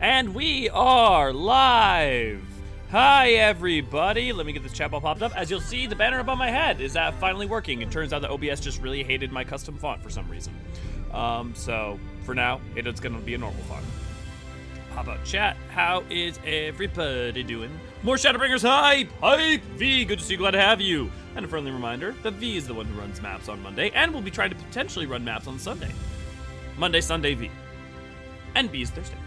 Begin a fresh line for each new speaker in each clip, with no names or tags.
And we are live! Hi everybody! Let me get this chat ball popped up. As you'll see, the banner above my head is finally working. It turns out that OBS just really hated my custom font for some reason. So for now, it's gonna be a normal font. Pop up chat. How is everybody doing? More Shadowbringers hype! Hype! V, good to see you, glad to have you. And a friendly reminder that V is the one who runs maps on Monday and will be trying to potentially run maps on Sunday. Monday, Sunday, V. And B is Thursday.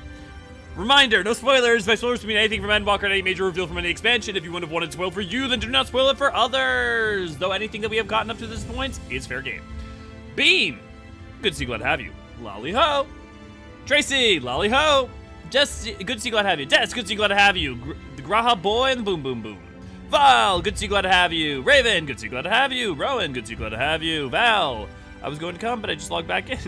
Reminder, no spoilers. By spoilers, we mean anything from Endwalker and any major reveal from any expansion. If you wouldn't have wanted spoiled for you, then do not spoil it for others. Though anything that we have gotten up to this point is fair game. Beam, good to see you, glad to have you. Lolly ho. Tracy, lolly ho. Jess, good to see you, glad to have you. Des, good to see you, glad to have you. The Graha boy and the boom boom boom. Val, good to see you, glad to have you. Raven, good to see you, glad to have you. Rowan, good to see you, glad to have you. Val, I was going to come, but I just logged back in.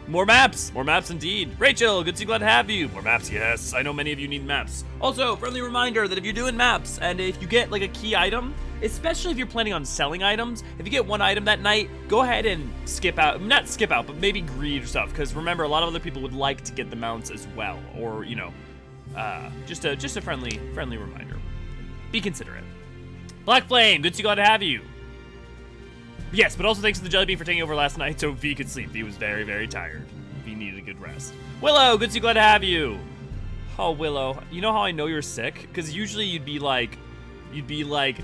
More maps indeed. Rachel, good to see you, glad to have you. More maps, yes. I know many of you need maps. Also, friendly reminder that if you're doing maps and if you get like a key item, especially if you're planning on selling items, if you get one item that night, go ahead and skip out, not skip out, but maybe greed or stuff. Because remember, a lot of other people would like to get the mounts as well, or you know, just a friendly reminder. Be considerate. Black Flame, good to see you, glad to have you. Yes, but also thanks to the Jelly Bean for taking over last night so V could sleep. V was very, very tired. V needed a good rest. Willow, good to see you, glad to have you. Oh, Willow, you know how I know you're sick? Because usually you'd be like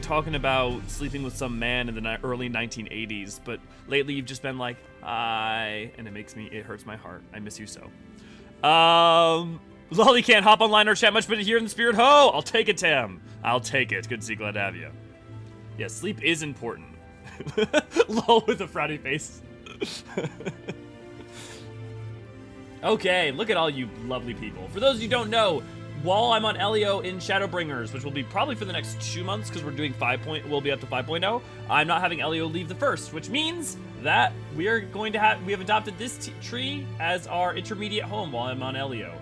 talking about sleeping with some man in the early 1980s, but lately you've just been like, hi, and it hurts my heart. I miss you so. Lolly can't hop online or chat much, but here in the spirit, ho! I'll take it, Tam. I'll take it. Good to see you, glad to have you. Yeah, sleep is important. Lol with a frowny face. Okay, look at all you lovely people. For those of you who don't know, while I'm on Elio in Shadowbringers, which will be probably for the next 2 months because we're doing we'll be up to 5.0, I'm not having Elio leave the first, which means that we have adopted this tree as our intermediate home while I'm on Elio.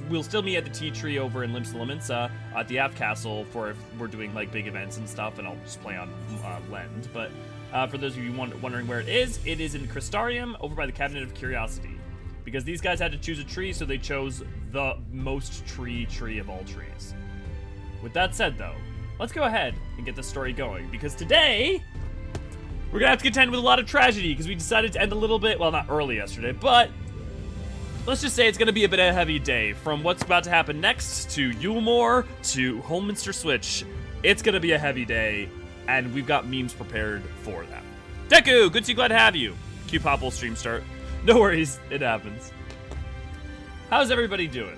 We'll still be at the tea tree over in Limsa at the Aft Castle for if we're doing like big events and stuff, and I'll just play on Lend. But for those of you wondering where it is in Crystarium over by the Cabinet of Curiosity. Because these guys had to choose a tree, so they chose the most tree of all trees. With that said though, let's go ahead and get this story going, because today we're gonna have to contend with a lot of tragedy because we decided to end a little bit, well, not early yesterday, but let's just say it's going to be a bit of a heavy day. From what's about to happen next, to Eulmore, to Holminster Switch, it's going to be a heavy day, and we've got memes prepared for that. Deku, good to see you, glad to have you. Q-Pop will stream start. No worries, it happens. How's everybody doing?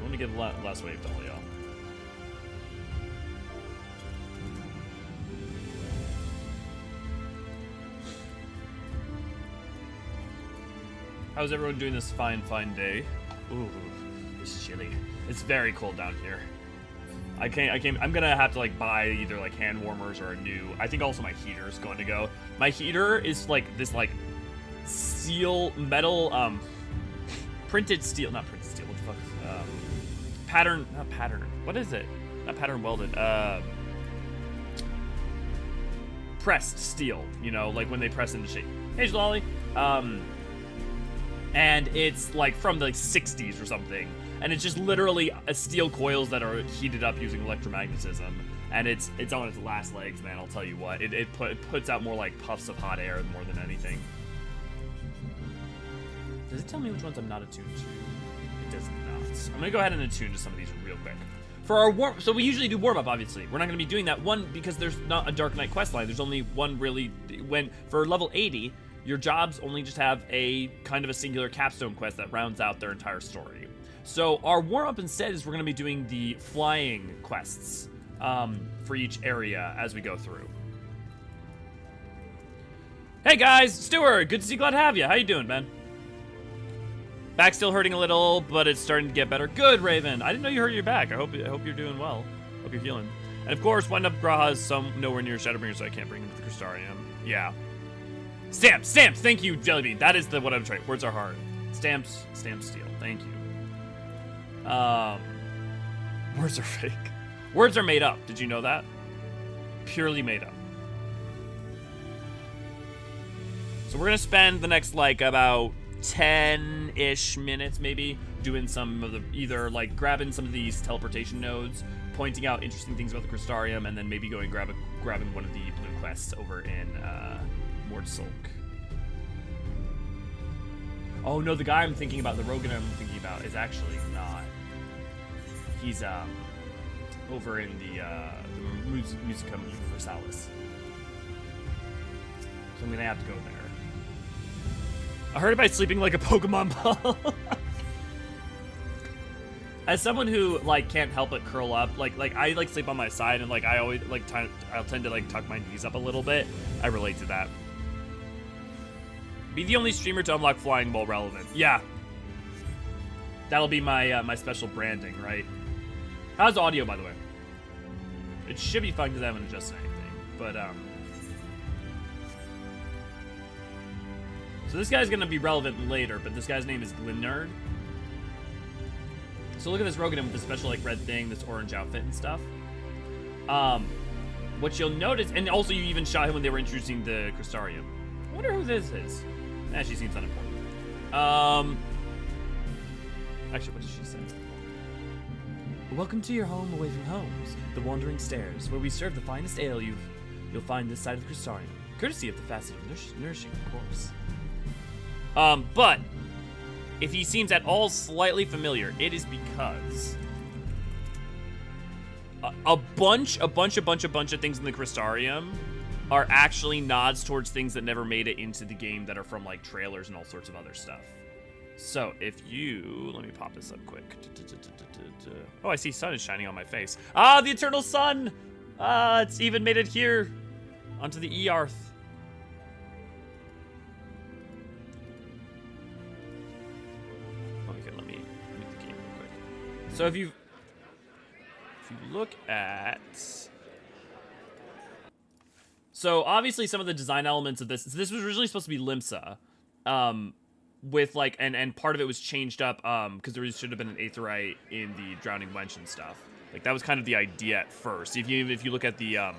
Let me give last wave to all y'all. How's everyone doing this fine day? Ooh, it's chilly. It's very cold down here. I'm gonna have to like buy either like hand warmers or a new, I think also my heater is going to go. My heater is like this like printed steel, not printed steel, what the fuck? Not pattern, what is it? Not pattern welded, pressed steel, you know, like when they press into shape. Hey, Lolly. And it's like from the 60s or something, and it's just literally steel coils that are heated up using electromagnetism, and it's on its last legs, man. I'll tell you what, it puts out more like puffs of hot air more than anything. Does it tell me which ones I'm not attuned to? It does not. I'm gonna go ahead and attune to some of these real quick. For our so we usually do warm up. Obviously, we're not gonna be doing that one because there's not a Dark Knight quest line. There's only one really. For level 80. Your jobs only just have a kind of a singular capstone quest that rounds out their entire story. So our warm-up instead is we're going to be doing the flying quests for each area as we go through. Hey guys, Stuart, good to see you, glad to have you. How you doing, man? Back still hurting a little, but it's starting to get better. Good, Raven. I didn't know you hurt your back. I hope you're doing well. Hope you're healing. And of course, Wind Up Graha is nowhere near Shadowbringers, so I can't bring him to the Crystarium. Yeah. Stamps, thank you, Jellybean. That is what I'm trying. Words are hard. Stamps steel. Thank you. Words are fake. Words are made up. Did you know that? purely made up. So we're gonna spend the next like about 10-ish minutes maybe doing some of the, either like grabbing some of these teleportation nodes, pointing out interesting things about the Crystarium, and then maybe going grabbing one of the blue quests over in Mordsulk. Oh no, the guy I'm thinking about, the Rogan I'm thinking about, is actually not. He's over in the Musicum Universalis. So I'm gonna have to go there. I heard about sleeping like a Pokemon ball. As someone who like can't help but curl up, like I like sleep on my side, and like I always like I'll tend to like tuck my knees up a little bit. I relate to that. Be the only streamer to unlock flying while relevant. Yeah. That'll be my my special branding, right? How's audio, by the way? It should be fine because I haven't adjusted anything, but so this guy's gonna be relevant later, but this guy's name is Glimnard. So look at this Rogan with this special like red thing, this orange outfit and stuff. What you'll notice, and also you even shot him when they were introducing the Crystarium. I wonder who this is. She seems unimportant. Actually, what did she say? Welcome to your home away from homes, the Wandering Stairs, where we serve the finest ale you'll find this side of the Crystarium, courtesy of the facet of nourishing, of course. But if he seems at all slightly familiar, it is because a bunch of things in the Crystarium are actually nods towards things that never made it into the game that are from like trailers and all sorts of other stuff. So if you, let me pop this up quick. Oh, I see sun is shining on my face. Ah, the eternal sun! It's even made it here onto the Earth. Okay, let me make the game real quick. So if you look at, so obviously some of the design elements of this was originally supposed to be Limsa, with like, and part of it was changed up, because there should have been an Aetheryte in the Drowning Wench and stuff. Like that was kind of the idea at first. If you look at the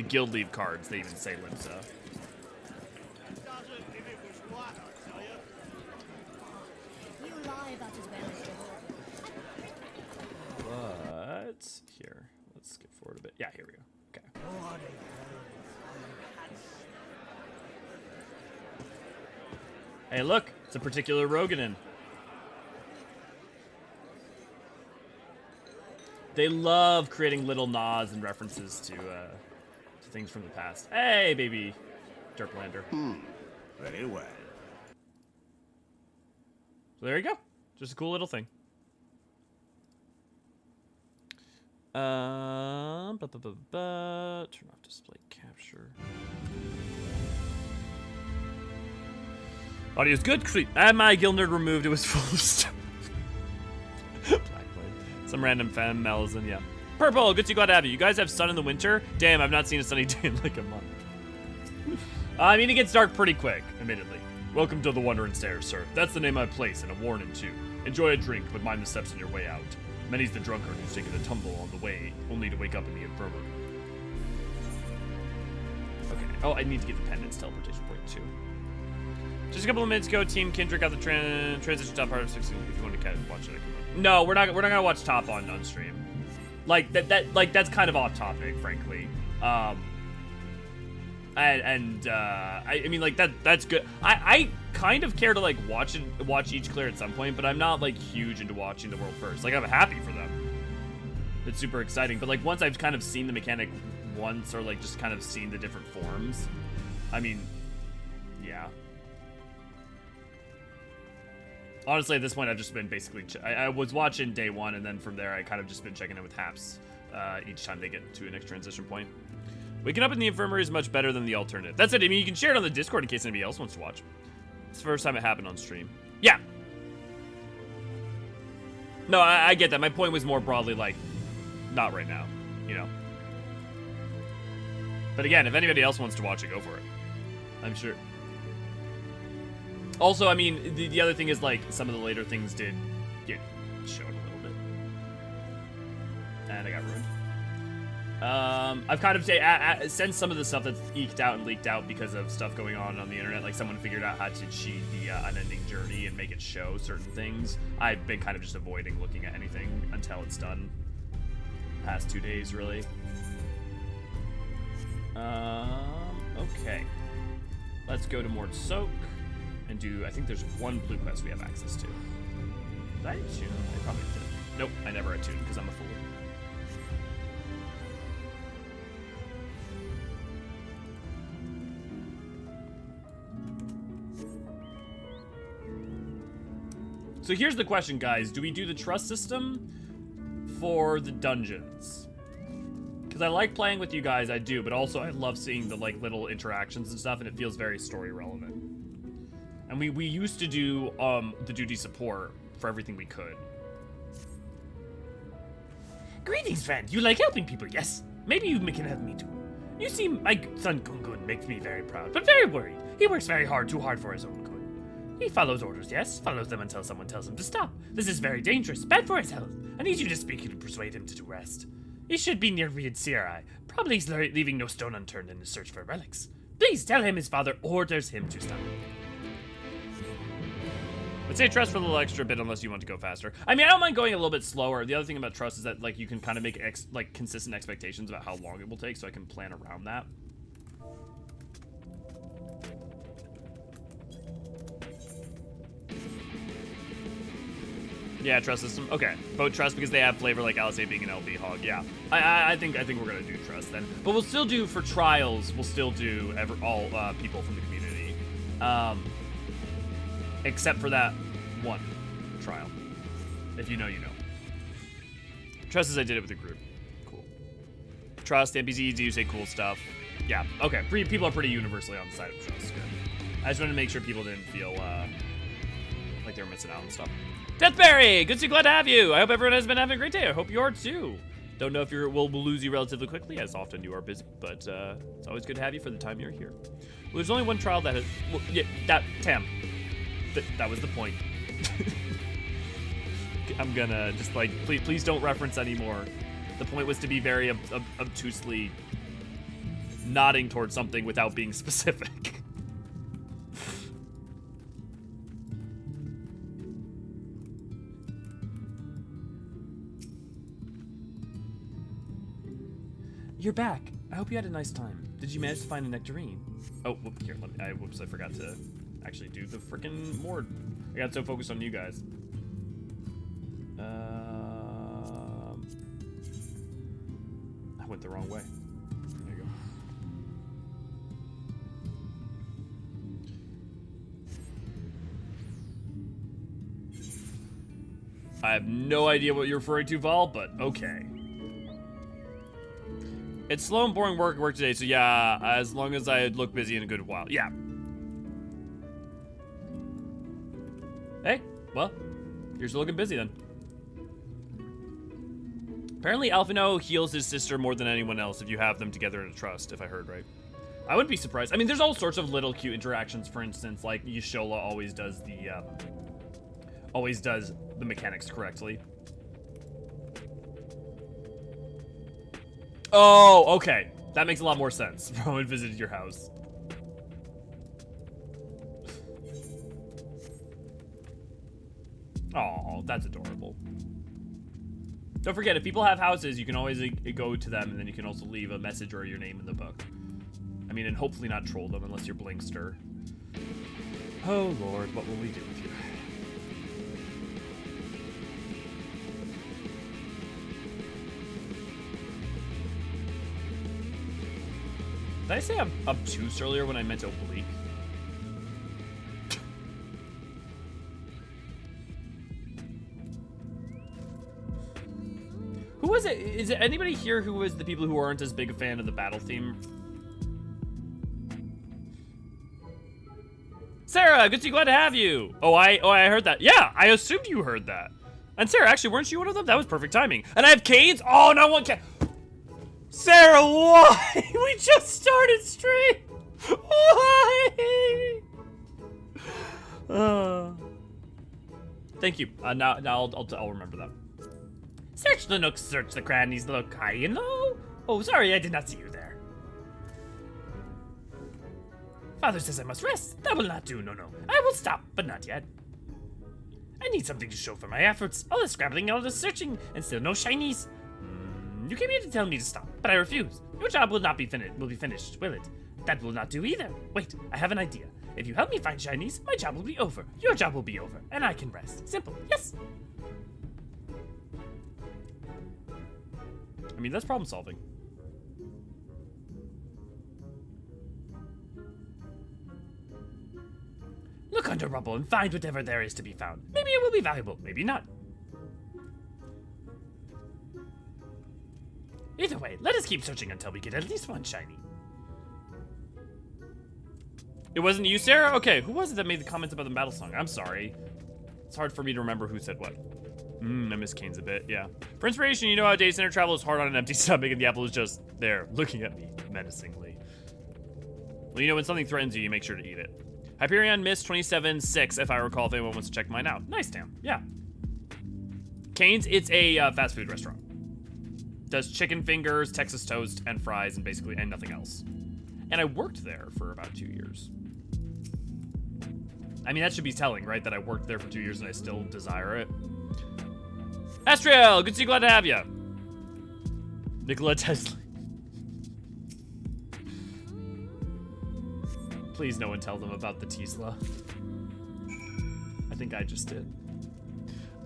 guild leave cards, they even say Limsa. But here, let's skip forward a bit. Yeah, here we go. Okay. Hey, look, it's a particular Roganin. They love creating little nods and references to things from the past. Hey, baby Derplander.
Very well.
So there you go. Just a cool little thing. Turn off display capture. Audio's good. I had my Gilnerd removed. It was full of stuff. Blackblade. Some random femme Malazan, yeah. Purple, good to glad to have you. You guys have sun in the winter? Damn, I've not seen a sunny day in like a month. I mean, it gets dark pretty quick, admittedly. Welcome to the Wandering Stairs, sir. That's the name of my place, and a warning too. Enjoy a drink, but mind the steps on your way out. Many's the drunkard who's taken a tumble on the way, only to wake up in the infirmary. Okay. Oh, I need to get the pendants teleportation point too. Just a couple of minutes ago, Team Kindred got the transition top part of 16. If you want to watch it, I can. No, we're not gonna watch top on stream. Like that's kind of off topic, frankly. I mean like that's good. I kind of care to like watch each clear at some point, but I'm not like huge into watching the world first. Like I'm happy for them. It's super exciting, but like once I've kind of seen the mechanic once, or like just kind of seen the different forms, I mean, yeah. Honestly, at this point, I've just been basically... I was watching day one, and then from there, I kind of just been checking in with Haps each time they get to a next transition point. Waking up in the infirmary is much better than the alternative. That's it. I mean, you can share it on the Discord in case anybody else wants to watch. It's the first time it happened on stream. Yeah. No, I get that. My point was more broadly like, not right now, you know. But again, if anybody else wants to watch it, go for it. I'm sure. Also, I mean, the other thing is, like, some of the later things did get shown a little bit. And I got ruined. I've kind of since some of the stuff that's eked out and leaked out because of stuff going on the internet, like someone figured out how to cheat the unending journey and make it show certain things. I've been kind of just avoiding looking at anything until it's done. Past 2 days, really. Okay. Let's go to Mord Soak and do. I think there's one blue quest we have access to. Did I attune? I probably did. Nope, I never attuned because I'm a fool. So here's the question, guys. Do we do the trust system for the dungeons? Because I like playing with you guys, I do, but also I love seeing the like little interactions and stuff, and it feels very story relevant. And we used to do the duty support for everything we could. Greetings, friend. You like helping people, yes? Maybe you can help me too. You see, my son Gungun makes me very proud, but very worried. He works very hard, too hard for his own good. He follows orders, yes? Follows them until someone tells him to stop. This is very dangerous, bad for his health. I need you to speak and persuade him to rest. He should be near Ried. Probably he's leaving no stone unturned in his search for relics. Please tell him his father orders him to stop. I'd say trust for a little extra bit unless you want to go faster. I mean, I don't mind going a little bit slower. The other thing about trust is that like you can kind of make consistent expectations about how long it will take, so I can plan around that. Yeah, trust system. Okay, vote trust because they have flavor, like Alisaie being an LB hog. Yeah, I think we're gonna do trust then. But we'll still do for trials. We'll still do all people from the community, except for that one trial. If you know, you know. Trust is I did it with a group. Cool. Trust NPCs do say cool stuff. Yeah. Okay. People are pretty universally on the side of trust. Good. I just wanted to make sure people didn't feel like they were missing out on stuff. Deathberry, good to see, glad to have you. I hope everyone has been having a great day. I hope you are too. Don't know if we'll lose you relatively quickly, as often you are busy, but it's always good to have you for the time you're here. Well, there's only one trial that has. Well, yeah, Tam. That was the point. I'm gonna just like, please don't reference anymore. The point was to be very obtusely nodding towards something without being specific. You're back. I hope you had a nice time. Did you manage to find a nectarine? Oh, here, whoops, I forgot to actually do the frickin' Mord. I got so focused on you guys. I went the wrong way. There you go. I have no idea what you're referring to, Vol, but okay. It's slow and boring work today, so yeah, as long as I look busy in a good while. Yeah. Hey, well, you're still looking busy then. Apparently Alphino heals his sister more than anyone else if you have them together in a trust, if I heard right. I wouldn't be surprised. I mean, there's all sorts of little cute interactions. For instance, like Yshola always does the mechanics correctly. Oh, okay. That makes a lot more sense. Rowan visited your house. Oh, that's adorable. Don't forget, if people have houses, you can always go to them, and then you can also leave a message or your name in the book. I mean, and hopefully not troll them unless you're Blinkster. Oh, Lord, what will we do with you? Did I say obtuse earlier when I meant oblique? Who was it? Is it anybody here who was the people who aren't as big a fan of the battle theme? Sarah, good to see, glad to have you. Oh, I heard that. Yeah, I assumed you heard that. And Sarah, actually, weren't you one of them? That was perfect timing. And I have Canes? Oh, no one can. Sarah, why? We just started stream. Why? Thank you. Now I'll remember that. Search the nooks, search the crannies, look high and low.
Oh, sorry, I did not see you there. Father says I must rest. That will not do, no. I will stop, but not yet. I need something to show for my efforts. All the scrabbling, all the searching, and still no shinies. You came here to tell me to stop, but I refuse. Your job will not be finished, will it? That will not do either. Wait, I have an idea. If you help me find shinies, my job will be over. Your job will be over, and I can rest. Simple, yes?
I mean, that's problem solving.
Look under rubble and find whatever there is to be found. Maybe it will be valuable, maybe not. Either way, let us keep searching until we get at least one shiny.
It wasn't you, Sarah? Okay, who was it that made the comments about the battle song? I'm sorry. It's hard for me to remember who said what. I miss Canes a bit, yeah. For inspiration, you know how day center travel is hard on an empty stomach and the apple is just there, looking at me menacingly. Well, you know when something threatens you, you make sure to eat it. Hyperion missed 27.6, if I recall, if anyone wants to check mine out. Nice, Tam, yeah. Canes, it's a fast food restaurant. Does chicken fingers, Texas toast, and fries, and basically, and nothing else. And I worked there for about 2 years. I mean, that should be telling, right? That I worked there for 2 years and I still desire it. Astriel, good to see you, glad to have you. Nikola Tesla. Please no one tell them about the Tesla. I think I just did.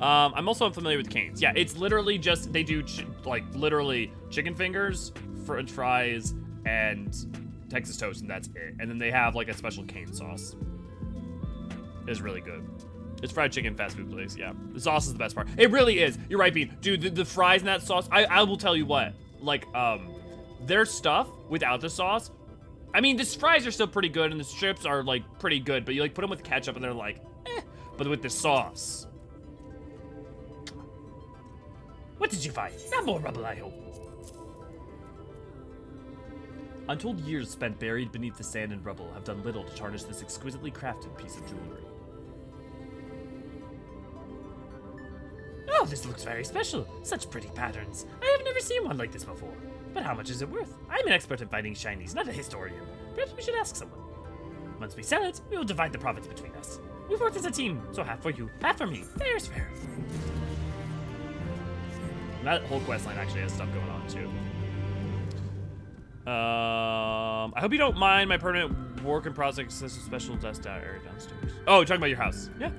I'm also unfamiliar with Canes. Yeah, it's literally just, they do literally chicken fingers, french fries, and Texas toast, and that's it. And then they have like a special cane sauce. It's really good. It's fried chicken fast food place, yeah. The sauce is the best part. It really is. You're right, Bean. Dude, the fries in that sauce, I will tell you what. Like, their stuff without the sauce, I mean, the fries are still pretty good, and the strips are, like, pretty good, but you, like, put them with ketchup, and they're like, eh. But with the sauce.
What did you find? Not more rubble, I hope.
Untold years spent buried beneath the sand and rubble have done little to tarnish this exquisitely crafted piece of jewelry.
Oh, this looks very special. Such pretty patterns. I have never seen one like this before. But how much is it worth? I'm an expert at finding shinies, not a historian. Perhaps we should ask someone. Once we sell it, we will divide the profits between us. We've worked as a team, so half for you, half for me. Fair's fair.
That whole quest line actually has stuff going on, too. I hope you don't mind my permanent work in process as a special desk area downstairs. Oh, you're talking about your house. Yeah.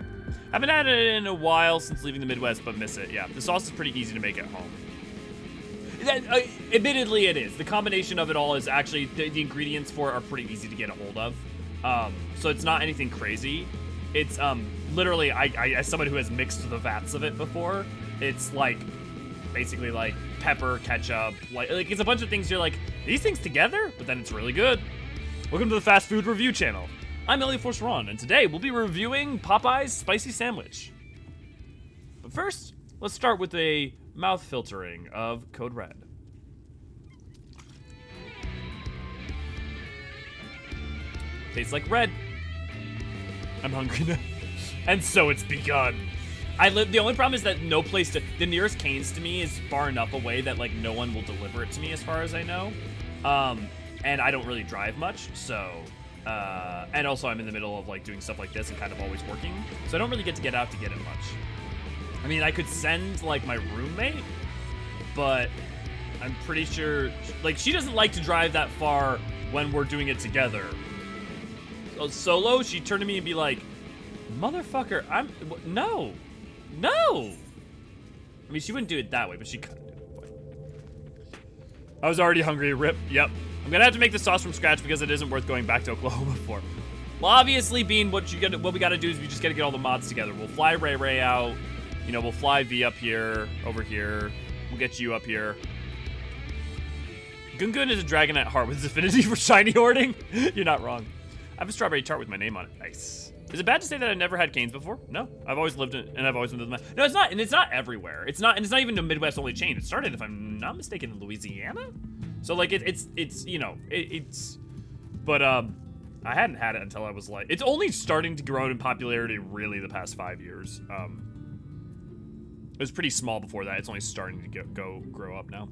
Haven't had it in a while since leaving the Midwest, but miss it. Yeah, the sauce is pretty easy to make at home. Admittedly, it is. The combination of it all is actually, the ingredients for it are pretty easy to get a hold of. So it's not anything crazy. It's literally, I as someone who has mixed the vats of it before, it's like, basically like pepper, ketchup, like it's a bunch of things you're like, these things together? But then it's really good. Welcome to the Fast Food Review Channel. I'm Elliot Forceron, and today we'll be reviewing Popeye's Spicy Sandwich. But first, let's start with a mouth filtering of Code Red. Tastes like red. I'm hungry now. And so it's begun. The only problem is that no place to, the nearest Canes to me is far enough away that like no one will deliver it to me as far as I know. And I don't really drive much, so, and also I'm in the middle of like doing stuff like this and kind of always working. So I don't really get out to get it much. I mean, I could send like my roommate, but I'm pretty sure, like she doesn't like to drive that far when we're doing it together. Solo, she'd turn to me and be like, motherfucker, no. I mean, she wouldn't do it that way, but she kind of did it. I was already hungry, rip, yep. I'm gonna have to make the sauce from scratch because it isn't worth going back to Oklahoma for. Well, obviously, Bean, what we gotta do is we just gotta get all the mods together. We'll fly Ray out, you know, we'll fly V up here, over here, we'll get you up here. Gungun is a dragon at heart with his affinity for shiny hoarding. You're not wrong. I have a strawberry tart with my name on it. Nice. Is it bad to say that I've never had Canes before? No, I've always lived in, and I've always been with no, it's not, and it's not everywhere. It's not even a Midwest only chain. It started, if I'm not mistaken, in Louisiana. So like it's you know but I hadn't had it until I was like, it's only starting to grow in popularity really the past 5 years. It was pretty small before that. It's only starting to grow up now.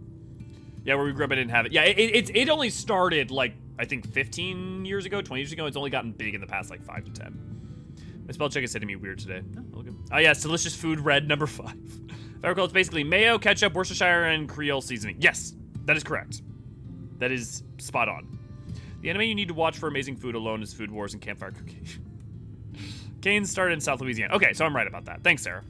Yeah, where we grew up, I didn't have it. Yeah, it only started, like, I think 15 years ago, 20 years ago. It's only gotten big in the past, like, 5 to 10. My spell check is hitting me weird today. Oh, all good. Oh, yeah, delicious food, red, number 5. If I recall, it's basically mayo, ketchup, Worcestershire, and Creole seasoning. Yes, that is correct. That is spot on. The anime you need to watch for amazing food alone is Food Wars and Campfire Cooking. Canes started in South Louisiana. Okay, so I'm right about that. Thanks, Sarah.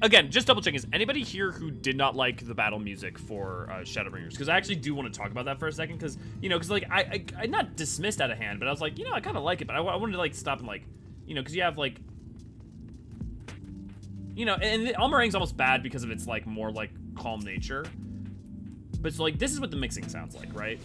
Again, just double checking, is anybody here who did not like the battle music for Shadowbringers? Because I actually do want to talk about that for a second, because, you know, because, like, I not dismissed out of hand, but I was like, you know, I kind of like it, but I wanted to, like, stop and, like, you know, because you have, like, you know, and Almarang's almost bad because of its, like, more, like, calm nature. But so, like, this is what the mixing sounds like, right?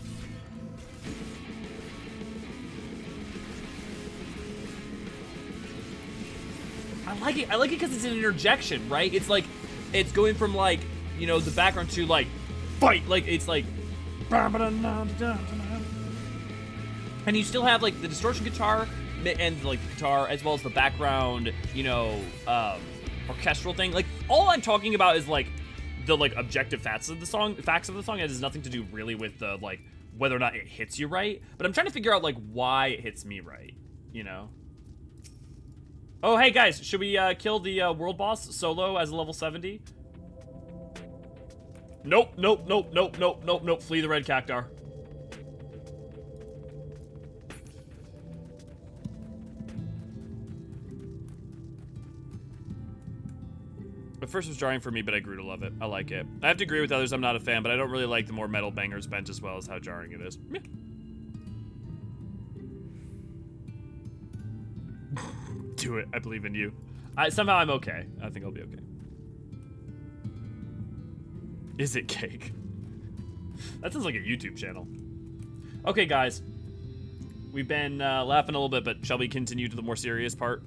I like it because it's an interjection, right? It's like, it's going from, like, you know, the background to, like, fight. Like, it's like, and you still have, like, the distortion guitar and, like, the guitar, as well as the background, you know, orchestral thing. Like, all I'm talking about is, like, the, like, objective facts of the song. It has nothing to do really with the, like, whether or not it hits you right. But I'm trying to figure out, like, why it hits me right, you know? Oh, hey, guys, should we kill the world boss solo as a level 70? Nope. Flee the red cactar. At first it was jarring for me, but I grew to love it. I like it. I have to agree with others, I'm not a fan, but I don't really like the more metal bangers bent as well as how jarring it is. Yeah. Do it. I believe in you. Somehow I'm okay. I think I'll be okay. Is it cake? That sounds like a YouTube channel. Okay, guys. We've been laughing a little bit, but shall we continue to the more serious part?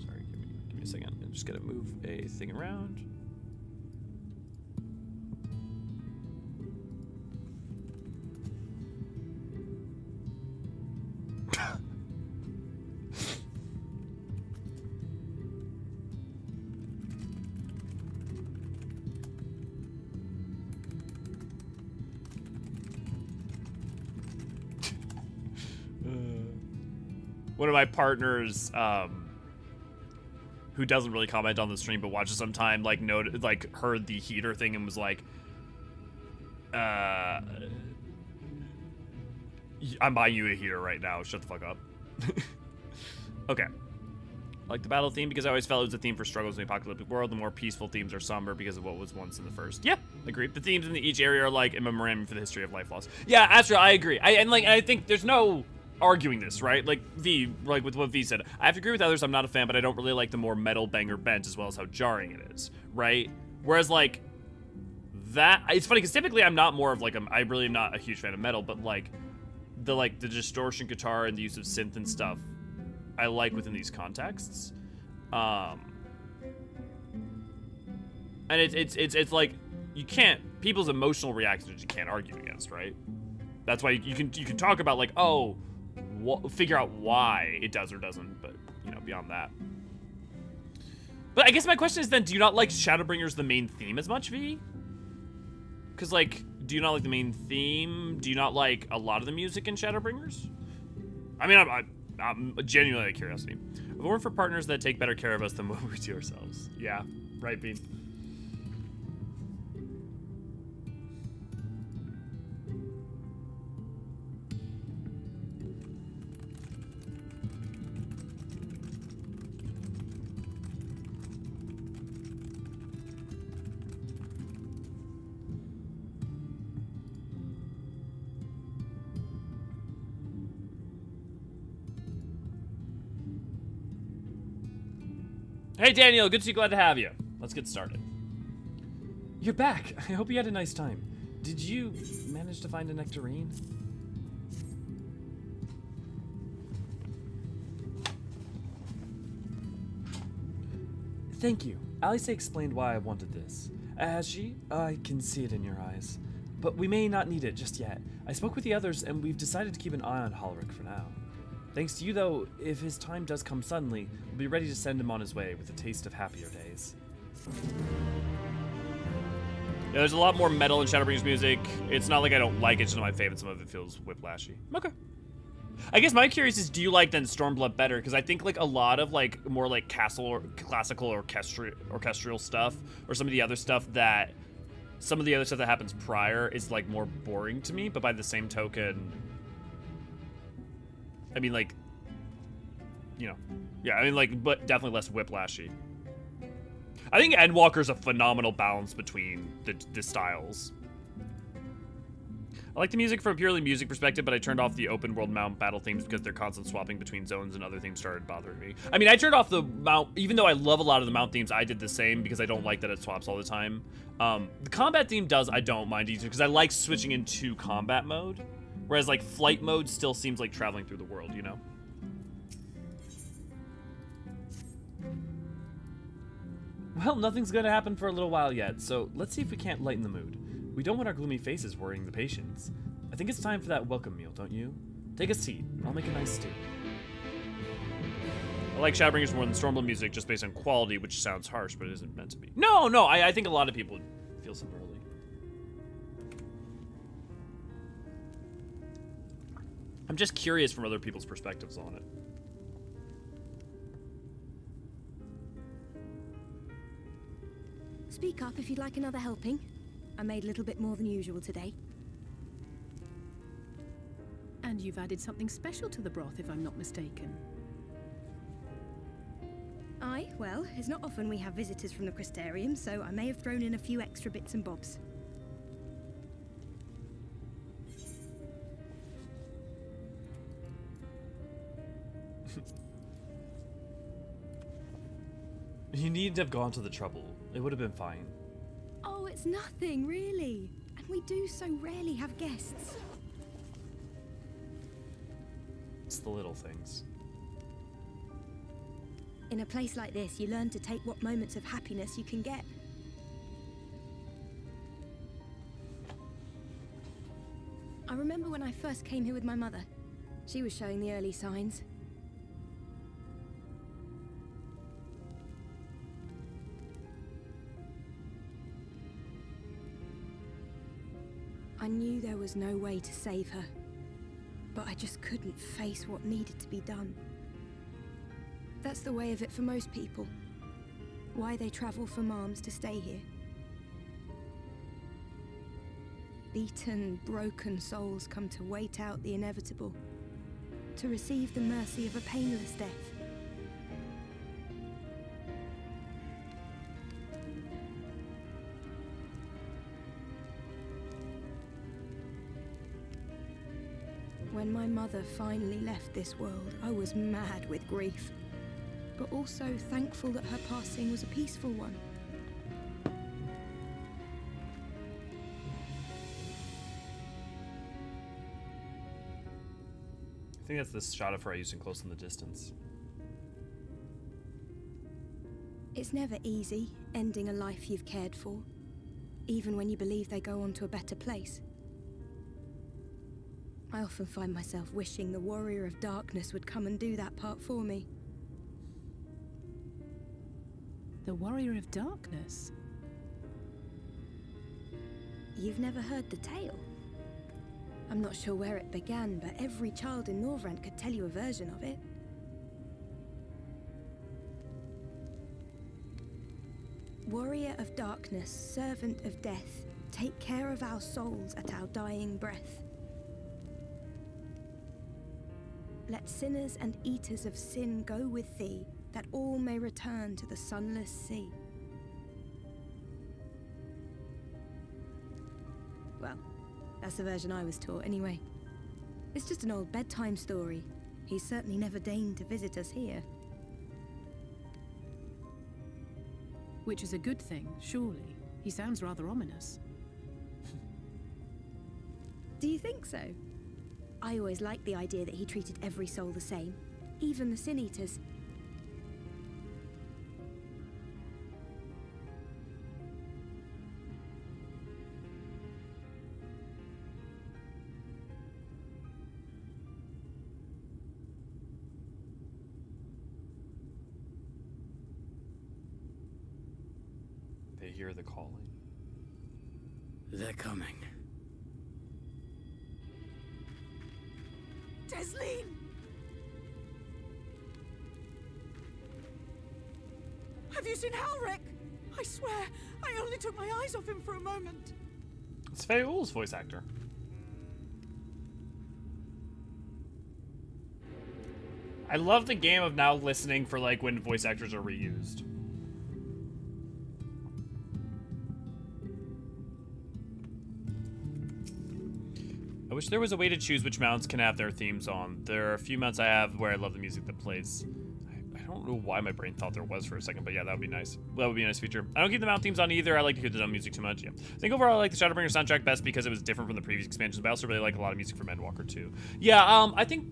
Sorry, give me a second. I'm just gonna move a thing around. One of my partners, who doesn't really comment on the stream but watches sometime, like, heard the heater thing and was like, I'm buying you a heater right now. Shut the fuck up. Okay. I like the battle theme because I always felt it was a theme for struggles in the apocalyptic world. The more peaceful themes are somber because of what was once in the first. Yeah, agreed. The themes in each area are like a memorandum for the history of life loss. Yeah, Astra, I agree. I think there's no arguing this, right? Like like with what V said, I have to agree with others. I'm not a fan, but I don't really like the more metal banger bent as well as how jarring it is, right? Whereas like that, it's funny because typically I'm not more of like I really am not a huge fan of metal, but like the distortion guitar and the use of synth and stuff, I like within these contexts. And it's like you can't, people's emotional reactions you can't argue against, right? That's why you can talk about like, oh, figure out why it does or doesn't, but you know, beyond that. But I guess my question is then, do you not like Shadowbringers the main theme as much, V? Because like, do you not like the main theme? Do you not like a lot of the music in Shadowbringers? I mean, I'm genuinely a curiosity. If it weren't for partners that take better care of us than what we do ourselves. Yeah, right, Bean. Hey Daniel, good to see you, glad to have you. Let's get started. You're back. I hope you had a nice time. Did you manage to find a nectarine? Thank you. Alisaie explained why I wanted this. Has she? I can see it in your eyes. But we may not need it just yet. I spoke with the others and we've decided to keep an eye on Halrick for now. Thanks to you, though, if his time does come suddenly, we'll be ready to send him on his way with a taste of happier days. Yeah, there's a lot more metal in Shadowbringers music. It's not like I don't like it, it's just not my favorite. Some of it feels whiplashy. Okay. I guess my curious is, do you like then Stormblood better? Because I think like a lot of like more like castle or classical orchestral stuff, or some of the other stuff that happens prior is like more boring to me. But by the same token, I mean like, you know, yeah, I mean like, but definitely less whiplashy. I think Endwalker's a phenomenal balance between the styles. I like the music from a purely music perspective, but I turned off the open world mount battle themes because their constant swapping between zones and other themes started bothering me. I mean, I turned off the mount, even though I love a lot of the mount themes, I did the same because I don't like that it swaps all the time. The combat theme I don't mind either, because I like switching into combat mode, whereas like flight mode still seems like traveling through the world, you know? Well, nothing's gonna happen for a little while yet, so let's see if we can't lighten the mood. We don't want our gloomy faces worrying the patients. I think it's time for that welcome meal, don't you? Take a seat. I'll make a nice stew. I like Shadowbringers more than Stormblood music just based on quality, which sounds harsh, but it isn't meant to be. No, I think a lot of people feel similarly. I'm just curious from other people's perspectives on it.
Speak up if you'd like another helping. I made a little bit more than usual today.
And you've added something special to the broth, if I'm not mistaken.
Aye, well, it's not often we have visitors from the Crystarium, so I may have thrown in a few extra bits and bobs.
You needn't have gone to the trouble. It would have been fine.
Oh, it's nothing, really. And we do so rarely have guests.
It's the little things.
In a place like this, you learn to take what moments of happiness you can get. I remember when I first came here with my mother. She was showing the early signs. I knew there was no way to save her, but I just couldn't face what needed to be done. That's the way of it for most people. Why they travel from arms to stay here. Beaten, broken souls come to wait out the inevitable, to receive the mercy of a painless death. When my mother finally left this world, I was mad with grief, but also thankful that her passing was a peaceful one.
I think that's this shot of her I used in Close in the Distance.
It's never easy, ending a life you've cared for, even when you believe they go on to a better place. I often find myself wishing the Warrior of Darkness would come and do that part for me.
The Warrior of Darkness?
You've never heard the tale? I'm not sure where it began, but every child in Norvrent could tell you a version of it. Warrior of Darkness, servant of death, take care of our souls at our dying breath. Let sinners and eaters of sin go with thee, that all may return to the sunless sea. Well, that's the version I was taught anyway. It's just an old bedtime story. He's certainly never deigned to visit us here.
Which is a good thing, surely. He sounds rather ominous.
Do you think so? I always liked the idea that he treated every soul the same, even the Sin Eaters.
hear the calling.
They're coming.
Desleen! Have you seen Halrick? I swear, I only took my eyes off him for a moment.
It's Fayeul's voice actor. I love the game of now listening for like when voice actors are reused. I wish there was a way to choose which mounts can have their themes on. There are a few mounts I have where I love the music that plays. I don't know why my brain thought there was for a second, but yeah, that would be nice. That would be a nice feature. I don't keep the mount themes on either. I like to hear the dumb music too much. Yeah. I think overall I like the Shadowbringers soundtrack best because it was different from the previous expansions, but I also really like a lot of music from Endwalker too. Yeah, I think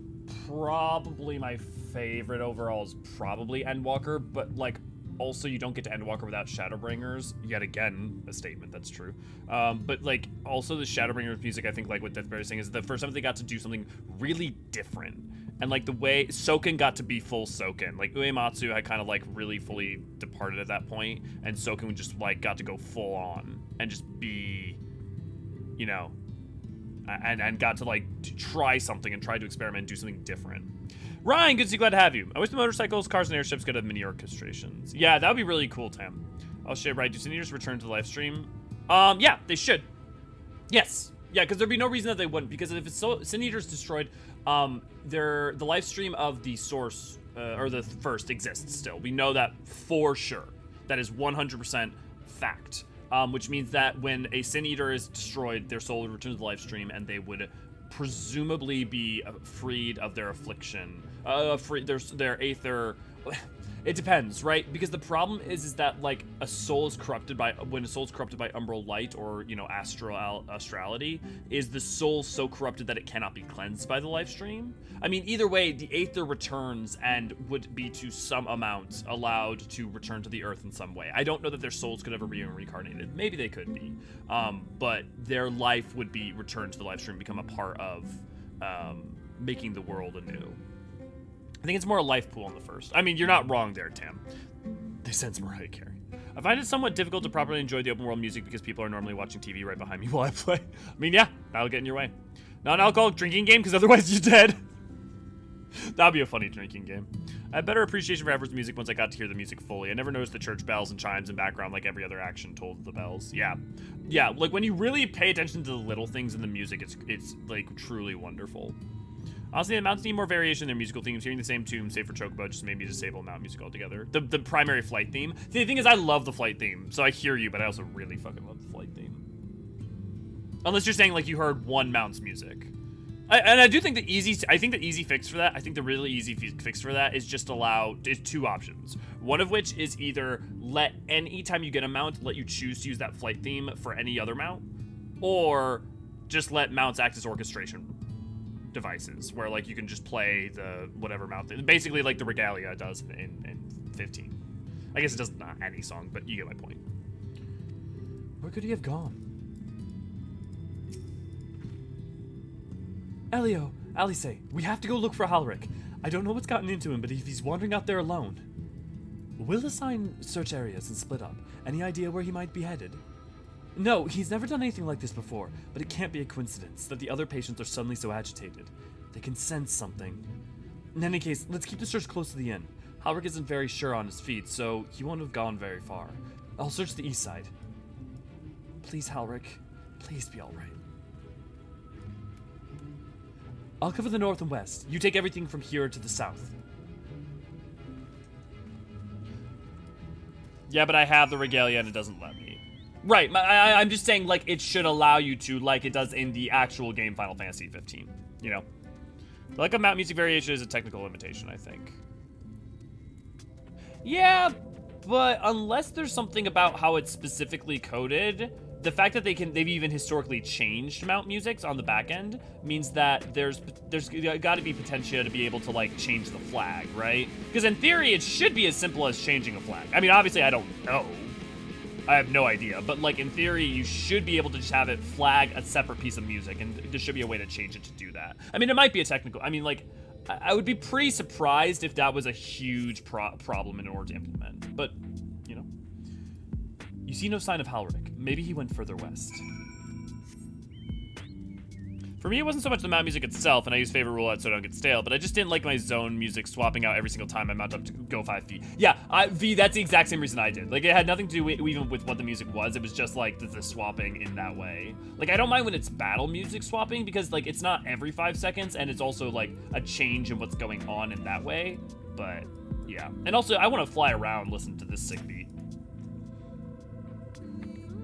probably my favorite overall is probably Endwalker, but like also you don't get to Endwalker without Shadowbringers. Yet again, a statement that's true. But like also the Shadowbringers music, I think like what Deathberry's saying is the first time they got to do something really different. And like the way Soken got to be full Soken, like Uematsu had kind of like really fully departed at that point, and Soken just like got to go full on and just be, you know, and got to like try something and try to experiment and do something different. Ryan, good to see, glad to have you. I wish the motorcycles, cars, and airships could have mini orchestrations. Yeah, that would be really cool, Tam. Oh shit, right? Do Sin Eaters return to the live stream? Yeah, they should. Yes. Yeah, because there'd be no reason that they wouldn't, because if it's Sin Eaters destroyed, the live stream of the source, or the first exists still. We know that for sure. That is 100% fact. Which means that when a Sin Eater is destroyed, their soul would return to the live stream, and they would presumably be freed of their affliction. Their aether. It depends, right? Because the problem is that like a soul is corrupted by when a soul is corrupted by umbral light or astrality, is the soul so corrupted that it cannot be cleansed by the live stream? I mean, either way, the aether returns and would be to some amount allowed to return to the earth in some way. I don't know that their souls could ever be reincarnated. Maybe they could be, but their life would be returned to the live stream, become a part of making the world anew. I think it's more a life pool on the first. I mean, you're not wrong there, Tam. They sense Mariah Carey. I find it somewhat difficult to properly enjoy the open world music because people are normally watching TV right behind me while I play. I mean, yeah, that'll get in your way. Not an alcoholic drinking game, because otherwise you're dead. That'd be a funny drinking game. I had better appreciation for Everett's music once I got to hear the music fully. I never noticed the church bells and chimes in background like every other action told the bells. Yeah. Yeah, like when you really pay attention to the little things in the music, it's like truly wonderful. Honestly, the mounts need more variation in their musical themes. Hearing the same tune, save for Chocobo, just made me disable mount music altogether. The primary flight theme. The thing is, I love the flight theme, so I hear you, but I also really fucking love the flight theme. Unless you're saying like you heard one mount's music. I do think the easy fix for that, I think the really easy fix for that is just is two options. One of which is either let any time you get a mount, let you choose to use that flight theme for any other mount, or just let mounts act as orchestration devices where like you can just play the whatever mount, basically like the Regalia does in 15. I guess it does not any song, but you get my point. Where could he have gone? Elio, Alisaie, we have to go look for Halrick. I don't know what's gotten into him, but if he's wandering out there alone. We'll assign search areas and split up. Any idea where he might be headed? No, he's never done anything like this before, but it can't be a coincidence that the other patients are suddenly so agitated. They can sense something. In any case, let's keep the search close to the inn. Halrick isn't very sure on his feet, so he won't have gone very far. I'll search the east side. Please, Halrick. Please be alright. I'll cover the north and west. You take everything from here to the south. Yeah, but I have the Regalia and it doesn't let me. Right, I'm just saying, like, it should allow you to, like it does in the actual game Final Fantasy 15, you know? The lack of mount music variation is a technical limitation, I think. Yeah, but unless there's something about how it's specifically coded, the fact that they've even historically changed mount musics on the back end means that there's got to be potential to be able to, like, change the flag, right? Because in theory, it should be as simple as changing a flag. I mean, obviously, I don't know. I have no idea, but like in theory, you should be able to just have it flag a separate piece of music, and there should be a way to change it to do that. I mean, it might be a technical. I mean, like, I would be pretty surprised if that was a huge problem in order to implement. But you know, You see no sign of Halrick. Maybe he went further west. For me, it wasn't so much the mount music itself, and I use favorite roulette so I don't get stale, but I just didn't like my zone music swapping out every single time I mount up to go 5 feet. Yeah, V, that's the exact same reason I did. Like, it had nothing to do even with what the music was. It was just, like, the swapping in that way. Like, I don't mind when it's battle music swapping, because, like, it's not every 5 seconds, and it's also, like, a change in what's going on in that way. But, yeah. And also, I want to fly around listening to this sick beat.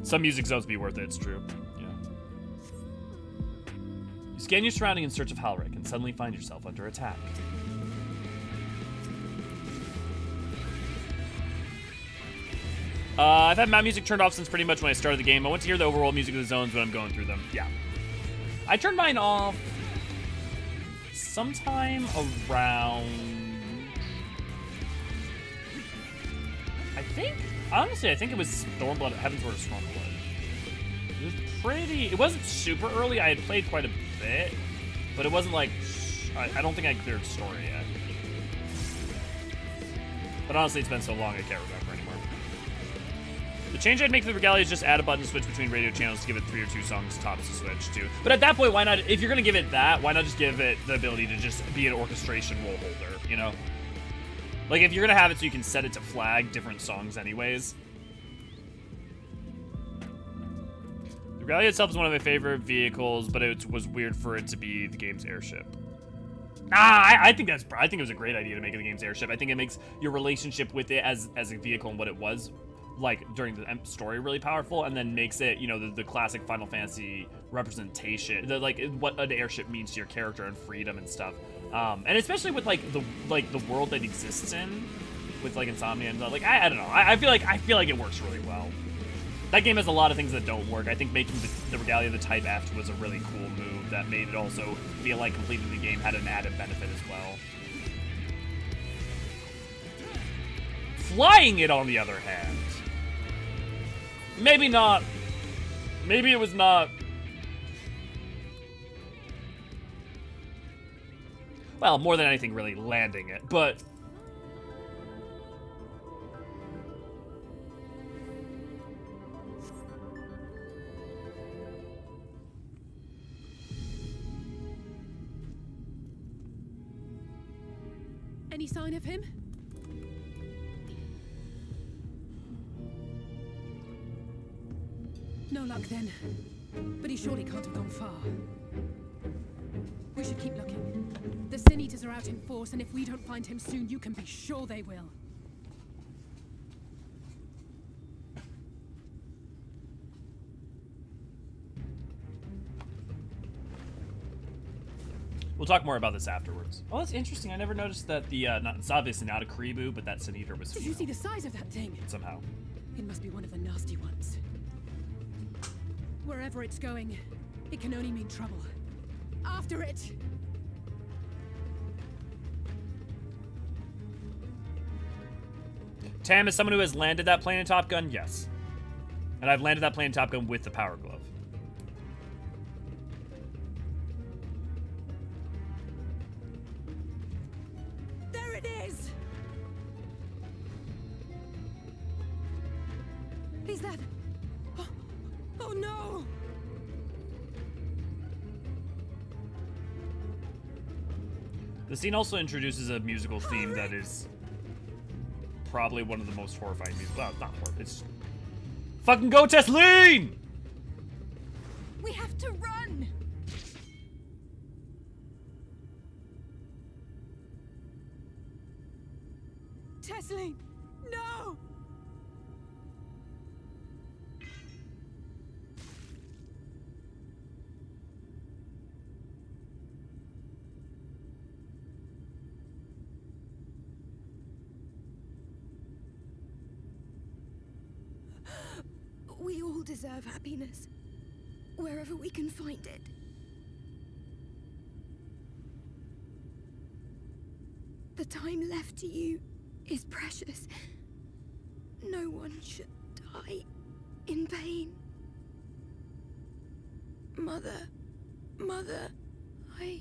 Some music zones be worth it, it's true. You scan your surrounding in search of Halrick and suddenly find yourself under attack. I've had map music turned off since pretty much when I started the game. I want to hear the overall music of the zones when I'm going through them. Yeah. I turned mine off sometime around... Honestly, I think it was Stormblood, Heaven's Word of Stormblood. It was pretty... It wasn't super early. I had played quite a bit, but it wasn't like... I don't think I cleared story yet. But honestly, it's been so long I can't remember anymore. The change I'd make to the Regalia is just add a button to switch between radio channels to give it 3 or 2 songs tops to switch to. But at that point, why not... If you're going to give it that, why not just give it the ability to just be an orchestration role holder, you know? Like, if you're going to have it so you can set it to flag different songs anyways. The Regalia itself is one of my favorite vehicles, but it was weird for it to be the game's airship. I think it was a great idea to make it the game's airship. I think it makes your relationship with it as a vehicle and what it was like during the story really powerful, and then makes it, you know, the classic Final Fantasy representation, like what an airship means to your character and freedom and stuff. And especially with like the world that exists in, with like Insomnia and like I don't know. I feel like it works really well. That game has a lot of things that don't work. I think making the Regalia the Type F was a really cool move that made it also feel like completing the game had an added benefit as well. Flying it, on the other hand, maybe not. Maybe it was not. Well, more than anything, really landing it, but...
Any sign of him? No luck then. But he surely can't have gone far. We should keep looking. The Sin Eaters are out in force, and if we don't find him soon, you can be sure they will.
We'll talk more about this afterwards. Oh, that's interesting. I never noticed that the, it's obviously not a Karibu, but that Sin Eater was female.
Did you see the size of that thing?
Somehow.
It must be one of the nasty ones. Wherever it's going, it can only mean trouble. After it!
Tam, as someone who has landed that plane in Top Gun, yes. And I've landed that plane in Top Gun with the Power Glove.
There it is!
Is that...
Oh no!
The scene also introduces a musical theme that is probably one of the most horrifying music. Well, not horror. It's fucking go, Tesleen!
We have to run!
Tesleen! No!
We all deserve happiness, wherever we can find it. The time left to you is precious. No one should die in pain. Mother, I...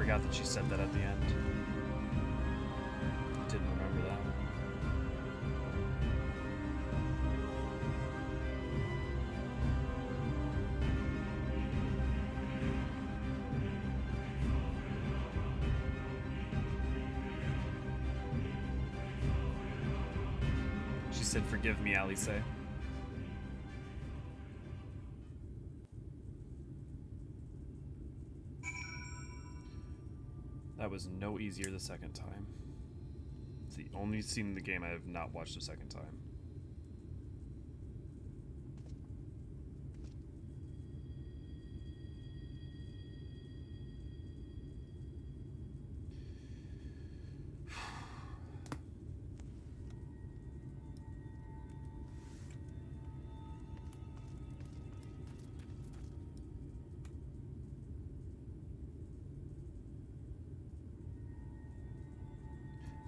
forgot that she said that at the end. Didn't remember that. She said, "Forgive me, Alisaie." That was no easier the second time. It's the only scene in the game I have not watched a second time.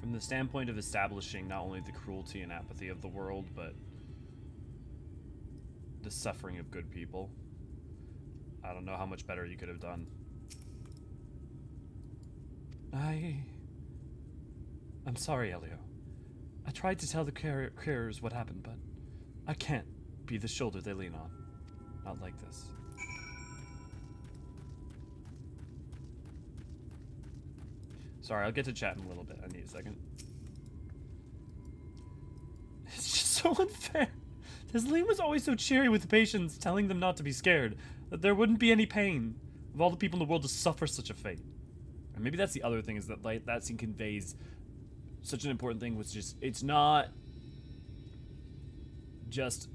From the standpoint of establishing not only the cruelty and apathy of the world, but the suffering of good people, I don't know how much better you could have done. I'm sorry, Elio. I tried to tell the carriers what happened, but I can't be the shoulder they lean on. Not like this. Sorry, I'll get to chat in a little bit. I need a second. It's just so unfair. Desleen was always so cheery with the patients, telling them not to be scared, that there wouldn't be any pain of all the people in the world to suffer such a fate. And maybe that's the other thing, is that like that scene conveys such an important thing, which just, it's not just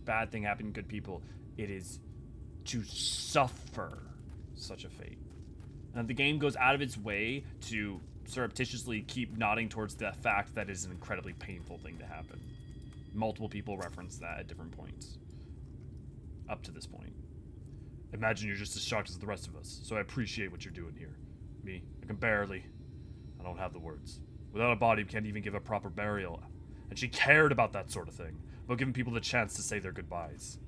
bad thing happening to good people. It is to suffer such a fate. And the game goes out of its way to surreptitiously keep nodding towards the fact that is an incredibly painful thing to happen. Multiple people reference that at different points. Up to this point. Imagine you're just as shocked as the rest of us, so I appreciate what you're doing here. Me, I can barely. I don't have the words. Without a body, we can't even give a proper burial. And she cared about that sort of thing, about giving people the chance to say their goodbyes.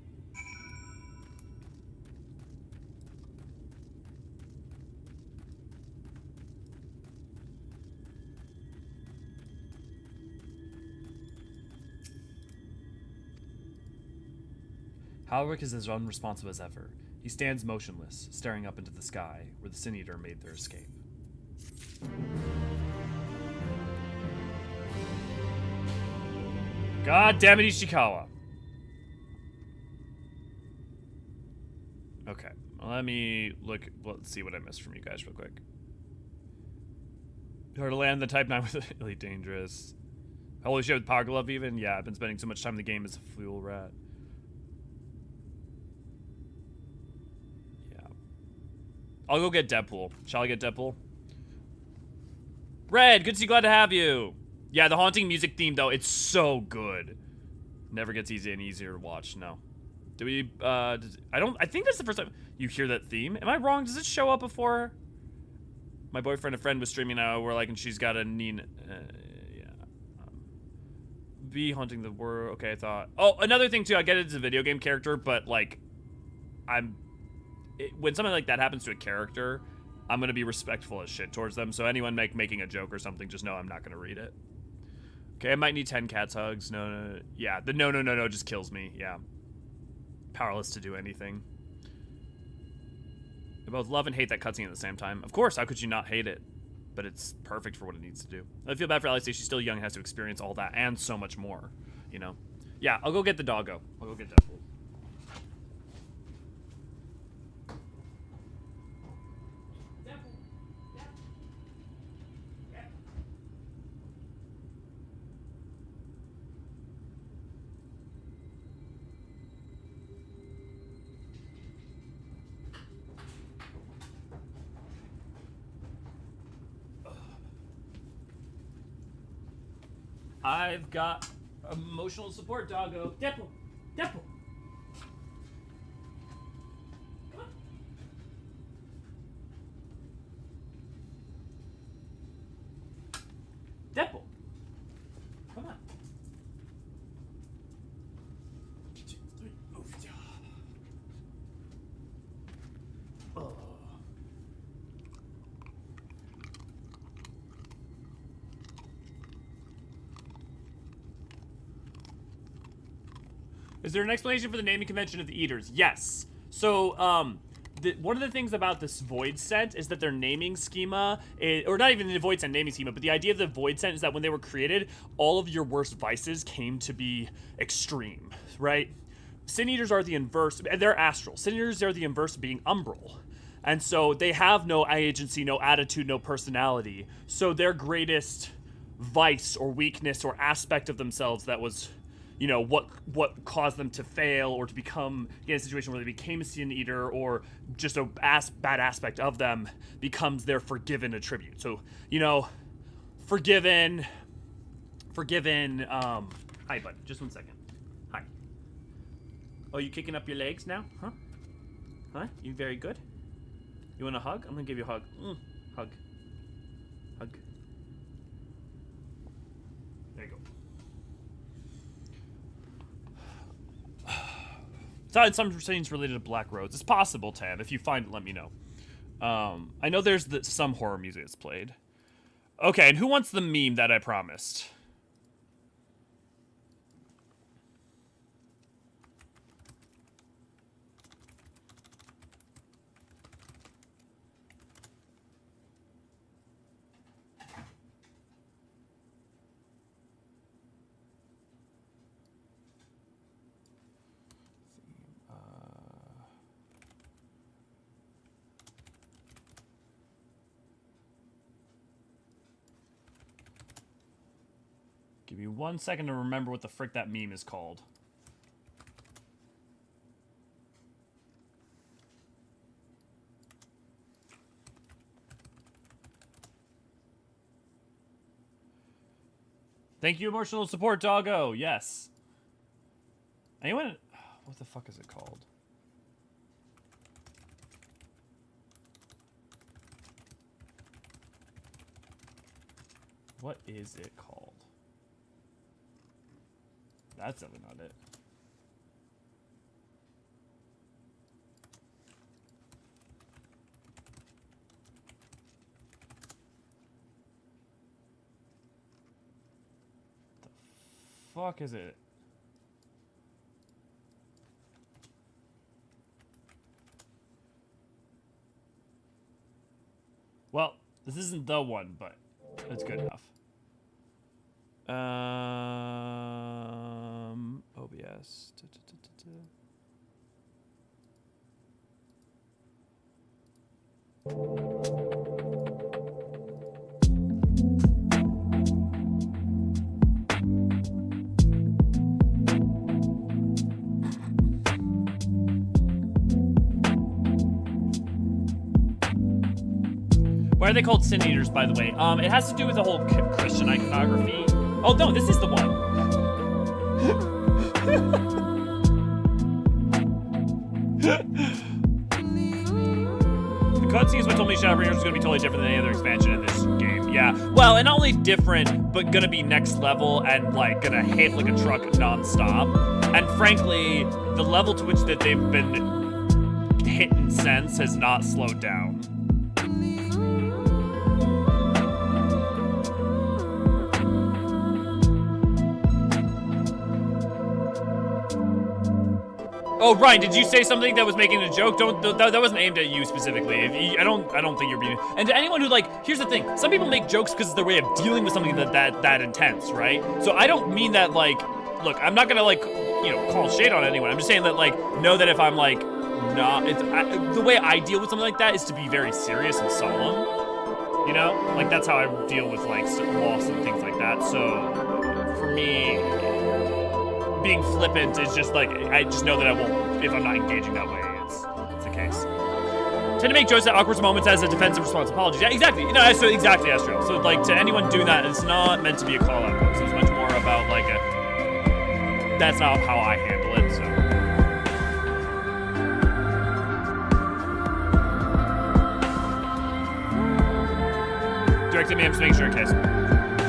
Halrick is as unresponsive as ever. He stands motionless, staring up into the sky, where the Sin Eater made their escape. God damn it, Ishikawa! Okay, let me look. Let's see what I missed from you guys real quick. Hard to land the Type 9 with really dangerous. Holy shit, with Power Glove even? Yeah, I've been spending so much time in the game as a fool rat. I'll go get Deadpool. Shall I get Deadpool? Red, good to see you. Glad to have you. Yeah, the haunting music theme, though, it's so good. Never gets easier and easier to watch. No. Do we, I think that's the first time you hear that theme. Am I wrong? Does it show up before? My boyfriend and friend was streaming now. We're like, and she's got a Nina. Yeah. Be haunting the world. Okay, I thought. Oh, another thing, too. I get it's a video game character, but, like, when something like that happens to a character, I'm gonna be respectful as shit towards them. So anyone making a joke or something, just know I'm not gonna read it. Okay, I might need 10 cats hugs. No. Yeah, the no just kills me. Yeah. Powerless to do anything. I both love and hate that cutscene at the same time. Of course, how could you not hate it? But it's perfect for what it needs to do. I feel bad for Alisaie. She's still young and has to experience all that and so much more, you know? Yeah, I'll go get the doggo. I'll go get Deadpool. I've got emotional support, doggo. Deadpool! Deadpool! Come on. Deadpool! Come on. 1, 2, 3, move. Oh. Is there an explanation for the naming convention of the Eaters? Yes. So, one of the things about this Void Scent is that their naming schema, or not even the Void Scent naming schema, but the idea of the Void Scent is that when they were created, all of your worst vices came to be extreme, right? Sin Eaters are the inverse, they're astral. Sin Eaters are the inverse being umbral. And so they have no agency, no attitude, no personality. So their greatest vice or weakness or aspect of themselves that was, you know, what caused them to fail or to become in a situation where they became a Sin Eater, or just a bad aspect of them becomes their forgiven attribute. So, you know, forgiven, hi bud, just 1 second. Hi. Oh, you kicking up your legs now? Huh? Huh? You very good? You want a hug? I'm gonna give you a hug. Hug. Hug. There you go. Thought some scenes related to Black Roads. It's possible, Tam. If you find it, let me know. I know there's some horror music that's played. Okay, and who wants the meme that I promised? Give me 1 second to remember what the frick that meme is called. Thank you, emotional support, doggo. Yes. Anyone? What the fuck is it called? What is it called? That's definitely not it. The fuck is it? Well, this isn't the one, but it's good enough. OBS. Why are they called Sin Eaters, by the way? It has to do with the whole Christian iconography. Oh no, this is the one. The cutscenes what told me Shadowbringers was gonna be totally different than any other expansion in this game. Yeah, well, and not only different, but gonna be next level and like gonna hit like a truck non-stop. And frankly, the level to which that they've been hitting since has not slowed down. Oh, Ryan, did you say something that was making a joke? That wasn't aimed at you specifically. I don't think you're being. And to anyone who like, here's the thing: some people make jokes because it's their way of dealing with something that intense, right? So I don't mean that like, look, I'm not gonna like, you know, call shade on anyone. I'm just saying that like, know that if I'm like, not, the way I deal with something like that is to be very serious and solemn. You know, like that's how I deal with like loss and things like that. So for me, being flippant is just like, I just know that I won't, if I'm not engaging that way, it's the case. Tend to make jokes at awkward moments as a defensive response. Apologies. Yeah, exactly. You know, so exactly, Astro. So like to anyone doing that, it's not meant to be a call out post. It's much more about like that's not how I handle it, so. Directed me, I'm just making sure in case.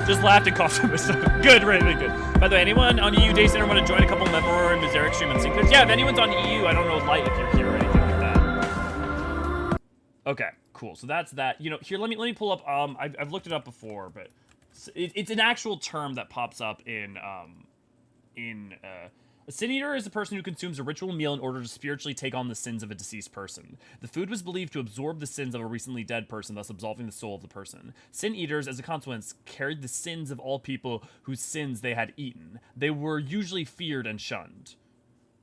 Just laughed and coughed at myself. Good, really good. By the way, anyone on EU Day Center want to join a couple Memor and Miseric stream and sync this? Yeah, if anyone's on EU, I don't know light if you're here or anything like that. Okay, cool. So that's that. You know, here let me pull up. I've looked it up before, but it's an actual term that pops up in A Sin Eater is a person who consumes a ritual meal in order to spiritually take on the sins of a deceased person. The food was believed to absorb the sins of a recently dead person, thus absolving the soul of the person. Sin Eaters, as a consequence, carried the sins of all people whose sins they had eaten. They were usually feared and shunned.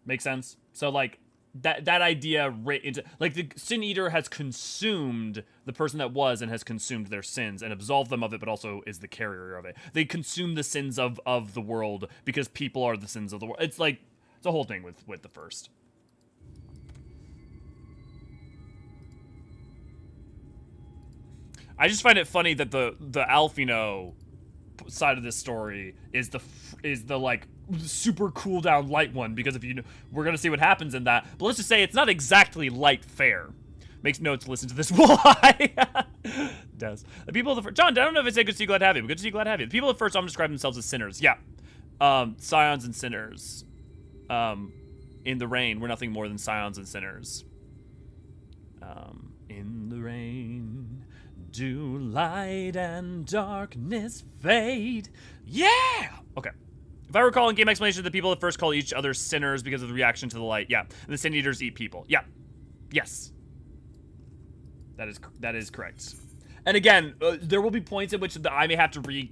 Make sense? So, like, that idea, like, the Sin Eater has consumed the person that was and has consumed their sins and absolved them of it, but also is the carrier of it. They consume the sins of the world because people are the sins of the world. It's like, it's a whole thing with the first. I just find it funny that the Alphino side of this story is the like super cool down light one, because if you know, we're gonna see what happens in that, but let's just say it's not exactly light fare. Makes notes, listen to this. Why? Does the people of the first, John, I don't know if I say good to see you, glad to have you, but good to see you, glad to have you. The people of the first I'm describing themselves as sinners. Yeah. Scions and sinners. In the rain, we're nothing more than scions and sinners. In the rain, do light and darkness fade? Yeah! Okay. If I recall in game explanation, the people at first call each other sinners because of the reaction to the light. Yeah. And the Sin Eaters eat people. Yeah. Yes. That is correct. And again, there will be points at which I may have to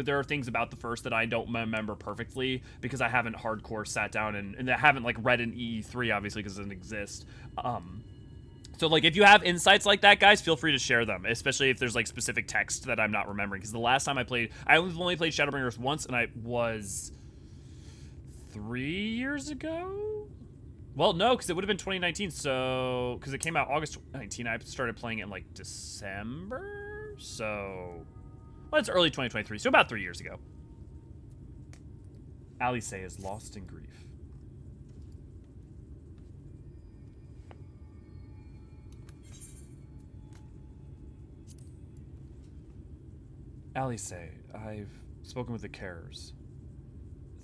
there are things about the first that I don't remember perfectly because I haven't hardcore sat down and I haven't like read an EE3 obviously because it doesn't exist. So like if you have insights like that, guys, feel free to share them, especially if there's like specific text that I'm not remembering. Because the last time I only played Shadowbringers once, and I was 3 years ago. Well, no, because it would have been 2019. So because it came out August 2019, I started playing it in like December. So well, it's early 2023. So about 3 years ago. Alisaie is lost in grief. Alisaie, I've spoken with the carers.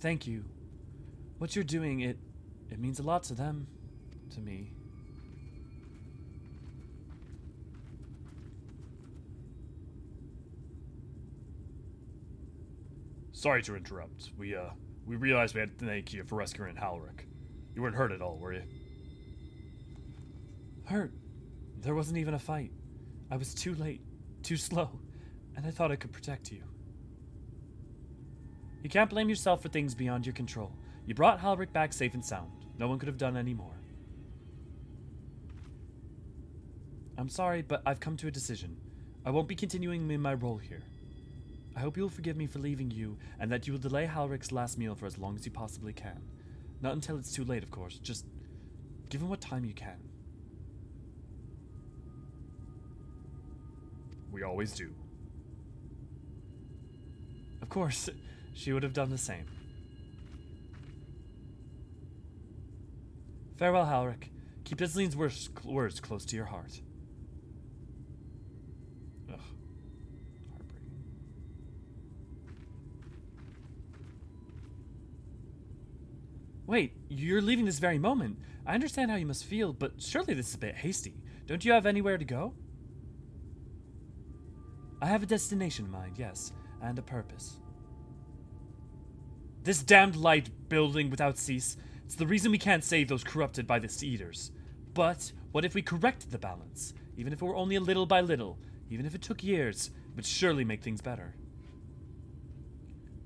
Thank you. What you're doing, it means a lot to them, to me. Sorry to interrupt. We realized we had to thank you for rescuing Halrick. You weren't hurt at all, were you? Hurt? There wasn't even a fight. I was too late, too slow. And I thought I could protect you. You can't blame yourself for things beyond your control. You brought Halrick back safe and sound. No one could have done any more. I'm sorry, but I've come to a decision. I won't be continuing in my role here. I hope you'll forgive me for leaving you, and that you will delay Halrick's last meal for as long as you possibly can. Not until it's too late, of course. Just give him what time you can. We always do. Of course, she would have done the same. Farewell, Halrick. Keep Isleen's words close to your heart. Ugh. Heartbreaking. Wait, you're leaving this very moment. I understand how you must feel, but surely this is a bit hasty. Don't you have anywhere to go? I have a destination in mind, yes. And a purpose. This damned light building without cease. It's the reason we can't save those corrupted by the Eaters. But what if we corrected the balance? Even if it were only a little by little. Even if it took years. It would surely make things better.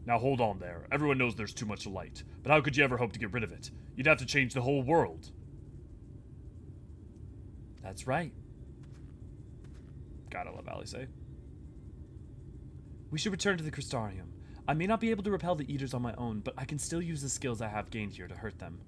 Now hold on there. Everyone knows there's too much light. But how could you ever hope to get rid of it? You'd have to change the whole world. That's right. Gotta love Alisaie. We should return to the Crystarium. I may not be able to repel the Eaters on my own, but I can still use the skills I have gained here to hurt them.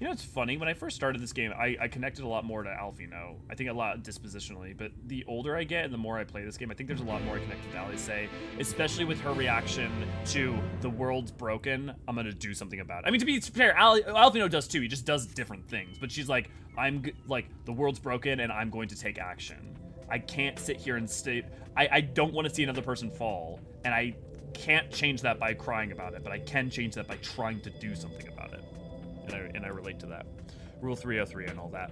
You know, it's funny, when I first started this game, I connected a lot more to Alphino. I think a lot dispositionally, but the older I get and the more I play this game, I think there's a lot more I connect to Alisaie, especially with her reaction to the world's broken, I'm gonna do something about it. I mean, to be fair, Alphino does too, he just does different things, but she's like, the world's broken and I'm going to take action. I can't sit here and stay. I don't want to see another person fall, and I can't change that by crying about it, but I can change that by trying to do something about it. And I relate to that. Rule 303 and all that.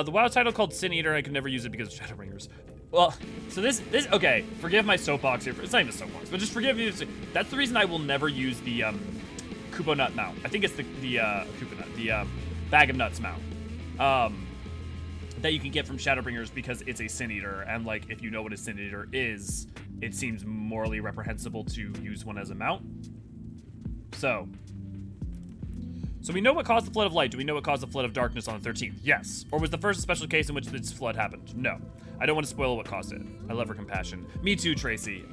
The WoW title called Sin Eater, I could never use it because of Shadowbringers. Well, so this, okay, forgive my soapbox here. It's not even a soapbox, but just forgive me. That's the reason I will never use the Kupo Nut mount. I think it's the Kupo Nut, the Bag of Nuts mount. That you can get from Shadowbringers because it's a Sin Eater, and like if you know what a Sin Eater is, it seems morally reprehensible to use one as a mount. So we know what caused the Flood of Light. Do we know what caused the Flood of Darkness on the 13th? Yes. Or was the first a special case in which this flood happened? No. I don't want to spoil what caused it. I love her compassion. Me too, Tracy.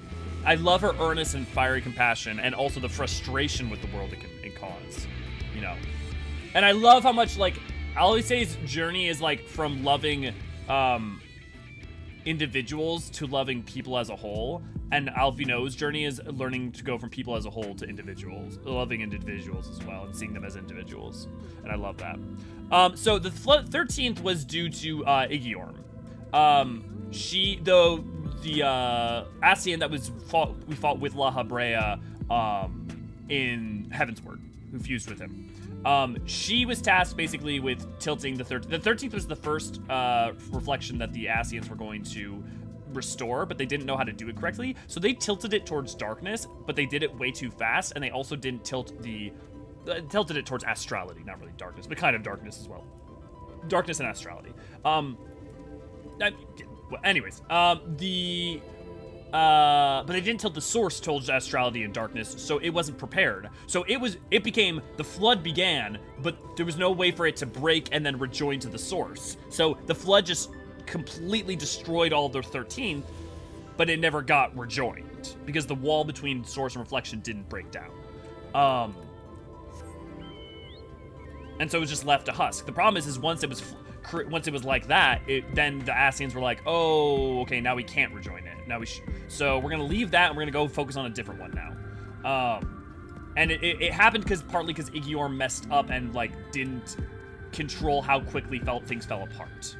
I love her earnest and fiery compassion, and also the frustration with the world it can cause, you know. And I love how much, like, Alisaie's journey is, like, from loving individuals to loving people as a whole, and Alphino's journey is learning to go from people as a whole to individuals, loving individuals as well, and seeing them as individuals, and I love that. So the 13th was due to Eorzean. The Ascian that we fought with La Habrea in Heavensward, who fused with him. She was tasked basically with tilting the 13th. The 13th was the first reflection that the Ascians were going to restore, but they didn't know how to do it correctly. So they tilted it towards darkness, but they did it way too fast, and they also didn't tilted it towards astrality, not really darkness, but kind of darkness as well. Darkness and astrality. Anyways, but they didn't tilt the source towards astrality and darkness, so it wasn't prepared. So it became, the flood began, but there was no way for it to break and then rejoin to the source. So the flood just completely destroyed all of their 13th, but it never got rejoined because the wall between source and reflection didn't break down. And so it was just left to husk. The problem is once it was like that, then the Ascians were like, oh, okay, now we can't rejoin it. So we're gonna leave that and we're gonna go focus on a different one now. And it happened partly because Eorzean messed up and like didn't control how quickly things fell apart.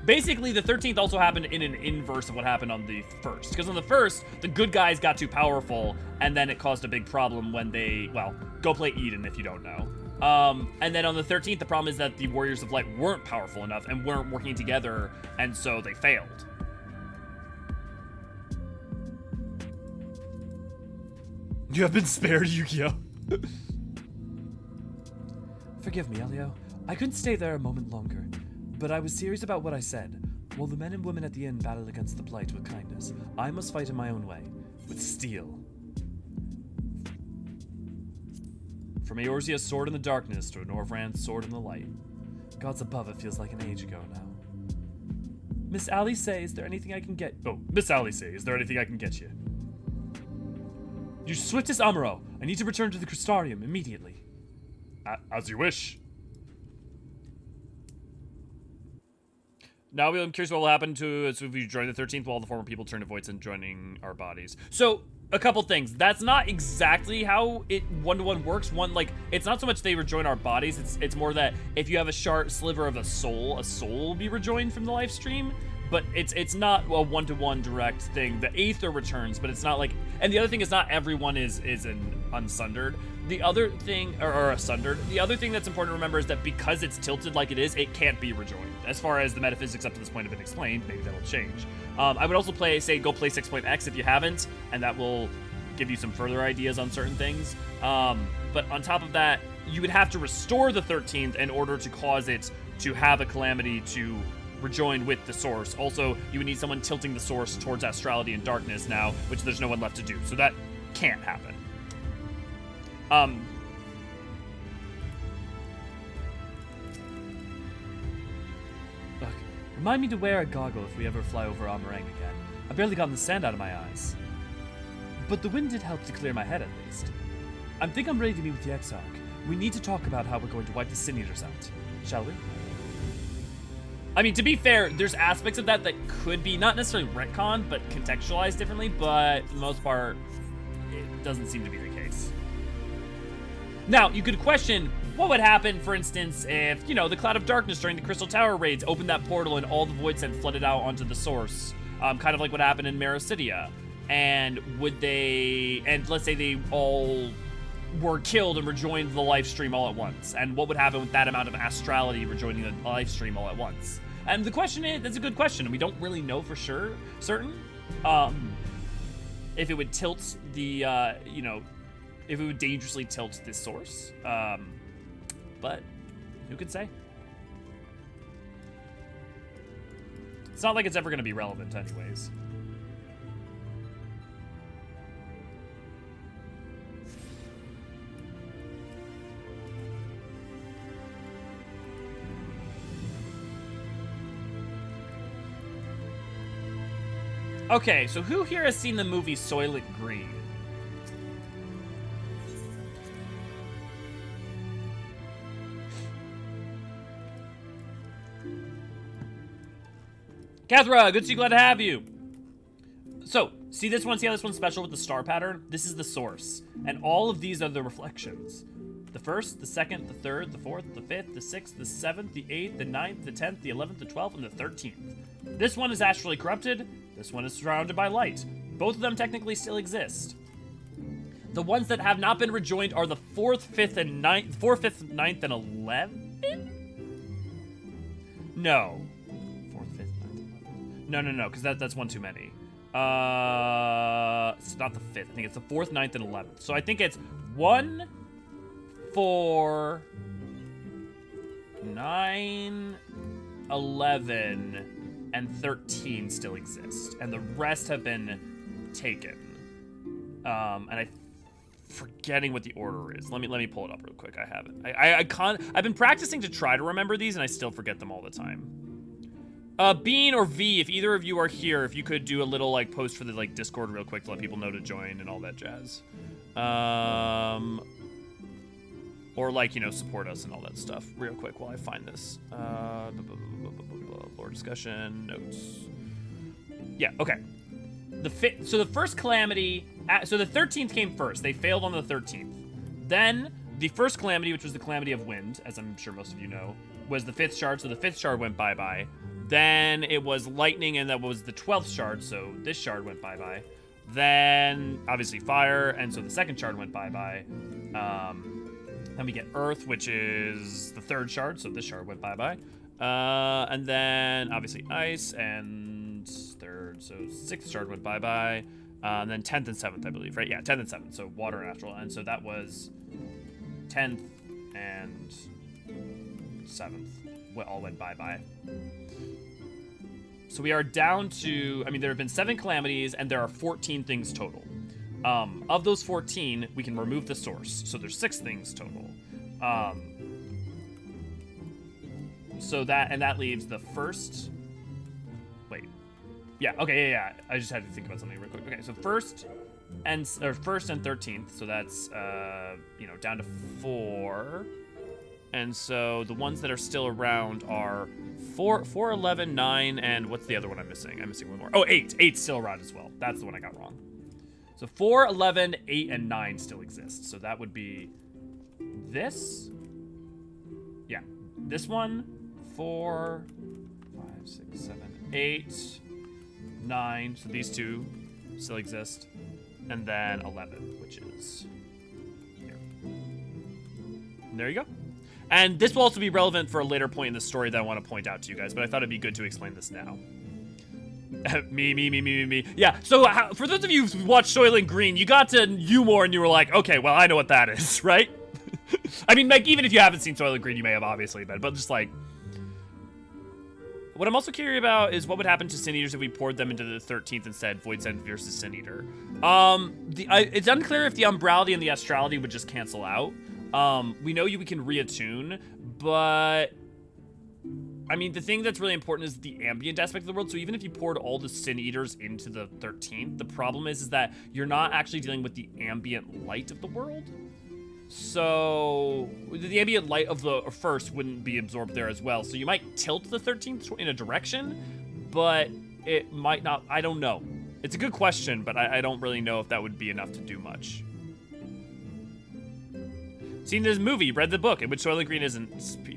Basically, the 13th also happened in an inverse of what happened on the 1st. Because on the 1st, the good guys got too powerful, and then it caused a big problem when go play Eden if you don't know. And then on the 13th, the problem is that the Warriors of Light weren't powerful enough and weren't working together, and so they failed. You have been spared, Yu-Gi-Oh!
Forgive me, Elio. I couldn't stay there a moment longer, but I was serious about what I said. While the men and women at the inn battle against the Blight with kindness, I must fight in my own way, with steel. From Eorzea's sword in the darkness to Norvrand's sword in the light. Gods above, it feels like an age ago now. Miss Alisaie, is there anything I can get?
Oh, Miss Alisaie, is there anything I can get you?
You swiftest Amuro. I need to return to the Crystarium immediately.
As you wish. Now I'm curious what will happen to us if we join the 13th while the former people turn to voids and joining our bodies. So, a couple things. That's not exactly how it one-to-one works. It's not so much they rejoin our bodies, it's more that if you have a sharp sliver of a soul will be rejoined from the live stream. But it's not a one-to-one direct thing. The Aether returns, but it's not like... And the other thing is not everyone is an unsundered. The other thing... Or asunder. The other thing that's important to remember is that because it's tilted like it is, it can't be rejoined. As far as the metaphysics up to this point have been explained, maybe that'll change. I would also go play 6.x if you haven't, and that will give you some further ideas on certain things. But on top of that, you would have to restore the 13th in order to cause it to have a calamity to rejoin with the source. Also, you would need someone tilting the source towards astrality and darkness now, which there's no one left to do. So that can't happen.
Look, remind me to wear a goggle if we ever fly over Amarang again. I've barely gotten the sand out of my eyes. But the wind did help to clear my head at least. I think I'm ready to meet with the Exarch. We need to talk about how we're going to wipe the Sin Eaters out. Shall we?
I mean, to be fair, there's aspects of that could be not necessarily retconned, but contextualized differently, but for the most part, it doesn't seem to be the case. Now, you could question what would happen, for instance, if, the Cloud of Darkness during the Crystal Tower raids opened that portal and all the Void Sent flooded out onto the source, kind of like what happened in Maricidia. And let's say they all were killed and rejoined the live stream all at once. And what would happen with that amount of astrality rejoining the live stream all at once? And the question is, that's a good question, and we don't really know for sure, certain, if it would tilt the, you know, if it would dangerously tilt this source. But who could say? It's not like it's ever going to be relevant anyways. Okay, so who here has seen the movie Soylent Green? Kathra, good to see you, glad to have you. So, see this one? See how this one's special with the star pattern? This is the source. And all of these are the reflections. The first, the second, the third, the fourth, the fifth, the sixth, the seventh, the eighth, the ninth, the 10th, the 11th, the 12th, and the 13th. This one is astrally corrupted. This one is surrounded by light. Both of them technically still exist. The ones that have not been rejoined are the 4th, 5th, and 9th, 4th, 5th, 9th, and 11th? No. 4th, 5th, 9th, 11th. No, because that's one too many. It's not the 5th. I think it's the 4th, 9th, and 11th. So I think it's 1, 4, 9, 11, and 13 still exist, and the rest have been taken. And I'm forgetting what the order is. Let me pull it up real quick. I haven't. I've been practicing to try to remember these, and I still forget them all the time. Bean or V, if either of you are here, if you could do a little like post for the like Discord real quick to let people know to join and all that jazz. Or like, you know, support us and all that stuff real quick while I find this. Lore discussion, notes. Yeah, okay. So the first calamity, so the 13th came first. They failed on the 13th. Then the first calamity, which was the calamity of wind, as I'm sure most of you know, was the 5th shard. So the 5th shard went bye-bye. Then it was lightning, and that was the 12th shard. So this shard went bye-bye. Then obviously fire, and so the 2nd shard went bye-bye. Then we get earth, which is the 3rd shard. So this shard went bye-bye. And then obviously ice and 3rd, so 6th shard went bye-bye. And then 10th and 7th, I believe, right? Yeah, 10th and 7th, so water and astral. And so that was 10th and 7th, all went bye-bye. So we are down to, I mean, there have been 7 calamities, and there are 14 things total. Of those 14, we can remove the source, so there's 6 things total. So that leaves the first. Wait, yeah, okay, yeah. I just had to think about something real quick. Okay, so first and 13th. So that's you know, down to 4. And so the ones that are still around are 4, 11, 9, and what's the other one I'm missing? I'm missing one more. Oh, 8. 8's still around as well. That's the one I got wrong. So 4, 11, 8, and 9 still exist. So that would be this. Yeah, this one. 4, 5, 6, 7, 8, 9. So these 2 still exist. And then 11, which is here. And there you go. And this will also be relevant for a later point in the story that I want to point out to you guys, but I thought it'd be good to explain this now. Me. Yeah, so for those of you who watched Soylent Green, you got to Eulmore and you were like, okay, well, I know what that is, right? I mean, like, even if you haven't seen Soylent Green, you may have obviously, but just like... What I'm also curious about is what would happen to Sin Eaters if we poured them into the 13th instead, Void Send versus Sin Eater. It's unclear if the Umbrality and the Astrality would just cancel out. We know we can reattune, but... I mean, the thing that's really important is the ambient aspect of the world. So even if you poured all the Sin Eaters into the 13th, the problem is that you're not actually dealing with the ambient light of the world. So the ambient light of the first wouldn't be absorbed there as well. So you might tilt the 13th in a direction, but it might not. I don't know. It's a good question, but I don't really know if that would be enough to do much. Seen this movie, read the book, in which Soylent Green isn't people.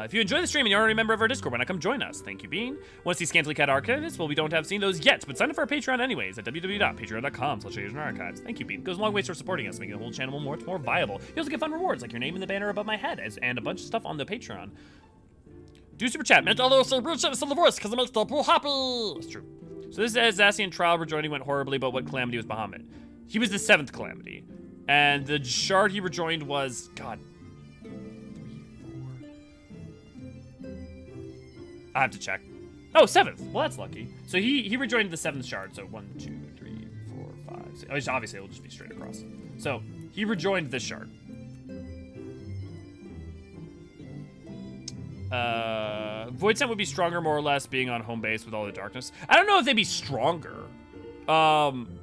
If you enjoy the stream and you aren't a member of our Discord, why not come join us? Thank you, Bean. Want to see Scantily Cat Archives? Well, we don't have seen those yet, but sign up for our Patreon anyways at www.patreon.com/AsianArchives. Thank you, Bean. It goes a long way for supporting us, making the whole channel more more viable. You also get fun rewards like your name in the banner above my head and a bunch of stuff on the Patreon. Do super chat. Meant all say real chat is the voice because it makes people happy. It's true. So this is Zacian trial rejoining went horribly, but what calamity was Bahamut? He was the 7th calamity. And the shard he rejoined was, God, 3, 4. I have to check. Oh, 7th. Well, that's lucky. So he rejoined the 7th shard. So 1, 2, 3, 4, 5, 6. Obviously, it will just be straight across. So he rejoined this shard. Void Scent would be stronger, more or less, being on home base with all the darkness. I don't know if they'd be stronger.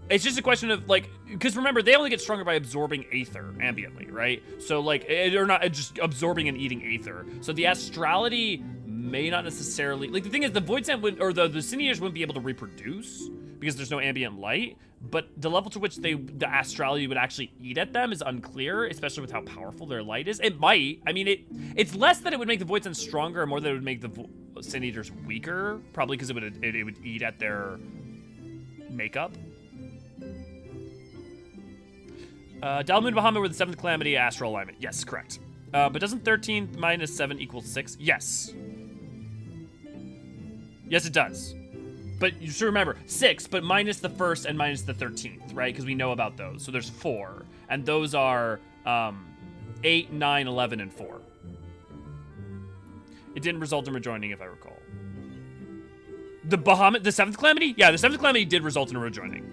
It's just a question of, like, because remember, they only get stronger by absorbing aether ambiently, right? So, like, or not just absorbing and eating aether. So the astrality may not necessarily, like, the thing is, the Void Scent would, or the Sin Eaters wouldn't be able to reproduce because there's no ambient light, but the level to which the astrality would actually eat at them is unclear, especially with how powerful their light is. It might. I mean, it's less that it would make the Void Scent stronger, and more that it would make the Sin Eaters weaker, probably because it would eat at their makeup. Dalmoon Bahamut were the 7th calamity, astral alignment. Yes, correct. But doesn't 13 minus 7 equal 6? Yes. Yes, it does. But you should remember, 6, but minus the 1st and minus the 13th, right? Because we know about those. So there's 4. And those are 8, 9, 11, and 4. It didn't result in rejoining, if I recall. The Bahamut, the 7th calamity? Yeah, the 7th calamity did result in a rejoining.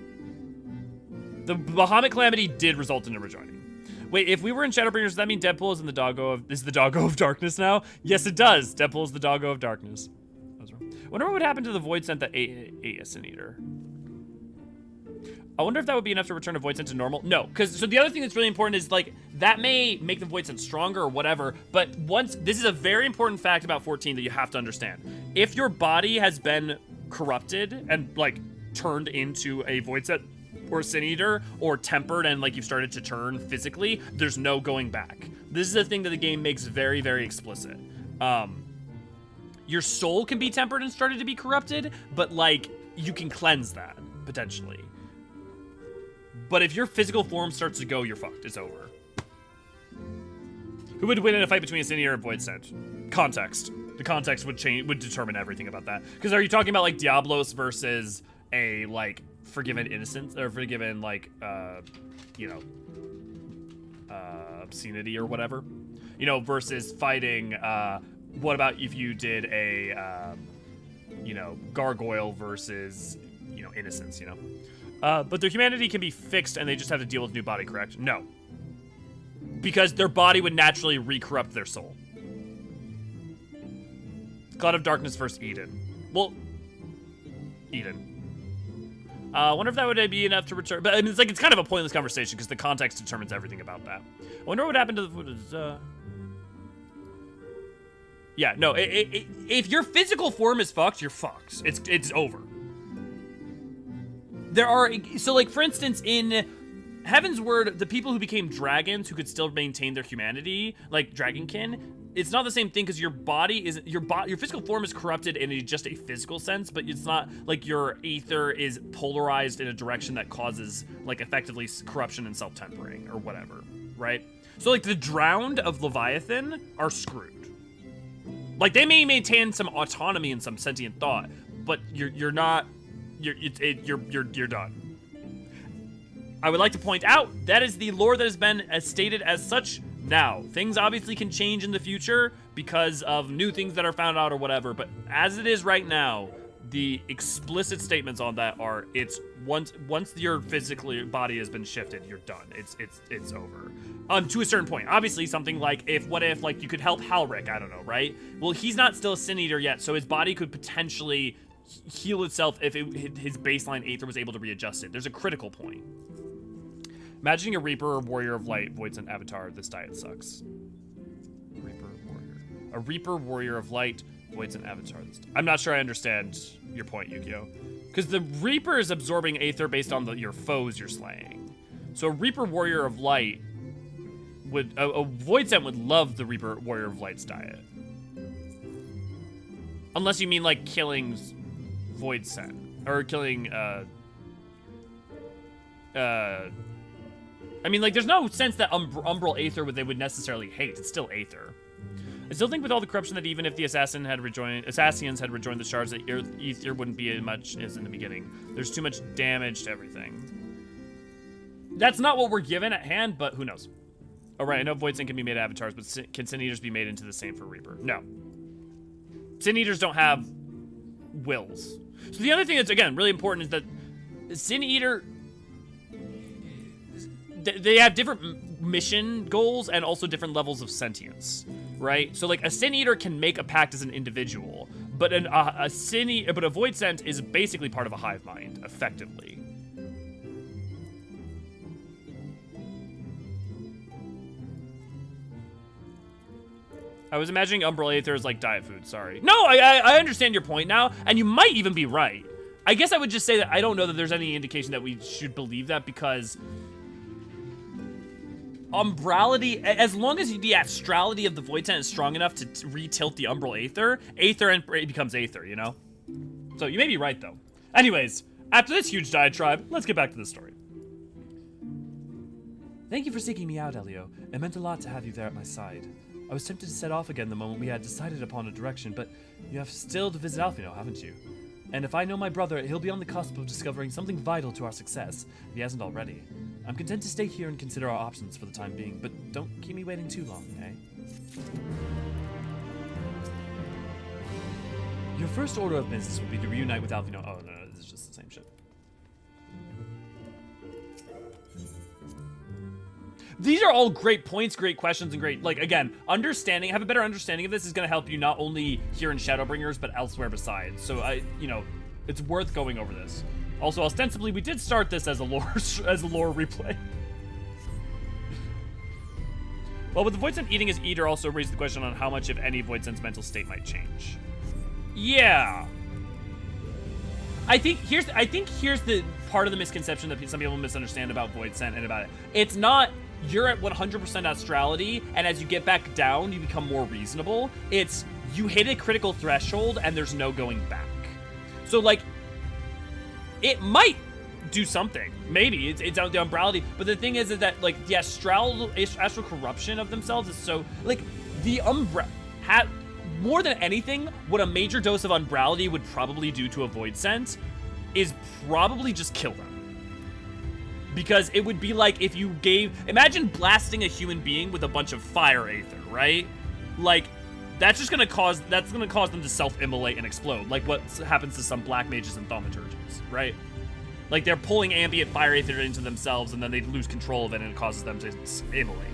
The Bahamut calamity did result in a rejoining. Wait, if we were in Shadowbringers, does that mean Deadpool is in the doggo of, is the doggo of darkness now? Yes, it does. Deadpool is the doggo of darkness. I was wrong. I wonder what would happen to the Void Scent that ate a Sin Eater. I wonder if that would be enough to return a Void Scent to normal. No, because, so the other thing that's really important is, like, that may make the Void Scent stronger or whatever, but once, this is a very important fact about 14 that you have to understand. If your body has been corrupted and, like, turned into a Void Scent or Sin Eater, or tempered and, like, you've started to turn physically, there's no going back. This is a thing that the game makes very, very explicit. Your soul can be tempered and started to be corrupted, but, like, you can cleanse that, potentially. But if your physical form starts to go, you're fucked. It's over. Who would win in a fight between a Sin Eater and Void Scent? Context. The context would determine everything about that. Because are you talking about, like, Diablos versus a, like, Forgiven Innocence, or Forgiven, like, you know, obscenity or whatever? You know, versus fighting, what about if you did a, you know, Gargoyle versus, you know, Innocence, you know? But their humanity can be fixed and they just have to deal with new body, correct? No. Because their body would naturally re-corrupt their soul. God of Darkness versus Eden. Well, Eden. I wonder if that would be enough to return. But I mean, it's like, it's kind of a pointless conversation because the context determines everything about that. I wonder what would happen to the... Yeah, no, if your physical form is fucked, you're fucked. It's over. There are, so like, for instance, in Heaven's Word, the people who became dragons who could still maintain their humanity, like dragonkin, it's not the same thing because your body is, your physical form is corrupted in just a physical sense, but it's not like your aether is polarized in a direction that causes, like, effectively corruption and self-tempering or whatever, right? So, like, the drowned of Leviathan are screwed. Like, they may maintain some autonomy and some sentient thought, but you're not. You're done. I would like to point out that is the lore that has been stated as such now. Things obviously can change in the future because of new things that are found out or whatever, but as it is right now, the explicit statements on that are, it's once your physical body has been shifted, you're done. It's over. To a certain point. Obviously, something like, what if like you could help Halrick, I don't know, right? Well, he's not still a Sin Eater yet, so his body could potentially heal itself if his baseline aether was able to readjust it. There's a critical point. Imagining a Reaper or Warrior of Light voids an avatar. This diet sucks. Reaper, Warrior. A Reaper, Warrior of Light voids an avatar. I'm not sure I understand your point, Yukio. Because the Reaper is absorbing aether based on your foes you're slaying. So a Reaper, Warrior of Light would... A Void Scent would love the Reaper, Warrior of Light's diet. Unless you mean, like, killing Void Scent. Or killing, I mean, like, there's no sense that Umbral Aether they would necessarily hate. It's still Aether. I still think with all the corruption that even if the Assassians had rejoined the shards, that Aether wouldn't be as much as in the beginning. There's too much damage to everything. That's not what we're given at hand, but who knows? Oh, right, I know Void Sin can be made avatars, but can Sin Eaters be made into the same for Reaper? No. Sin Eaters don't have wills. So the other thing that's, again, really important is that Sin Eater, they have different mission goals and also different levels of sentience, right? So, like, a Sin Eater can make a pact as an individual, but a Void Scent is basically part of a hive mind, effectively. I was imagining Umbral Aether as like diet food, sorry. No, I understand your point now, and you might even be right. I guess I would just say that I don't know that there's any indication that we should believe that, because Umbrality, as long as the astrality of the Void Tent is strong enough to re-tilt the Umbral Aether, and it becomes Aether, you know? So you may be right, though. Anyways, after this huge diatribe, let's get back to the story.
Thank you for seeking me out, Elio. It meant a lot to have you there at my side. I was tempted to set off again the moment we had decided upon a direction, but you have still to visit Alphino, haven't you? And if I know my brother, he'll be on the cusp of discovering something vital to our success, if he hasn't already. I'm content to stay here and consider our options for the time being, but don't keep me waiting too long, eh? Your first order of business will be to reunite with Alphino. Oh, no, this is just the same shit.
These are all great points, great questions, and great, like, again, have a better understanding of this is going to help you not only here in Shadowbringers, but elsewhere besides. So, it's worth going over this. Also, ostensibly, we did start this as a lore replay. Well, with the Void Scent eating his eater also raised the question on how much, if any, Void Scent's mental state might change. Yeah. I think here's the part of the misconception that some people misunderstand about Void Scent and about it. It's not you're at 100% astrality, and as you get back down, you become more reasonable. It's you hit a critical threshold, and there's no going back. So, like, it might do something. Maybe it's out the umbrality, but the thing is that, like, the astral corruption of themselves is so, like, the more than anything, what a major dose of umbrality would probably do to a Void Scent is probably just kill them. Because it would be like if you imagine blasting a human being with a bunch of fire aether, right? Like, that's gonna cause them to self-immolate and explode, like what happens to some black mages and thaumaturges, right? Like, they're pulling ambient fire aether into themselves, and then they lose control of it, and it causes them to immolate.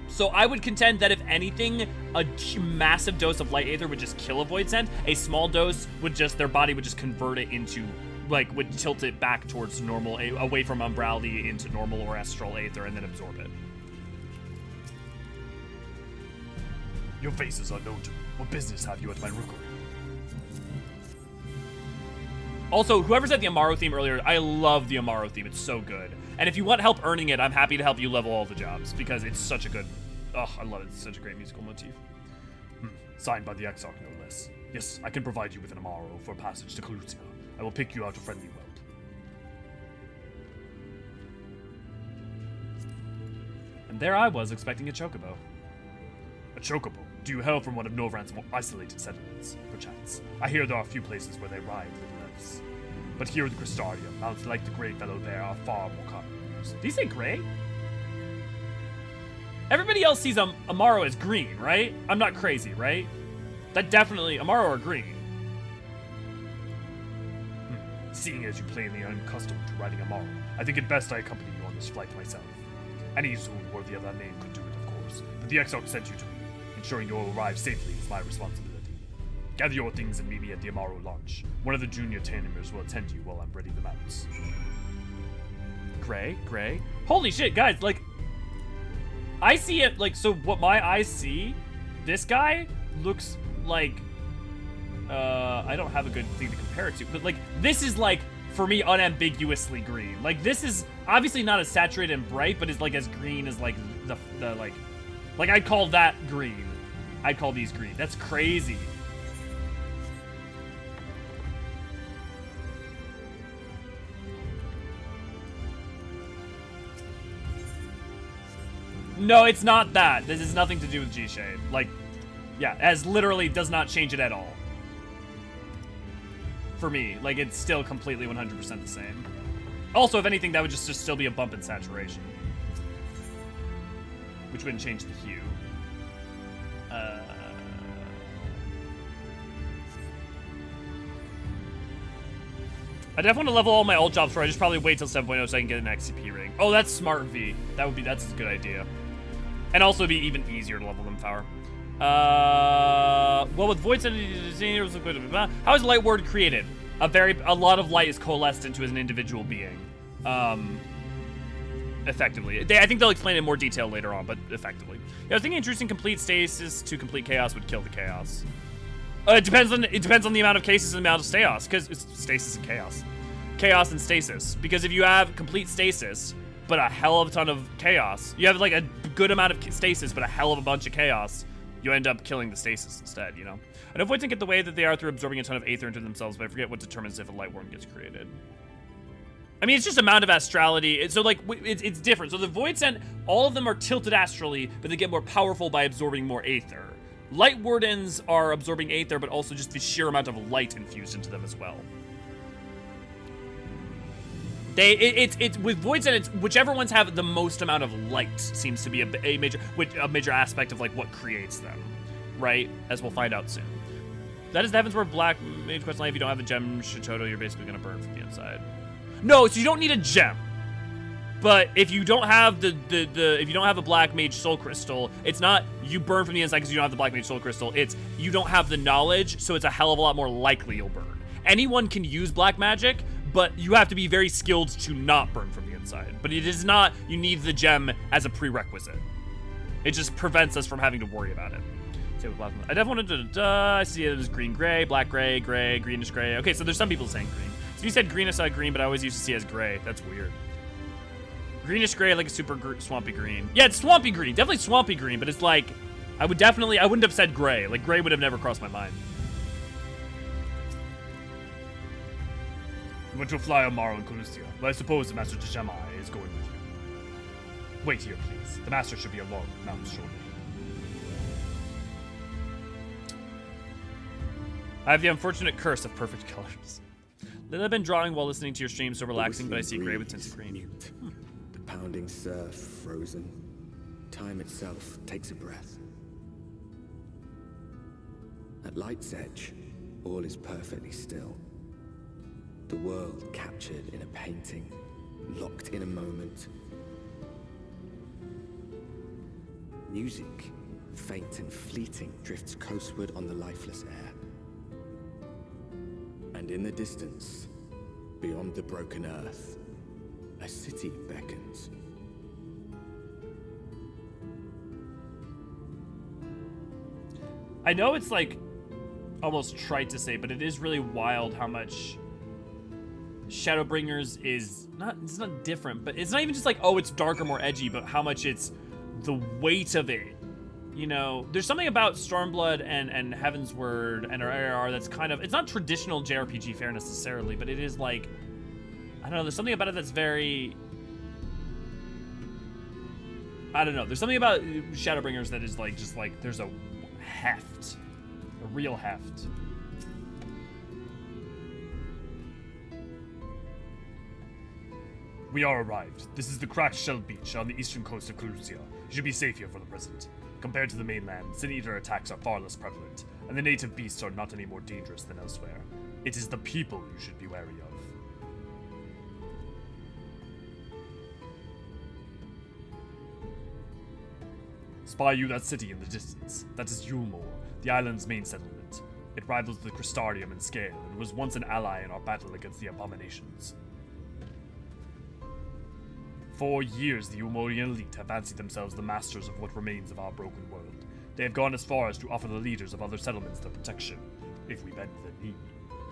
So I would contend that if anything, a massive dose of light aether would just kill a Void Scent. A small dose would their body would just convert it into, like, would tilt it back towards normal, away from umbrality into normal or astral aether, and then absorb it.
Your faces are known to me. What business have you at my rookery?
Also, whoever said the Amaro theme earlier, I love the Amaro theme. It's so good. And if you want help earning it, I'm happy to help you level all the jobs, because it's such a good... Oh, I love it. It's such a great musical motif.
Signed by the Exarch, no less. Yes, I can provide you with an Amaro for passage to Kholusia. I will pick you out a friendly world.
And there I was, expecting a chocobo.
A chocobo? Do you hail from one of Norvrant's more isolated settlements, perchance? I hear there are a few places where they ride little else. But here in the Crystarium, mounts like the Grey Fellow there are far more common.
Did he say gray? Everybody else sees Amaro as green, right? I'm not crazy, right? That definitely, Amaro are green.
Seeing as you plainly are unaccustomed to riding Amaro, I think it best I accompany you on this flight myself. Any Zoon worthy of that name could do it, of course, but the Exarch sent you to me. Ensuring you'll arrive safely is my responsibility. Gather your things and meet me at the Amaro launch. One of the junior Tanimers will attend you while I'm ready the mounts.
Gray? Holy shit, guys, like, I see it, like, so what my eyes see, this guy looks like, I don't have a good thing to compare it to, but, like, this is, like, for me, unambiguously green. Like, this is obviously not as saturated and bright, but is, like, as green as, like, the like, I'd call that green. I'd call these green. That's crazy. No, it's not that. This has nothing to do with G-Shade. Like, yeah, as literally does not change it at all. For me, like, it's still completely 100% the same. Also, if anything, that would just still be a bump in saturation. Which wouldn't change the hue. I definitely want to level all my alt jobs where I just probably wait till 7.0 so I can get an XCP ring. Oh, that's smart, V. That's a good idea. And also it'd be even easier to level them power. Well, with Void Sentinels, how is Light Ward created? A lot of light is coalesced into an individual being. Effectively. I think they'll explain it in more detail later on, but effectively. Yeah, I was thinking introducing complete stasis to complete chaos would kill the chaos. It depends on the amount of cases and the amount of stasis, because it's stasis and chaos. Chaos and stasis. Because if you have complete stasis, but a hell of a ton of chaos, you have like a good amount of stasis, but a hell of a bunch of chaos, you end up killing the stasis instead, you know? I know Voids can get the way that they are through absorbing a ton of aether into themselves, but I forget what determines if a light worm gets created. I mean, it's just amount of astrality. So, like, it's different. So the Void Sent, all of them are tilted astrally, but they get more powerful by absorbing more aether. Light Wardens are absorbing aether, but also just the sheer amount of light infused into them as well. With Void Sent, it's whichever ones have the most amount of light seems to be a major aspect of, like, what creates them, right? As we'll find out soon. That is the Heavensward Black Mage quest line. If you don't have a gem Shitoto, you're basically going to burn from the inside. No, so you don't need a gem. But if you don't have if you don't have a Black Mage Soul Crystal, it's not you burn from the inside because you don't have the Black Mage Soul Crystal. It's you don't have the knowledge, so it's a hell of a lot more likely you'll burn. Anyone can use black magic, but you have to be very skilled to not burn from the inside. But it is not you need the gem as a prerequisite. It just prevents us from having to worry about it. I definitely wanted to, I see it as green, gray, black, gray, gray, greenish, gray. Okay, so there's some people saying green. So you said green, I saw green, but I always used to see it as gray. That's weird. Greenish gray, like a super swampy green. Yeah, it's swampy green. Definitely swampy green, but it's like, I wouldn't have said gray. Like, gray would have never crossed my mind. You want to fly on Morrow and Kholusia? Well, I suppose the Master Tejamai is going with you. Wait here, please. The Master should be along, not shortly. I have the unfortunate curse of perfect colors. Lately I've been drawing while listening to your stream, so relaxing, but I see gray with tints of green.
Mute. The pounding surf frozen. Time itself takes a breath. At light's edge, all is perfectly still. The world captured in a painting, locked in a moment. Music, faint and fleeting, drifts coastward on the lifeless air. And in the distance, beyond the broken earth, a city beckons.
I know it's like almost trite to say, but it is really wild how much Shadowbringers is it's not different, but it's not even just like, oh, it's darker, more edgy, but how much it's the weight of it. You know, there's something about Stormblood and Heavensward and RRR that's kind of, it's not traditional JRPG fare necessarily, but it is like, I don't know, there's something about it that's very, I don't know, there's something about Shadowbringers that is like, just like, there's a heft, a real heft.
We are arrived. This is the cracked shell beach on the eastern coast of Kholusia. You should be safe here for the present. Compared to the mainland, Sin Eater attacks are far less prevalent, and the native beasts are not any more dangerous than elsewhere. It is the people you should be wary of. Spy you that city in the distance. That is Eulmore, the island's main settlement. It rivals the Crystarium in scale, and was once an ally in our battle against the abominations. For years, the Eulmorian elite have fancied themselves the masters of what remains of our broken world. They have gone as far as to offer the leaders of other settlements their protection, if we bend the knee.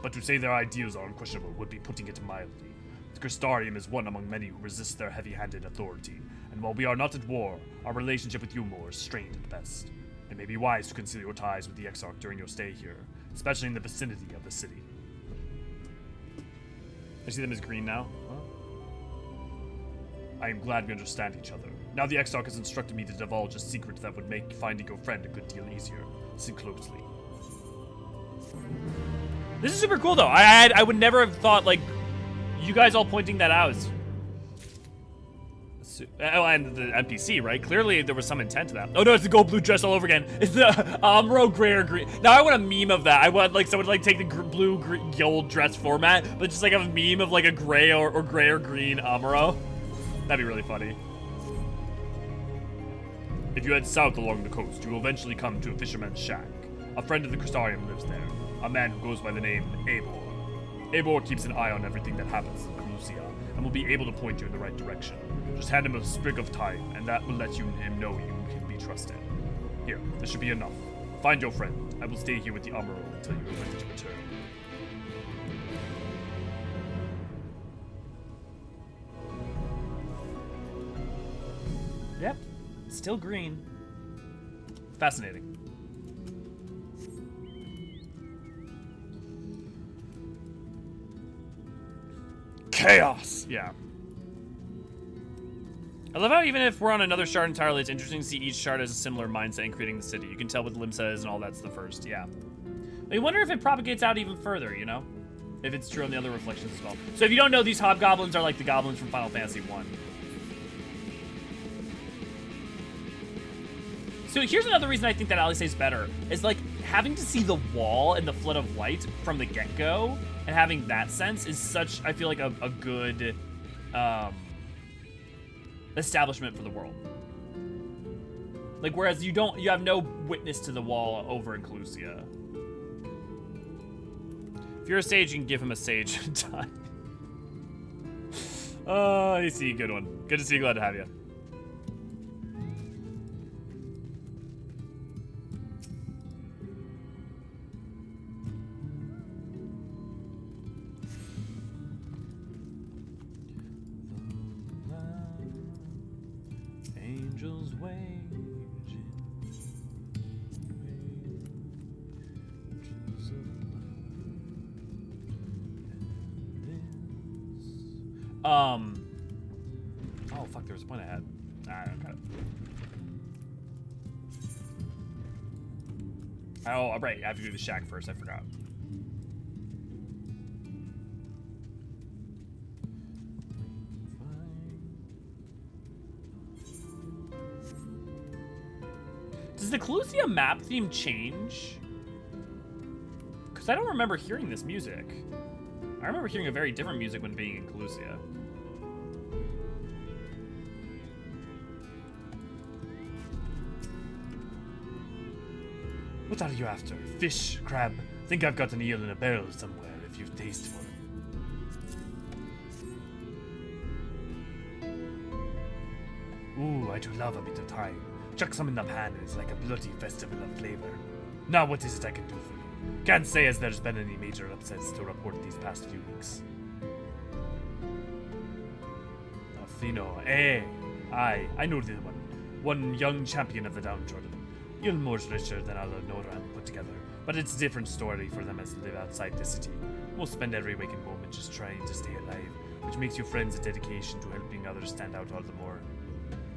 But to say their ideals are unquestionable would be putting it mildly. The Crystarium is one among many who resist their heavy-handed authority, and while we are not at war, our relationship with Eulmore is strained at best. It may be wise to conceal your ties with the Exarch during your stay here, especially in the vicinity of the city. I see them as green now. Huh? I am glad we understand each other. Now the Exarch has instructed me to divulge a secret that would make finding your friend a good deal easier. Listen closely.
This is super cool, though. I would never have thought, like, you guys all pointing that out is... Oh, and the NPC, right? Clearly there was some intent to that. Oh no, it's the gold blue dress all over again. It's the Amuro gray or green. Now I want a meme of that. I want like someone to like take the blue gold dress format, but just like have a meme of like a gray or gray or green Amuro. That'd be really funny. If you head south along the coast, you will eventually come to a fisherman's shack. A friend of the Crystarium lives there, a man who goes by the name Eorzean. Eorzean keeps an eye on everything that happens in Kholusia, and will be able to point you in the right direction. Just hand him a sprig of thyme, and that will let him know you can be trusted. Here, this should be enough. Find your friend. I will stay here with the Amuro until you are ready to return. Yep, still green. Fascinating.
Chaos!
Yeah. I love how even if we're on another shard entirely, it's interesting to see each shard has a similar mindset in creating the city. You can tell what Limsa is and all that's the first, yeah. I wonder if it propagates out even further, you know? If it's true on the other reflections as well. So if you don't know, these hobgoblins are like the goblins from Final Fantasy 1. So here's another reason I think that Alisaie is better, is like having to see the wall and the flood of light from the get-go, and having that sense is such, I feel like, a good establishment for the world. Like, whereas you have no witness to the wall over in Kholusia. If you're a sage, you can give him a sage time. Oh, I see, good one. Good to see you, glad to have you. Angels waging wages of love. Oh fuck, there was a point I had. I don't got it. Oh, right, I have to do the shack first, I forgot. Does the Kholusia map theme change? Because I don't remember hearing this music. I remember hearing a very different music when being in Kholusia.
What are you after? Fish? Crab? Think I've got an eel in a barrel somewhere if you've taste for it. Ooh, I do love a bit of thyme. Chuck some in the pan and it's like a bloody festival of flavor. Now what is it I can do for you? Can't say as there's been any major upsets to report these past few weeks. Atheno, aye, I know the one. One young champion of the downtrodden. Eulmore's richer than all of Noran put together, but it's a different story for them as they live outside the city. Most spend every waking moment just trying to stay alive, which makes your friends a dedication to helping others stand out all the more.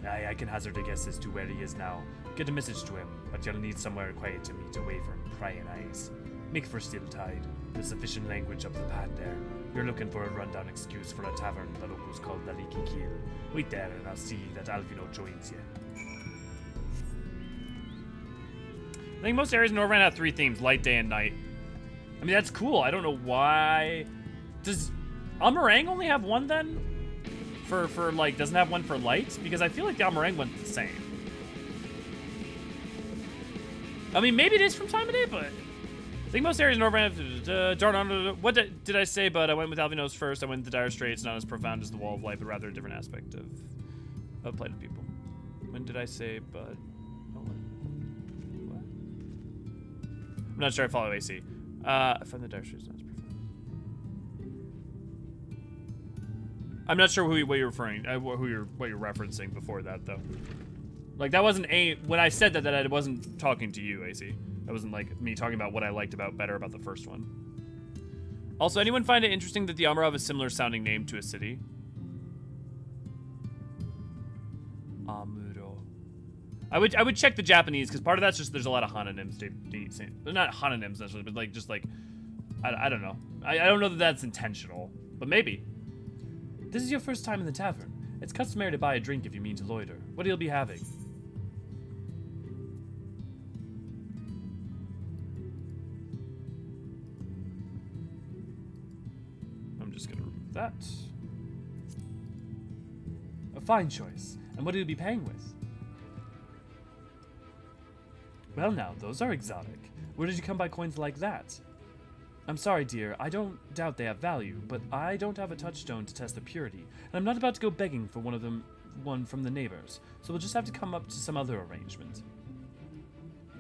Aye, I can hazard a guess as to where he is now. Get a message to him, but you'll need somewhere quiet to meet away from prying eyes. Make for Still Tide. There's sufficient language up the path there. You're looking for a rundown excuse for a tavern the locals call the Leaky Keel. Wait there and I'll see that Alvino joins you.
I think most areas in Norvrand have 3 themes, light, day, and night. I mean, that's cool. I don't know why. Does Almerang only have one then? For like, doesn't have one for light? Because I feel like the Almerang one's the same. I mean, maybe it is from time of day, but I think most areas in Norvrand have... what did I say, but I went with Alvinos first. I went with the Dire Straits, not as profound as the Wall of Light, but rather a different aspect of Plight of People. When did I say, but... I'm not sure I follow AC. I find the Dire Straits not as profound. I'm not sure what you're referring, what you're referencing before that though. Like, that wasn't when I said that I wasn't talking to you, AC. That wasn't, like, me talking about what I liked better about the first one. Also, anyone find it interesting that the Amuro have a similar sounding name to a city? Amuro. I would check the Japanese, because part of that's just there's a lot of hanonyms. They're not hanonyms necessarily, but like just like I don't know. I don't know that that's intentional, but maybe. This is your first time in the tavern. It's customary to buy a drink if you mean to loiter. What will you be having? I'm just gonna remove that. A fine choice. And what will you be paying with? Well now, those are exotic. Where did you come by coins like that? I'm sorry, dear. I don't doubt they have value, but I don't have a touchstone to test their purity, and I'm not about to go begging for one from the neighbors, so we'll just have to come up to some other arrangement.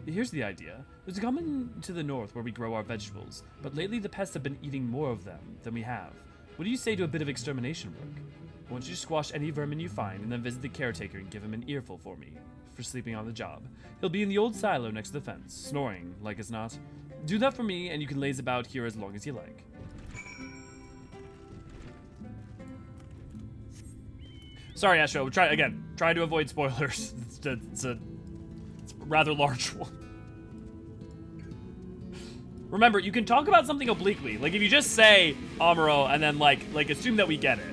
Here's the idea. There's a common to the north where we grow our vegetables, but lately the pests have been eating more of them than we have. What do you say to a bit of extermination work? I want you to squash any vermin you find and then visit the caretaker and give him an earful for me, for sleeping on the job. He'll be in the old silo next to the fence, snoring like as not. Do that for me, and you can laze about here as long as you like. Sorry, Astro. Try to avoid spoilers. It's a rather large one. Remember, you can talk about something obliquely. Like, if you just say Amuro and then, like assume that we get it.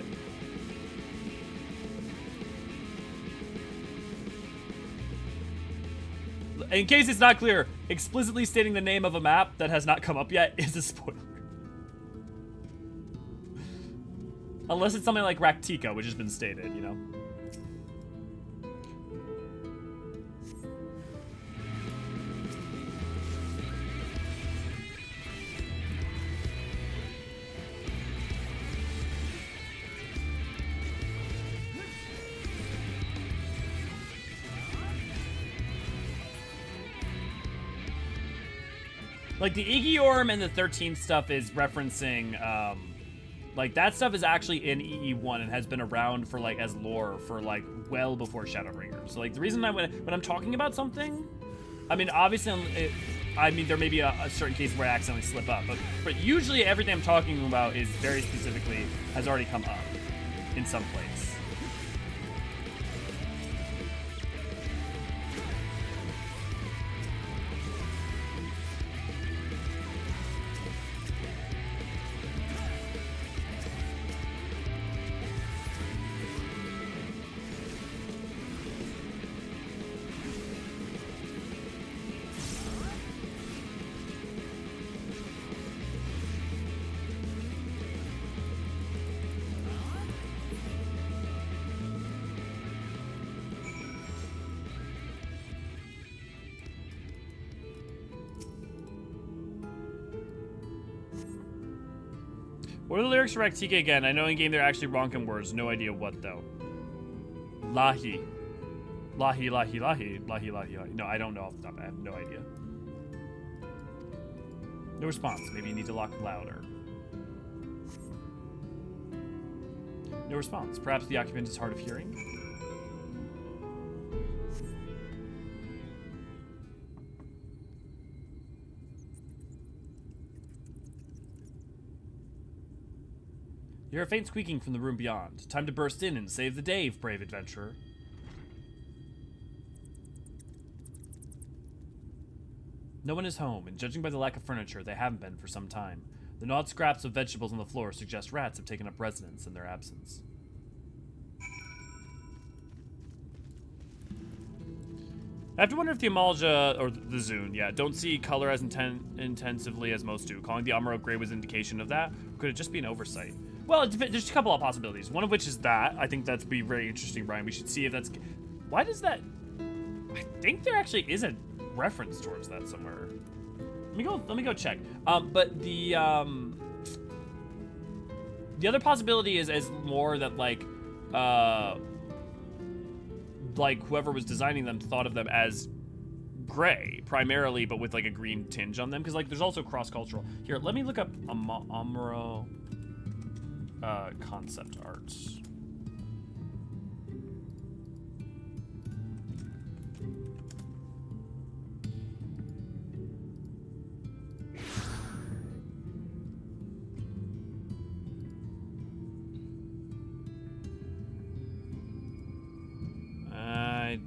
In case it's not clear, explicitly stating the name of a map that has not come up yet is a spoiler. Unless it's something like Raktika, which has been stated, you know? Like, the Eorzean and the 13th stuff is referencing, like, that stuff is actually in EE1 and has been around for, like, as lore for, like, well before Shadowbringers. So, like, the reason when I'm talking about something, I mean, obviously, there may be a certain case where I accidentally slip up, but usually everything I'm talking about is very specifically has already come up in some place. What are the lyrics for Raktika again? I know in game they're actually Ronkin words. No idea what, though. Lahi. Lahi, lahi, lahi. Lahi, lahi, lahi. No, I don't know off the top. I have no idea. No response. Maybe you need to lock louder. No response. Perhaps the occupant is hard of hearing? You hear a faint squeaking from the room beyond. Time to burst in and save the day, brave adventurer. No one is home, and judging by the lack of furniture, they haven't been for some time. The gnawed scraps of vegetables on the floor suggest rats have taken up residence in their absence. I have to wonder if the Amalja, or the Zune, yeah, don't see color as intensively as most do. Calling the Amuro gray was an indication of that, or could it just be an oversight? Well, there's a couple of possibilities. One of which is that. I think that'd be very interesting, Brian. We should see if that's... Why does that... I think there actually is a reference towards that somewhere. Let me go check. But the other possibility is more that, like whoever was designing them thought of them as gray, primarily, but with, like, a green tinge on them. Because, like, there's also cross-cultural. Here, let me look up Amuro... concept art.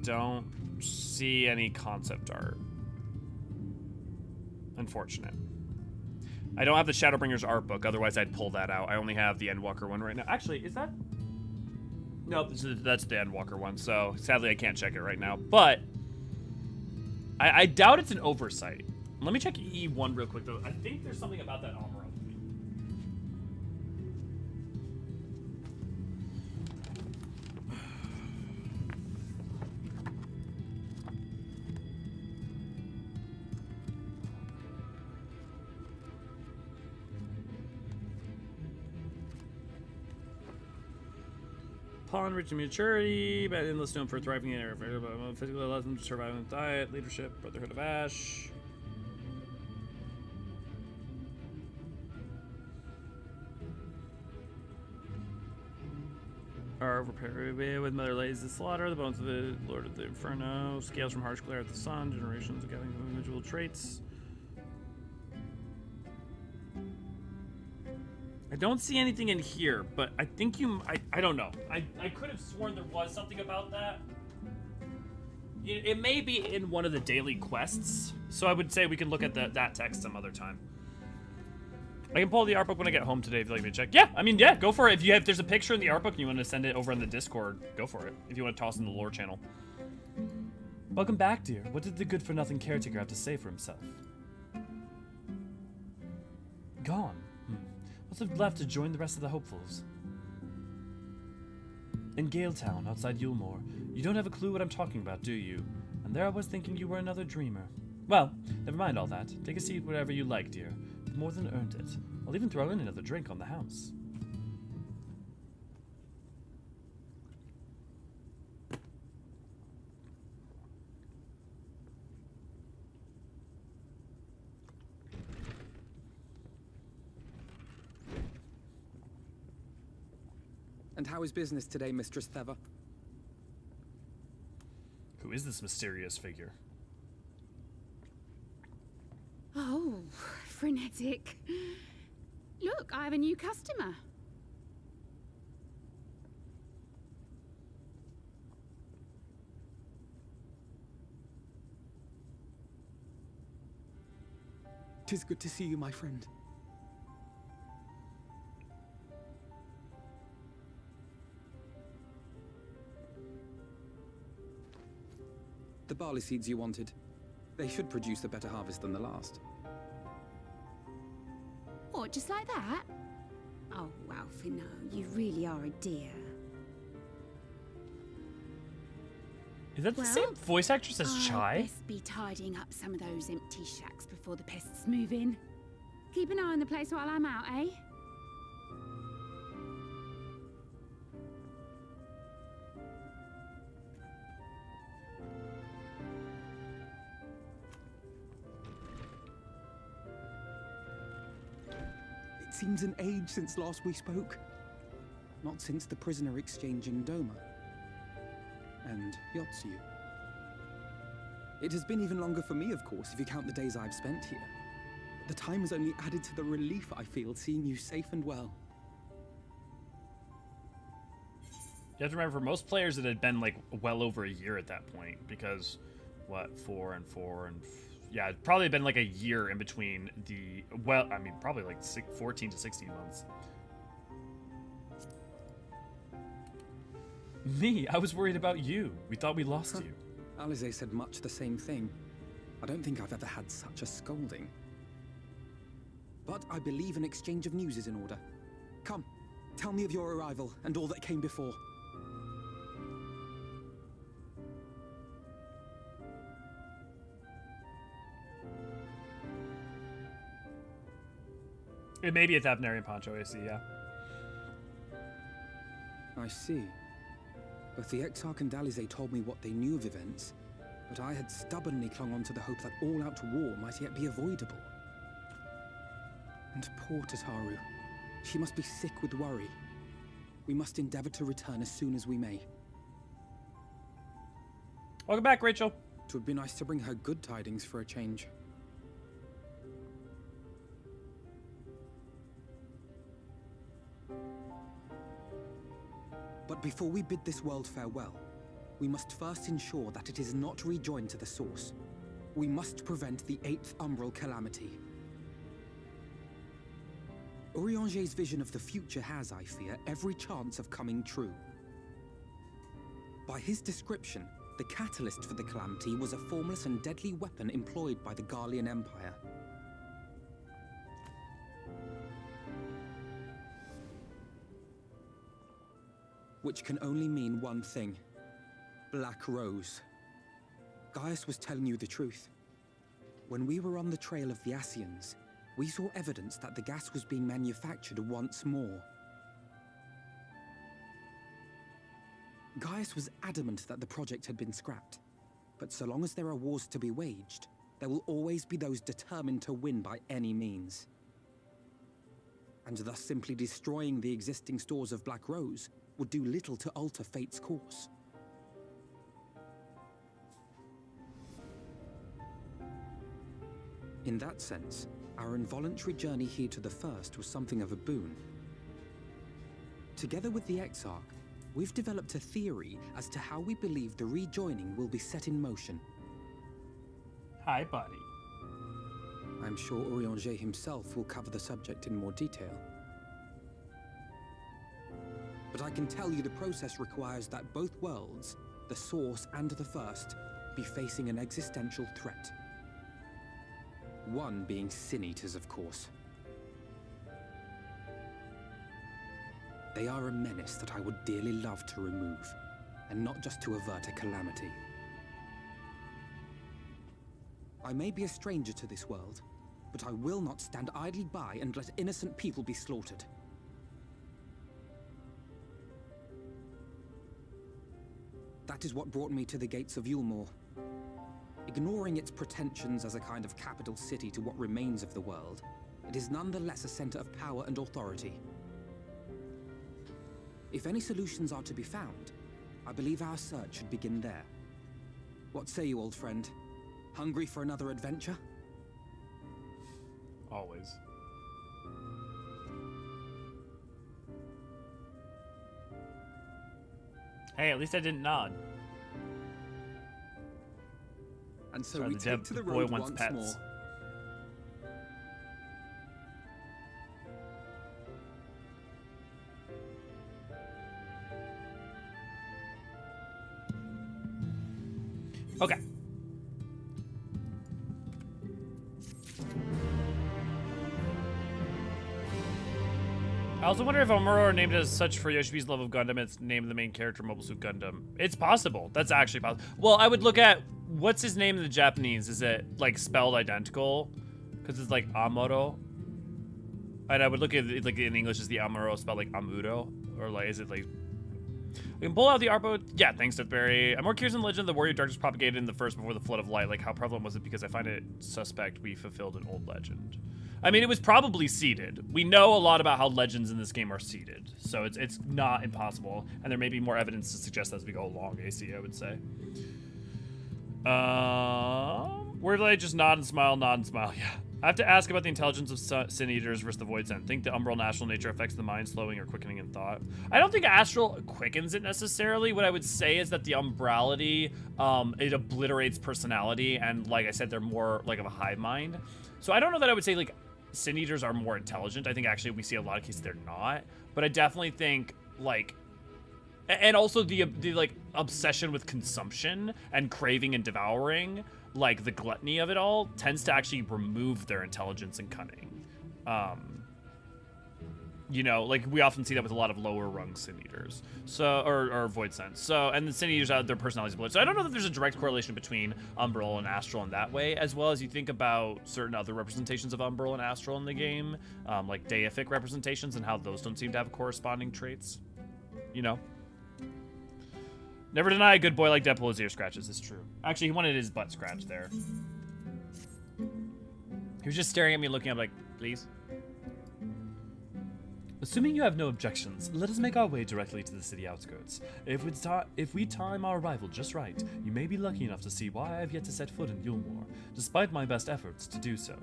don't see any concept art. Unfortunate. I don't have the Shadowbringers art book, otherwise I'd pull that out. I only have the Endwalker one right now. Actually, is that? Nope, that's the Endwalker one, so sadly I can't check it right now. But I doubt it's an oversight. Let me check E1 real quick, though. I think there's something about that armor. Upon reaching maturity, but endless known for thriving in area, physically allows them to survive on diet, leadership, Brotherhood of Ash. Are repair with Mother lays the slaughter, the bones of the Lord of the Inferno, scales from harsh glare at the sun, generations of gathering of individual traits. I don't see anything in here, but I think I don't know. I could have sworn there was something about that. It may be in one of the daily quests, so I would say we can look at that text some other time. I can pull the art book when I get home today if you'd like me to check. Yeah, I mean, yeah, go for it. If there's a picture in the art book and you want to send it over in the Discord, go for it. If you want to toss in the lore channel. Welcome back, dear. What did the good-for-nothing caretaker have to say for himself? Gone. What's left to join the rest of the hopefuls? In Galetown, outside Eulmore. You don't have a clue what I'm talking about, do you? And there I was thinking you were another dreamer. Well, never mind all that. Take a seat wherever you like, dear. You've more than earned it. I'll even throw in another drink on the house.
And how is business today, Mistress Theva?
Who is this mysterious figure?
Oh, frenetic. Look, I have a new customer.
Tis good to see you, my friend. The barley seeds you wanted. They should produce a better harvest than the last.
What, just like that? Oh, Alfie, no, you really are a dear.
Is that the same voice actress as Chai?
Best be tidying up some of those empty shacks before the pests move in. Keep an eye on the place while I'm out, eh?
It seems an age since last we spoke. Not since the prisoner exchange in Doma. And Yotsu. It has been even longer for me, of course, if you count the days I've spent here. But the time has only added to the relief I feel seeing you safe and well.
You have to remember, for most players, it had been like well over a year at that point, because what, 4 and 4 and yeah, it'd probably been like a year in between the, well, I mean, probably like 14 to 16 months. Me, I was worried about you. We thought we lost you.
Alisaie said much the same thing. I don't think I've ever had such a scolding. But I believe an exchange of news is in order. Come, tell me of your arrival and all that came before.
It may be a Thavnarian poncho, I see, yeah.
I see. Both the Exarch and Alisaie told me what they knew of events, but I had stubbornly clung on to the hope that all-out war might yet be avoidable. And poor Tataru. She must be sick with worry. We must endeavor to return as soon as we may.
Welcome back, Rachel.
It would be nice to bring her good tidings for a change. But before we bid this world farewell, we must first ensure that it is not rejoined to the source. We must prevent the 8th umbral calamity. Eorzean's vision of the future has, I fear, every chance of coming true. By his description, the catalyst for the calamity was a formless and deadly weapon employed by the Garlean Empire. Which can only mean one thing. Black Rose. Gaius was telling you the truth. When we were on the trail of the Ascians, we saw evidence that the gas was being manufactured once more. Gaius was adamant that the project had been scrapped. But so long as there are wars to be waged, there will always be those determined to win by any means. And thus simply destroying the existing stores of Black Rose would do little to alter fate's course. In that sense, our involuntary journey here to the First was something of a boon. Together with the Exarch, we've developed a theory as to how we believe the rejoining will be set in motion.
Hi, buddy.
I'm sure Eorzean himself will cover the subject in more detail. But I can tell you the process requires that both worlds, the Source and the First, be facing an existential threat. One being Sin Eaters, of course. They are a menace that I would dearly love to remove, and not just to avert a calamity. I may be a stranger to this world, but I will not stand idly by and let innocent people be slaughtered. That is what brought me to the gates of Eulmore. Ignoring its pretensions as a kind of capital city to what remains of the world, it is nonetheless a center of power and authority. If any solutions are to be found, I believe our search should begin there. What say you, old friend? Hungry for another adventure?
Always. Hey, at least I didn't nod.
And so
Sorry,
we take to the road once more.
Okay. I also wonder if Eulmore named as such for Yoshibi's love of Gundam, it's named the main character Mobile Suit Gundam. It's possible. That's actually possible. Well, I would look at what's his name in the Japanese. Is it like spelled identical? Because it's like Amuro. And I would look at it like in English is the Amuro spelled like Amuro, or like is it like? We can pull out the Arpo. Yeah, thanks, Deathberry. I'm more curious in the legend of the Warrior Darkness propagated in the first before the Flood of Light. Like, how prevalent was it? Because I find it suspect we fulfilled an old legend. I mean, it was probably seeded. We know a lot about how legends in this game are seeded, so it's not impossible. And there may be more evidence to suggest that as we go along, AC, I would say. Where did I just nod and smile, yeah. I have to ask about the intelligence of Sin Eaters versus the Void Scent. Think the umbral national nature affects the mind, slowing or quickening in thought. I don't think Astral quickens it necessarily. What I would say is that the umbrality, it obliterates personality, and like I said, they're more like of a hive mind. So I don't know that I would say like Sin Eaters are more intelligent. I think actually we see a lot of cases they're not. But I definitely think like, and also the like obsession with consumption and craving and devouring, like the gluttony of it all, tends to actually remove their intelligence and cunning. You know, like we often see that with a lot of lower rung Sin Eaters, so or Void Sense. So, and the Sin Eaters have their personalities split. So I don't know that there's a direct correlation between Umbral and Astral in that way, as well as you think about certain other representations of Umbral and Astral in the game, like deific representations, and how those don't seem to have corresponding traits. You know. Never deny a good boy like Deadpool his ear scratches. It's true. Actually, he wanted his butt scratched there. He was just staring at me, looking up like, please. Assuming you have no objections, let us make our way directly to the city outskirts. If we time our arrival just right, you may be lucky enough to see why I have yet to set foot in Eulmore, despite my best efforts to do so.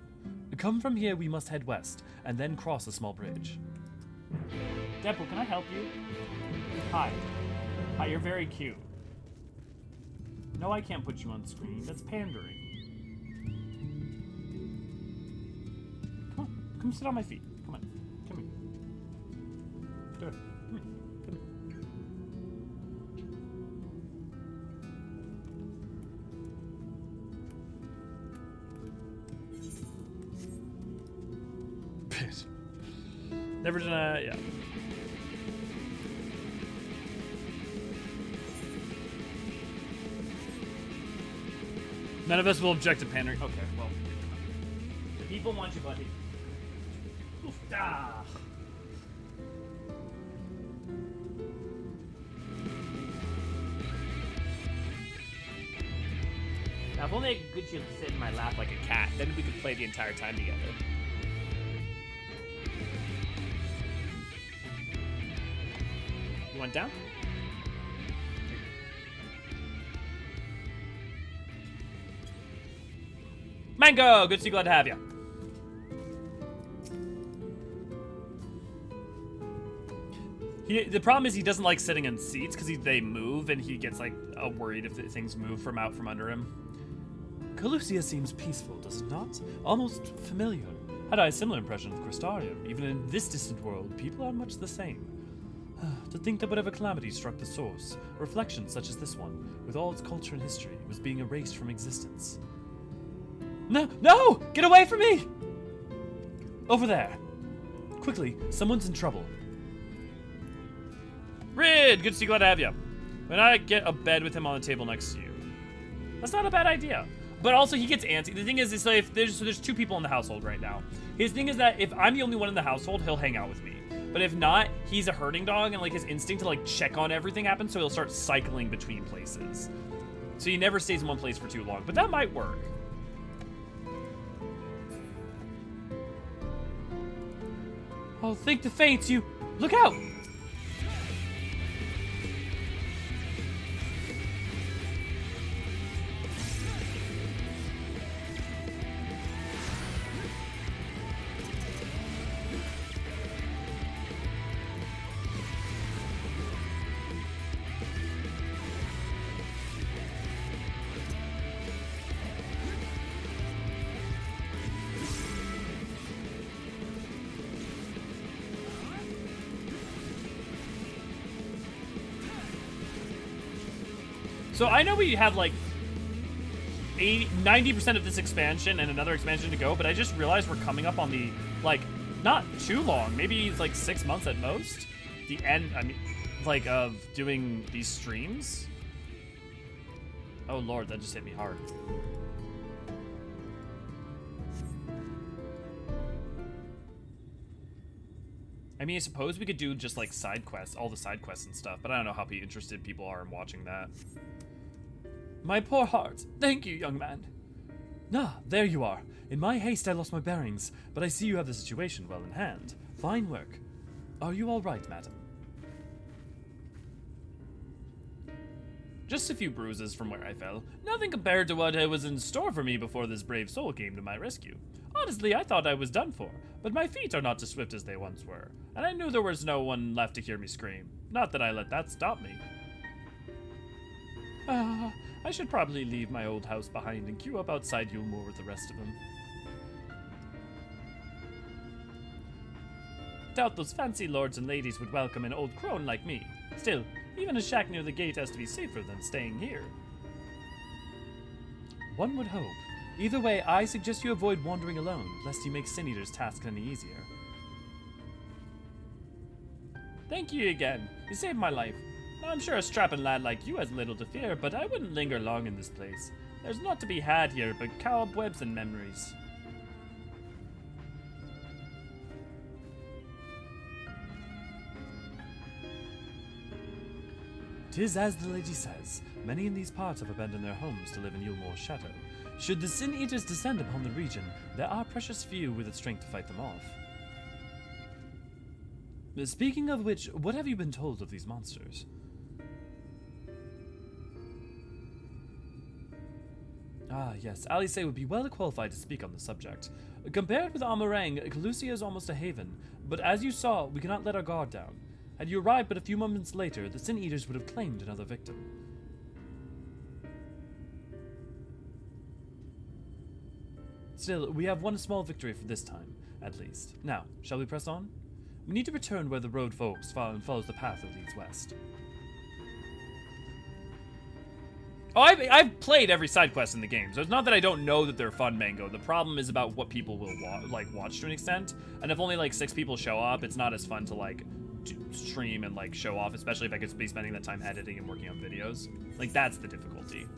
Come from here, we must head west, and then cross a small bridge. Deadpool, can I help you? Hi. Hi, you're very cute.
No, I can't put you on screen. That's pandering. Come on. Come sit on my feet. Come on. Come here. Do it. Come here. Come here. Bitch. Never done yeah. None of us will object to pandering. Okay, well. The people want you, buddy. Oof, ah. Now, if only I could get you to sit in my lap like a cat, then we could play the entire time together. You want down? Mango! Good to see you, glad to have you. The problem is he doesn't like sitting in seats because they move and he gets like worried if things move from out from under him. Kholusia seems peaceful, does it not? Almost familiar. Had I a similar impression of Crystarium. Even in this distant world, people are much the same. To think that whatever calamity struck the source, a reflection such as this one, with all its culture and history, was being erased from existence. No! No! Get away from me! Over there. Quickly, someone's in trouble. Rid! Good to see you, glad to have you. When I get a bed with him on the table next to you. That's not a bad idea. But also, he gets antsy. The thing is like if there's two people in the household right now. His thing is that if I'm the only one in the household, he'll hang out with me. But if not, he's a herding dog, and like his instinct to like check on everything happens, so he'll start cycling between places. So he never stays in one place for too long. But that might work. Oh, think the fates, you... Look out! So I know we have like 90% of this expansion and another expansion to go, but I just realized we're coming up on the, like, not too long, maybe it's like 6 months at most, the end, I mean, like, of doing these streams. Oh lord, that just hit me hard. I mean, I suppose we could do just like side quests, all the side quests and stuff, but I don't know how interested people are in watching that. My poor heart. Thank you, young man. Ah, there you are. In my haste, I lost my bearings, but I see you have the situation well in hand. Fine work. Are you all right, madam? Just a few bruises from where I fell. Nothing compared to what was in store for me before this brave soul came to my rescue. Honestly, I thought I was done for, but my feet are not as swift as they once were, and I knew there was no one left to hear me scream. Not that I let that stop me. I should probably leave my old house behind and queue up outside Eulmore with the rest of them. Doubt those fancy lords and ladies would welcome an old crone like me. Still, even a shack near the gate has to be safer than staying here. One would hope. Either way, I suggest you avoid wandering alone, lest you make Sin Eater's task any easier. Thank you again. You saved my life. I'm sure a strapping lad like you has little to fear, but I wouldn't linger long in this place. There's naught to be had here but cobwebs and memories. 'Tis as the lady says, many in these parts have abandoned their homes to live in Eulmore's shadow. Should the Sin Eaters descend upon the region, there are precious few with the strength to fight them off. Speaking of which, what have you been told of these monsters? Ah, yes, Alisaie would be well qualified to speak on the subject. Compared with Amarang, Kholusia is almost a haven, but as you saw, we cannot let our guard down. Had you arrived but a few moments later, the Sin Eaters would have claimed another victim. Still, we have one small victory for this time, at least. Now, shall we press on? We need to return where the road follows the path that leads west. Oh, I've played every side quest in the game, so it's not that I don't know that they're fun, Mango. The problem is about what people will watch to an extent, and if only like 6 people show up, it's not as fun to like stream and like show off, especially if I could be spending that time editing and working on videos. Like, that's the difficulty.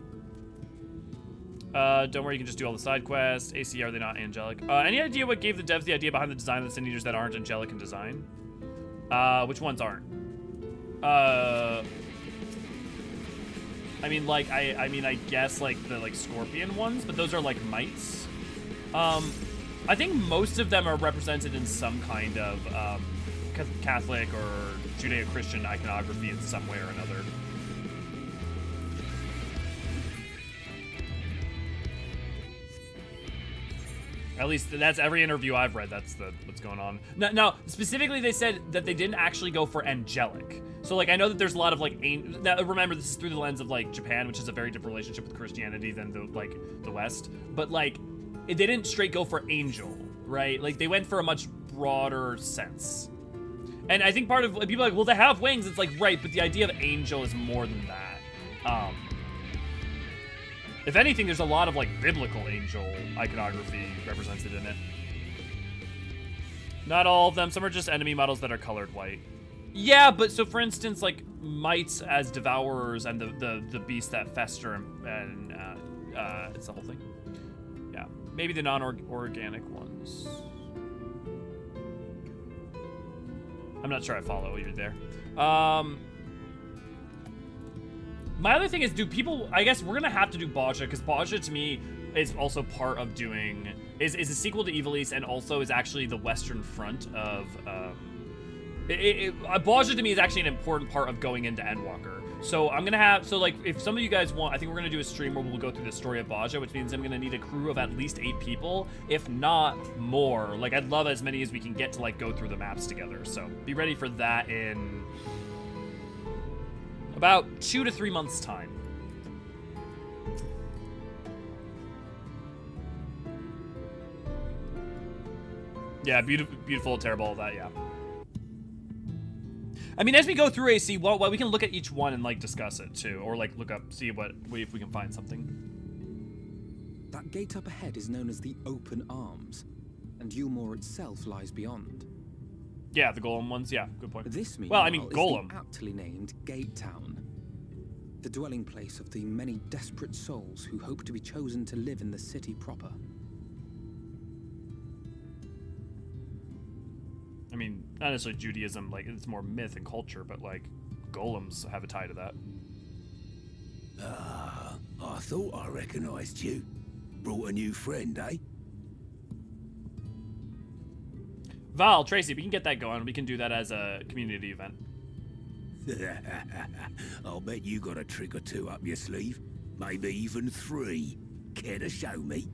Don't worry, you can just do all the side quests. AC, are they not angelic? Any idea what gave the devs the idea behind the design of the Sin Eaters that aren't angelic in design? Which ones aren't? I mean, like, I guess, like, the, like, scorpion ones, but those are, like, mites. I think most of them are represented in some kind of, Catholic or Judeo-Christian iconography in some way or another. At least that's every interview I've read. That's what's going on. Now, specifically, they said that they didn't actually go for angelic. So, like, I know that there's a lot of like, now remember, this is through the lens of like Japan, which is a very different relationship with Christianity than the West. But like, they didn't straight go for angel, right? Like, they went for a much broader sense. And I think part of people are like, well, they have wings. It's like, right, but the idea of angel is more than that. If anything, there's a lot of like biblical angel iconography represented in it. Not all of them. Some are just enemy models that are colored white. Yeah, but so for instance, like mites as devourers and the beasts that fester and it's the whole thing. Yeah, maybe the non-organic ones. I'm not sure I follow you there. My other thing is, do people, I guess we're gonna have to do Baja, because Baja to me is also part of doing, is a sequel to Ivalice and also is actually the western front of, Baja to me is actually an important part of going into Endwalker. So I'm gonna have, so like, if some of you guys want, I think we're gonna do a stream where we'll go through the story of Baja, which means I'm gonna need a crew of at least 8 people, if not more. Like, I'd love as many as we can get to like go through the maps together. So be ready for that in about 2 to 3 months' time. Yeah, beautiful, terrible, all that, yeah. I mean, as we go through AC, well, we can look at each one and like discuss it too, or like look up, see if we can find something.
That gate up ahead is known as the Open Arms, and Eulmore itself lies beyond.
Yeah, the Golem ones, yeah, good point.
This,
well, I mean,
Golem, is the aptly named Gate Town, the dwelling place of the many desperate souls who hope to be chosen to live in the city proper.
I mean, not necessarily Judaism, like, it's more myth and culture, but, like, golems have a tie to that.
I thought I recognized you. Brought a new friend, eh?
Val, Tracy, we can get that going. We can do that as a community event.
I'll bet you got a trick or two up your sleeve. Maybe even 3. Care to show me?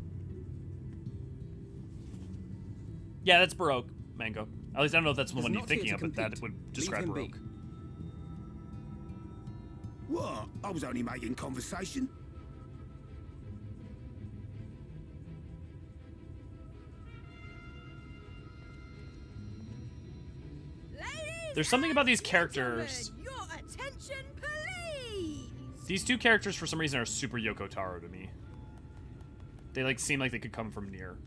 Yeah, that's Baroque, Mango. At least I don't know if that's the one you're thinking of, but that would describe Baroque.
What? I was only making conversation.
There's something about these characters.
Your attention, please.
These 2 characters, for some reason, are super Yoko Taro to me. They like seem like they could come from near.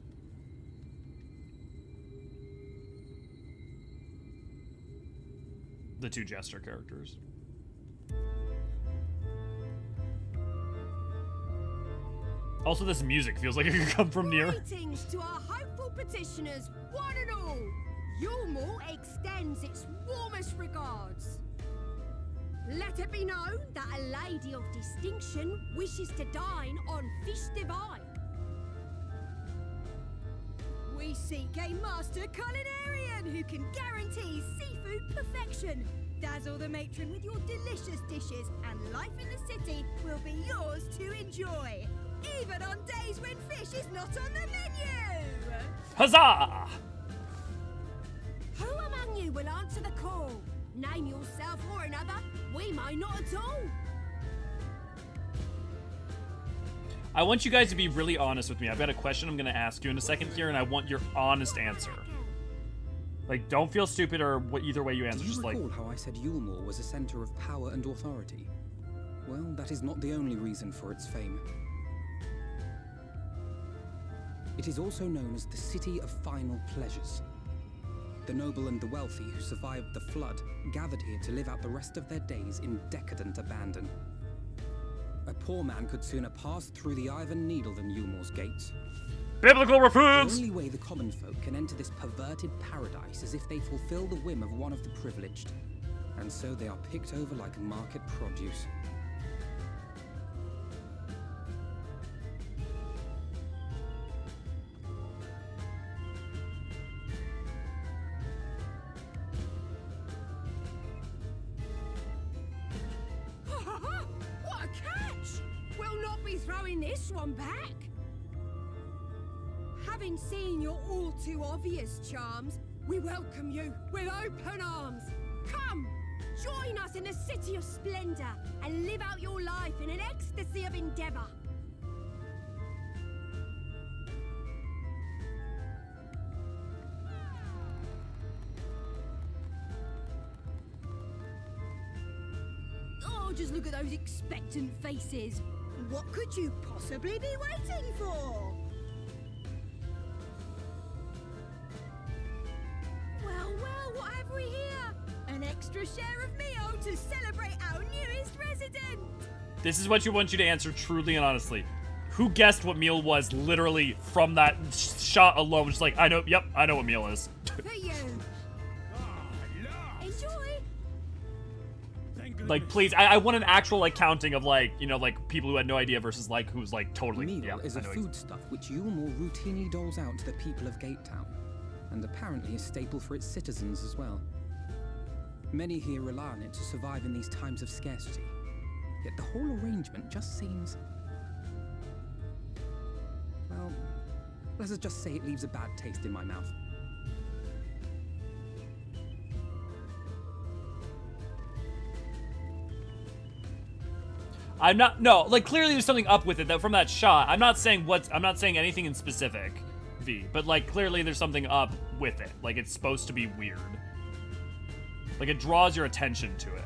The 2 Jester characters. Also, this music feels like it could come from near.
Greetings to our hopeful petitioners, one and all. Eulmore extends its warmest regards. Let it be known that a lady of distinction wishes to dine on fish divine. We seek a master culinarian who can guarantee seafood perfection. Dazzle the matron with your delicious dishes, and life in the city will be yours to enjoy, even on days when fish is not on the menu.
Huzzah!
Who among you will answer the call? Name yourself or another. We may not at all.
I want you guys to be really honest with me. I've got a question I'm going to ask you in a second here, and I want your honest answer. Like, don't feel stupid or either way you answer.
Do you
Just
recall how I said Eulmore was a center of power and authority? Well, that is not the only reason for its fame. It is also known as the City of Final Pleasures. The noble and the wealthy who survived the flood gathered here to live out the rest of their days in decadent abandon. A poor man could sooner pass through the Iron Needle than Eulmore's gates.
Biblical
The
reference!
only way the common folk can enter this perverted paradise is if they fulfill the whim of one of the privileged. And so they are picked over like market produce.
What a catch! We'll not be throwing this one back. Having seen your all too obvious charms, we welcome you with open arms. Come, join us in the City of Splendor and live out your life in an ecstasy of endeavor. Oh, just look at those expectant faces. What could you possibly be waiting for? Well, what have we here? An extra share of meal to celebrate our newest resident.
This is what you want you to answer truly and honestly. Who guessed what meal was literally from that shot alone? Just like, I know what meal is.
For you. Enjoy.
Like, please, I want an actual, like, counting of, like, you know, like, people who had no idea versus, like, who's, like, totally,
Meal
yeah,
is
I
a
know
foodstuff which Eulmore routinely doles out to the people of Gatetown, and apparently a staple for its citizens as well. Many here rely on it to survive in these times of scarcity, yet the whole arrangement just seems... well, let us just say it leaves a bad taste in my mouth.
I'm not, no, like, clearly there's something up with it, that from that shot. I'm not saying anything in specific, V, but, like, clearly there's something up with it. Like, it's supposed to be weird. Like, it draws your attention to it.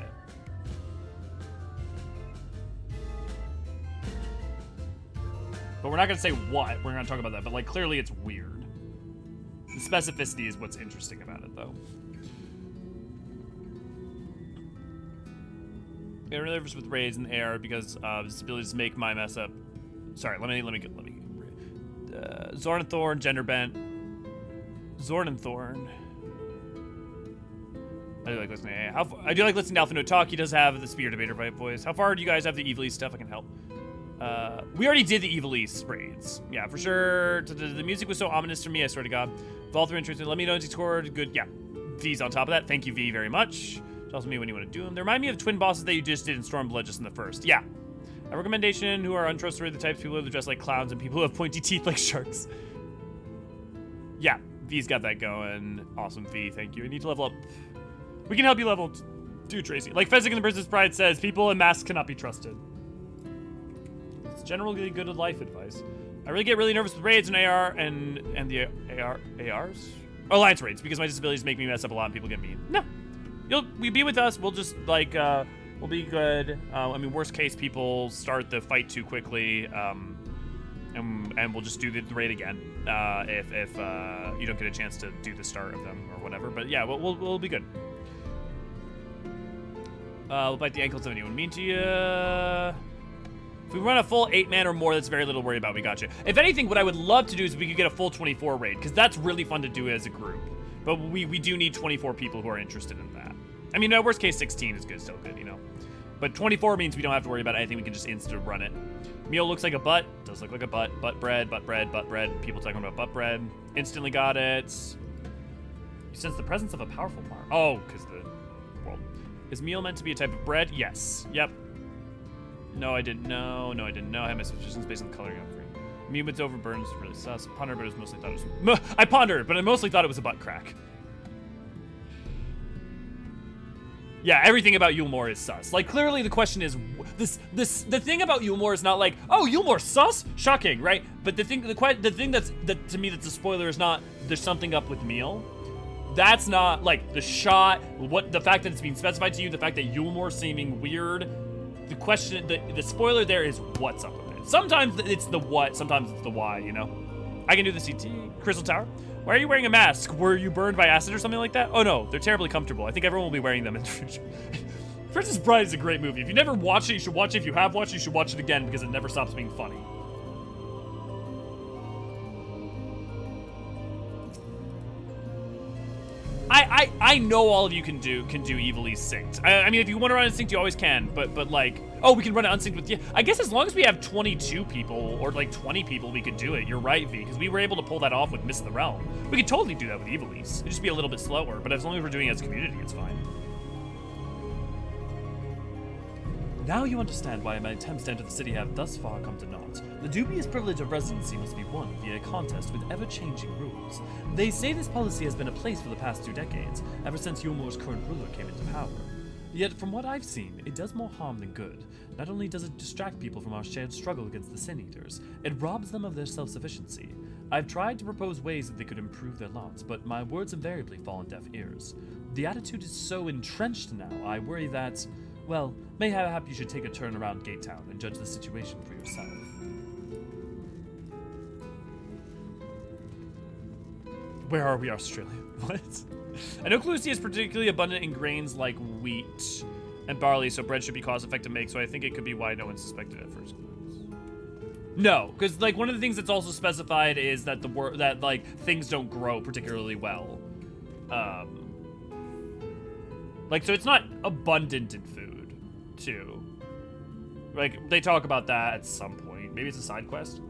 But we're not gonna say what, we're gonna talk about that, but, like, clearly it's weird. The specificity is what's interesting about it, though. I'm really nervous with raids in the air because his abilities make my mess up. Sorry, let me. Zornthorn, gender bent. Zornthorn. I do like listening. I do like listening to Alphino talk. He does have the spear debater vibe voice. How far do you guys have the Evil East stuff? I can help. We already did the Evil East raids. Yeah, for sure. The music was so ominous to me. I swear to God. Vauthry interested. Let me know if he scored. Good. Yeah. V's on top of that. Thank you, V, very much. Tells me when you want to do them. They remind me of twin bosses that you just did in Stormblood just in the first. Yeah. A recommendation: who are untrustworthy, the types of people who dress like clowns and people who have pointy teeth like sharks. Yeah, V's got that going. Awesome, V. Thank you. I need to level up. We can help you level too, Tracy. Like Fezzik in the Princess Pride says, people in masks cannot be trusted. It's generally good life advice. I really get really nervous with raids and AR and the ARs? Alliance raids, because my disabilities make me mess up a lot and people get mean. No. You'll be with us. We'll just, like, we'll be good. I mean, worst case, people start the fight too quickly, and we'll just do the raid again if you don't get a chance to do the start of them or whatever. But yeah, we'll be good. We'll bite the ankles of anyone mean to you. If we run a full 8-man or more, that's very little to worry about. We got you. If anything, what I would love to do is we could get a full 24 raid, because that's really fun to do as a group. But we do need 24 people who are interested in that. I mean, worst case, 16 is good, still good, you know. But 24 means we don't have to worry about anything. We can just instant run it. Meal looks like a butt. Does look like a butt. Butt bread, butt bread, butt bread. People talking about butt bread. Instantly got it. You sense the presence of a powerful mark. Oh, because the world. Is meal meant to be a type of bread? Yes. Yep. No, I didn't know. No, I didn't know. I had my suspicions based on the coloring of green. Mutants over burns really sus. Pondered, but I mostly thought it was. I pondered, but I mostly thought it was a butt crack. Yeah, everything about Eulmore is sus. Like, clearly the question is, the thing about Eulmore is not like, oh, Eulmore sus? Shocking, right? But the thing that to me that's a spoiler is not, there's something up with Meal. That's not, like, the shot, the fact that it's being specified to you, the fact that Eulmore seeming weird. The question, the spoiler there is what's up with it. Sometimes it's the what, sometimes it's the why, you know? I can do the CT. Crystal Tower. Why are you wearing a mask? Were you burned by acid or something like that? Oh no, they're terribly comfortable. I think everyone will be wearing them in the future. Princess Bride is a great movie. If you never watched it, you should watch it. If you have watched it, you should watch it again because it never stops being funny. I know all of you can do evilly synced. I mean, if you want to run unsynced, you always can. But like, oh, we can run it unsynced with you. I guess as long as we have 22 people or like 20 people, we could do it. You're right, V, because we were able to pull that off with Miss of the Realm. We could totally do that with Evilise. It'd just be a little bit slower, but as long as we're doing it as a community, it's fine. Now you understand why my attempts to enter the city have thus far come to naught. The dubious privilege of residency must be won via a contest with ever-changing rules. They say this policy has been in place for the past 2 decades, ever since Eulmore's current ruler came into power. Yet, from what I've seen, it does more harm than good. Not only does it distract people from our shared struggle against the Sin Eaters, it robs them of their self-sufficiency. I've tried to propose ways that they could improve their lots, but my words invariably fall on deaf ears. The attitude is so entrenched now, I worry that, well, mayhap you should take a turn around Gate Town and judge the situation for yourself. Where are we, Australia? What? I know Kholusia is particularly abundant in grains like wheat and barley, so bread should be cost-effective to make, so I think it could be why no one suspected at first. No, because like one of the things that's also specified is that that like things don't grow particularly well. Like, so it's not abundant in food, too. Like, they talk about that at some point. Maybe it's a side quest.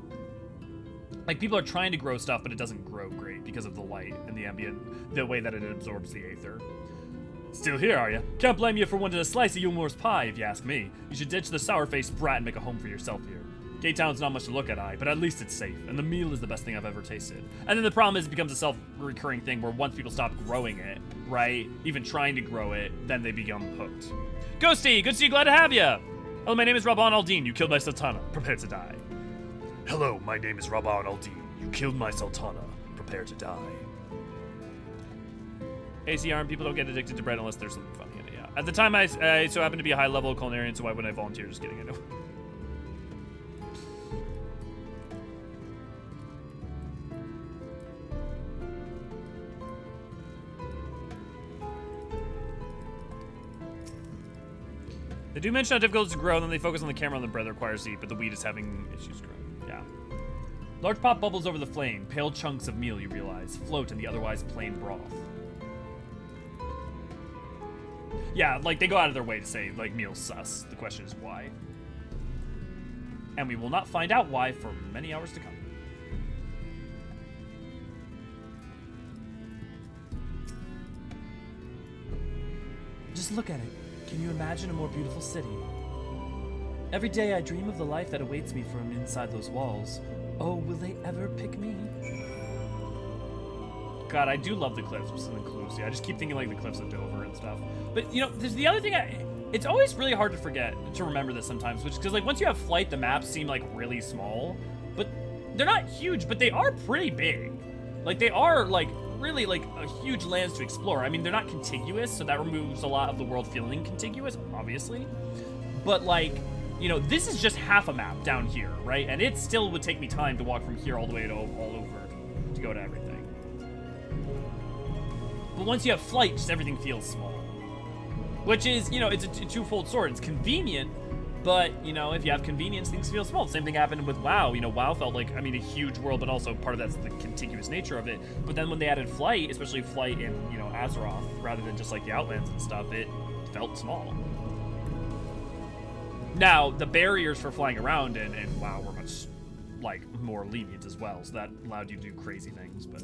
Like, people are trying to grow stuff, but it doesn't grow great because of the light and the ambient, the way that it absorbs the aether. Still here, are you? Can't blame you for wanting a slice of Eulmore's pie, if you ask me. You should ditch the sour-faced brat and make a home for yourself here. Gate Town's not much to look at, but at least it's safe, and the meal is the best thing I've ever tasted. And then the problem is it becomes a self-recurring thing where once people stop growing it, right, even trying to grow it, then they become hooked. Ghosty, good to see you, glad to have you. Hello, my name is Rabban Aldine. You killed my Sultana. Prepare to die.
Hello, my name is Rabban Aldine. You killed my Sultana. Prepare to die.
ACR and people don't get addicted to bread unless there's something funny in it, yeah. At the time, I so happened to be a high-level culinarian, so why wouldn't I volunteer? Just kidding, I know. They do mention how difficult it is to grow, and then they focus on the camera on the bread that requires heat, but the wheat is having issues growing. Yeah. Large pot bubbles over the flame. Pale chunks of meal, you realize, float in the otherwise plain broth. Yeah, like, they go out of their way to say, like, meal's sus. The question is why. And we will not find out why for many hours to come. Just look at it. Can you imagine a more beautiful city? Every day I dream of the life that awaits me from inside those walls. Oh, will they ever pick me? God, I do love the cliffs in Kholusia. I just keep thinking like the cliffs of Dover and stuff. But, you know, there's the other thing it's always really hard to forget, to remember this sometimes, which, because like once you have flight, the maps seem like really small, but they're not huge, but they are pretty big. Like, they are like really like a huge lands to explore. I mean, they're not contiguous, so that removes a lot of the world feeling contiguous, obviously. But like, you know, this is just half a map down here, right? And it still would take me time to walk from here all the way to all over to go to everything. But once you have flight, just everything feels small. Which is, you know, it's a two-fold sword. It's convenient, but, you know, if you have convenience, things feel small. Same thing happened with WoW. You know, WoW felt like, I mean, a huge world, but also part of that's the contiguous nature of it. But then when they added flight, especially flight in, you know, Azeroth, rather than just like the Outlands and stuff, it felt small. Now, the barriers for flying around in WoW were much, like, more lenient as well, so that allowed you to do crazy things, but...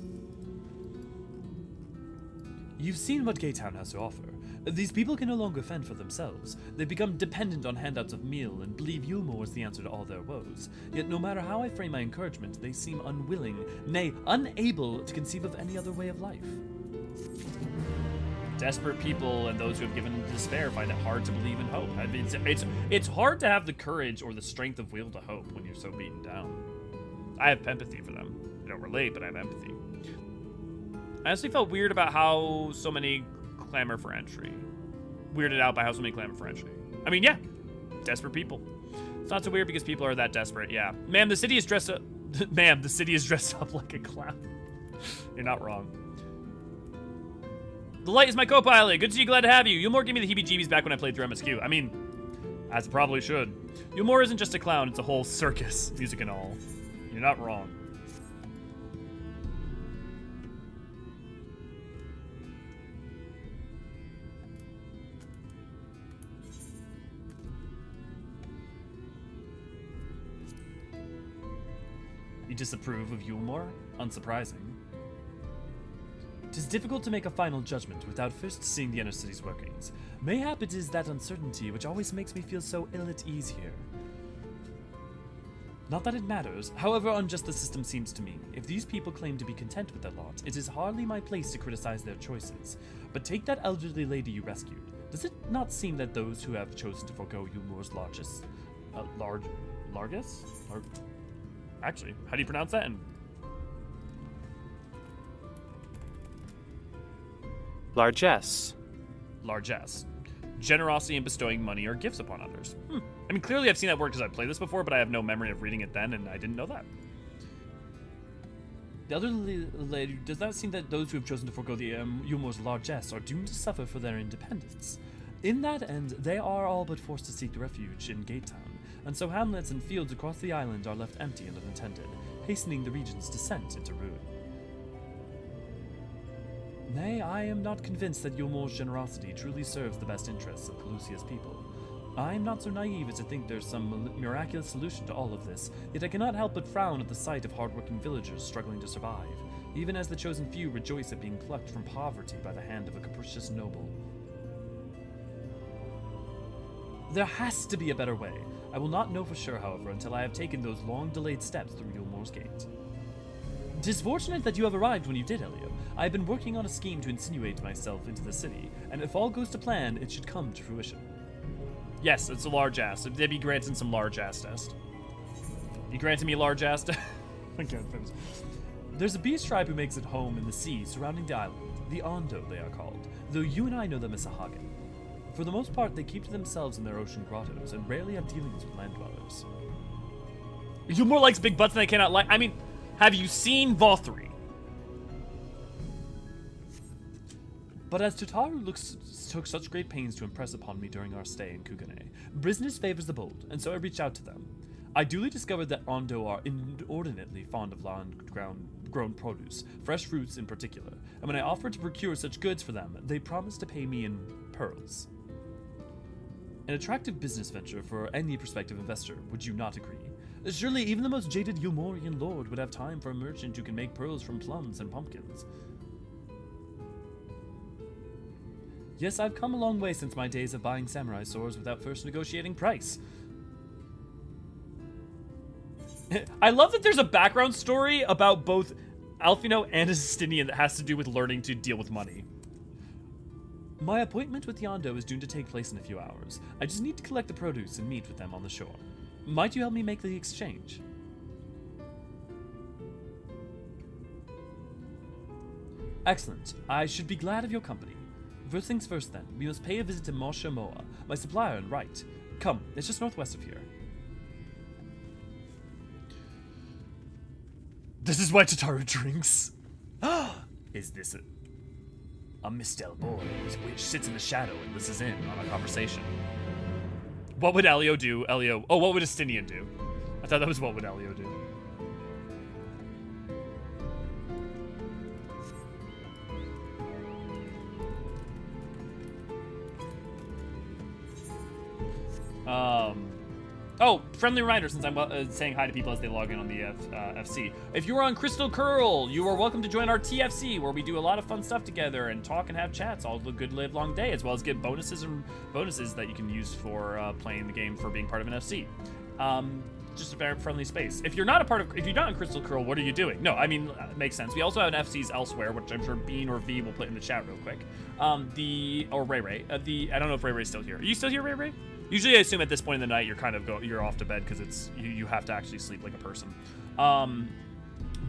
You've seen what Gate Town has to offer. These people can no longer fend for themselves. They've become dependent on handouts of meal and believe Eulmore is the answer to all their woes. Yet no matter how I frame my encouragement, they seem unwilling, nay, unable to conceive of any other way of life. Desperate people and those who have given into despair find it hard to believe in hope. I mean, it's hard to have the courage or the strength of will to hope when you're so beaten down. I have empathy for them. I don't relate, but I have empathy. I honestly felt weird about how so many clamor for entry. Weirded out by how so many clamor for entry. I mean, yeah, desperate people. It's not so weird because people are that desperate, yeah. Ma'am, the city is dressed up... Ma'am, the city is dressed up like a clown. You're not wrong. The light is my co-pilot. Good to see you, glad to have you. Eulmore gave me the heebie-jeebies back when I played through MSQ. I mean, as it probably should. Eulmore isn't just a clown, it's a whole circus, music and all. You're not wrong. You disapprove of Eulmore? Unsurprising. It is difficult to make a final judgment without first seeing the inner city's workings. Mayhap it is that uncertainty which always makes me feel so ill at ease here. Not that it matters, however unjust the system seems to me. If these people claim to be content with their lot, it is hardly my place to criticize their choices. But take that elderly lady you rescued. Does it not seem that those who have chosen to forego Eulmore's largest... Actually, how do you pronounce that?
Largesse.
Largesse. Generosity in bestowing money or gifts upon others. I mean, clearly I've seen that word because I've played this before, but I have no memory of reading it then, and I didn't know that. The elderly lady does not seem that those who have chosen to forego the Eulmore's largesse are doomed to suffer for their independence. In that end, they are all but forced to seek refuge in Gatetown, and so hamlets and fields across the island are left empty and unattended, hastening the region's descent into ruin. Nay, I am not convinced that Eulmore's generosity truly serves the best interests of Kholusia's people. I am not so naive as to think there's some miraculous solution to all of this, yet I cannot help but frown at the sight of hardworking villagers struggling to survive, even as the chosen few rejoice at being plucked from poverty by the hand of a capricious noble. There has to be a better way. I will not know for sure, however, until I have taken those long-delayed steps through Eulmore's gate. 'Tis fortunate that you have arrived when you did, Elio. I have been working on a scheme to insinuate myself into the city, and if all goes to plan, it should come to fruition. Yes, it's a large ass. They'd be granting some large ass test. You granted me a large ass test? I can't finish. There's a beast tribe who makes it home in the sea surrounding the island. The Ondo, they are called, though you and I know them as Sahagin. For the most part, they keep to themselves in their ocean grottos and rarely have dealings with land dwellers. Eulmore likes big butts and I cannot like. I mean, have you seen Vauthry? But as Tutaru took such great pains to impress upon me during our stay in Kugane, business favors the bold, and so I reached out to them. I duly discovered that Ondo are inordinately fond of land-grown produce, fresh fruits in particular, and when I offered to procure such goods for them, they promised to pay me in pearls. An attractive business venture for any prospective investor, would you not agree? Surely even the most jaded Eulmorian lord would have time for a merchant who can make pearls from plums and pumpkins. Yes, I've come a long way since my days of buying samurai swords without first negotiating price. I love that there's a background story about both Alphino and Justinian that has to do with learning to deal with money. My appointment with Yondo is due to take place in a few hours. I just need to collect the produce and meet with them on the shore. Might you help me make the exchange? Excellent. I should be glad of your company. First things first then, we must pay a visit to Moshe Moa, my supplier and right. Come, it's just northwest of here. This is why Tataru drinks. Is this a mistel boy which sits in the shadow and listens in on our conversation? What would Elio do? Oh, what would Estinian do? I thought that was what would Elio do. Oh, friendly reminder, since I'm saying hi to people as they log in on the FC. If you are on Crystal Curl, you are welcome to join our TFC, where we do a lot of fun stuff together and talk and have chats all the good live long day, as well as get bonuses that you can use for playing the game for being part of an FC. just a very friendly space. If you're not in Crystal Curl, what are you doing? No, I mean, it makes sense. We also have an FCs elsewhere, which I'm sure Bean or V will put in the chat real quick. Or Ray Ray. I don't know if Ray Ray's still here. Are you still here, Ray Ray? Usually I assume at this point in the night you're kind of you're off to bed because it's you have to actually sleep like a person.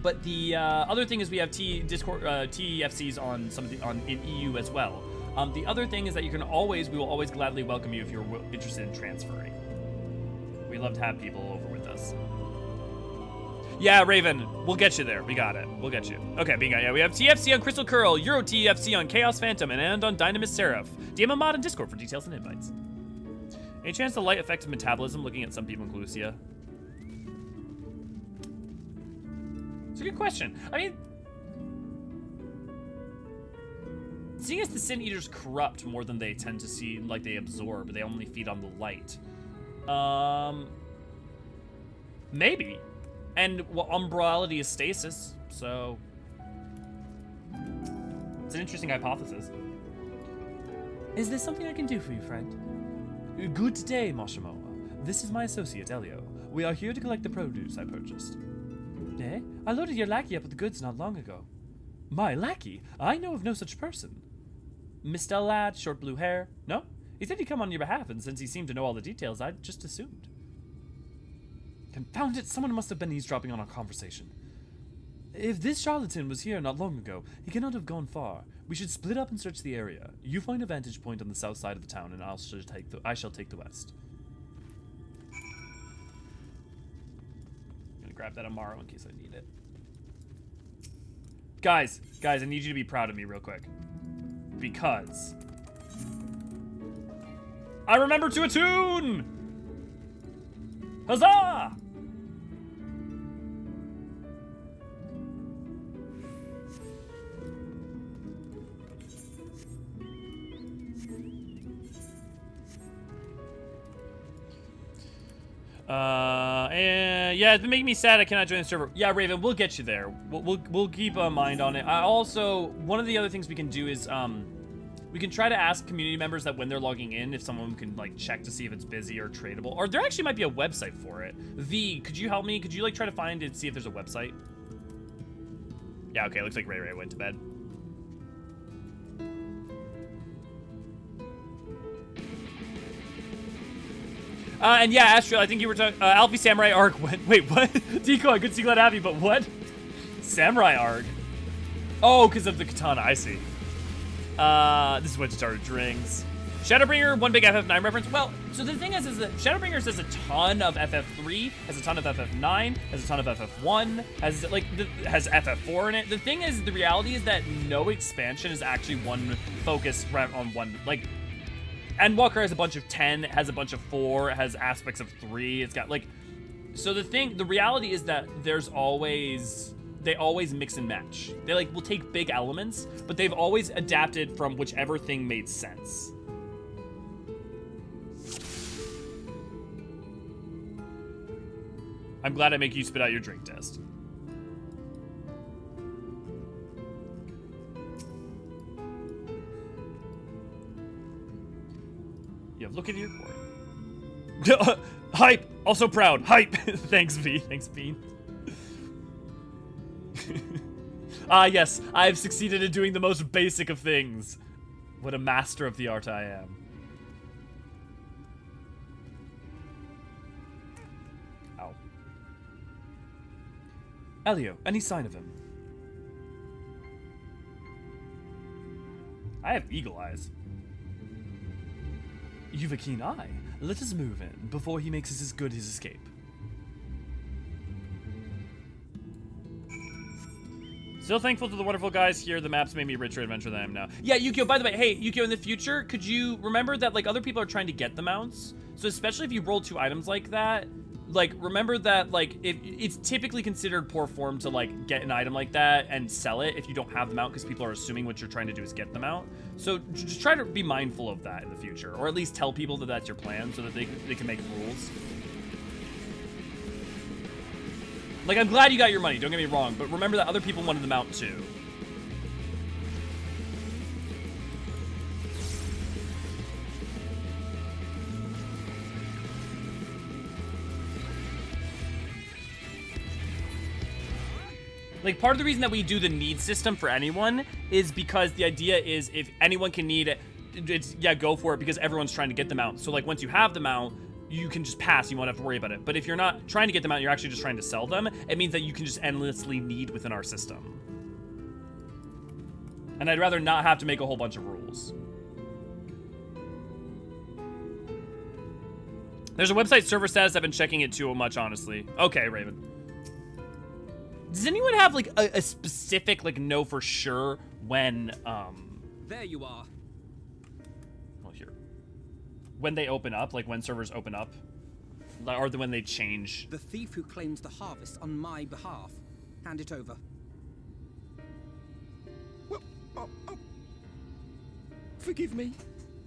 But the other thing is we have TFCs on in EU as well. The other thing is that we will always gladly welcome you if you're interested in transferring. We love to have people over with us. Yeah, Raven, we'll get you there. We got it. We'll get you. Okay, we have TFC on Crystal Curl, Euro TFC on Chaos Phantom, and on Dynamis Seraph. DM a mod on Discord for details and invites. Any chance the light affected metabolism looking at some people in Kholusia? It's a good question. I mean, seeing as the Sin Eaters corrupt more than they tend to see, like they absorb, they only feed on the light. Maybe. And umbrality is stasis, so it's an interesting hypothesis.
Is there something I can do for you, friend? Good day, Mashimoa. This is my associate, Elio. We are here to collect the produce I purchased. Eh? I loaded your lackey up with the goods not long ago. My lackey? I know of no such person. Mr. Lad, short blue hair? No? He said he'd come on your behalf, and since he seemed to know all the details, I just assumed. Confound it, someone must have been eavesdropping on our conversation. If this charlatan was here not long ago, he cannot have gone far. We should split up and search the area. You find a vantage point on the south side of the town, and I shall take the west.
I'm gonna grab that Amaro in case I need it. Guys, I need you to be proud of me real quick. Because I remember to attune! Huzzah! And yeah, it's been making me sad I cannot join the server. Yeah, Raven, we'll get you there. We'll keep a mind on it. One of the other things we can do is we can try to ask community members that when they're logging in, if someone can like check to see if it's busy or tradable. Or there actually might be a website for it. V, could you help me? Could you like try to find and see if there's a website? Yeah, okay, looks like Ray went to bed. And yeah, Astral, I think you were talking, Alfie Samurai Arc went, wait, what? Decoy, good to see, glad to have you, but what? Samurai Arc? Oh, because of the katana, I see. This is what started drinks. Shadowbringer, one big FF9 reference. Well, so the thing is that Shadowbringers has a ton of FF3, has a ton of FF9, has a ton of FF1, has FF4 in it. The thing is, the reality is that no expansion is actually one focus on one, like, Endwalker has a bunch of 10, it has a bunch of 4, it has aspects of 3, it's got, like, so the reality is that they always mix and match. They, like, will take big elements, but they've always adapted from whichever thing made sense. I'm glad I make you spit out your drink test. Yeah, look at your board. Hype! Also proud. Hype! Thanks, V. Thanks, Bean. Yes, I've succeeded in doing the most basic of things. What a master of the art I am. Ow.
Elio, any sign of him?
I have eagle eyes.
You've a keen eye. Let us move in before he makes as good his escape.
Still thankful to the wonderful guys here. The maps made me a richer adventurer than I am now. Yeah, Yukio, by the way, hey, Yukio, in the future, could you remember that, like, other people are trying to get the mounts? So especially if you roll 2 items like that, like, remember that, like, it's typically considered poor form to, like, get an item like that and sell it if you don't have the mount, because people are assuming what you're trying to do is get the mount. So just try to be mindful of that in the future, or at least tell people that that's your plan so that they can make rules. Like, I'm glad you got your money, don't get me wrong, but remember that other people wanted the mount too. Like, part of the reason that we do the need system for anyone is because the idea is if anyone can need it, it's, yeah, go for it, because everyone's trying to get them out. So, like, once you have them out, you can just pass. You won't have to worry about it. But if you're not trying to get them out, you're actually just trying to sell them, it means that you can just endlessly need within our system. And I'd rather not have to make a whole bunch of rules. There's a website server status. I've been checking it too much, honestly. Okay, Raven. Does anyone have, like, a specific, like, know for sure when,
There you are.
well, here. When they open up, like, when servers open up? Or when they change?
The thief who claims the harvest on my behalf. Hand it over.
Well, forgive me.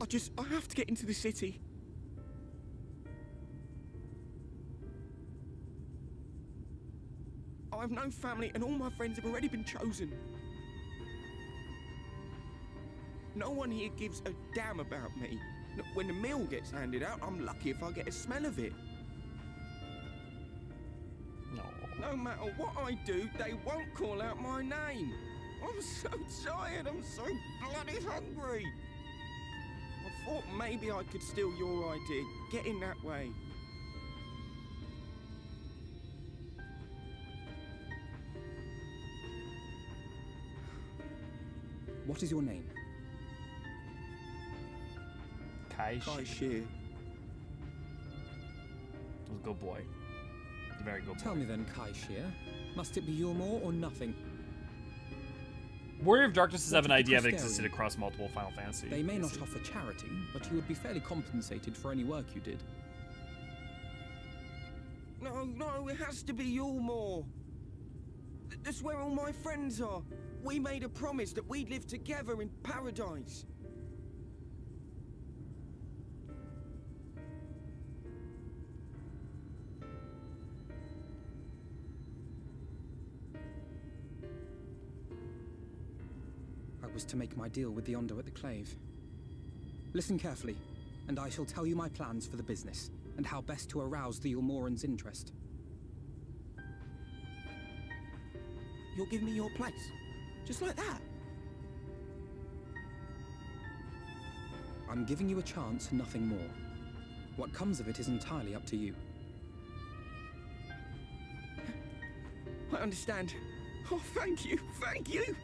I have to get into the city. I have no family and all my friends have already been chosen. No one here gives a damn about me. When the meal gets handed out, I'm lucky if I get a smell of it.
No.
No matter what I do, they won't call out my name. I'm so tired, I'm so bloody hungry. I thought maybe I could steal your idea, get in that way.
What is your name?
Kai
Shear.
Good boy. Very good boy.
Tell me then, Kai Shear. Must it be Eulmore or nothing?
Warrior of Darknesses have an
What of the
idea of
Crystarium?
existed across multiple Final Fantasy.
They may not offer charity, but you would be fairly compensated for any work you did.
No, it has to be Eulmore. That's where all my friends are. We made a promise that we'd live together in paradise.
I was to make my deal with the Ondo at the Clave. Listen carefully, and I shall tell you my plans for the business, and how best to arouse the Eulmoran's interest.
You'll give me your place? Just like that?
I'm giving you a chance, nothing more. What comes of it is entirely up to you.
I understand. Oh, thank you, thank you!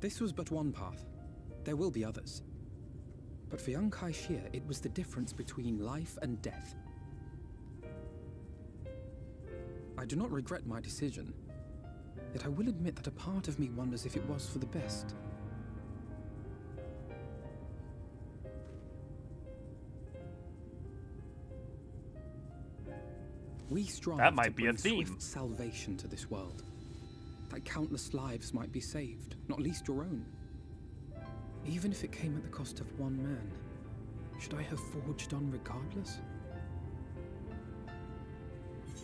This was but one path. There will be others. But for young Kai Shear, it was the difference between life and death. I do not regret my decision, yet I will admit that a part of me wonders if it was for the best. We strive
That might
to
be a
bring
theme.
swift salvation to this world. That countless lives might be saved, not least your own. Even if it came at the cost of one man, should I have forged on regardless?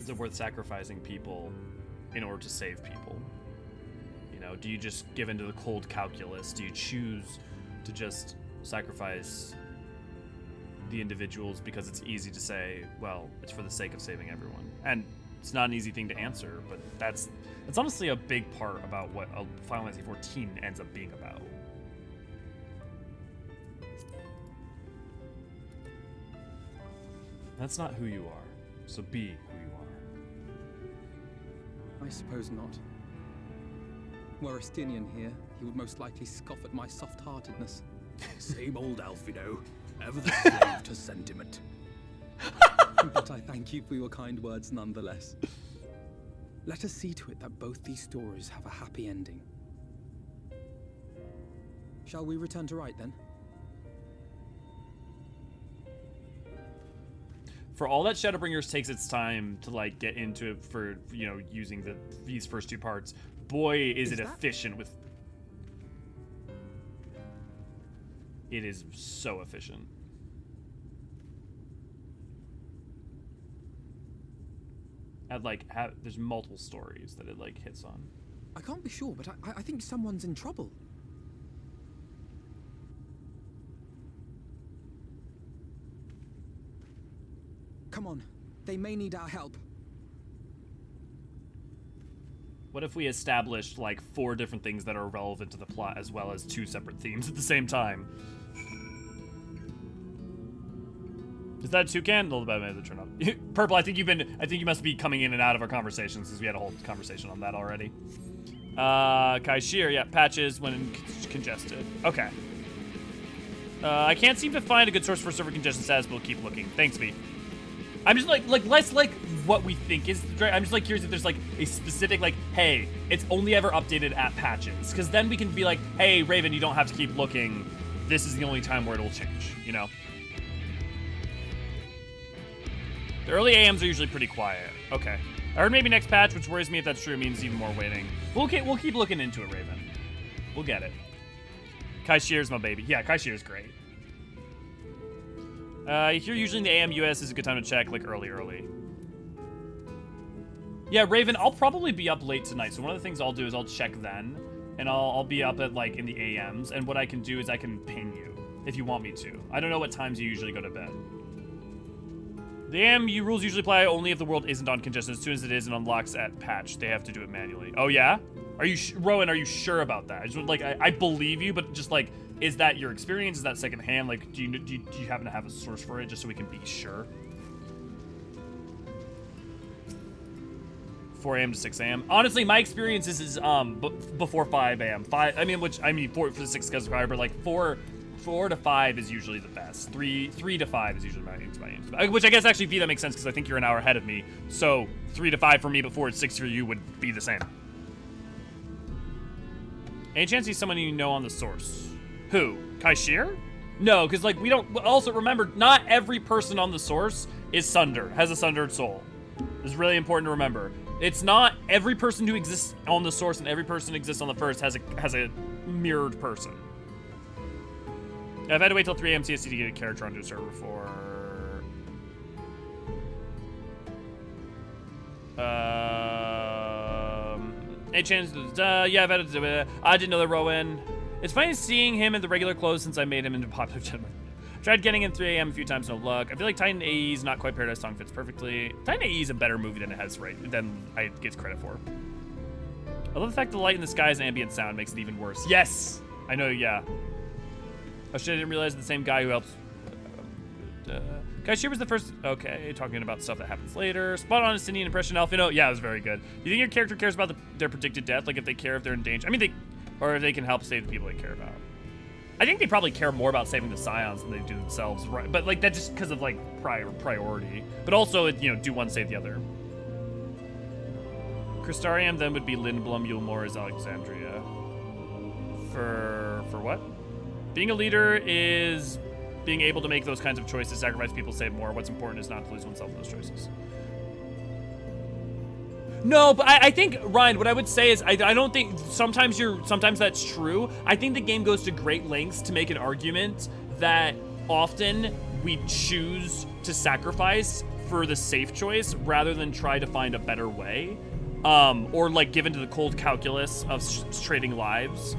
Is it worth sacrificing people in order to save people? You know, do you just give into the cold calculus? Do you choose to just sacrifice the individuals because it's easy to say, well, it's for the sake of saving everyone? And it's not an easy thing to answer, but that's honestly a big part about what a Final Fantasy XIV ends up being about. That's not who you are, so be who you are.
I suppose not. Were Estinian here, he would most likely scoff at my soft-heartedness.
Same old Alfido. Ever the slave to sentiment.
But I thank you for your kind words nonetheless. Let us see to it that both these stories have a happy ending. Shall we return to Wright then?
For all that Shadowbringers takes its time to like get into it for, you know, using these first two parts, boy is it efficient with. It is so efficient. had like there's multiple stories that it like hits on.
I can't be sure, but I think someone's in trouble. Come on, they may need our help.
What if we established like 4 different things that are relevant to the plot as well as 2 separate themes at the same time? Is that a toucan? A little bit of the turn up. Purple, I think you must be coming in and out of our conversations because we had a whole conversation on that already. Kai Shear, yeah, patches when congested. Okay. I can't seem to find a good source for server congestion status, but we'll keep looking. Thanks, V. I'm just like less like what we think is right. I'm just like curious if there's like a specific like, hey, it's only ever updated at patches, because then we can be like, hey, Raven, you don't have to keep looking. This is the only time where it'll change, you know. The early AMs are usually pretty quiet. Okay. I heard maybe next patch, which worries me if that's true. It means even more waiting. We'll keep looking into it, Raven. We'll get it. Kai Shear's my baby. Yeah, Kai Shear's great. Here usually in the AM US is a good time to check, like early. Yeah, Raven, I'll probably be up late tonight, so one of the things I'll do is I'll check then, and I'll be up at like in the AMs, and what I can do is I can ping you if you want me to. I don't know what times you usually go to bed. The AM rules usually apply only if the world isn't on congestion. As soon as it is and unlocks at patch, they have to do it manually. Oh yeah? Are you Rowan? Are you sure about that? I just like I believe you, but just like, is that your experience? Is that secondhand? Like, do you happen to have a source for it, just so we can be sure? 4 a.m. to 6 a.m. Honestly, my experience is before 5 a.m. 5. I mean, for the 6 subscriber, like 4 to 5 is usually the best. 3 to 5 is usually my which I guess actually, V, that makes sense because I think you're an hour ahead of me. So 3 to 5 for me, but 4 to 6 for you would be the same. Any chance he's someone you know on the source? Who? Kai Shear? No, because like we don't. Also remember, not every person on the source is sundered, has a sundered soul. This is really important to remember. It's not every person who exists on the source and every person who exists on the first has a mirrored person. I've had to wait till 3 a.m. CST to get a character onto a server for. Any chance? Yeah, I've had to. I didn't know that Rowan. It's funny seeing him in the regular clothes since I made him into popular gentleman. Tried getting in 3 a.m. a few times, no luck. I feel like Titan AE's not quite Paradise Song fits perfectly. Titan AE is a better movie than it gets credit for. I love the fact the light in the sky is ambient sound makes it even worse. Yes! I know, yeah. Oh shit, I didn't realize the same guy who helps. Kai Shear was the first. Okay, talking about stuff that happens later. Spot on Ascendian impression, Alphino. Yeah, it was very good. You think your character cares about their predicted death? Like if they care if they're in danger? I mean, or if they can help save the people they care about. I think they probably care more about saving the Scions than they do themselves, right? But like that's just because of like priority. But also, do one save the other. Crystarium then would be Lindblom, Eulmore is Alexandria. For what? Being a leader is being able to make those kinds of choices, sacrifice people, save more. What's important is not to lose oneself in those choices. No, but I think, Ryan, what I would say is I don't think sometimes that's true. I think the game goes to great lengths to make an argument that often we choose to sacrifice for the safe choice rather than try to find a better way. Or like given to the cold calculus of trading lives.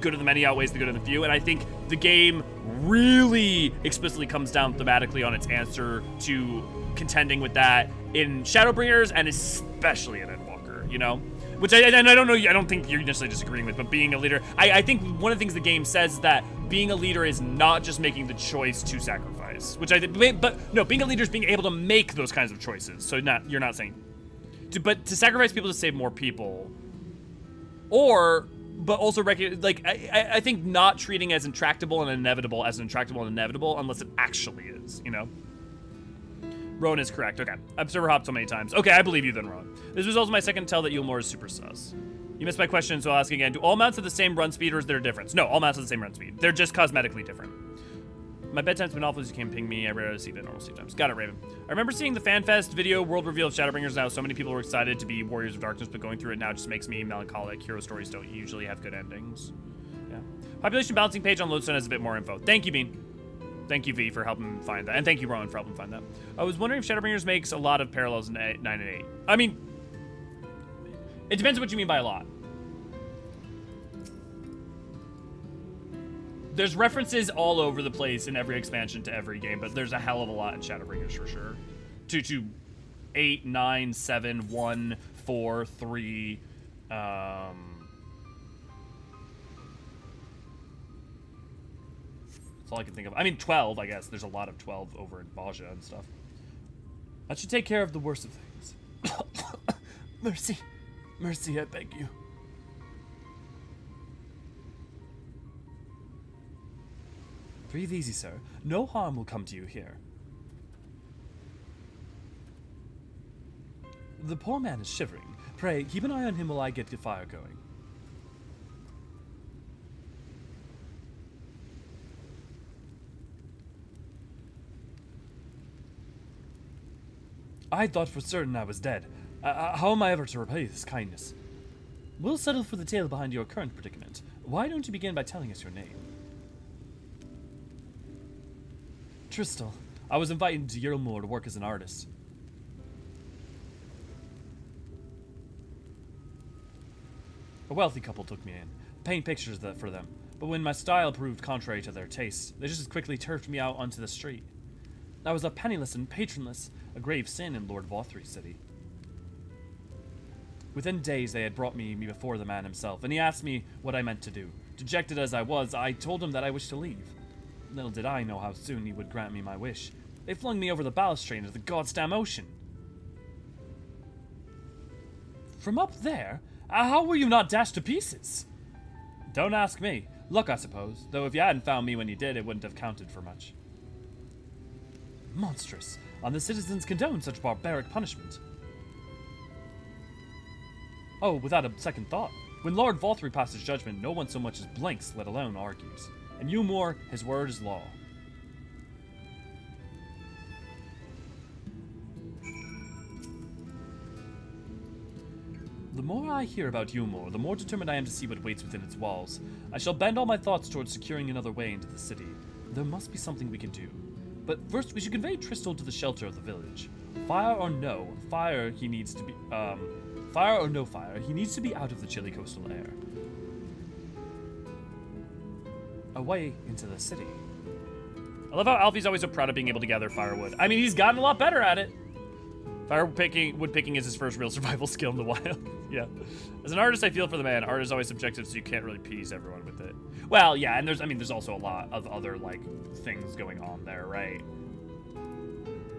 Good of the many outweighs the good of the few. And I think the game really explicitly comes down thematically on its answer to contending with that in Shadowbringers and especially in Endwalker, which I don't know, I don't think you're necessarily disagreeing with, but being a leader, I think one of the things the game says is that being a leader is not just making the choice to sacrifice, which I think, but no, being a leader is being able to make those kinds of choices. So you're not saying, but to sacrifice people to save more people, but also I think not treating as intractable and inevitable unless it actually is, Rowan is correct. Okay. Observer hopped so many times. Okay, I believe you then, Rowan. This was also my second tell that Eulmore is super sus. You missed my question, so I'll ask again. Do all mounts have the same run speed or is there a difference? No, all mounts have the same run speed. They're just cosmetically different. My bedtime's been awful as you can't ping me. I rarely see the normal sleep times. Got it, Raven. I remember seeing the FanFest video world reveal of Shadowbringers now. So many people were excited to be Warriors of Darkness, but going through it now just makes me melancholic. Hero stories don't usually have good endings. Yeah. Population balancing page on Lodestone has a bit more info. Thank you, Bean. Thank you, V, for helping find that. And thank you, Rowan, for helping find that. I was wondering if Shadowbringers makes a lot of parallels in 9 and 8. I mean, it depends on what you mean by a lot. There's references all over the place in every expansion to every game, but there's a hell of a lot in Shadowbringers for sure. To 8, 9, 7, 1, 4, 3, that's all I can think of. I mean, 12, I guess. There's a lot of 12 over in Baja and stuff. That should take care of the worst of things. Mercy. Mercy, I beg you. Breathe easy, sir. No harm will come to you here. The poor man is shivering. Pray, keep an eye on him while I get the fire going. I thought for certain I was dead. How am I ever to repay this kindness? We'll settle for the tale behind your current predicament. Why don't you begin by telling us your name? Tristal. I was invited to Eulmore to work as an artist. A wealthy couple took me in, paint pictures for them, but when my style proved contrary to their tastes, they just as quickly turfed me out onto the street. I was a penniless and patronless, a grave sin in Lord Vauthry's city. Within days they had brought me before the man himself, and he asked me what I meant to do. Dejected as I was, I told him that I wished to leave. Little did I know how soon he would grant me my wish. They flung me over the balustrade into the goddamn ocean. From up there? How were you not dashed to pieces? Don't ask me. Luck, I suppose. Though if you hadn't found me when you did, it wouldn't have counted for much. Monstrous. And the citizens condone such barbaric punishment. Oh, without a second thought. When Lord Vauthry passes judgment, no one so much as blinks, let alone argues. And Eulmore, his word is law. The more I hear about Eulmore, the more determined I am to see what waits within its walls. I shall bend all my thoughts towards securing another way into the city. There must be something we can do. But first, we should convey Tristal to the shelter of the village. Fire or no fire, he needs to be, fire or no fire, he needs to be out of the chilly coastal air. Away into the city. I love how Alfie's always so proud of being able to gather firewood. I mean, he's gotten a lot better at it. Wood picking is his first real survival skill in the wild. Yeah. As an artist, I feel for the man. Art is always subjective, so you can't really please everyone with it. Well, yeah, and there's also a lot of other, like, things going on there, right?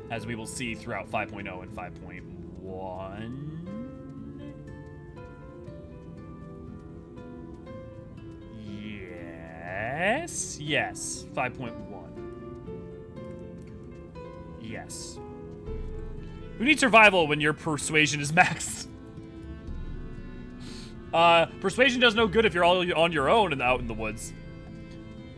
As we will see throughout 5.0 and 5.1. Yes, 5.1. Yes. Who needs survival when your persuasion is maxed? Persuasion does no good if you're all on your own and out in the woods.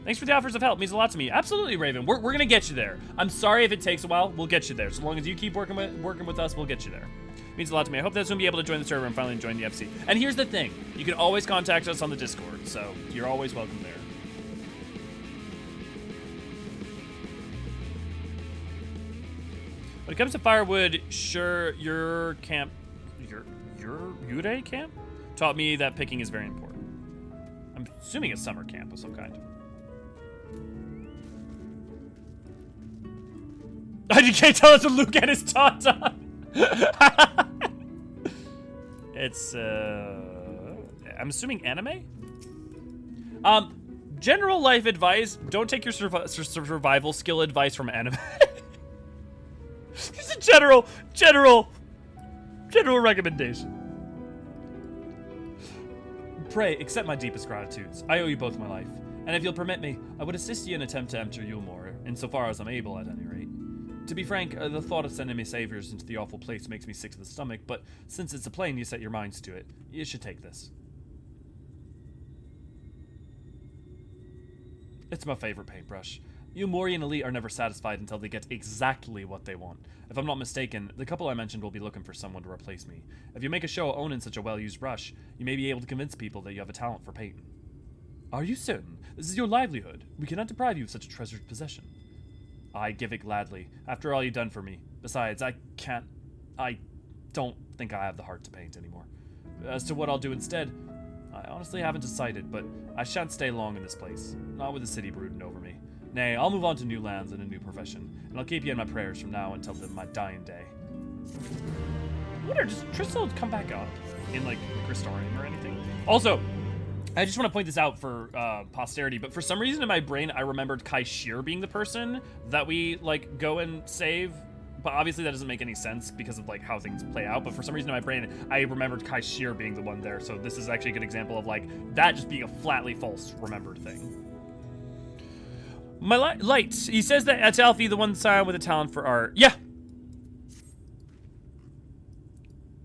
Thanks for the offers of help. It means a lot to me. Absolutely, Raven. We're gonna get you there. I'm sorry if it takes a while. We'll get you there. So long as you keep working with us, we'll get you there. It means a lot to me. I hope that soon be able to join the server and finally join the FC. And here's the thing. You can always contact us on the Discord, so you're always welcome there. When it comes to firewood, sure, your Yurei camp taught me that picking is very important. I'm assuming it's summer camp of some kind. You can't tell us to Luke and his tauntaun. It's I'm assuming anime. General life advice: don't take your survival skill advice from anime. It's a general recommendation. Pray, accept my deepest gratitudes. I owe you both my life. And if you'll permit me, I would assist you in an attempt to enter Eulmore, insofar as I'm able, at any rate. To be frank, the thought of sending me saviors into the awful place makes me sick to the stomach, but since it's a plane you set your minds to it, you should take this. It's my favorite paintbrush. Eulmorian elite are never satisfied until they get exactly what they want. If I'm not mistaken, the couple I mentioned will be looking for someone to replace me. If you make a show of owning such a well-used brush, you may be able to convince people that you have a talent for painting. Are you certain? This is your livelihood. We cannot deprive you of such a treasured possession. I give it gladly, after all you've done for me. Besides, I don't think I have the heart to paint anymore. As to what I'll do instead, I honestly haven't decided, but I shan't stay long in this place, not with the city brooding over me. Nay, I'll move on to new lands and a new profession, and I'll keep you in my prayers from now until my dying day. I wonder, does Tristol come back up in, like, Crystarium or anything? Also, I just want to point this out for posterity, but for some reason in my brain, I remembered Kai Shear being the person that we, like, go and save. But obviously that doesn't make any sense because of, like, how things play out. But for some reason in my brain, I remembered Kai Shear being the one there. So this is actually a good example of, like, that just being a flatly false remembered thing. My light. He says that it's Alfie, the one side with a talent for art. Yeah.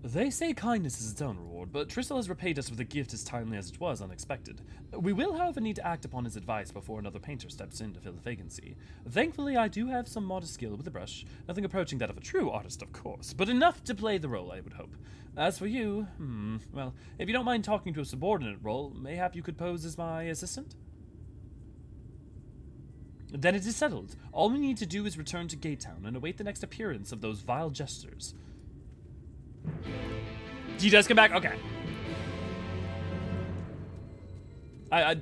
They say kindness is its own reward, but Tristol has repaid us with a gift as timely as it was unexpected. We will, however, need to act upon his advice before another painter steps in to fill the vacancy. Thankfully, I do have some modest skill with the brush, nothing approaching that of a true artist, of course, but enough to play the role, I would hope. As for you, well, if you don't mind talking to a subordinate role, mayhap you could pose as my assistant? Then it is settled. All we need to do is return to Gatetown and await the next appearance of those vile jesters. He does come back? Okay. I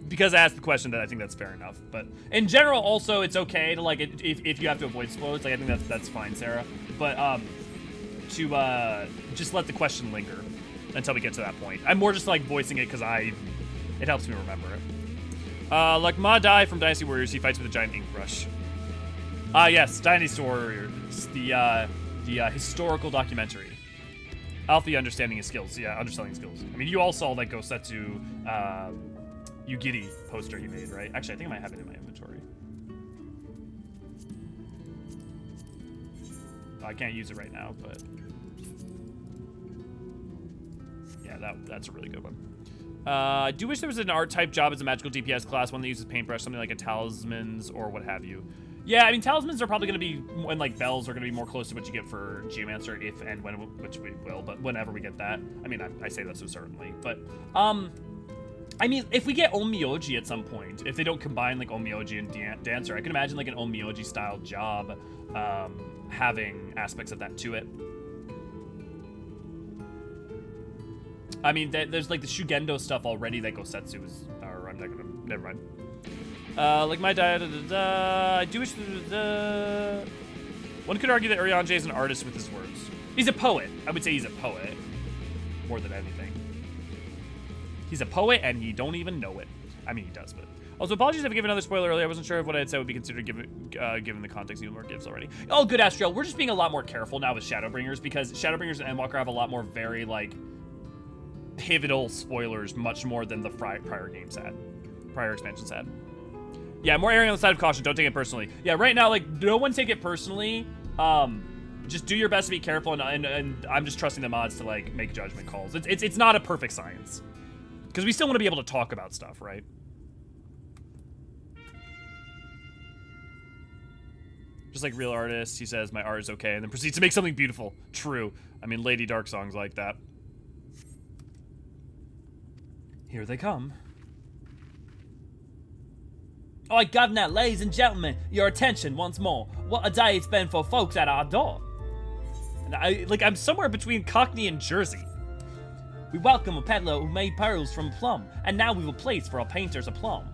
because I asked the question, that I think that's fair enough. But in general, also, it's okay to, like, if you have to avoid spoilers, like, I think that's fine, Sarah. But to just let the question linger until we get to that point. I'm more just, like, voicing it because it helps me remember it. Like Ma Dai from Dynasty Warriors, he fights with a giant ink brush. Yes, Dynasty Warriors, the historical documentary. Alfie understanding his skills. Yeah, understanding skills. I mean, you all saw that Gosetsu Yugiri poster he made, right? Actually, I think I might have it in my inventory. I can't use it right now, but yeah, that's a really good one. I do wish there was an art type job as a magical DPS class, one that uses paintbrush, something like a talismans or what have you. Yeah, I mean, talismans are probably going to be, when, like, bells are going to be more close to what you get for Geomancer, if and when, which we will, but whenever we get that. I mean, I say that so certainly, but, I mean, if we get Onmyoji at some point, if they don't combine, like, Onmyoji and Dancer, I can imagine, like, an Onmyoji-style job, having aspects of that to it. I mean, there's, like, the Shugendo stuff already that Gosetsu is, or I'm not gonna, never mind. Like my I do wish one could argue that Eorzean is an artist with his words. He's a poet. I would say he's a poet more than anything. He's a poet and he don't even know it. I mean, he does, but also apologies if I gave another spoiler earlier. I wasn't sure if what I had said would be considered given the context Eulmore gives already. Oh, good, Astriel. We're just being a lot more careful now with Shadowbringers because Shadowbringers and Endwalker have a lot more very, like, pivotal spoilers, much more than the prior games had, prior expansions had. Yeah, more erring on the side of caution. Don't take it personally. Yeah, right now, like, no one take it personally. Just do your best to be careful, and I'm just trusting the mods to, like, make judgment calls. It's not a perfect science, because we still want to be able to talk about stuff, right? Just like real artists, he says, my art is okay, and then proceeds to make something beautiful. True. I mean, Lady Dark songs like that. Here they come. Alright, Governor, ladies and gentlemen, your attention once more. What a day it's been for folks at our door. And I'm somewhere between Cockney and Jersey. We welcome a peddler who made pearls from plum, and now we've a place for our painters aplomb.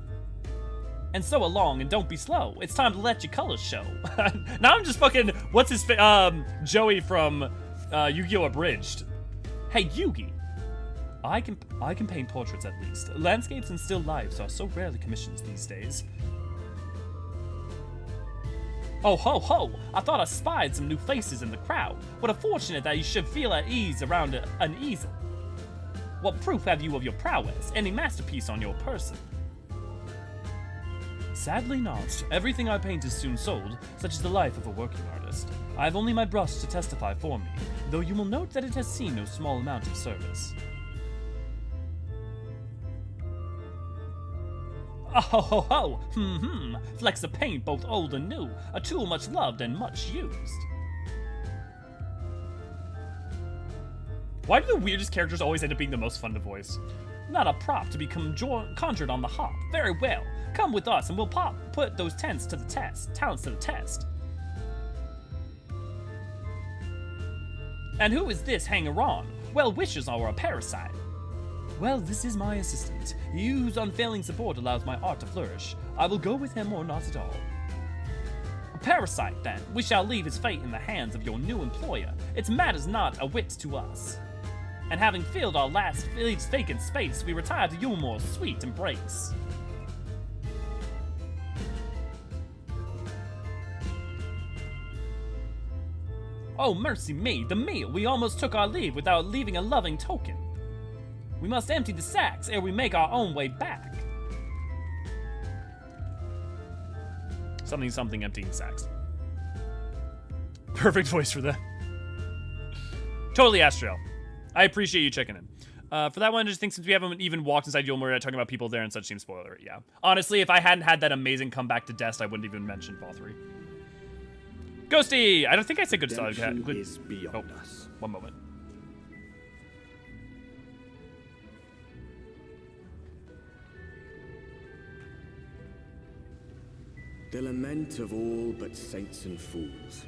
And so along, and don't be slow. It's time to let your colors show. Now I'm just fucking, what's his Joey from Yu-Gi-Oh! Abridged. Hey, Yugi. I can paint portraits at least. Landscapes and still lifes are so rarely commissioned these days. Oh, ho, ho! I thought I spied some new faces in the crowd. What a fortunate that you should feel at ease around an easel. What proof have you of your prowess? Any masterpiece on your person? Sadly not. Everything I paint is soon sold, such is the life of a working artist. I have only my brush to testify for me, though you will note that it has seen no small amount of service. Oh ho ho ho! Flecks of paint, both old and new, a tool much loved and much used. Why do the weirdest characters always end up being the most fun to voice? not a prop to be conjured on the hop. Very well. Come with us and we'll put those talents to the test. And who is this hanger-on? Well wishes or a parasite? Well, this is my assistant. He whose unfailing support allows my art to flourish. I will go with him or not at all. A parasite, then. We shall leave his fate in the hands of your new employer. It matters not a whit to us. And having filled our last vacant space, we retire to Eulmore's sweet embrace. Oh, mercy me, the meal! We almost took our leave without leaving a loving token. We must empty the sacks ere we make our own way back. Something emptying sacks. Perfect voice for that. Totally Astriel. I appreciate you checking in. For that one, I just think since we haven't even walked inside Eulmore yet, talking about people there and such seems spoiler. Yeah. Honestly, if I hadn't had that amazing comeback to Dest, I wouldn't even mention Vauthry. Ghosty! I don't think I said good stuff.
Is beyond us.
One moment.
The lament of all but saints and fools,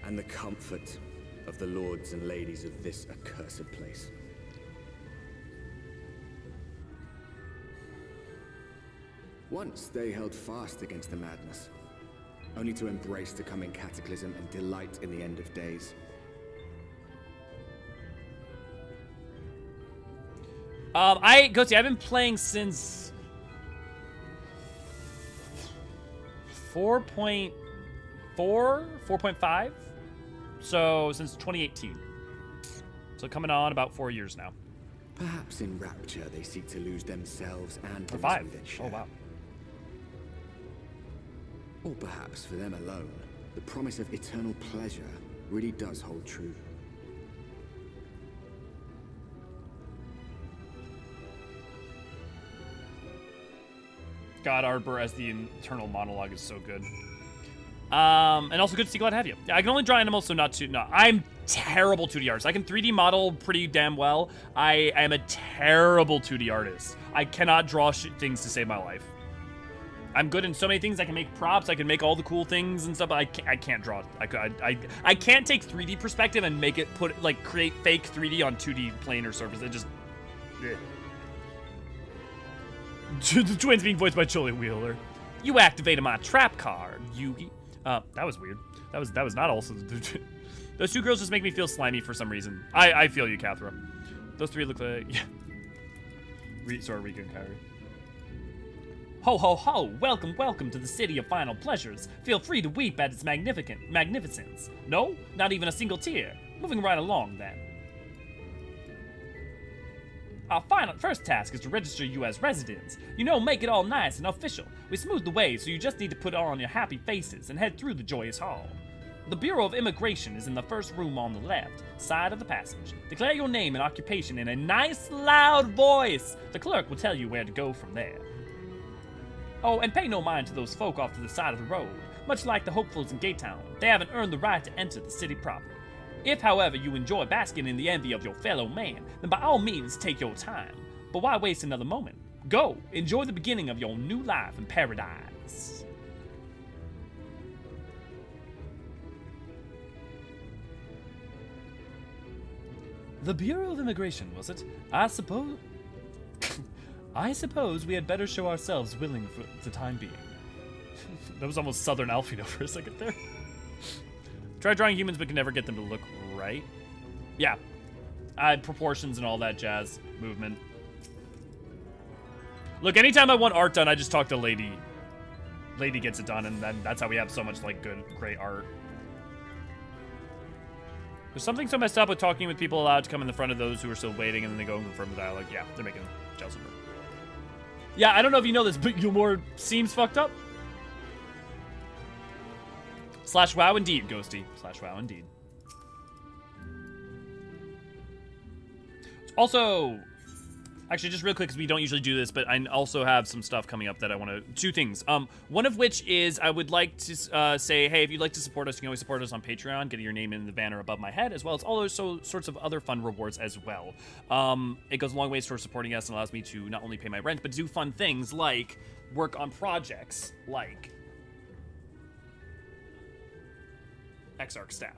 and the comfort of the lords and ladies of this accursed place. Once they held fast against the madness, only to embrace the coming cataclysm and delight in the end of days.
Ghosty, I've been playing since 4.5, so since 2018. So coming on about 4 years now.
Perhaps in rapture they seek to lose themselves and
Or 5.
those who they share.
Oh wow.
Or perhaps for them alone, the promise of eternal pleasure really does hold true.
God, Arbor as the internal monologue is so good. And also good to see, glad to have you. Yeah, I can only draw animals, so not too. No, I'm terrible 2D artist. I can 3D model pretty damn well. I am a terrible 2D artist. I cannot draw things to save my life. I'm good in so many things. I can make props. I can make all the cool things and stuff. But I can't draw. I can't take 3D perspective and make it create fake 3D on 2D plane or surface. It just. Ugh. The twins being voiced by Chili Wheeler. You activated my trap card, Yugi. That was weird. That was not also. Those two girls just make me feel slimy for some reason. I feel you, Cathra. Those three look like. Yeah. Sorry, Rika and Kyrie. Ho ho ho! Welcome, welcome to the city of final pleasures. Feel free to weep at its magnificence. No, not even a single tear. Moving right along then. Our first task is to register you as residents. You know, make it all nice and official. We smooth the way, so you just need to put on your happy faces and head through the joyous hall. The Bureau of Immigration is in the first room on the left side of the passage. Declare your name and occupation in a nice, loud voice. The clerk will tell you where to go from there. Oh, and pay no mind to those folk off to the side of the road. Much like the hopefuls in Gatetown, they haven't earned the right to enter the city proper. If, however, you enjoy basking in the envy of your fellow man, then by all means take your time. But why waste another moment? Go, enjoy the beginning of your new life in paradise. The Bureau of Immigration, was it? I suppose we had better show ourselves willing for the time being. That was almost Southern Alfino for a second there. Try drawing humans but can never get them to look right. Yeah. Proportions and all that jazz. Movement. Look, anytime I want art done, I just talk to Lady. Lady gets it done, and then that's how we have so much, good, great art. There's something so messed up with talking with people allowed to come in the front of those who are still waiting, and then they go and confirm the dialogue. Yeah, they're making jealous of her. Yeah, I don't know if you know this, but Eulmore seems fucked up. /WoW indeed, Ghosty. /WoW indeed. Also, Actually, just real quick, because we don't usually do this, but I also have some stuff coming up that I want to... 2 things. One of which is I would like to say, hey, if you'd like to support us, you can always support us on Patreon, getting your name in the banner above my head, as well as all those sorts of other fun rewards as well. It goes a long way towards supporting us and allows me to not only pay my rent, but do fun things like work on projects like Exarch staff.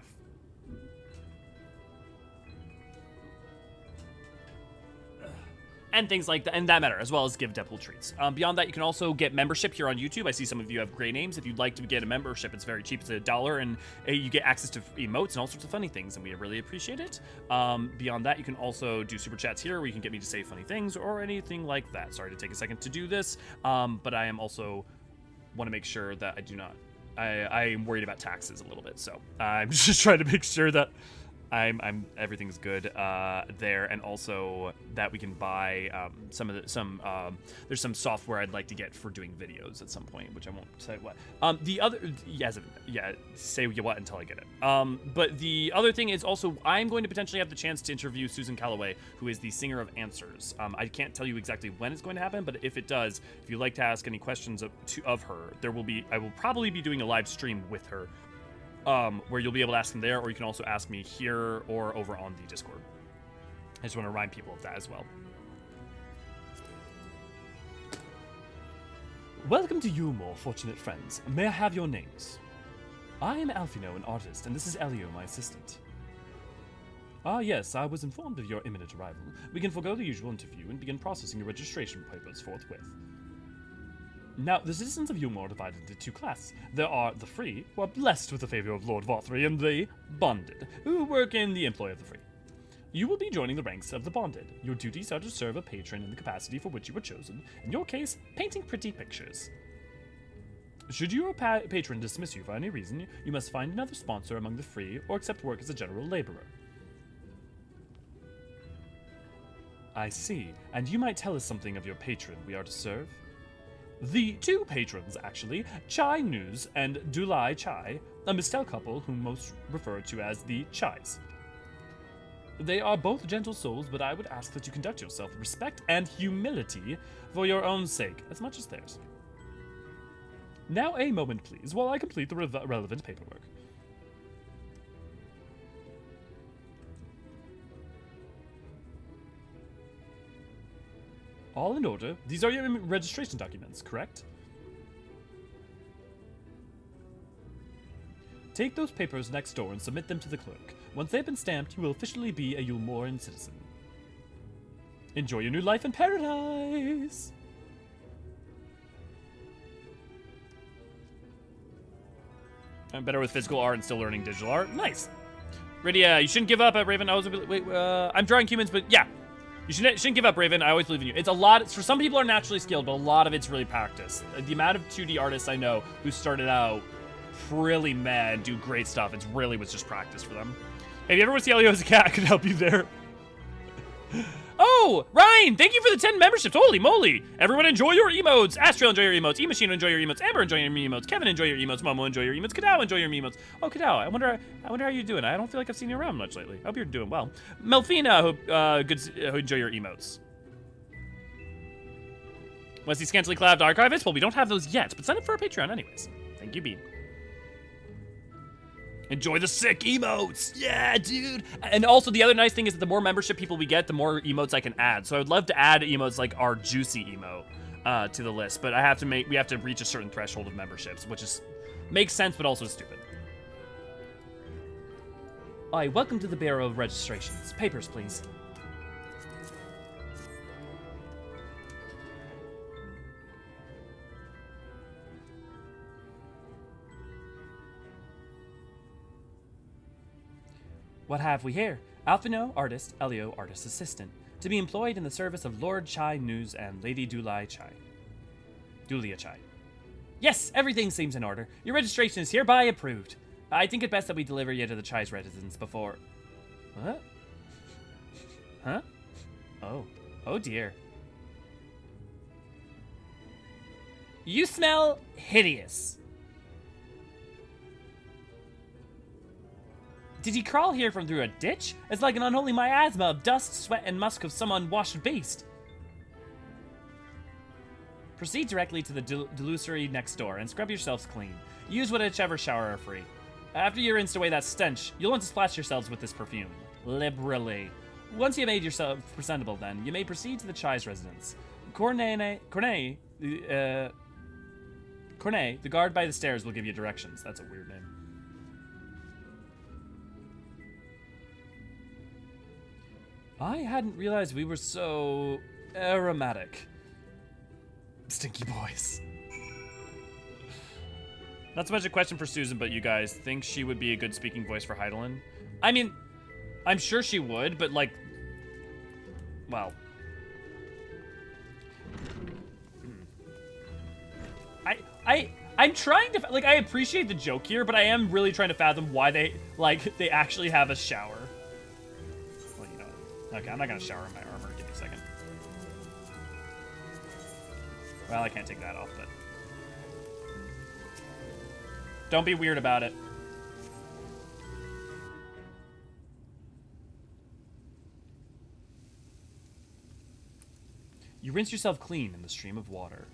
And things like that, and that matter, as well as give Deadpool treats. Beyond that, you can also get membership here on YouTube. I see some of you have great names. If you'd like to get a membership, it's very cheap. It's $1, and you get access to emotes and all sorts of funny things, and we really appreciate it. Beyond that, you can also do super chats here, where you can get me to say funny things or anything like that. Sorry to take a second to do this, but I am also want to make sure that I do not. I am worried about taxes a little bit, so I'm just trying to make sure that everything's good there, and also that we can buy there's some software I'd like to get for doing videos at some point, which I won't say what. The other say what until I get it. But the other thing is also I'm going to potentially have the chance to interview Susan Calloway, who is the singer of Answers. I can't tell you exactly when it's going to happen, but if it does, if you'd like to ask any questions of her, I will probably be doing a live stream with her. Where you'll be able to ask them there, or you can also ask me here or over on the Discord. I just want to remind people of that as well. Welcome to Eulmore, fortunate friends. May I have your names? I am Alfino, an artist, and this is Elio, my assistant. Ah yes, I was informed of your imminent arrival. We can forego the usual interview and begin processing your registration papers forthwith. Now, the citizens of Eulmore are divided into 2 classes. There are the free, who are blessed with the favor of Lord Vauthry, and the bonded, who work in the employ of the free. You will be joining the ranks of the bonded. Your duties are to serve a patron in the capacity for which you were chosen, in your case, painting pretty pictures. Should your patron dismiss you for any reason, you must find another sponsor among the free, or accept work as a general laborer. I see, and you might tell us something of your patron we are to serve? The 2 patrons, actually, Chai News and Dulai Chai, a Mistel couple whom most refer to as the Chais. They are both gentle souls, but I would ask that you conduct yourself with respect and humility for your own sake, as much as theirs. Now a moment, please, while I complete the relevant paperwork. All in order. These are your registration documents, correct? Take those papers next door and submit them to the clerk. Once they've been stamped, you will officially be a Eulmorean citizen. Enjoy your new life in paradise! I'm better with physical art and still learning digital art. Nice! Rydia, you shouldn't give up at Raven. I'm drawing humans, but yeah. You shouldn't give up, Raven. I always believe in you. It's a lot. For some people are naturally skilled, but a lot of it's really practice. The amount of 2D artists I know who started out really mad, do great stuff. It really was just practice for them. Hey, if you ever want to see Elio as a cat, I could help you there. Oh, Ryan, thank you for the 10 memberships. Holy moly. Everyone enjoy your emotes. Astral, enjoy your emotes. E-Machine, enjoy your emotes. Amber, enjoy your emotes. Kevin, enjoy your emotes. Momo, enjoy your emotes. Kadao, enjoy your emotes. Oh, Kadao, I wonder how you're doing. I don't feel like I've seen you around much lately. I hope you're doing well. Melfina, who enjoy your emotes. Was he scantily clad archivist? Well, we don't have those yet, but sign up for our Patreon anyways. Thank you, Bean. Enjoy the sick emotes! Yeah, dude! And also, the other nice thing is that the more membership people we get, the more emotes I can add. So I would love to add emotes like our juicy emote to the list, but we have to reach a certain threshold of memberships, which makes sense, but also stupid. Alright, welcome to the Bureau of Registrations. Papers, please. What have we here? Alfino, artist, Elio, artist assistant. To be employed in the service of Lord Chai News and Lady Dulai Chai. Dulia Chai. Yes, everything seems in order. Your registration is hereby approved. I think it best that we deliver you to the Chai's residence before... What? Huh? Oh dear. You smell hideous. Did he crawl here from through a ditch? It's like an unholy miasma of dust, sweat, and musk of some unwashed beast. Proceed directly to the delusory next door and scrub yourselves clean. Use whichever shower are free. After you rinse away that stench, you'll want to splash yourselves with this perfume. Liberally. Once you made yourself presentable then, you may proceed to the Chai's residence. Cornet, the guard by the stairs will give you directions. That's a weird name. I hadn't realized we were so aromatic. Stinky boys. Not so much a question for Susan, but you guys think she would be a good speaking voice for Hydaelyn? I mean, I'm sure she would, but like, well. I'm trying to, like, I appreciate the joke here, but I am really trying to fathom why they actually have a shower. Well, you know, okay, I'm not gonna shower in my armor. Give me a second. Well, I can't take that off, but don't be weird about it. You rinse yourself clean in the stream of water.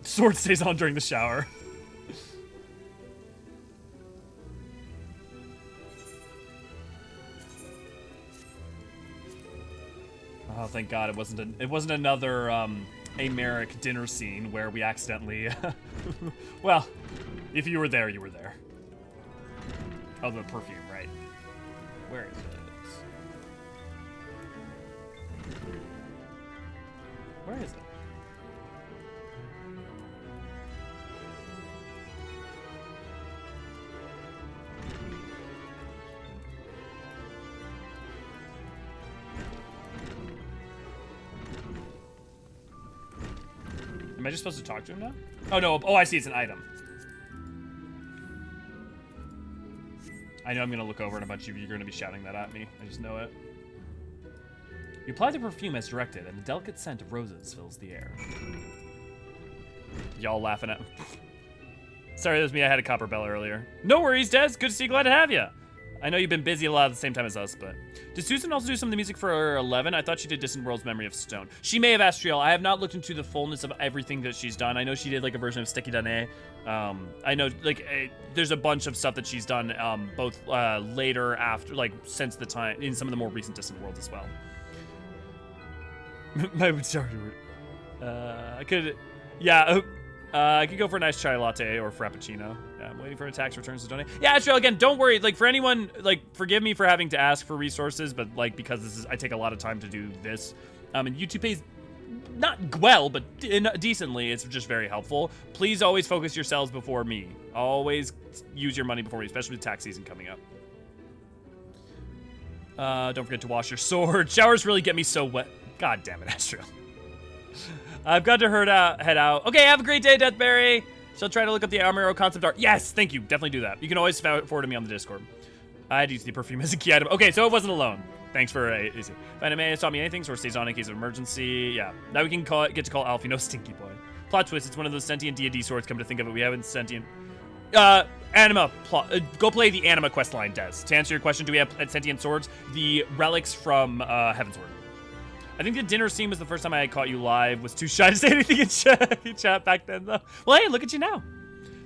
Sword stays on during the shower. Oh, thank God it wasn't another Amaric dinner scene where we accidentally well, if you were there, you were there. Oh, the perfume, right? Where is it? Where is it? Am I just supposed to talk to him now? Oh, no. Oh, I see. It's an item. I know I'm going to look over and a bunch of you are going to be shouting that at me. I just know it. You apply the perfume as directed, and the delicate scent of roses fills the air. Y'all laughing at me. Sorry, that was me. I had a copper bell earlier. No worries, Des. Good to see you. Glad to have you. I know you've been busy a lot at the same time as us, but... Did Susan also do some of the music for 11? I thought she did Distant World's Memory of Stone. She may have, Astriel. I have not looked into the fullness of everything that she's done. I know she did, like, a version of Sticky Dane. I know, like, there's a bunch of stuff that she's done, both later, after, like, since the time... In some of the more recent Distant Worlds as well. I could... Yeah, I could go for a nice chai latte or frappuccino. Yeah, I'm waiting for a tax returns to donate. Yeah, Astral, again, don't worry. Like, for anyone, like, forgive me for having to ask for resources, but, like, because this is, I take a lot of time to do this. And YouTube pays not well, but decently. It's just very helpful. Please always focus yourselves before me. Always use your money before me, especially with tax season coming up. Don't forget to wash your sword. Showers really get me so wet. God damn it, Astral. I've got to head out. Okay, have a great day, Deathberry. She'll try to look up the Armero concept art. Yes, thank you. Definitely do that. You can always forward to me on the Discord. I had to use the perfume as a key item. Okay, so it wasn't alone. Thanks for easy. Find a man, stop me anything, so it stays on in case of emergency. Yeah, now we can get to call Alfie no stinky boy. Plot twist, it's one of those sentient D&D swords, come to think of it. We haven't sentient... Anima, go play the Anima questline, Des. To answer your question, do we have sentient swords? The relics from Heavensward. I think the dinner scene was the first time I had caught you live. Was too shy to say anything in chat back then, though. Well, hey, look at you now.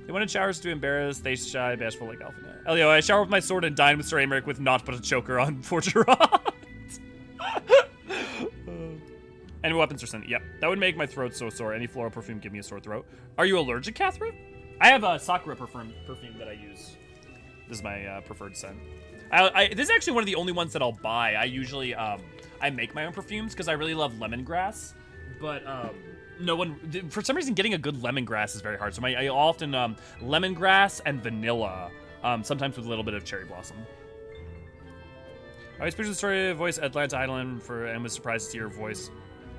They wanted showers to embarrass. They shy, bashful like Alpha. Elio, I shower with my sword and dine with Sir Amaric with naught but a choker on Forgerot. Any weapons are sent. Yep, that would make my throat so sore. Any floral perfume give me a sore throat. Are you allergic, Catherine? I have a Sakura perfume that I use. This is my preferred scent. This is actually one of the only ones that I'll buy. I usually I make my own perfumes because I really love lemongrass, but no one, for some reason, getting a good lemongrass is very hard. So I often lemongrass and vanilla, sometimes with a little bit of cherry blossom. I always picture the story of voice Atlanta Hydaelyn and was surprised to see her voice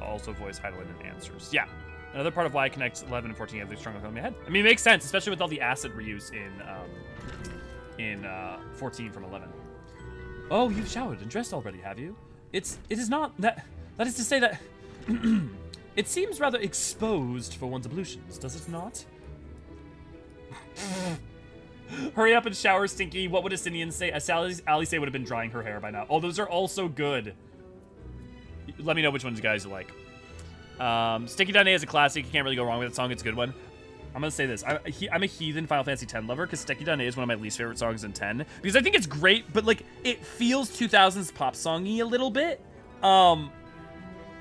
also voice Hydaelyn in Answers. Yeah, another part of why I connect 11 and 14 have the strong in my head. I mean, it makes sense, especially with all the acid reuse in 14 from 11. Oh, you've showered and dressed already, have you? It is not that is to say that it seems rather exposed for one's ablutions, does it not? Hurry up and shower, Stinky. What would a Sinian say? Alisaie would have been drying her hair by now. Oh, those are also good. let me know which ones you guys like. Sticky Dane is a classic. You can't really go wrong with that song. It's a good one. I'm gonna say this. I'm a heathen Final Fantasy X lover because Sticky Dane is one of my least favorite songs in 10 because I think it's great, but like it feels 2000s pop songy a little bit,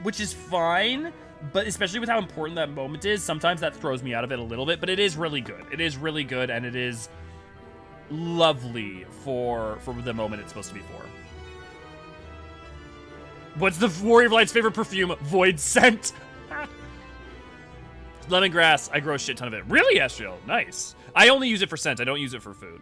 which is fine. But especially with how important that moment is, sometimes that throws me out of it a little bit. But it is really good. It is really good, and it is lovely for the moment it's supposed to be for. What's the Warrior of Light's favorite perfume? Void Scent. Lemongrass. I grow a shit ton of it. Really, Estriel? Nice. I only use it for scent. I don't use it for food.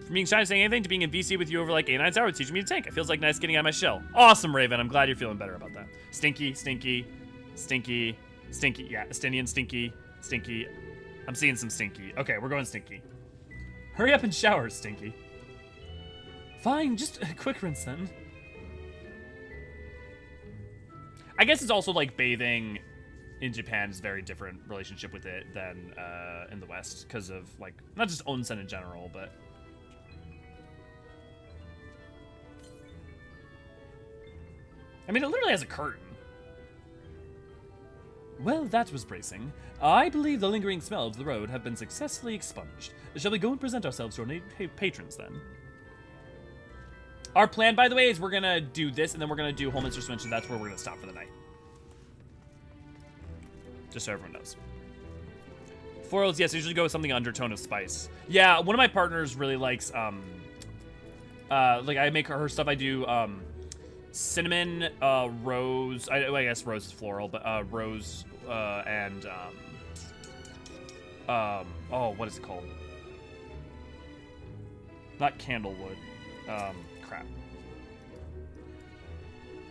From being shy to saying anything to being in VC with you over like 8-9 hours teaching me to tank. It feels like nice getting out of my shell. Awesome, Raven. I'm glad you're feeling better about that. Stinky, stinky, stinky, stinky. Yeah, Estinian stinky, stinky. I'm seeing some stinky. Okay, we're going stinky. Hurry up and shower, stinky. Fine, just a quick rinse then. I guess it's also like bathing in Japan is a very different relationship with it than in the West because of like not just onsen in general, but I mean it literally has a curtain. Well, that was bracing. I believe the lingering smells of the road have been successfully expunged. Shall we go and present ourselves to our patrons then? Our plan, by the way, is we're gonna do this, and then we're gonna do Holminster Switch, and that's where we're gonna stop for the night. Just so everyone knows. Foils, yes, I usually go with something undertone of spice. Yeah, one of my partners really likes, like I make her stuff. I do cinnamon, rose. I guess rose is floral, but rose and oh, what is it called? Not candlewood. Crap.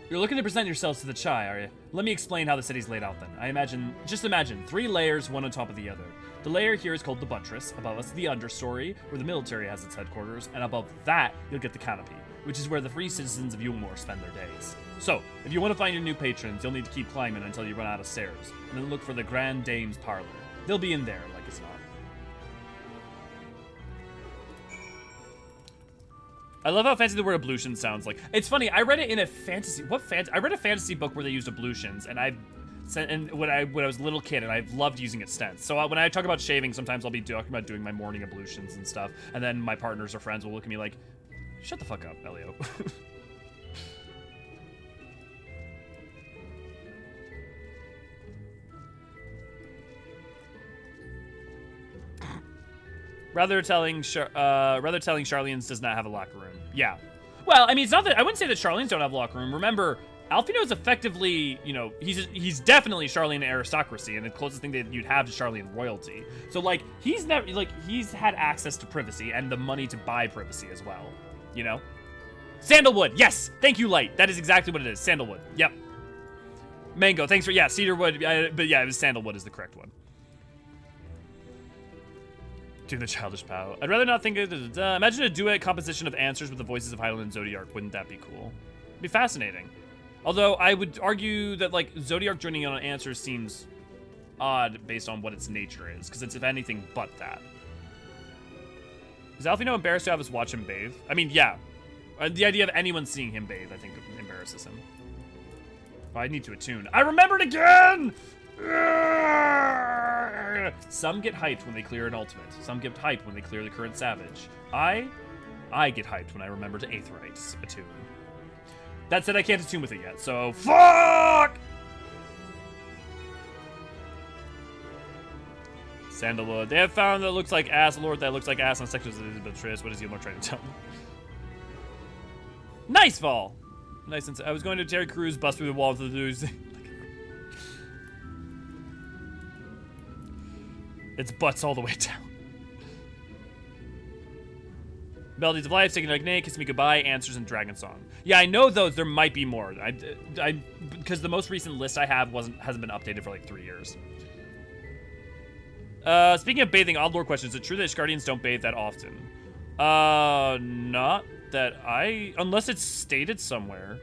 You're looking to present yourselves to the Chai, are you? Let me explain how the city's laid out then. Just imagine 3 layers, one on top of the other. The layer here is called the buttress. Above us, the understory, where the military has its headquarters, and above that, you'll get the canopy, which is where the free citizens of Eulmore spend their days. So, if you want to find your new patrons, you'll need to keep climbing until you run out of stairs, and then look for the Grand Dame's parlor. They'll be in there, like it's not. I love how fancy the word ablution sounds like. It's funny, I read it in a fantasy, I read a fantasy book where they used ablutions, and when I was a little kid, and I've loved using it since. So when I talk about shaving, sometimes I'll be talking about doing my morning ablutions and stuff, and then my partners or friends will look at me like, shut the fuck up, Elio. Rather telling Charlene's does not have a locker room. Yeah. Well, I mean, it's not that I wouldn't say that Charlene's don't have a locker room. Remember, Alfino is effectively, you know, he's definitely Charlene aristocracy, and the closest thing that you'd have to Charlene royalty. So like he's never he's had access to privacy and the money to buy privacy as well. You know. Sandalwood. Yes. Thank you, Light. That is exactly what it is. Sandalwood. Yep. Mango. Thanks for cedarwood. But yeah, it was sandalwood is the correct one. Do the childish pow. I'd rather not think of imagine a duet composition of answers with the voices of Hydaelyn and Zodiark. Wouldn't that be cool? It'd be fascinating. Although I would argue that like Zodiark joining in on answers seems odd based on what its nature is, because it's if anything but that. Is Alfino embarrassed to have us watch him bathe? I mean, yeah. The idea of anyone seeing him bathe, I think, embarrasses him. Oh, I need to attune. I remembered again! Some get hyped when they clear an ultimate. Some get hyped when they clear the current savage. I get hyped when I remember to Aetherites attune. That said, I can't attune with it yet, so fuck! Sandalwood. They have found that looks like ass, Lord, that looks like ass on sections of Elizabeth. What is Eulmore trying to tell me? Nice fall! Nice and I was going to Terry Crews, bust through the wall of the news. It's butts all the way down. Melodies of Life, Taking Like Nay, Kiss Me Goodbye, Answers, and Dragon Song. Yeah, I know those. There might be more. Because the most recent list I have hasn't been updated for like 3 years. Speaking of bathing, odd lore questions. Is it true that Guardians don't bathe that often? Not that unless it's stated somewhere,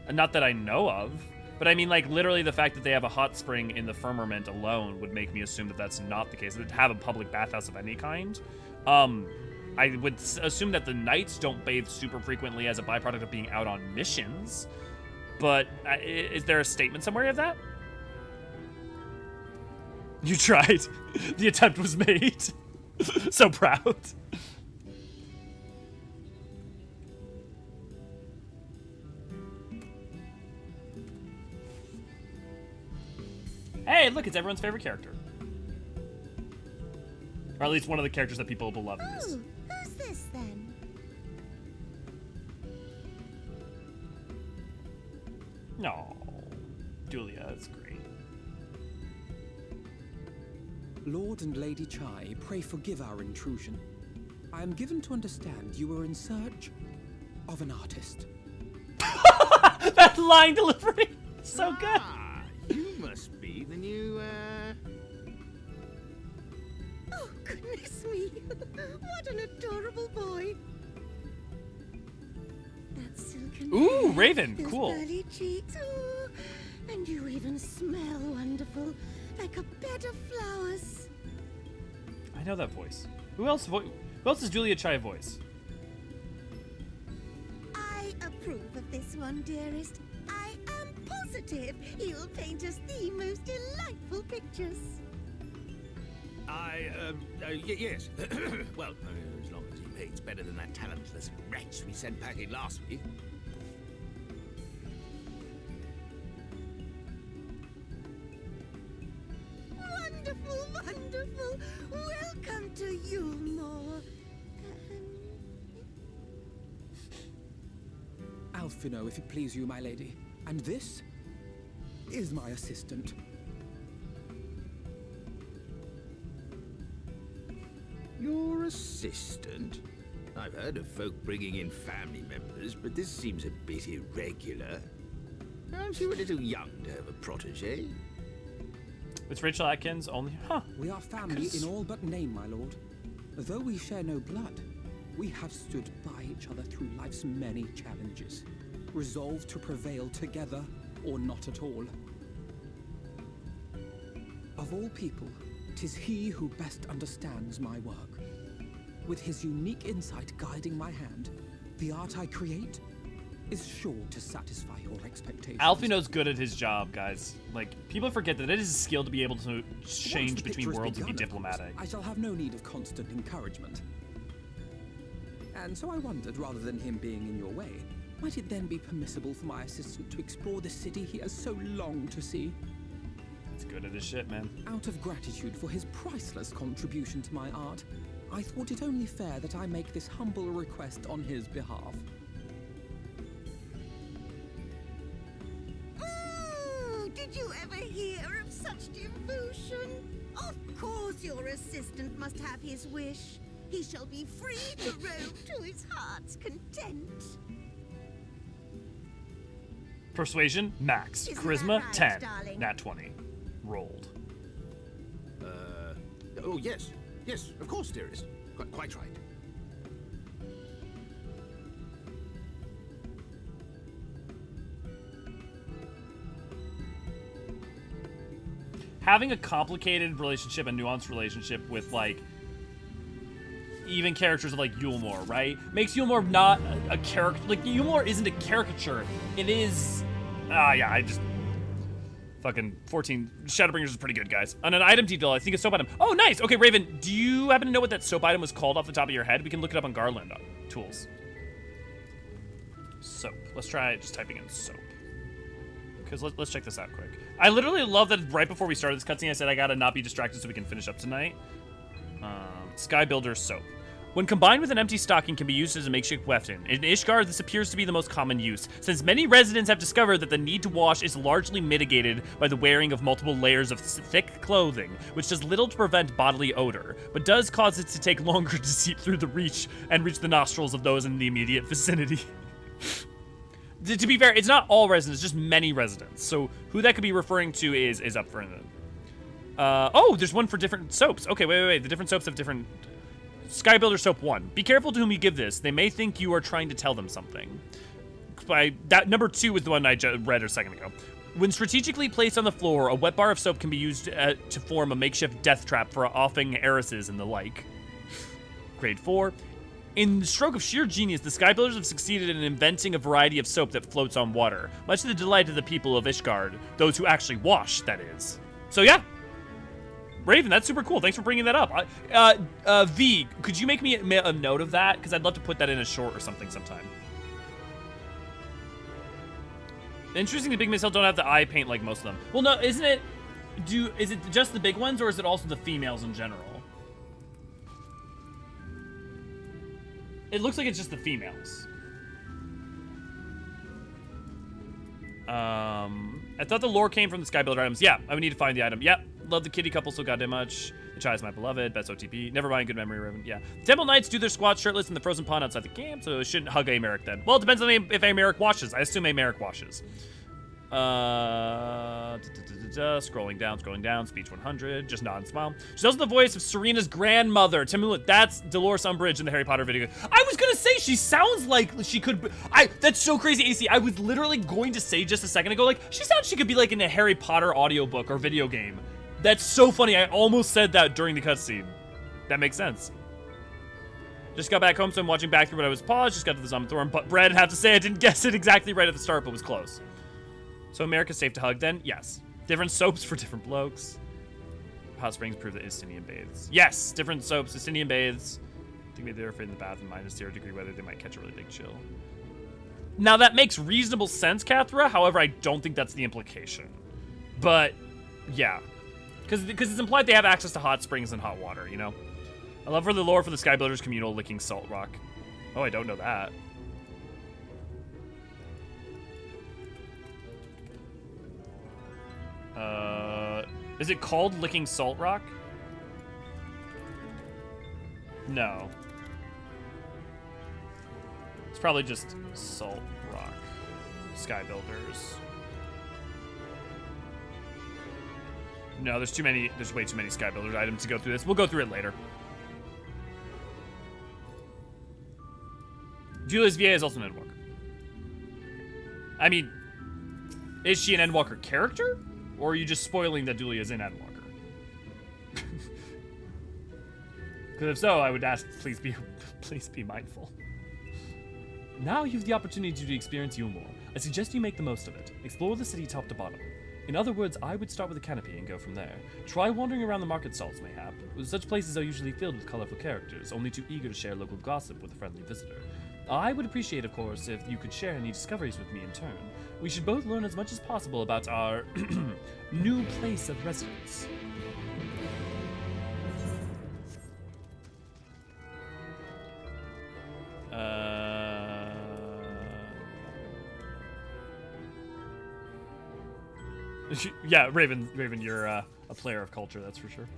and not that I know of. But I mean, like, literally the fact that they have a hot spring in the firmament alone would make me assume that that's not the case. That have a public bathhouse of any kind. I would assume that the knights don't bathe super frequently as a byproduct of being out on missions. But is there a statement somewhere of that? You tried. The attempt was made. So proud. Hey, look, it's everyone's favorite character. Or at least one of the characters that people will love in this.
Oh, who's this then?
No. Julia, that's great.
Lord and Lady Chai, pray forgive our intrusion. I am given to understand you were in search of an artist.
That line delivery, so good.
You must be the new,
Oh, goodness me. What an adorable boy. That silken
Ooh,
hair,
Raven,
those
cool.
pearly cheeks. Oh, and you even smell wonderful, like a bed of flowers.
I know that voice. Who else is Julia Chai voice?
I approve of this one, dearest. I am positive he'll paint us the most delightful pictures.
Yes. Well, as long as he paints better than that talentless wretch we sent packing last week.
Wonderful, wonderful. Welcome to Eulmore.
Alphino, if it please you, my lady. And this is my assistant.
Your assistant? I've heard of folk bringing in family members, but this seems a bit irregular. Aren't you a little young to have a protege?
It's Rachel Atkins only. Huh.
We are family in all but name, my lord. Though we share no blood, we have stood by each other through life's many challenges, resolved to prevail together or not at all. Of all people, 'tis he who best understands my work. With his unique insight guiding my hand, the art I create is sure to satisfy your expectations.
Alphino's good at his job, guys. Like, people forget that it is a skill to be able to change
Once the
between
picture has
worlds and be
begun, of course,
diplomatic.
I shall have no need of constant encouragement. And so I wondered, rather than him being in your way, might it then be permissible for my assistant to explore the city he has so longed to see?
He's good at his shit, man.
Out of gratitude for his priceless contribution to my art, I thought it only fair that I make this humble request on his behalf.
Ooh, did you ever hear of such devotion? Of course your assistant must have his wish. He shall be free to roam to his heart's content.
Persuasion, max.
Isn't
Charisma,
that right,
10.
darling?
Nat 20. Rolled.
Oh, yes. Yes, of course, dearest. Quite right.
Having a complicated relationship, a nuanced relationship with, like, even characters like Eulmore, right? Makes Eulmore not a character. Like, Eulmore isn't a caricature. It is. Yeah, I just. Fucking 14. Shadowbringers is pretty good, guys. On an item detail, I think it's soap item. Oh, nice. Okay, Raven, do you happen to know what that soap item was called off the top of your head? We can look it up on Garland tools. Soap. Let's try just typing in soap. Because let's check this out quick. I literally love that right before we started this cutscene, I said I gotta not be distracted so we can finish up tonight. Sky Builder soap. When combined with an empty stocking, can be used as a makeshift weapon. In Ishgard, this appears to be the most common use, since many residents have discovered that the need to wash is largely mitigated by the wearing of multiple layers of thick clothing, which does little to prevent bodily odor, but does cause it to take longer to seep through the reach the nostrils of those in the immediate vicinity. To be fair, it's not all residents, just many residents. So who that could be referring to is up for it. Oh, there's one for different soaps. Okay, wait. The different soaps have different... Sky Builder Soap 1. Be careful to whom you give this. They may think you are trying to tell them something. Number 2 was the one I read a second ago. When strategically placed on the floor, a wet bar of soap can be used to form a makeshift death trap for offing heiresses and the like. Grade 4. In the stroke of sheer genius, the Sky Builders have succeeded in inventing a variety of soap that floats on water, much to the delight of the people of Ishgard, those who actually wash, that is. So yeah, Raven, that's super cool. Thanks for bringing that up. V, could you make me a note of that? Because I'd love to put that in a short or something sometime. Interesting, the big missile don't have the eye paint like most of them. Well, no, isn't it? Is it just the big ones, or is it also the females in general? It looks like it's just the females. I thought the lore came from the Sky Builder items. Yeah, I would need to find the item. Yep, love the kitty couple so goddamn much. The chai is my beloved. Best OTP. Never mind, good memory, Raven. Yeah. Temple Knights do their squats shirtless in the frozen pond outside the camp, so it shouldn't hug Americ then. Well, it depends on if Americ washes. I assume Americ washes. Scrolling down, speech 100, just nod and smile. She's also the voice of Serena's grandmother, Timberland. That's Dolores Umbridge in the Harry Potter video. I was gonna say she sounds like she could. That's so crazy, AC. I was literally going to say just a second ago, like she sounds she could be like in a Harry Potter audiobook or video game. That's so funny. I almost said that during the cutscene. That makes sense. Just got back home, so I'm watching back through what I was paused. Just got to the Zomthorn, but Brad, have to say I didn't guess it exactly right at the start, but was close. So America's safe to hug then? Yes. Different soaps for different blokes. Hot springs prove that Istinian bathes. Yes, different soaps, Istinian bathes. I think maybe they're afraid in the bath in -0 degree weather they might catch a really big chill. Now that makes reasonable sense, Kathra. However, I don't think that's the implication. But yeah, because it's implied they have access to hot springs and hot water, you know? I love for the lore for the Sky Builders communal licking salt rock. Oh, I don't know that. Is it called licking salt rock? No. It's probably just salt rock. Sky Builders. No, there's way too many Sky Builders items to go through this. We'll go through it later. Julia's VA is also an Endwalker. I mean, is she an Endwalker character? Or are you just spoiling that Julia's in Endwalker? Because if so, I would ask, please be mindful. Now you've the opportunity to experience Eulmore. I suggest you make the most of it. Explore the city top to bottom. In other words, I would start with a canopy and go from there. Try wandering around the market stalls, mayhap. Such places are usually filled with colorful characters, only too eager to share local gossip with a friendly visitor. I would appreciate, of course, if you could share any discoveries with me in turn. We should both learn as much as possible about our new place of residence. Yeah, Raven, you're a player of culture, that's for sure.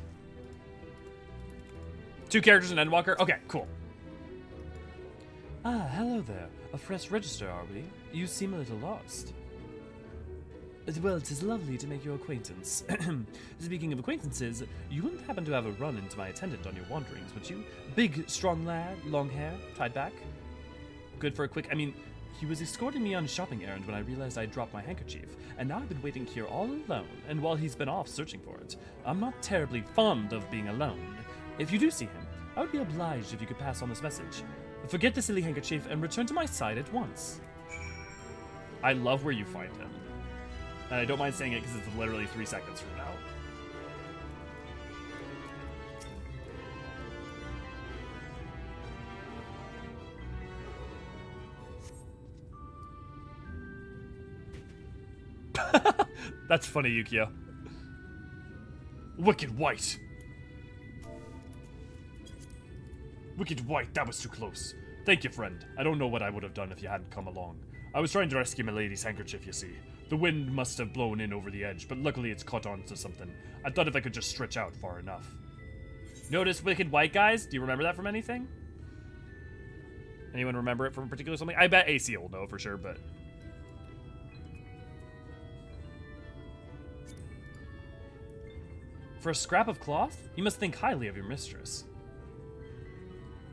2 characters in Endwalker? Okay, cool. Ah, hello there. A fresh register, are we? You seem a little lost. Well, it is lovely to make your acquaintance. Speaking of acquaintances, you wouldn't happen to have a run into my attendant on your wanderings, would you? Big, strong lad, long hair, tied back. Good for a quick... I mean, he was escorting me on a shopping errand when I realized I'd dropped my handkerchief, and now I've been waiting here all alone, and while he's been off searching for it. I'm not terribly fond of being alone. If you do see him, I would be obliged if you could pass on this message. Forget the silly handkerchief and return to my side at once. I love where you find him. And I don't mind saying it because it's literally 3 seconds from now. That's funny, Yukio. Wicked White. Wicked White, that was too close. Thank you, friend. I don't know what I would have done if you hadn't come along. I was trying to rescue my lady's handkerchief, you see. The wind must have blown in over the edge, but luckily it's caught on to something. I thought if I could just stretch out far enough. Notice Wicked White, guys? Do you remember that from anything? Anyone remember it from particular something? I bet AC will know for sure, but... For a scrap of cloth? You must think highly of your mistress.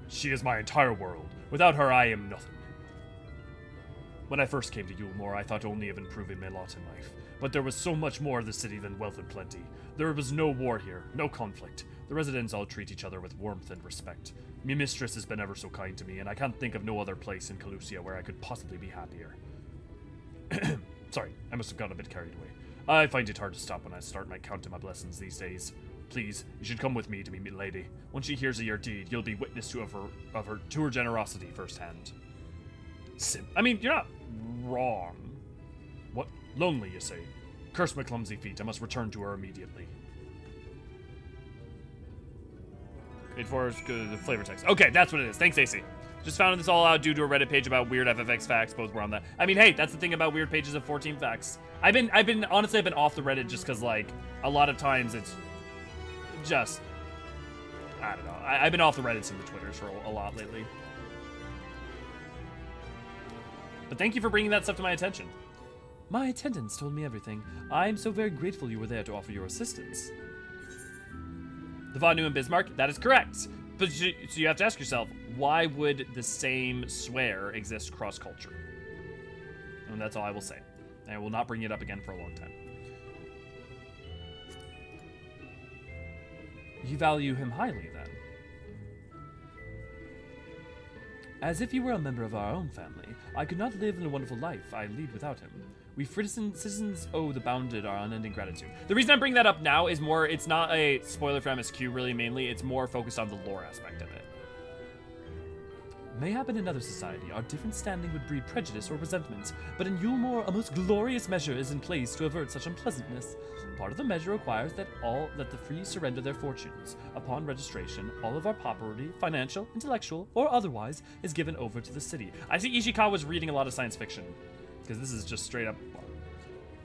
She is my entire world. Without her, I am nothing. When I first came to Eulmore, I thought only of improving my lot in life.
But there was so much more of the city than wealth and plenty. There was no war here, no conflict. The residents all treat each other with warmth and respect. Me mistress has been ever so kind to me, and I can't think of no other place in Kholusia where I could possibly be happier. Sorry, I must have gotten a bit carried away. I find it hard to stop when I start my count to my blessings these days. Please, you should come with me to meet me lady. Once she hears of your deed, you'll be witness to her generosity firsthand. I mean, you're not wrong. What? Lonely, you say? Curse my clumsy feet, I must return to her immediately. Wait for the flavor text. Okay, that's what it is. Thanks, AC. Just found this all out due to a Reddit page about weird FFX facts. Both were on that. I mean, hey, that's the thing about weird pages of 14 facts. Honestly, I've been off the Reddit just because, like, a lot of times it's just, I don't know. I've been off the Reddits and the Twitters for a lot lately. But thank you for bringing that stuff to my attention. My attendants told me everything. I am so very grateful you were there to offer your assistance. The Vauthry and Bismarck, that is correct. But so you have to ask yourself, why would the same swear exist cross-culture? And that's all I will say. And I will not bring it up again for a long time. You value him highly, then? As if he were a member of our own family, I could not live in the wonderful life I lead without him. We citizens owe the bounded our unending gratitude. The reason I'm bringing that up now is more, it's not a spoiler for MSQ, really, mainly. It's more focused on the lore aspect of it. Mayhap in another society, our different standing would breed prejudice or resentment, but in Eulmore, a most glorious measure is in place to avert such unpleasantness. Part of the measure requires that the free surrender their fortunes. Upon registration, all of our property, financial, intellectual, or otherwise, is given over to the city. I see Ishikawa's reading a lot of science fiction, because this is just straight up.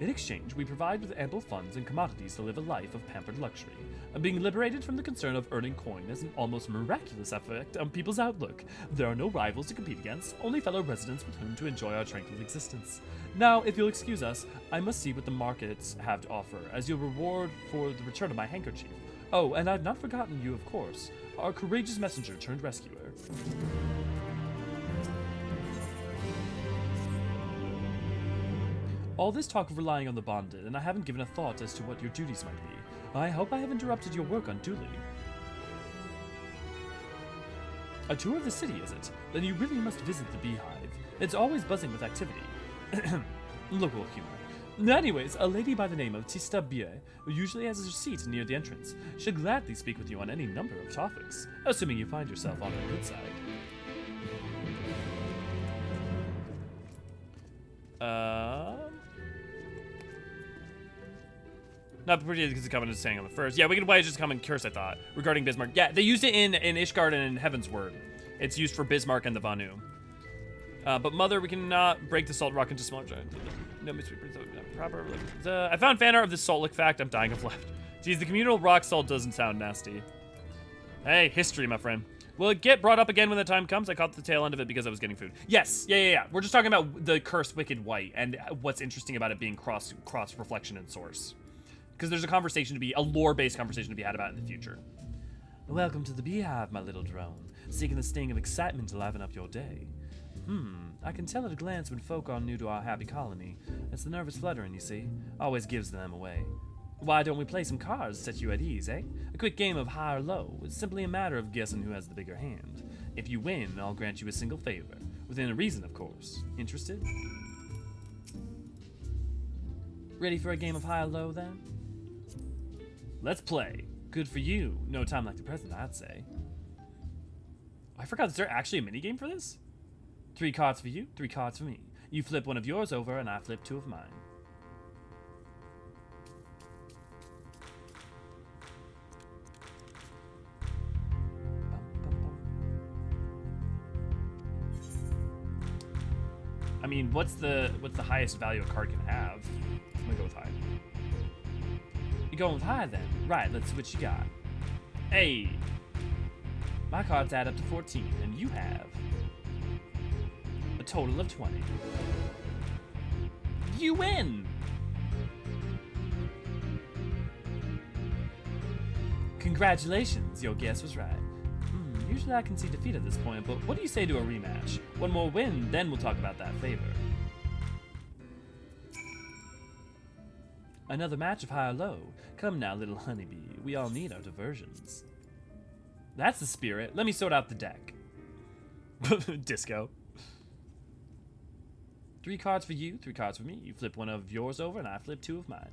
In exchange, we provide with ample funds and commodities to live a life of pampered luxury, and being liberated from the concern of earning coin has an almost miraculous effect on people's outlook. There are no rivals to compete against, only fellow residents with whom to enjoy our tranquil existence. Now, if you'll excuse us, I must see what the markets have to offer, as your reward for the return of my handkerchief. Oh, and I've not forgotten you, of course, our courageous messenger turned rescuer. All this talk of relying on the bonded, and I haven't given a thought as to what your duties might be. I hope I have interrupted your work unduly. A tour of the city, is it? Then you really must visit the Beehive. It's always buzzing with activity. Local humor. Anyways, a lady by the name of Tista Bie, who usually has her seat near the entrance, should gladly speak with you on any number of topics, assuming you find yourself on her good side. Not pretty because it's coming and saying on the first. Yeah, we can just come and curse, I thought, regarding Bismarck. Yeah, they used it in Ishgard and in Heaven's Word. It's used for Bismarck and the Vanu. But Mother, we cannot break the salt rock into smaller giants. No mystery, proper. I found fan art of the salt lick fact. I'm dying of left. Geez, the communal rock salt doesn't sound nasty. Hey, history, my friend. Will it get brought up again when the time comes? I caught the tail end of it because I was getting food. Yes, yeah. We're just talking about the cursed wicked white and what's interesting about it being cross reflection and source. Because there's a lore-based conversation to be had about it in the future. Welcome to the Beehive, my little drone. Seeking the sting of excitement to liven up your day. I can tell at a glance when folk are new to our happy colony. It's the nervous fluttering, you see. Always gives them away. Why don't we play some cards to set you at ease, eh? A quick game of high or low. It's simply a matter of guessing who has the bigger hand. If you win, I'll grant you a single favor. Within a reason, of course. Interested? Ready for a game of high or low, then? Let's play. Good for you. No time like the present, I'd say. I forgot, is there actually a minigame for this? 3 cards for you, 3 cards for me. You flip one of yours over, and I flip 2 of mine. I mean, what's the highest value a card can have? I'm gonna go with high. You're going with high then? Right, let's see what you got. Hey! My cards add up to 14, and you have a total of 20. You win! Congratulations, your guess was right. Usually I can see defeat at this point, but what do you say to a rematch? One more win, then we'll talk about that favor.
Another match of high or low. Come now, little honeybee. We all need our diversions. That's the spirit. Let me sort out the deck. Disco. 3 cards for you, 3 cards for me. You flip one of yours over, and I flip 2 of mine.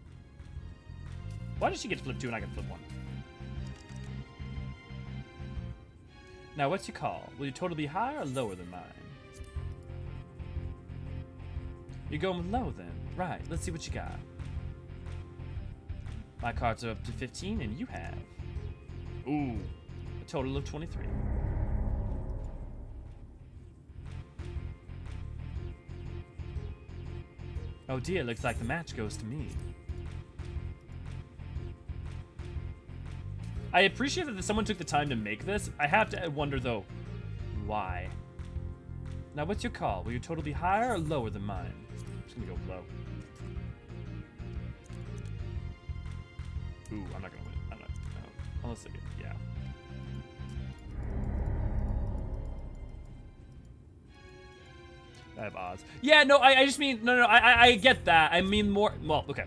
Why does she get to flip 2 and I get to flip 1? Now, what's your call? Will your total be higher or lower than mine? You're going with low, then. Right, let's see what you got. My cards are up to 15, and you have... Ooh, a total of 23. Oh dear, looks like the match goes to me. I appreciate that someone took the time to make this. I have to wonder, though, why? Now, what's your call? Will your total be higher or lower than mine? I'm just gonna go low. Ooh, I'm not gonna win. I'm not. No. Unless I get, yeah. I have odds. Yeah, no, I just mean, no, I get that. I mean more, well, okay.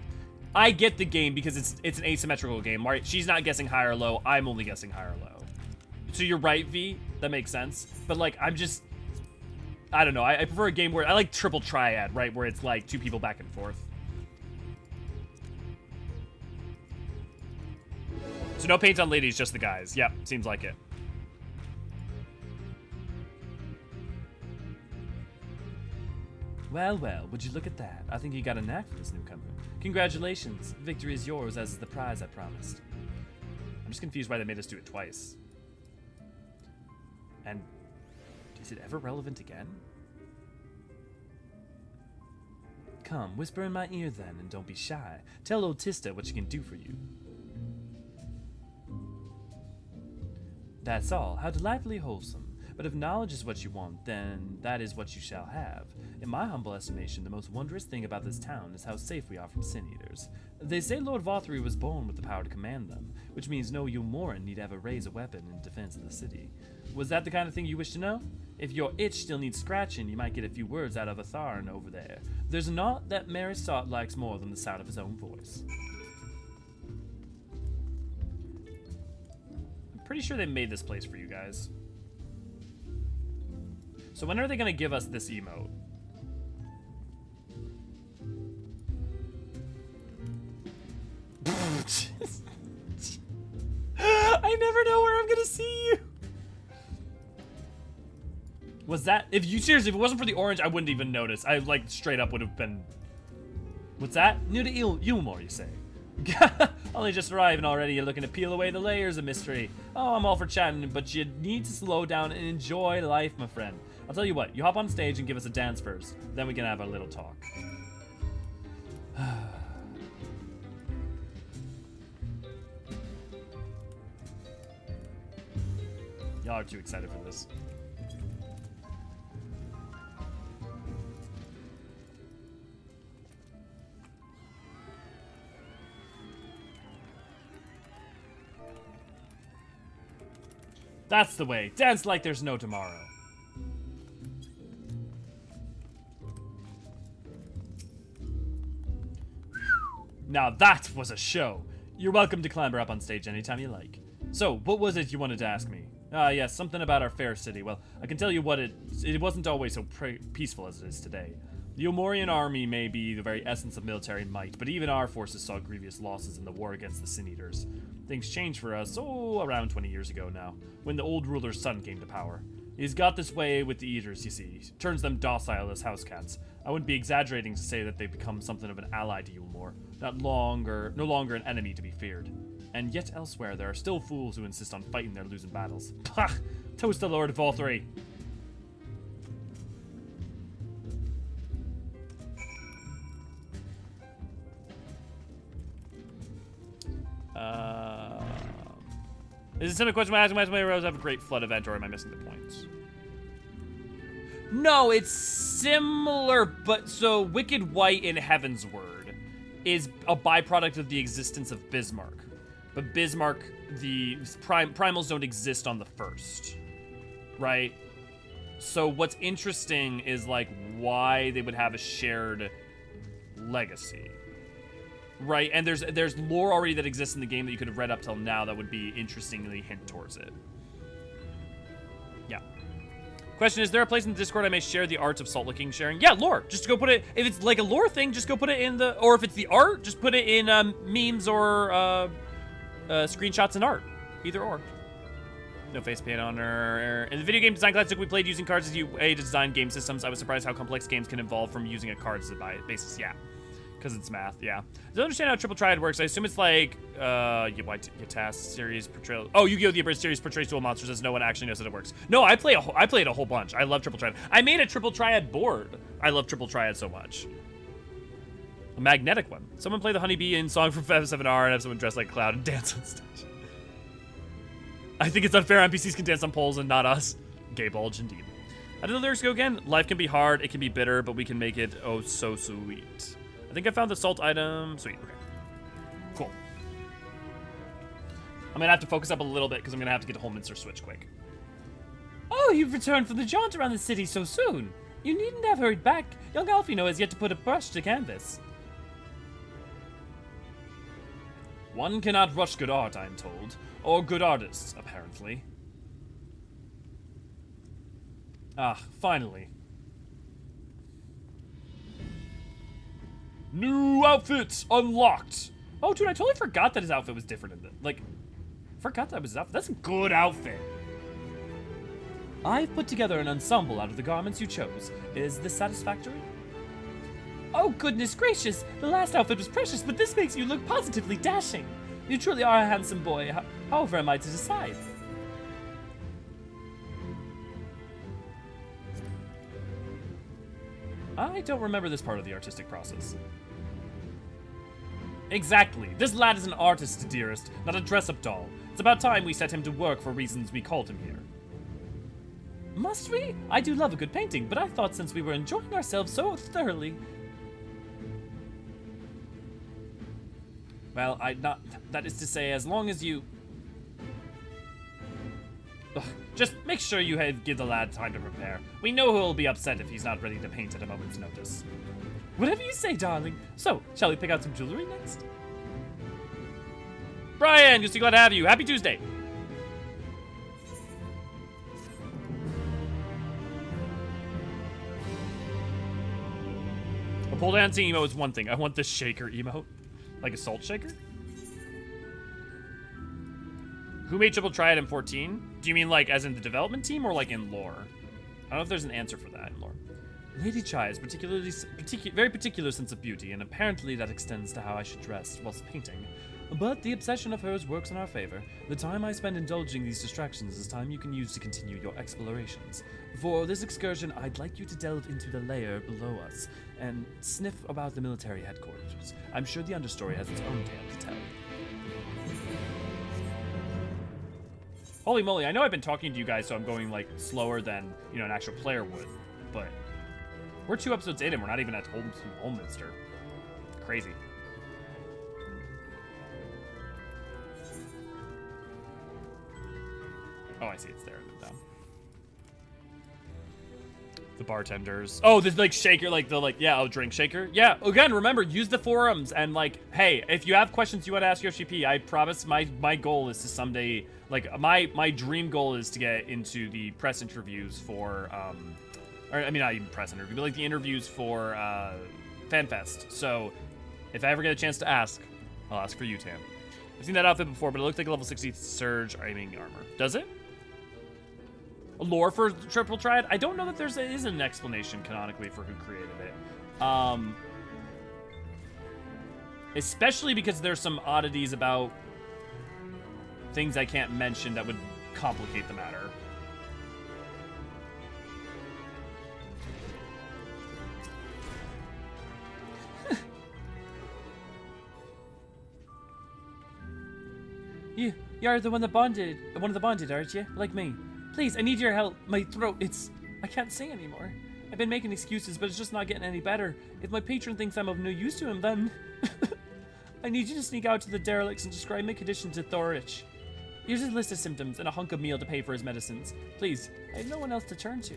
I get the game because it's an asymmetrical game, right? She's not guessing high or low. I'm only guessing high or low. So you're right, V. That makes sense. But, like, I'm just, I don't know. I prefer a game where, I like triple triad, right? Where it's, like, 2 people back and forth. So no paint on ladies, just the guys. Yep, seems like it. Well, well, would you look at that? I think you got a knack for this newcomer. Congratulations. Victory is yours, as is the prize I promised. I'm just confused why they made us do it twice. And is it ever relevant again? Come, whisper in my ear then, and don't be shy. Tell old Tista what she can do for you. That's all. How delightfully wholesome. But if knowledge is what you want, then that is what you shall have. In my humble estimation, the most wondrous thing about this town is how safe we are from sin eaters. They say Lord Vauthry was born with the power to command them, which means no Eulmore need ever raise a weapon in defense of the city. Was that the kind of thing you wish to know? If your itch still needs scratching, you might get a few words out of Atharn over there. There's naught that Mary Sot likes more than the sound of his own voice. I'm pretty sure they made this place for you guys. So when are they going to give us this emote? I never know where I'm going to see you. Was that... If you seriously, if it wasn't for the orange, I wouldn't even notice. I, like, straight up would have been... What's that? New to Eulmore, you say? Only just arrived and already you're looking to peel away the layers of mystery. Oh, I'm all for chatting, but you need to slow down and enjoy life, my friend. I'll tell you what, you hop on stage and give us a dance first. Then we can have a little talk. Y'all are too excited for this. That's the way. Dance like there's no tomorrow. Now that was a show. You're welcome to clamber up on stage anytime you like. So, what was it you wanted to ask me? Yes, something about our fair city. Well, I can tell you what it wasn't always so peaceful as it is today. The Eulmorian army may be the very essence of military might, but even our forces saw grievous losses in the war against the Sin Eaters. Things changed for us, around 20 years ago now, when the old ruler's son came to power. He's got this way with the Eaters, you see. Turns them docile as house cats. I wouldn't be exaggerating to say that they've become something of an ally to Eulmore, no longer an enemy to be feared. And yet elsewhere, there are still fools who insist on fighting their losing battles. Pah! Toast the Lord Vauthry! Is it a simple question by asking my Rose have a great flood event, or am I missing the points? No, it's similar, but so Wicked White in Heaven's Word is a byproduct of the existence of Bismarck. But Bismarck, the primals don't exist on the first, right? So what's interesting is like why they would have a shared legacy. Right, and there's lore already that exists in the game that you could have read up till now that would be interestingly hint towards it. Yeah. Question, is there a place in the Discord I may share the arts of salt licking sharing? Yeah, lore. Just go put it, if it's like a lore thing, just go put it in the, or if it's the art, just put it in memes or screenshots and art. Either or. No face paint on her. In the video game design class we played using cards as UA to design game systems, I was surprised how complex games can evolve from using a cards basis. Yeah. Because it's math, yeah. I don't understand how Triple Triad works. I assume it's like, your task series portrayal. Oh, Yu-Gi-Oh! The Abridged series portrays dual monsters as no one actually knows how it works. No, I played a whole bunch. I love Triple Triad. I made a Triple Triad board. I love Triple Triad so much. A magnetic one. Someone play the Honeybee in song from FF7R and have someone dress like a cloud and dance on stage. I think it's unfair NPCs can dance on poles and not us. Gay bulge, indeed. How do the lyrics go again? Life can be hard, it can be bitter, but we can make it oh so sweet. I think I found the salt item. Sweet, okay. Cool. I'm gonna have to focus up a little bit because I'm gonna have to get to Holminster Switch quick.
Oh, you've returned from the jaunt around the city so soon. You needn't have hurried back. Young Alfino has yet to put a brush to canvas.
One cannot rush good art, I'm told. Or good artists, apparently. Ah, finally. New outfits unlocked. Oh, dude, I totally forgot that his outfit was different in the, like, forgot that was his outfit. That's a good outfit.
I've put together an ensemble out of the garments you chose. Is this satisfactory? Oh, goodness gracious. The last outfit was precious, but this makes you look positively dashing. You truly are a handsome boy. However am I to decide?
I don't remember this part of the artistic process. Exactly. This lad is an artist, dearest, not a dress-up doll. It's about time we set him to work for reasons we called him here.
Must we? I do love a good painting, but I thought since we were enjoying ourselves so thoroughly...
Well, that is to say, as long as you... Ugh, just make sure you give the lad time to prepare. We know he'll be upset if he's not ready to paint at a moment's notice.
Whatever you say, darling. So, shall we pick out some jewelry next?
Brian, you'll see glad to have you. Happy Tuesday. A pole dancing emote is one thing. I want the shaker emote. Like a salt shaker? Who made Triple Triad in 14? Do you mean like as in the development team or like in lore? I don't know if there's an answer for that in lore.
Lady Chai is very particular sense of beauty, and apparently that extends to how I should dress whilst painting. But the obsession of hers works in our favor. The time I spend indulging these distractions is time you can use to continue your explorations. For this excursion, I'd like you to delve into the layer below us and sniff about the military headquarters. I'm sure the understory has its own tale to tell.
Holy moly, I know I've been talking to you guys, so I'm going like slower than, you know, an actual player would, but we're 2 episodes in and we're not even at Holminster. Crazy. Oh, I see, it's there. The bartenders. Oh, the like shaker, like the yeah, oh, drink shaker. Yeah, again, remember, use the forums and like, hey, if you have questions you want to ask Yoshi P, I promise my goal is to someday, like my dream goal is to get into the press interviews for, or I mean, not even press interview, but like the interviews for FanFest. So if I ever get a chance to ask, I'll ask for you, Tam. I've seen that outfit before, but it looked like a level 60 Surge aiming armor. Does it? Lore for Triple Triad? I don't know that there is an explanation canonically for who created it. Especially because there's some oddities about things I can't mention that would complicate the matter.
You're the one that bonded, one of the bonded, aren't you? Like me. Please, I need your help. My throat, I can't sing anymore. I've been making excuses, but it's just not getting any better. If my patron thinks I'm of no use to him, then... I need you to sneak out to the derelicts and describe my condition to Thorich. Here's his list of symptoms and a hunk of meal to pay for his medicines. Please, I have no one else to turn to.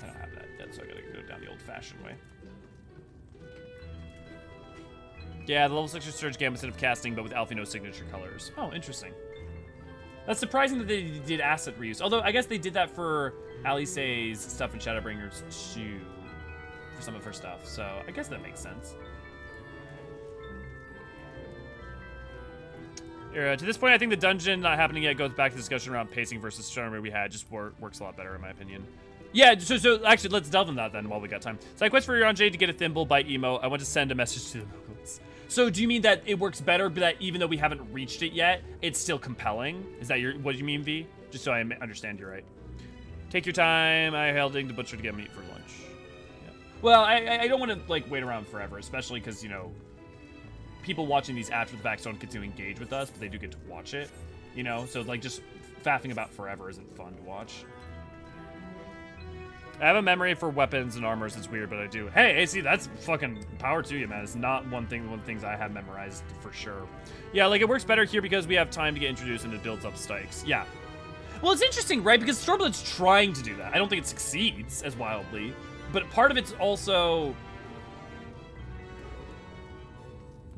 I don't have that yet, so I gotta go down the old-fashioned way. Yeah, the level 6 Surge Gambit instead of casting, but with Alfino signature colors. Oh, interesting. That's surprising that they did asset reuse. Although, I guess they did that for Alisaie's stuff in Shadowbringers too. For some of her stuff. So, I guess that makes sense. To this point, I think the dungeon not happening yet goes back to the discussion around pacing versus genre we had. Just works a lot better, in my opinion. Yeah, so actually, let's delve into that then while we got time. So I quest for Eorzean to get a thimble by emo. I want to send a message to the locals. So do you mean that it works better, but that even though we haven't reached it yet, it's still compelling? Is that what do you mean, V? Just so I understand you right. Take your time. I held the butcher to get meat for lunch. Yeah. Well, I don't want to like wait around forever, especially because, you know, people watching these after the fact don't get to engage with us, but they do get to watch it, you know? So like just faffing about forever isn't fun to watch. I have a memory for weapons and armors. It's weird, but I do. Hey, AC, that's fucking power to you, man. It's not one of the things I have memorized for sure. Yeah, like it works better here because we have time to get introduced and it builds up stakes. Yeah. Well, it's interesting, right? Because Stormblood's trying to do that. I don't think it succeeds as wildly, but part of it's also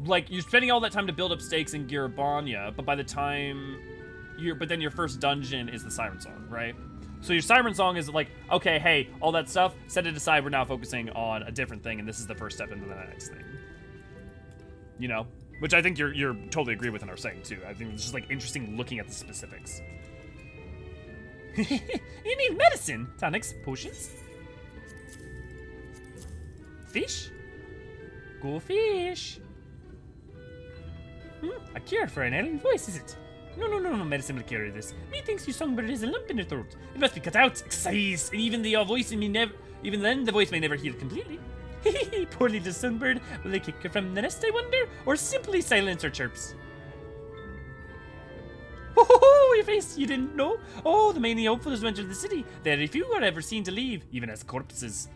like you're spending all that time to build up stakes in Girabanya, but by the time but then your first dungeon is the Siren Song, right? So your Siren Song is like, okay, hey, all that stuff, set it aside, we're now focusing on a different thing, and this is the first step into the next thing. You know? Which I think you're totally agree with and are saying, too. I think it's just, like, interesting looking at the specifics.
You need medicine, tonics, potions. Fish? Go fish. A cure for an alien voice, is it? No, medicine will carry this. Methinks your songbird has a lump in her throat. It must be cut out, excised, and even the voice may never, even then the voice may never heal completely. Poor little songbird. Will they kick her from the nest, I wonder? Or simply silence her chirps? Oh, your face, you didn't know? Oh, the many hopefuls who entered the city. Very few are ever seen to leave, even as corpses.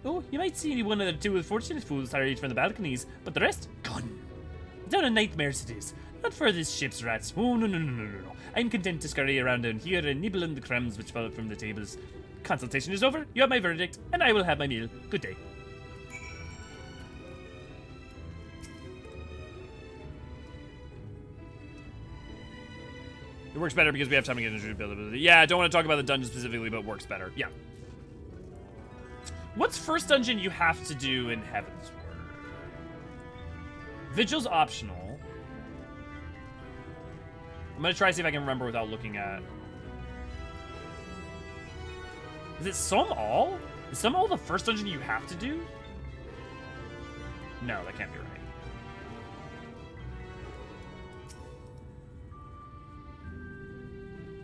Oh, you might see one or two fortunate fools hurried from the balconies, but the rest, gone. Down in nightmares it is. Not for this ship's rats. Oh, no. I'm content to scurry around down here and nibble on the crumbs which fall from the tables. Consultation is over, you have my verdict, and I will have my meal. Good day.
It works better because we have time to get into ability. Yeah, I don't want to talk about the dungeon specifically, but it works better. Yeah. What's first dungeon you have to do in Heaven's Word? Vigil's optional. I'm gonna try to see if I can remember without looking at... Is it Some All? Is Some All the first dungeon you have to do? No, that can't be right.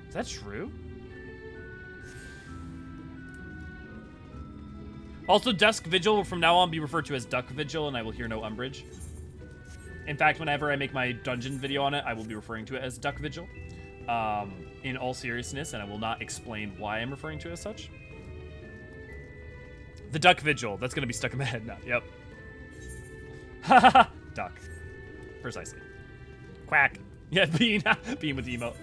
Is that true? Also, Dusk Vigil will from now on be referred to as Duck Vigil, and I will hear no umbrage. In fact, whenever I make my dungeon video on it, I will be referring to it as Duck Vigil. In all seriousness, and I will not explain why I'm referring to it as such. The Duck Vigil. That's going to be stuck in my head now. Yep. Haha. Duck. Precisely. Quack. Yeah, Bean. Bean with the emote.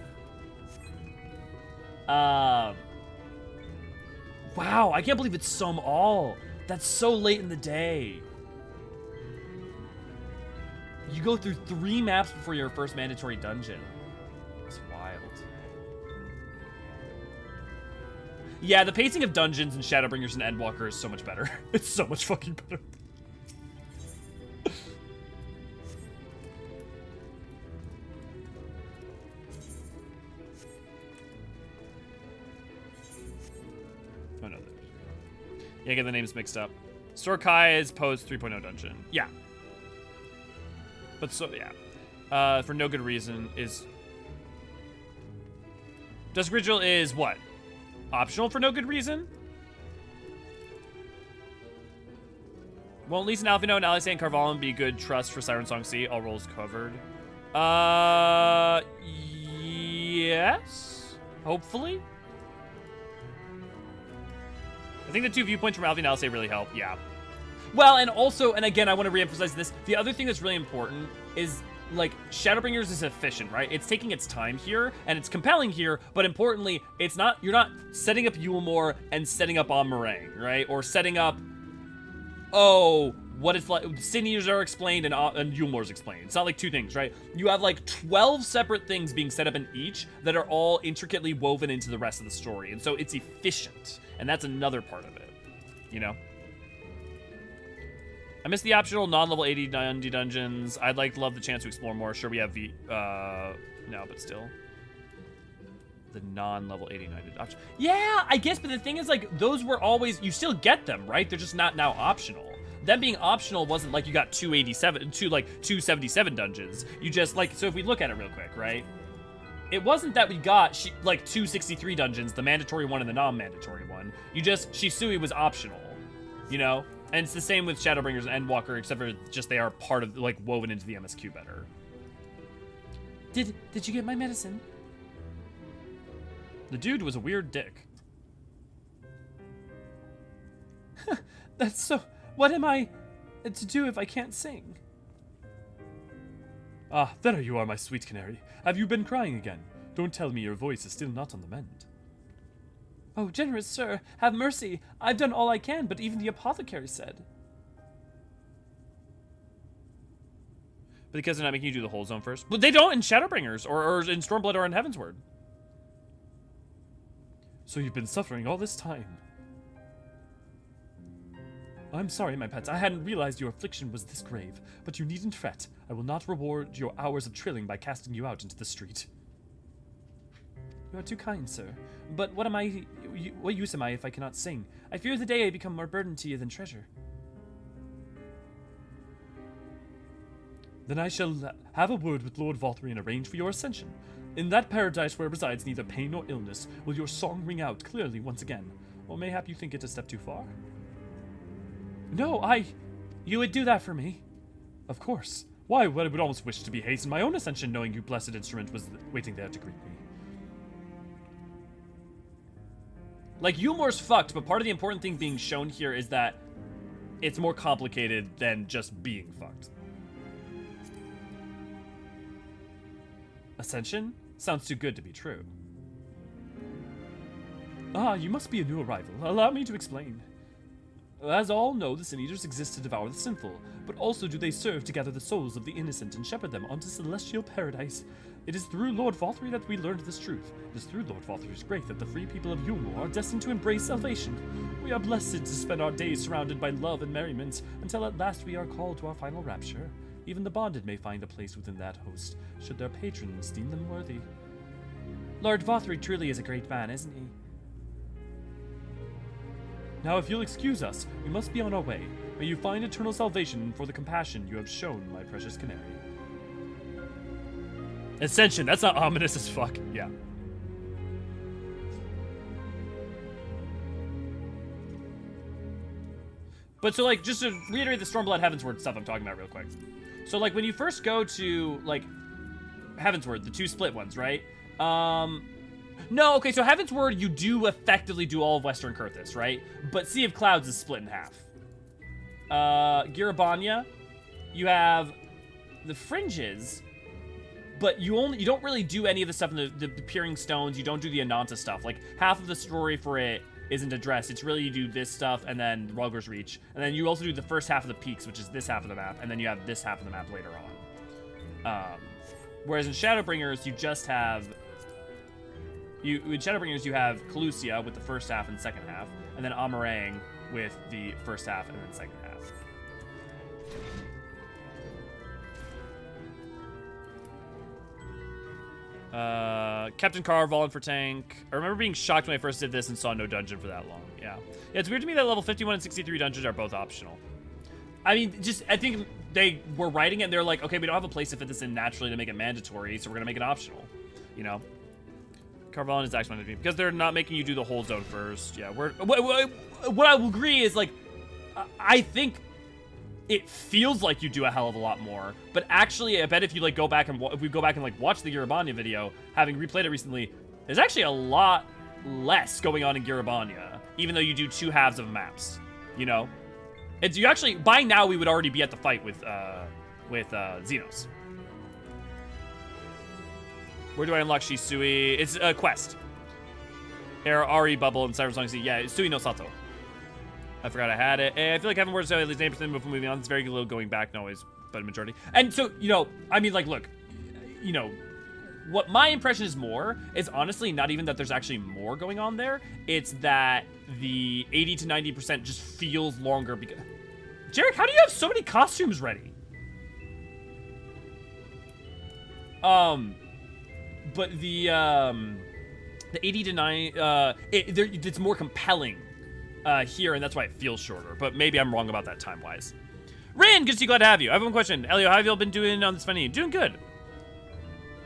Wow, I can't believe it's Some All. That's so late in the day. You go through 3 maps before your first mandatory dungeon. It's wild. Yeah, the pacing of dungeons and Shadowbringers and Endwalker is so much better. It's so much fucking better. Oh no. Yeah, I get the names mixed up. Sorkai is post 3.0 dungeon. Yeah. But so, yeah. For no good reason is... Dusk Vigil is what? Optional for no good reason? Won't Lisa and Alfino and Alisaie and Carvalhan be good trust for Siren Song C? All roles covered. Yes? Hopefully? I think the 2 viewpoints from Alfie and Alisaie really help. Yeah. Well, and also, and again, I want to reemphasize this. The other thing that's really important is, like, Shadowbringers is efficient, right? It's taking its time here, and it's compelling here, but importantly, it's not, you're not setting up Eulmore and setting up on Meringue, right? Or setting up, oh, what it's like. Sin Eaters are explained and Eulmore's explained. It's not like two things, right? You have like 12 separate things being set up in each that are all intricately woven into the rest of the story. And so it's efficient. And that's another part of it, you know? I missed the optional non-level 80 dungeons. I'd love the chance to explore more. Sure, we have no, but still. The non-level 89 option. Yeah, I guess, but the thing is, like, those were always, you still get them, right? They're just not now optional. Them being optional wasn't like you got 277 dungeons. You just, like, so if we look at it real quick, right? It wasn't that we got, like, 263 dungeons, the mandatory one and the non-mandatory one. You just, Shisui was optional, you know? And it's the same with Shadowbringers and Endwalker, except for just they are part of, like, woven into the MSQ better.
Did you get my medicine?
The dude was a weird dick.
That's so... What am I to do if I can't sing?
Ah, there you are, my sweet canary. Have you been crying again? Don't tell me your voice is still not on the mend.
Oh, generous sir, have mercy. I've done all I can, but even the apothecary said.
But because they're not making you do the whole zone first. But they don't in Shadowbringers or in Stormblood or in Heavensward.
So you've been suffering all this time. I'm sorry, my pets. I hadn't realized your affliction was this grave, but you needn't fret. I will not reward your hours of trilling by casting you out into the street.
You are too kind, sir. But what use am I if I cannot sing? I fear the day I become more burden to you than treasure.
Then I shall have a word with Lord Vauthry and arrange for your ascension. In that paradise where resides neither pain nor illness, will your song ring out clearly once again, or mayhap you think it a step too far?
No, you would do that for me?
Of course. Why, I would almost wish to be hastened my own ascension, knowing you blessed instrument was waiting there to greet me.
Like, Eulmore's fucked, but part of the important thing being shown here is that it's more complicated than just being fucked.
Ascension? Sounds too good to be true. Ah, you must be a new arrival. Allow me to explain. As all know, the Sin Eaters exist to devour the sinful, but also do they serve to gather the souls of the innocent and shepherd them onto celestial paradise. It is through Lord Vauthry that we learned this truth. It is through Lord Vauthry's grace that the free people of Eulmore are destined to embrace salvation. We are blessed to spend our days surrounded by love and merriment, until at last we are called to our final rapture. Even the bonded may find a place within that host, should their patrons deem them worthy.
Lord Vauthry truly is a great man, isn't he?
Now, if you'll excuse us, we must be on our way. May you find eternal salvation for the compassion you have shown, my precious canary.
Ascension, that's not ominous as fuck. Yeah. But so, like, just to reiterate the Stormblood Heavensward stuff I'm talking about real quick. So, like, when you first go to, like, Heavensward, the two split ones, right? No, okay, so Heavensward, you do effectively do all of Western Kurthis, right? But Sea of Clouds is split in half. Girabanya, you have the Fringes, but you don't really do any of the stuff in the Peering Stones. You don't do the Ananta stuff. Like, half of the story for it isn't addressed. It's really you do this stuff and then Rugger's Reach. And then you also do the first half of the Peaks, which is this half of the map, and then you have this half of the map later on. Whereas in Shadowbringers, you just have... in Shadowbringers, you have Kholusia with the first half and second half, and then Amarang with the first half and then second half. Captain Carr, Infiltrating. I remember being shocked when I first did this and saw no dungeon for that long. Yeah, it's weird to me that level 51 and 63 dungeons are both optional. I mean, I think they were writing it and they're like, okay, we don't have a place to fit this in naturally to make it mandatory, so we're gonna make it optional, you know? Carvalhan is actually going to be because they're not making you do the whole zone first. Yeah, what I will agree is, like, I think it feels like you do a hell of a lot more, but actually, I bet if you like go back and if we go back and like watch the Girabanya video, having replayed it recently, there's actually a lot less going on in Girabanya, even though you do two halves of maps. You know, it's you actually by now we would already be at the fight with Xenos. Where do I unlock Shisui? It's a quest. Air Ari Bubble and Cyber Song. Yeah, it's Sui no Sato. I forgot I had it. I feel like having words at least 80% before moving on. It's very little going back, no always, but a majority. And so, you know, I mean, like, look, you know, what my impression is more is honestly not even that there's actually more going on there. It's that the 80 to 90% just feels longer because... Jarek, how do you have so many costumes ready? But the 80 to 90, it's more compelling here, and that's why it feels shorter. But maybe I'm wrong about that time-wise. Rin, good to see you, glad to have you. I have one question. Elio, how have you all been doing on this funny? Doing good.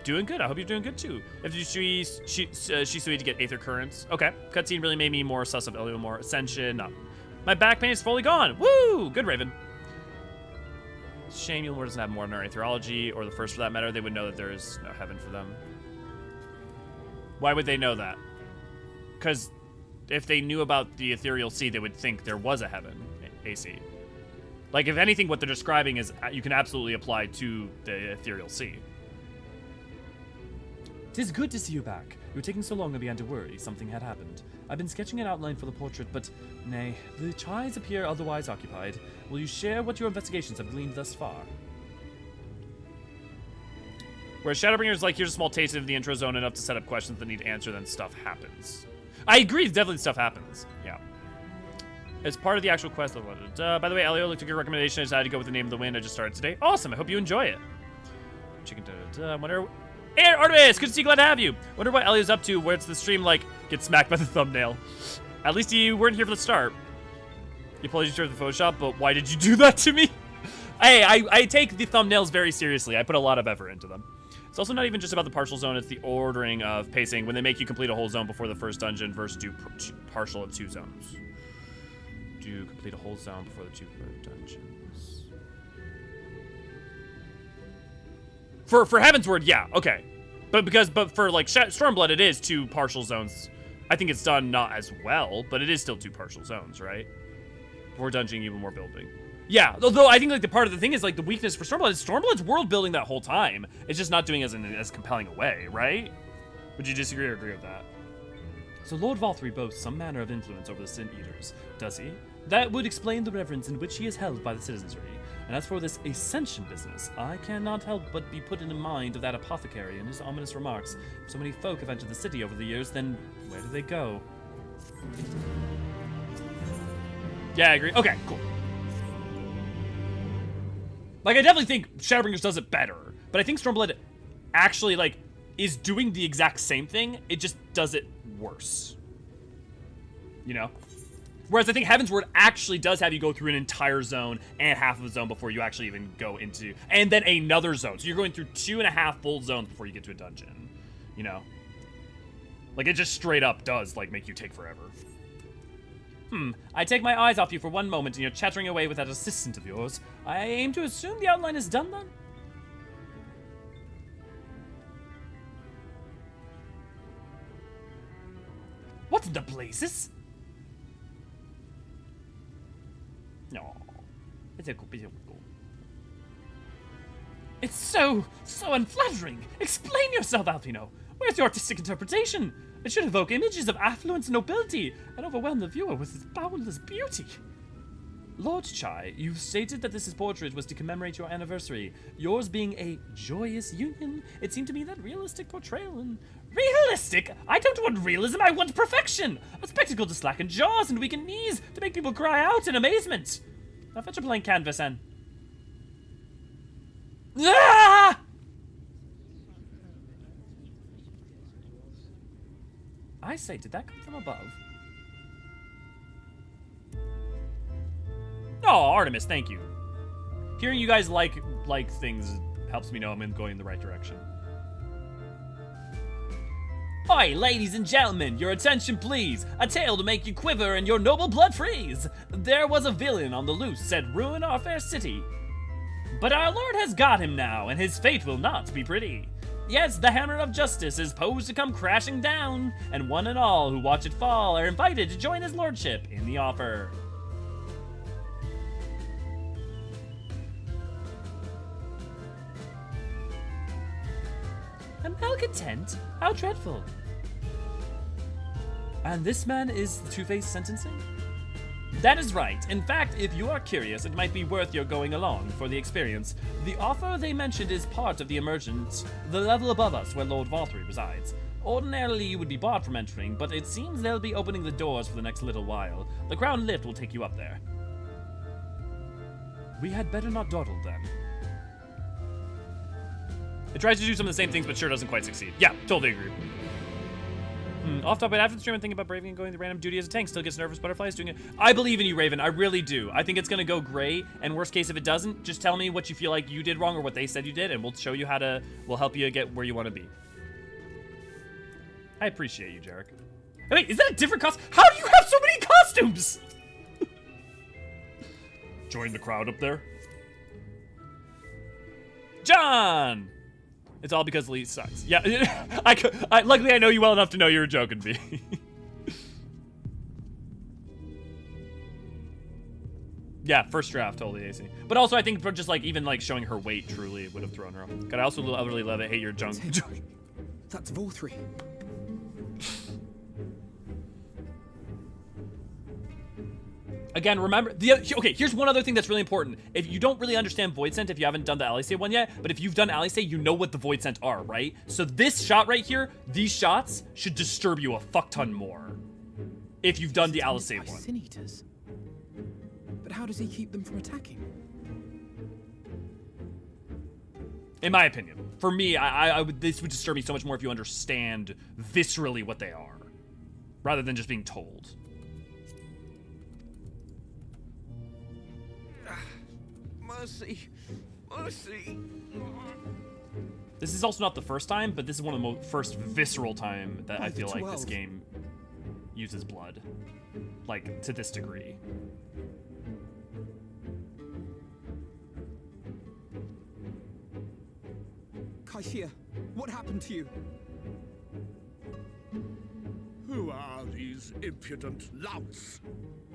Doing good. I hope you're doing good too. If you Shisui to get Aether Currents. Okay. Cutscene really made me more sus of Eulmore. Ascension. No. My back pain is fully gone. Woo! Good, Raven. Shame Eulmore doesn't have more ordinary Aetherology, or the first for that matter. They would know that there is no heaven for them. Why would they know that? Because if they knew about the Ethereal Sea, they would think there was a heaven, AC. Like, if anything, what they're describing is you can absolutely apply to the Ethereal Sea.
'Tis good to see you back. You were taking so long I began to worry something had happened. I've been sketching an outline for the portrait, but nay, the eyes appear otherwise occupied. Will you share what your investigations have gleaned thus far?
Whereas Shadowbringers, like, here's a small taste of the intro zone, enough to set up questions that need to answer, then stuff happens. I agree, definitely stuff happens. Yeah. As part of the actual quest, by the way, Elio, looked at your recommendation. I decided to go with the Name of the Wind. I just started today. Awesome. I hope you enjoy it. Chicken. Wonder. Hey, Artemis, good to see you. Glad to have you. Wonder what Elio's up to. Where's the stream like get smacked by the thumbnail? At least you weren't here for the start. Apologies for the Photoshop, but why did you do that to me? Hey, I take the thumbnails very seriously. I put a lot of effort into them. It's also not even just about the partial zone. It's the ordering of pacing when they make you complete a whole zone before the first dungeon versus do partial of 2 zones. Do complete a whole zone before the 2 dungeons. For Heavensward, yeah, okay. But for like Stormblood, it is 2 partial zones. I think it's done not as well, but it is still 2 partial zones, right? Before dungeoning, even more building. Yeah, although I think like the part of the thing is like the weakness for Stormblood is Stormblood's world building that whole time. It's just not doing it as compelling a way, right? Would you disagree or agree with that?
So Lord Vauthry boasts some manner of influence over the Sin Eaters, does he? That would explain the reverence in which he is held by the citizenry. And as for this ascension business, I cannot help but be put in mind of that apothecary and his ominous remarks. If so many folk have entered the city over the years, then where do they go?
Yeah, I agree. Okay, cool. Like, I definitely think Shadowbringers does it better, but I think Stormblood actually, like, is doing the exact same thing, it just does it worse. You know? Whereas I think Heavensward actually does have you go through an entire zone and half of a zone before you actually even go into, and then another zone. So you're going through 2.5 full zones before you get to a dungeon, you know? Like, it just straight up does, like, make you take forever.
I take my eyes off you for one moment and you're chattering away with that assistant of yours. I aim to assume the outline is done then?
What in the blazes?
No.
It's so unflattering. Explain yourself, Alpino. Where's your artistic interpretation? It should evoke images of affluence and nobility and overwhelm the viewer with its boundless beauty.
Lord Chai, you've stated that this portrait was to commemorate your anniversary. Yours being a joyous union, it seemed to me that realistic portrayal and...
Realistic? I don't want realism, I want perfection! A spectacle to slacken jaws and weaken knees, to make people cry out in amazement! Now fetch a blank canvas, Anne. Ah!
I say, did that come from above?
Oh, Artemis, thank you. Hearing you guys like things helps me know I'm going in the right direction.
Oi, ladies and gentlemen, your attention please. A tale to make you quiver and your noble blood freeze. There was a villain on the loose, said ruin our fair city. But our Lord has got him now, and his fate will not be pretty. Yes, the hammer of justice is posed to come crashing down, and one and all who watch it fall are invited to join his lordship in the offer.
A malcontent? How dreadful. And this man is the Two-Face sentencing? That is right. In fact, if you are curious, it might be worth your going along for the experience. The offer they mentioned is part of the emergence, the level above us where Lord Vauthry resides. Ordinarily, you would be barred from entering, but it seems they'll be opening the doors for the next little while. The ground lift will take you up there. We had better not dawdle then.
It tries to do some of the same things, but sure doesn't quite succeed. Yeah, totally agree. Off topic, after the stream, I'm thinking about braving and going the random duty as a tank. Still gets nervous butterflies doing it. I believe in you, Raven. I really do. I think it's going to go great. And worst case, if it doesn't, just tell me what you feel like you did wrong or what they said you did, and we'll show you how to, we'll help you get where you want to be. I appreciate you, Jarek. Wait, is that a different costume? How do you have so many costumes? Join the crowd up there. John! It's all because Lee sucks. Yeah, luckily I know you well enough to know you were joking, B. Yeah, first draft, totally AC. But also I think for just like, even like showing her weight truly would have thrown her off. God, I also really love it. Hate your junk.
That's Vauthry.
Again, remember, okay, here's one other thing that's really important. If you don't really understand Void Scent, if you haven't done the Alisaie one yet, but if you've done Alisaie, you know what the Void Scent are, right? So this shot right here, these shots should disturb you a fuck ton more if you've done the Alisaie one.
Sin Eaters. But how does he keep them from attacking?
In my opinion. For me, this would disturb me so much more if you understand viscerally what they are, rather than just being told.
Mercy. Mercy.
This is also not the first time, but this is one of the first visceral time that I feel like this game uses blood. Like, to this degree.
Kholusia, what happened to you?
Who are these impudent louts?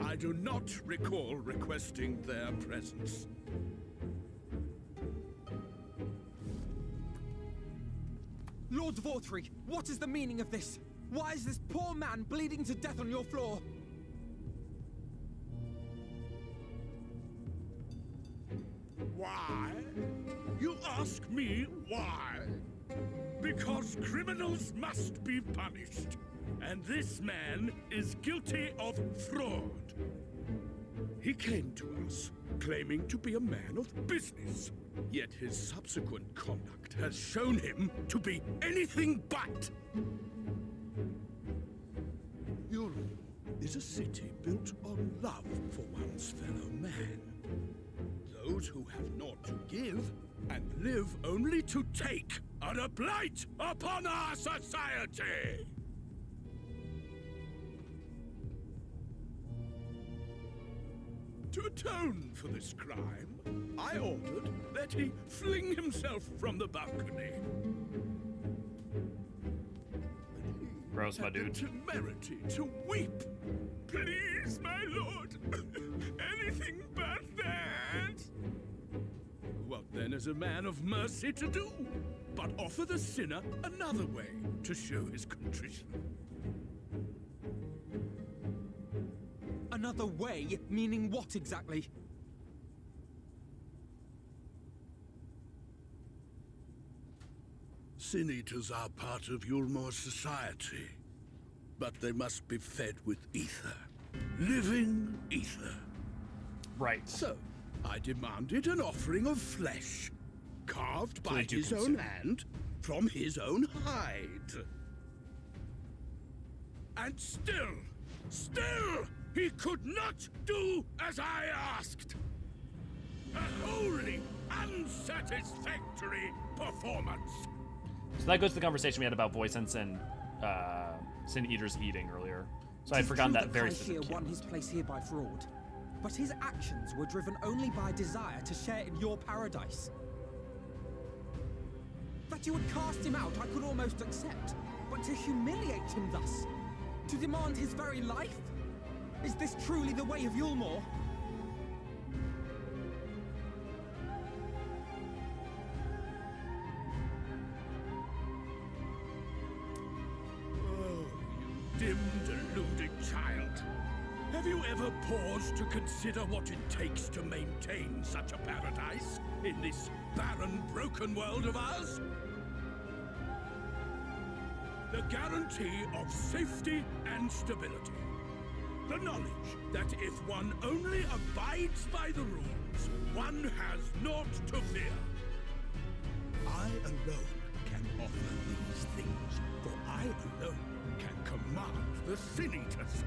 I do not recall requesting their presence.
Lord Vauthry, what is the meaning of this? Why is this poor man bleeding to death on your floor?
Why? You ask me why? Because criminals must be punished. And this man is guilty of fraud. He came to us, claiming to be a man of business. Yet his subsequent conduct has shown him to be anything but. Eulmore is a city built on love for one's fellow man. Those who have naught to give and live only to take are a blight upon our society. To atone for this crime, I ordered that he fling himself from the balcony.
Gross, my dude.
The temerity to weep. Please, my lord, anything but that. What then is a man of mercy to do, but offer the sinner another way to show his contrition?
Another way? Meaning what exactly?
Sin Eaters are part of Eulmore's society, but they must be fed with ether. Living ether.
Right.
So, I demanded an offering of flesh, carved by his own hand, from his own hide. And still, he could not do as I asked. A wholly unsatisfactory performance.
So that goes to the conversation we had about Void Sense and Sin Eaters eating earlier. So I had forgotten that very specific.
Kholusia won his place here by fraud, but his actions were driven only by desire to share in your paradise. That you would cast him out, I could almost accept, but to humiliate him thus, to demand his very life, is this truly the way of Eulmore?
Oh, you dim, deluded child. Have Have you ever paused to consider what it takes to maintain such a paradise in this barren, broken world of ours? The guarantee of safety and stability. The knowledge that if one only abides by the rules, one has naught to fear. I alone can offer these things, for I alone can command the Sin Eaters.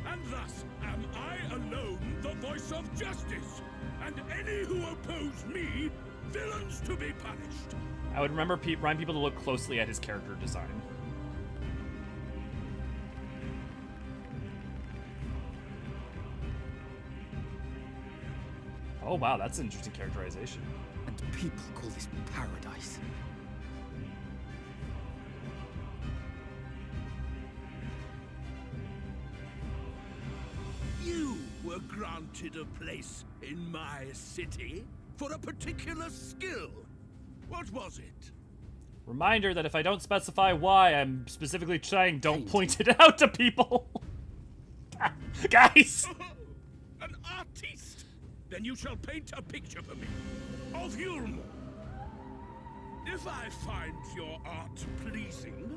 And thus am I alone the voice of justice, and any who oppose me, villains to be punished.
I would remind people to look closely at his character design. Oh wow, that's an interesting characterization.
And people call this paradise.
You were granted a place in my city for a particular skill. What was it?
Reminder that if I don't specify why, I'm specifically saying don't point it out to people. Guys!
An artiste! Then you shall paint a picture for me of Eulmore. If I find your art pleasing,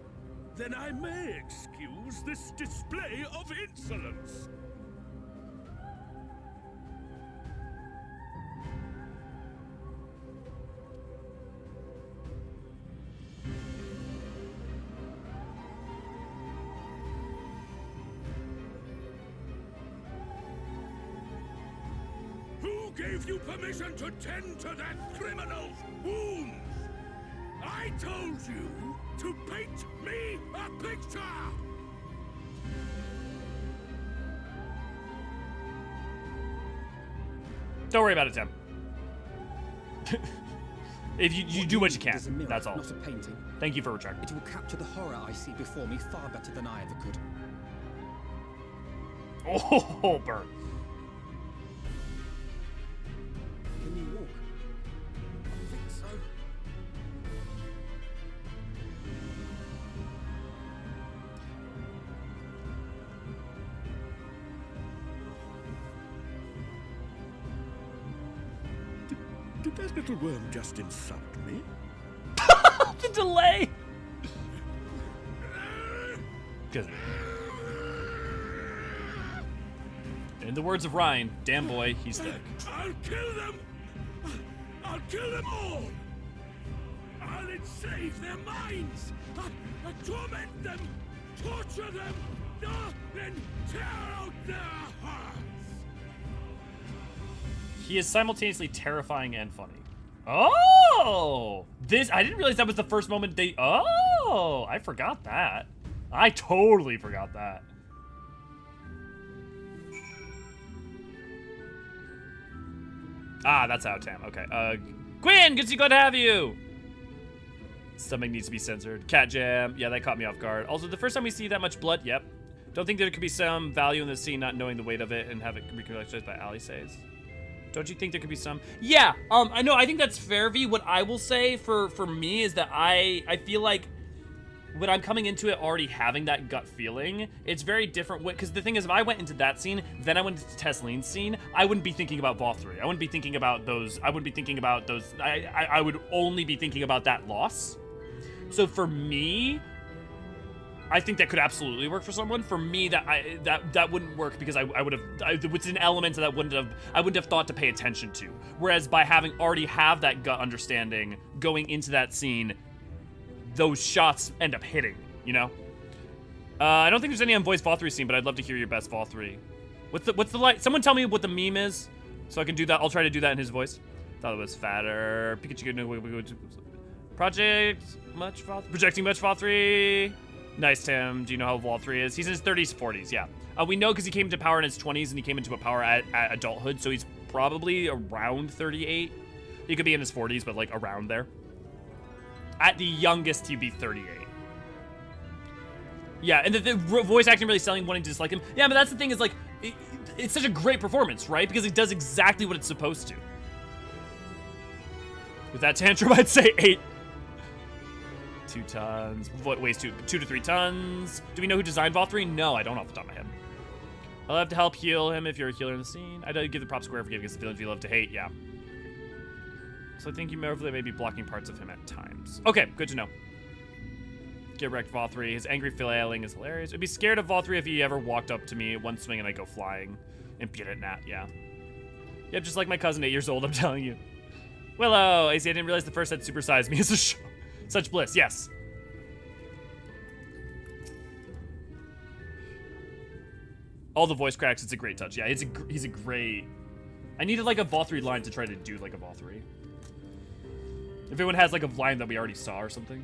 then I may excuse this display of insolence. Who gave you permission to tend to that criminal's wounds? I told you to paint me a picture!
Don't worry about it, Tim. If you do what you can,
is a mirror,
that's all.
Not a painting.
Thank you for returning.
It will capture the horror I see before me far better than I ever could.
Oh, burn.
Can you walk?
I think so.
Did that little worm just insult me?
The delay! Good. In the words of Ryan, damn boy, he's thick.
I'll kill them! I'll kill them all! I'll enslave their minds! I'll torment them! Torture them! Then tear out their hearts!
He is simultaneously terrifying and funny. Oh! I didn't realize that was the first moment they... Oh! I forgot that. I totally forgot that. Ah, that's out, Tam. Okay. Quinn, glad to have you! Stomach needs to be censored. Cat jam. Yeah, that caught me off guard. Also, the first time we see that much blood, yep. Don't think there could be some value in the scene not knowing the weight of it and have it recognized by Alisaie. Don't you think there could be some? Yeah, I know, I think that's fair, V. What I will say for me is that I feel like when I'm coming into it already having that gut feeling, it's very different, because the thing is, if I went into that scene, then I went into Tesseline's scene, I wouldn't be thinking about Vauthry. I wouldn't be thinking about those, I would only be thinking about that loss. So for me, I think that could absolutely work for someone. For me, that wouldn't work because I would have. It's an element that I wouldn't have thought to pay attention to. Whereas by having already have that gut understanding going into that scene, those shots end up hitting. You know. I don't think there's any on voice Vauthry scene, but I'd love to hear your best Vauthry. What's the light? Someone tell me what the meme is, so I can do that. I'll try to do that in his voice. Thought it was fatter. Pikachu. Project much Vauthry. Projecting much Vauthry. Nice, Tim. Do you know how Vauthry is? He's in his 30s, 40s, yeah. We know because he came to power in his 20s and he came into a power at adulthood, so he's probably around 38. He could be in his 40s, but like around there. At the youngest, he'd be 38. Yeah, and the voice acting really selling, wanting to dislike him. Yeah, but that's the thing is like, it's such a great performance, right? Because it does exactly what it's supposed to. With that tantrum, I'd say 8. 2 tons. Weighs 2 to 3 tons. Do we know who designed Vauthry? No, I don't off the top of my head. I'll have to help heal him if you're a healer in the scene. I don't give the prop square for giving us the feelings you love to hate. Yeah. So I think you may be blocking parts of him at times. Okay, good to know. Get wrecked, Vauthry. His angry flailing is hilarious. I'd be scared of Vauthry if he ever walked up to me one swing and I go flying. Impudent Nat, yeah. Yep, just like my cousin, 8 years old, I'm telling you. Willow, AC, I didn't realize the first had supersized me as a show. Such bliss, yes. All the voice cracks, it's a great touch. Yeah, he's a great... I needed like a Vauthry line to try to do like a Vauthry. If anyone has like a line that we already saw or something.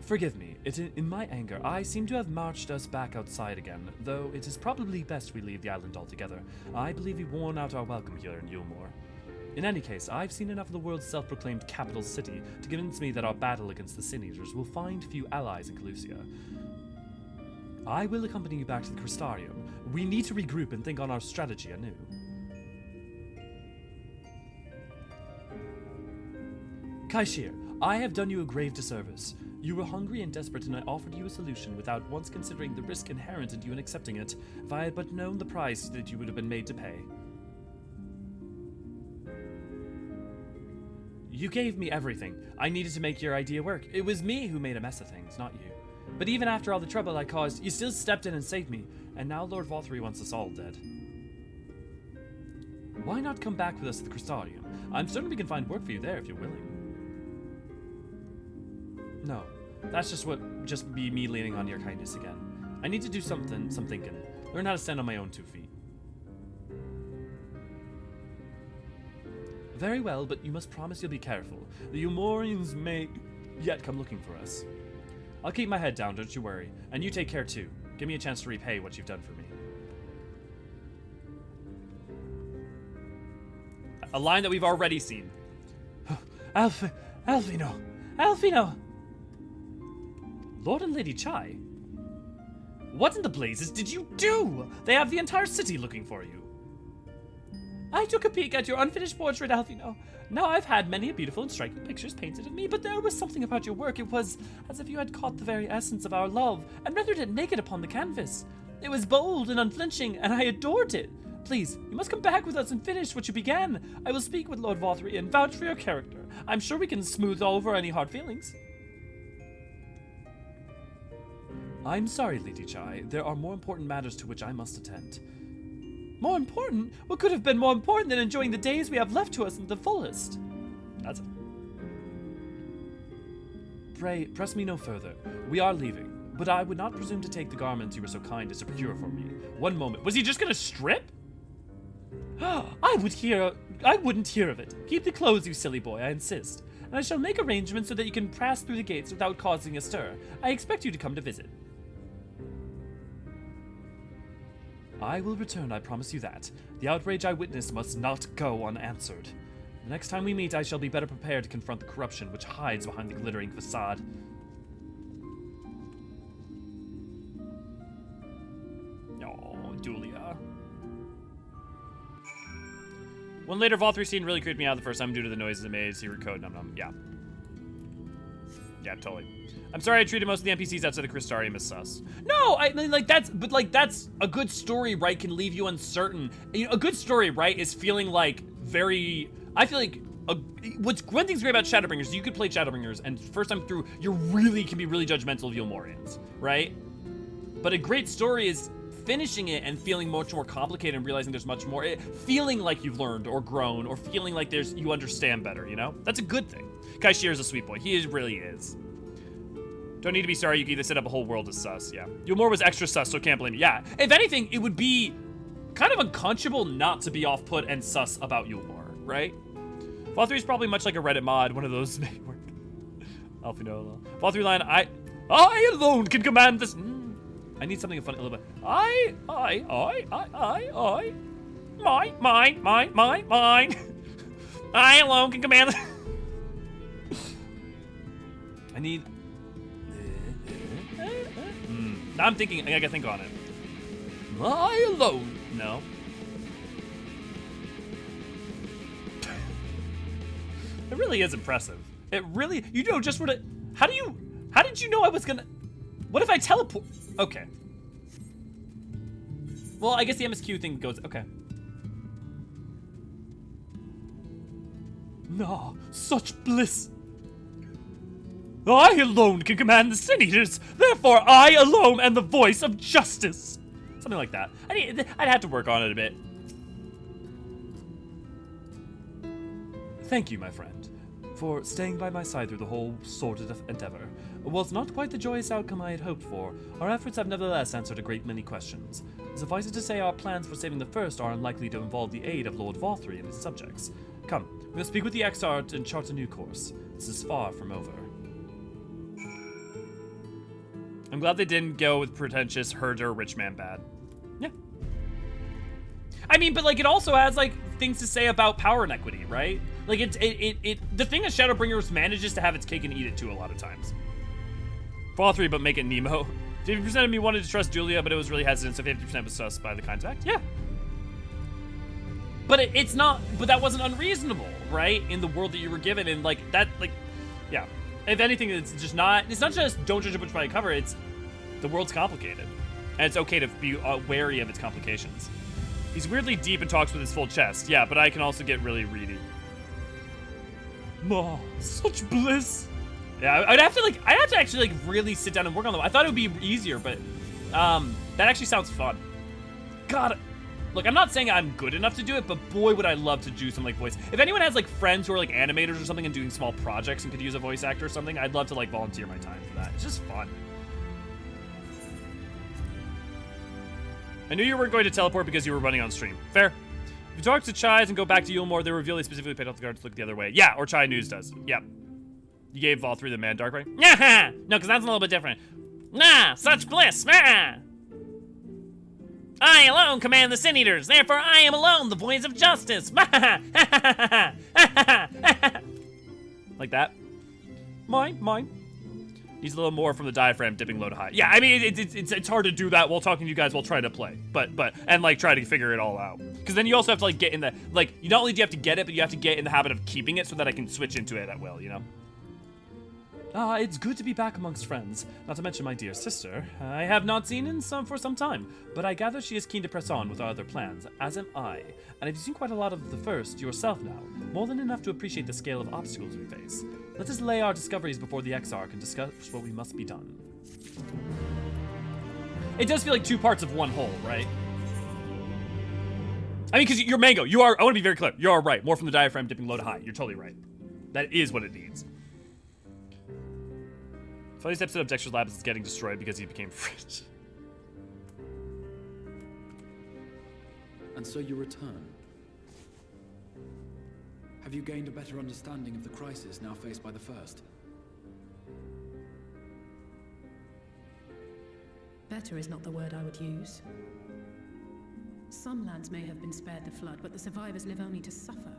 Forgive me, in my anger, I seem to have marched us back outside again, though it is probably best we leave the island altogether. I believe we've worn out our welcome here in Eulmore. In any case, I've seen enough of the world's self-proclaimed capital city to convince me that our battle against the Sin Eaters will find few allies in Kholusia. I will accompany you back to the Crystarium. We need to regroup and think on our strategy anew. Kaishir, I have done you a grave disservice. You were hungry and desperate, and I offered you a solution without once considering the risk inherent in you in accepting it. If I had but known the price that you would have been made to pay. You gave me everything. I needed to make your idea work. It was me who made a mess of things, not you. But even after all the trouble I caused, you still stepped in and saved me, and now Lord Vauthry wants us all dead. Why not come back with us to the Crystarium? I'm certain we can find work for you there if you're willing. No, that's just be me leaning on your kindness again. I need to do some thinking. Learn how to stand on my own 2 feet. Very well, but you must promise you'll be careful. The Eulmorians may yet come looking for us. I'll keep my head down, don't you worry. And you take care too. Give me a chance to repay what you've done for me.
A line that we've already seen.
Alfino! Lord and Lady Chai?
What in the blazes did you do? They have the entire city looking for you.
I took a peek at your unfinished portrait, Alfino. Now I've had many beautiful and striking pictures painted of me, but there was something about your work. It was as if you had caught the very essence of our love and rendered it naked upon the canvas. It was bold and unflinching, and I adored it. Please, you must come back with us and finish what you began. I will speak with Lord Vauthry and vouch for your character. I'm sure we can smooth over any hard feelings. I'm sorry, Lady Chai. There are more important matters to which I must attend. More important? What could have been more important than enjoying the days we have left to us in the fullest?
That's it.
Pray, press me no further. We are leaving, but I would not presume to take the garments you were so kind as to procure for me.
One moment. Was he just gonna strip?
I wouldn't hear of it. Keep the clothes, you silly boy, I insist. And I shall make arrangements so that you can pass through the gates without causing a stir. I expect you to come to visit. I will return, I promise you that. The outrage I witnessed must not go unanswered. The next time we meet, I shall be better prepared to confront the corruption which hides behind the glittering facade.
Oh, Julia. One later Vauthry scene really creeped me out the first time due to the noises it made. Secret code, num. Yeah. Yeah, totally. I'm sorry I treated most of the NPCs outside the Crystarium as sus. No, I mean, like, that's a good story, right, can leave you uncertain. You know, a good story, right, is feeling like I feel like, one thing's great about Shadowbringers, you could play Shadowbringers, and first time through, you really can be really judgmental of Eulmorians, right? But a great story is finishing it and feeling much more complicated and realizing there's much more, feeling like you've learned or grown, or feeling like you understand better, you know? That's a good thing. Kaishir is a sweet boy, he really is. Don't need to be sorry, you can either set up a whole world as sus, yeah. Eulmore was extra sus, so can't blame you. Yeah, if anything, it would be kind of unconscionable not to be off-put and sus about Eulmore, right? Vauthry's probably much like a Reddit mod, one of those may work. Alfino. Vauthry line, I alone can command this. I need something funny, a little bit. Mine. I alone can command this. I need... I'm thinking, I gotta think on it. I alone. No. It really is impressive. It really, you know, just for the, how do you, How did you know I was gonna... What if I teleport? Okay. Well, I guess the MSQ thing goes... Okay.
No, such bliss. I alone can command the Sin Eaters, therefore I alone am the voice of justice.
Something like that. I'd have to work on it a bit.
Thank you, my friend, for staying by my side through the whole sordid endeavor. Whilst not quite the joyous outcome I had hoped for, our efforts have nevertheless answered a great many questions. Suffice it to say, our plans for saving the First are unlikely to involve the aid of Lord Vauthry and his subjects. Come, we'll speak with the Exart and chart a new course. This is far from over.
I'm glad they didn't go with pretentious herder rich man bad. Yeah. I mean, but like it also has like things to say about power inequity, right? Like the thing is Shadowbringers manages to have its cake and eat it too a lot of times. Vauthry, but make it Nemo. 50% of me wanted to trust Julia, but it was really hesitant, so 50% was sus by the contact. Yeah. But it's not, but that wasn't unreasonable, right? In the world that you were given, and like that, like, yeah. If anything, it's just not, it's not just don't judge a book by its cover, it's the world's complicated. And it's okay to be wary of its complications. He's weirdly deep and talks with his full chest, yeah, but I can also get really reedy.
Ma, such bliss.
Yeah, I'd have to actually like really sit down and work on them. I thought it would be easier, but that actually sounds fun. God, look, I'm not saying I'm good enough to do it, but boy, would I love to do some like voice. If anyone has like friends who are like animators or something and doing small projects and could use a voice actor or something, I'd love to like volunteer my time for that. It's just fun. I knew you weren't going to teleport because you were running on stream. Fair. If you talk to Chais and go back to Eulmore, they reveal they specifically paid off the guards to look the other way. Yeah, or Chai News does. Yep. You gave Vauthry the man dark ray? Yeah, no, because that's a little bit different. Nah, such bliss. Nah. I alone command the Sin Eaters, therefore I am alone the voice of justice. Like that. Mine. Needs a little more from the diaphragm dipping low to high. Yeah, I mean, it's hard to do that while talking to you guys while trying to play. But, and like try to figure it all out. Because then you also have to like get in the, like, you not only do you have to get it, but you have to get in the habit of keeping it so that I can switch into it at will, you know?
It's good to be back amongst friends, not to mention my dear sister. I have not seen for some time, but I gather she is keen to press on with our other plans, as am I. And you've seen quite a lot of the First yourself now, more than enough to appreciate the scale of obstacles we face. Let us lay our discoveries before the Exarch and discuss what we must be done.
It does feel like two parts of one whole, right? I mean, because you're Mango, I want to be very clear, you are right. More from the diaphragm dipping low to high. You're totally right. That is what it needs. Funniest episode of Dexter's Lab is getting destroyed because he became rich.
And so you return. Have you gained a better understanding of the crisis now faced by the First?
Better is not the word I would use. Some lands may have been spared the flood, but the survivors live only to suffer.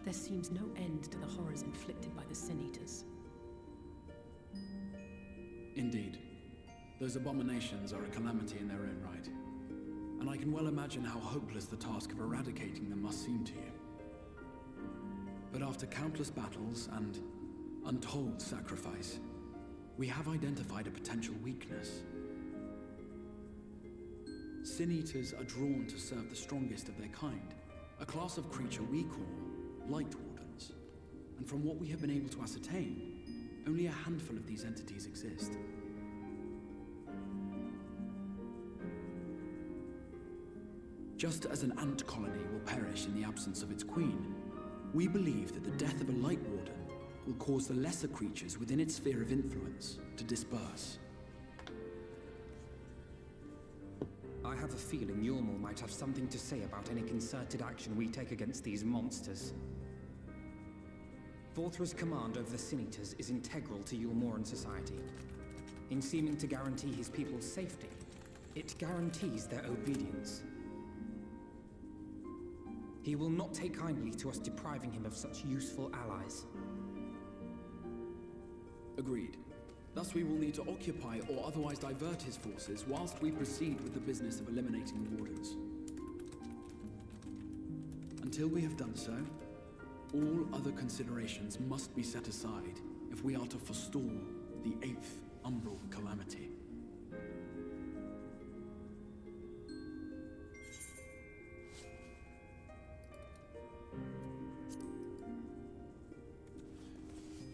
There seems no end to the horrors inflicted by the Sin Eaters.
Indeed. Those abominations are a calamity in their own right. And I can well imagine how hopeless the task of eradicating them must seem to you. But after countless battles and untold sacrifice, we have identified a potential weakness. Sin Eaters are drawn to serve the strongest of their kind, a class of creature we call Light Wardens. And from what we have been able to ascertain, only a handful of these entities exist. Just as an ant colony will perish in the absence of its queen, we believe that the death of a Light Warden will cause the lesser creatures within its sphere of influence to disperse.
I have a feeling Eulmore might have something to say about any concerted action we take against these monsters. Vauthry's command over the Sin Eaters is integral to Eulmoran society. In seeming to guarantee his people's safety, it guarantees their obedience. He will not take kindly to us depriving him of such useful allies.
Agreed. Thus we will need to occupy or otherwise divert his forces whilst we proceed with the business of eliminating the Wardens. Until we have done so, all other considerations must be set aside if we are to forestall the 8th umbral calamity.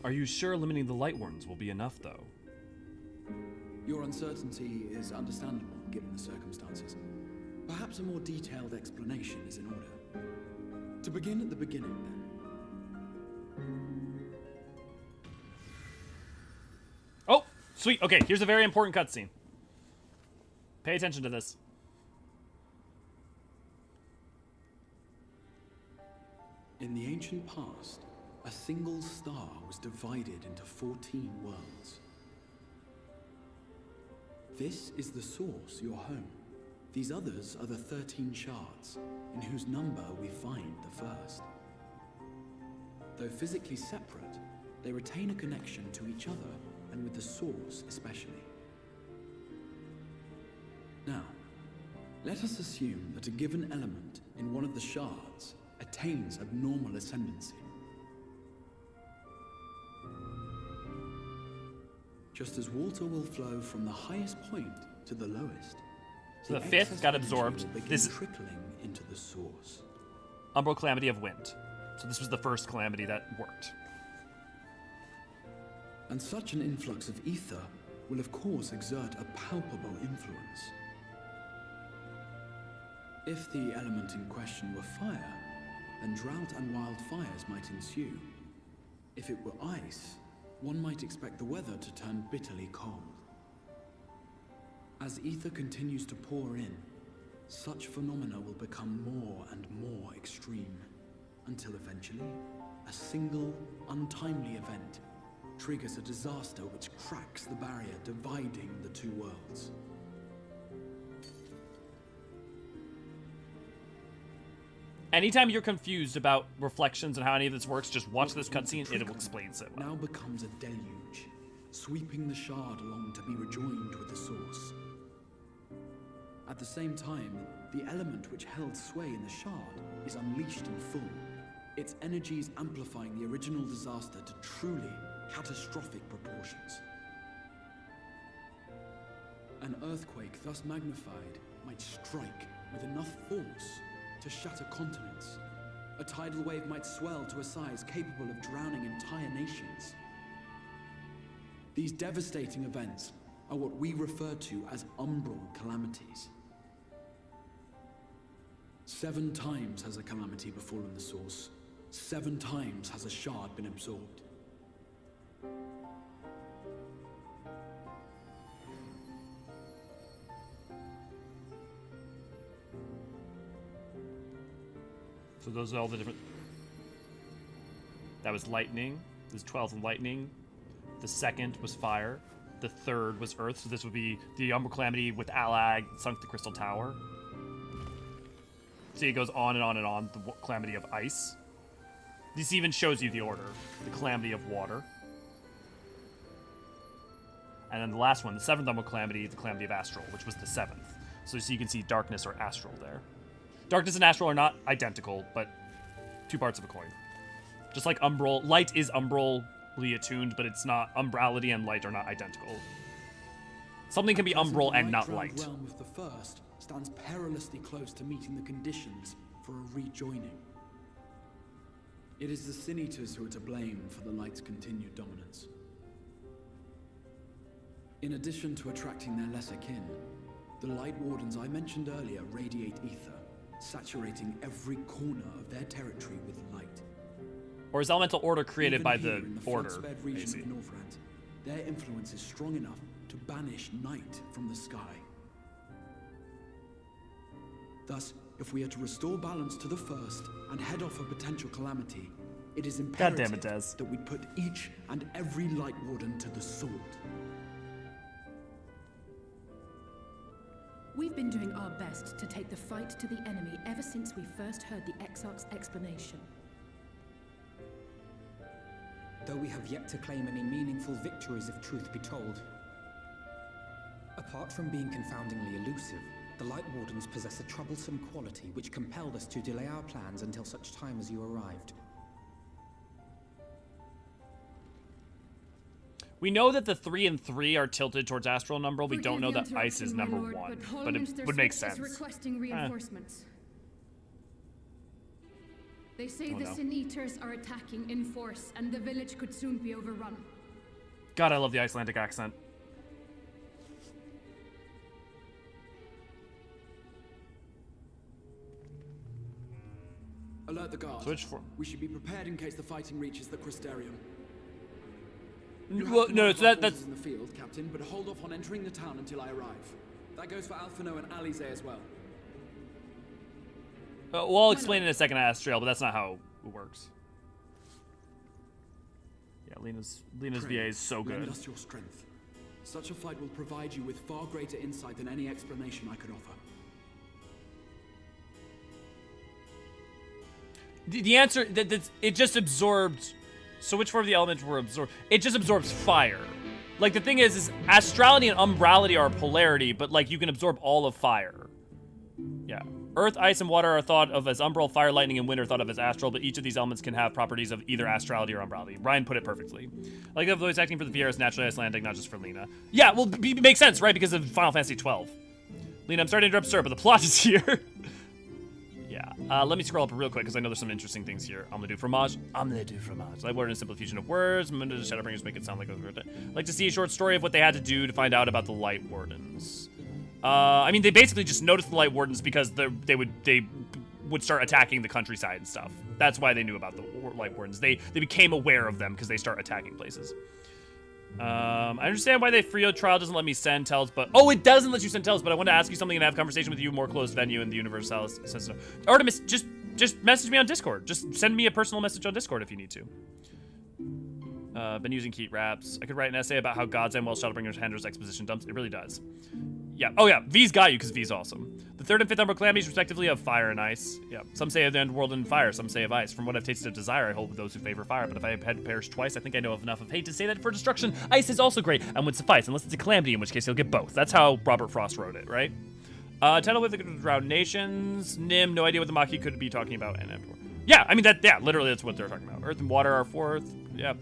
Are you sure limiting the light wardens will be enough, though?
Your uncertainty is understandable, given the circumstances. Perhaps a more detailed explanation is in order. To begin at the beginning, then.
Oh, sweet. Okay, here's a very important cutscene. Pay attention to this.
In the ancient past, a single star was divided into 14 worlds. This is the source, your home. These others are the 13 shards, in whose number we find the first. Though physically separate, they retain a connection to each other, and with the source especially. Now, let us assume that a given element in one of the shards attains abnormal ascendancy. Just as water will flow from the highest point to the lowest.
So the 5th got absorbed. This is
trickling into the source.
Umbral Calamity of Wind. So this was the first calamity that worked.
And such an influx of ether will of course exert a palpable influence. If the element in question were fire, then drought and wildfires might ensue. If it were ice, one might expect the weather to turn bitterly cold. As ether continues to pour in, such phenomena will become more and more extreme, until eventually, a single, untimely event triggers a disaster which cracks the barrier dividing the two worlds.
Anytime you're confused about reflections and how any of this works, just watch this cutscene, it will explain it well.
Now becomes a deluge, sweeping the shard along to be rejoined with the source. At the same time, the element which held sway in the shard is unleashed in full, its energies amplifying the original disaster to truly catastrophic proportions. An earthquake thus magnified might strike with enough force to shatter continents. A tidal wave might swell to a size capable of drowning entire nations. These devastating events are what we refer to as umbral calamities. 7 times has a calamity befallen the source. 7 times has a shard been absorbed.
So those are all the different... That was lightning. This 12th and lightning. The 2nd was fire. The 3rd was earth. So this would be the Umbral Calamity with Alag sunk the Crystal Tower. See, it goes on and on and on. The Calamity of ice. This even shows you the order. The Calamity of water. And then the last one, the 7th Umbral Calamity, the Calamity of astral, which was the 7th. So you can see darkness or astral there. Darkness and astral are not identical, but 2 parts of a coin. Just like umbral, light is umbrally attuned, but it's not. Umbrality and light are not identical. Something can be umbral and not light.
The realm of the first stands perilously close to meeting the conditions for a rejoining. It is the Sin Eaters who are to blame for the light's continued dominance. In addition to attracting their lesser kin, the light wardens I mentioned earlier radiate ether, saturating every corner of their territory with light.
Or is elemental order created
Even
by
here
the
in
order?
flood-spared region of Northrend, their influence is strong enough to banish night from the sky. Thus, if we are to restore balance to the first and head off a potential calamity, it is imperative that we put each and every light warden to the sword.
We've been doing our best to take the fight to the enemy ever since we first heard the Exarch's explanation.
Though we have yet to claim any meaningful victories if truth be told. Apart from being confoundingly elusive, the Light Wardens possess a troublesome quality which compelled us to delay our plans until such time as you arrived.
We know that the 3 and 3 are tilted towards astral and umbral. We don't know that ice is number 1, but it would make sense.
Requesting reinforcements. They say the Sin Eaters are attacking in force, and the village could soon be overrun.
God, I love the Icelandic accent.
Alert the guard.
Switch for.
We should be prepared in case the fighting reaches the Crystarium.
Well, no, so that's
in the field, Captain, but hold off on entering the town until I arrive. That goes for Alphino and Alisaie as well.
well, I'll explain in a second, Astrael, but that's not how it works. Yeah, Lena's VA is so good.
Lend us your strength. Such a fight will provide you with far greater insight than any explanation I could offer.
The answer that it just absorbed. So which form of the elements were absorbed? It just absorbs fire. Like the thing is astrality and umbrality are polarity, but like you can absorb all of fire. Yeah. Earth, ice, and water are thought of as umbral, fire, lightning, and wind are thought of as astral, but each of these elements can have properties of either astrality or umbrality. Ryan put it perfectly. Like the voice acting for the VR is naturally Icelandic, not just for Lena. Yeah, well, it makes sense, right? Because of Final Fantasy XII. Lena, I'm sorry to interrupt, sir, but the plot is here. Yeah, let me scroll up real quick because I know there's some interesting things here. I'm gonna do fromage. Light word and simple fusion of words. I'm gonna do Shadowbringers, make it sound like I'd like to see a short story of what they had to do to find out about the Light Wardens. I mean, they basically just noticed the Light Wardens because they would start attacking the countryside and stuff. That's why they knew about the Light Wardens. They became aware of them because they start attacking places. I understand why the Frio trial doesn't let me send tells, but it doesn't let you send tells. But I want to ask you something and have a conversation with you more closed venue in the Universalis system. Artemis, just message me on Discord. Just send me a personal message on Discord if you need to. Been using Keat Raps. I could write an essay about how God's and Shadowbringers handles exposition dumps. It really does. Yeah. Oh yeah. V's got you because V's awesome. The 3rd and 5th Umbral calamities respectively of fire and ice. Yeah. Some say of the underworld and fire. Some say of ice. From what I've tasted of desire, I hold with those who favor fire. But if I have had to perish twice, I think I know enough of hate to say that for destruction, ice is also great and would suffice, unless it's a calamity, in which case he'll get both. That's how Robert Frost wrote it, right? Title with the Drowned Nations. Nim, no idea what the Maki could be talking about. And yeah, I mean literally that's what they're talking about. Earth and water are 4th. Yeah.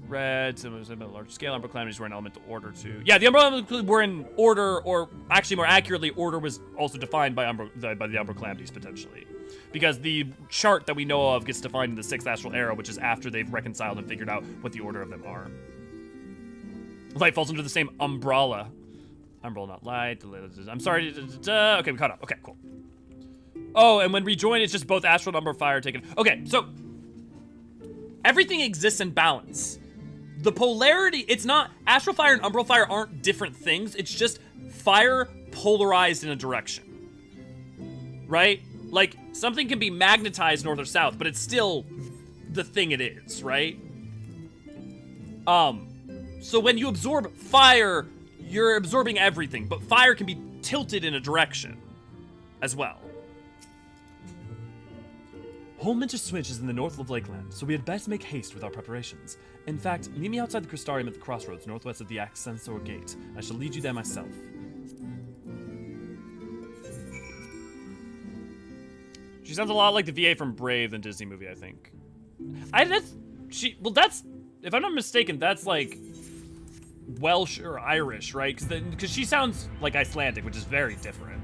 Red, some large scale. Umbral calamities were in elemental order too. Yeah, the Umbral were in order, or actually more accurately, order was also defined by the Umbral calamities potentially, because the chart that we know of gets defined in the 6th astral era, which is after they've reconciled and figured out what the order of them are. Light falls under the same umbrella. Umbral, not light. I'm sorry. Okay, we caught up. Okay, cool. Oh, and when rejoined, it's just both astral and umbral fire taken. Okay, so everything exists in balance. The polarity, it's not, astral fire and umbral fire aren't different things. It's just fire polarized in a direction, right? Like, something can be magnetized north or south, but it's still the thing it is, right? So when you absorb fire, you're absorbing everything, but fire can be tilted in a direction as well.
Holminster Switch is in the north of Lakeland, so we had best make haste with our preparations. In fact, meet me outside the Crystarium at the crossroads northwest of the Accessor Gate. I shall lead you there myself.
She sounds a lot like the VA from Brave, the Disney movie, I think. That's, if I'm not mistaken, that's like Welsh or Irish, right? Because she sounds like Icelandic, which is very different.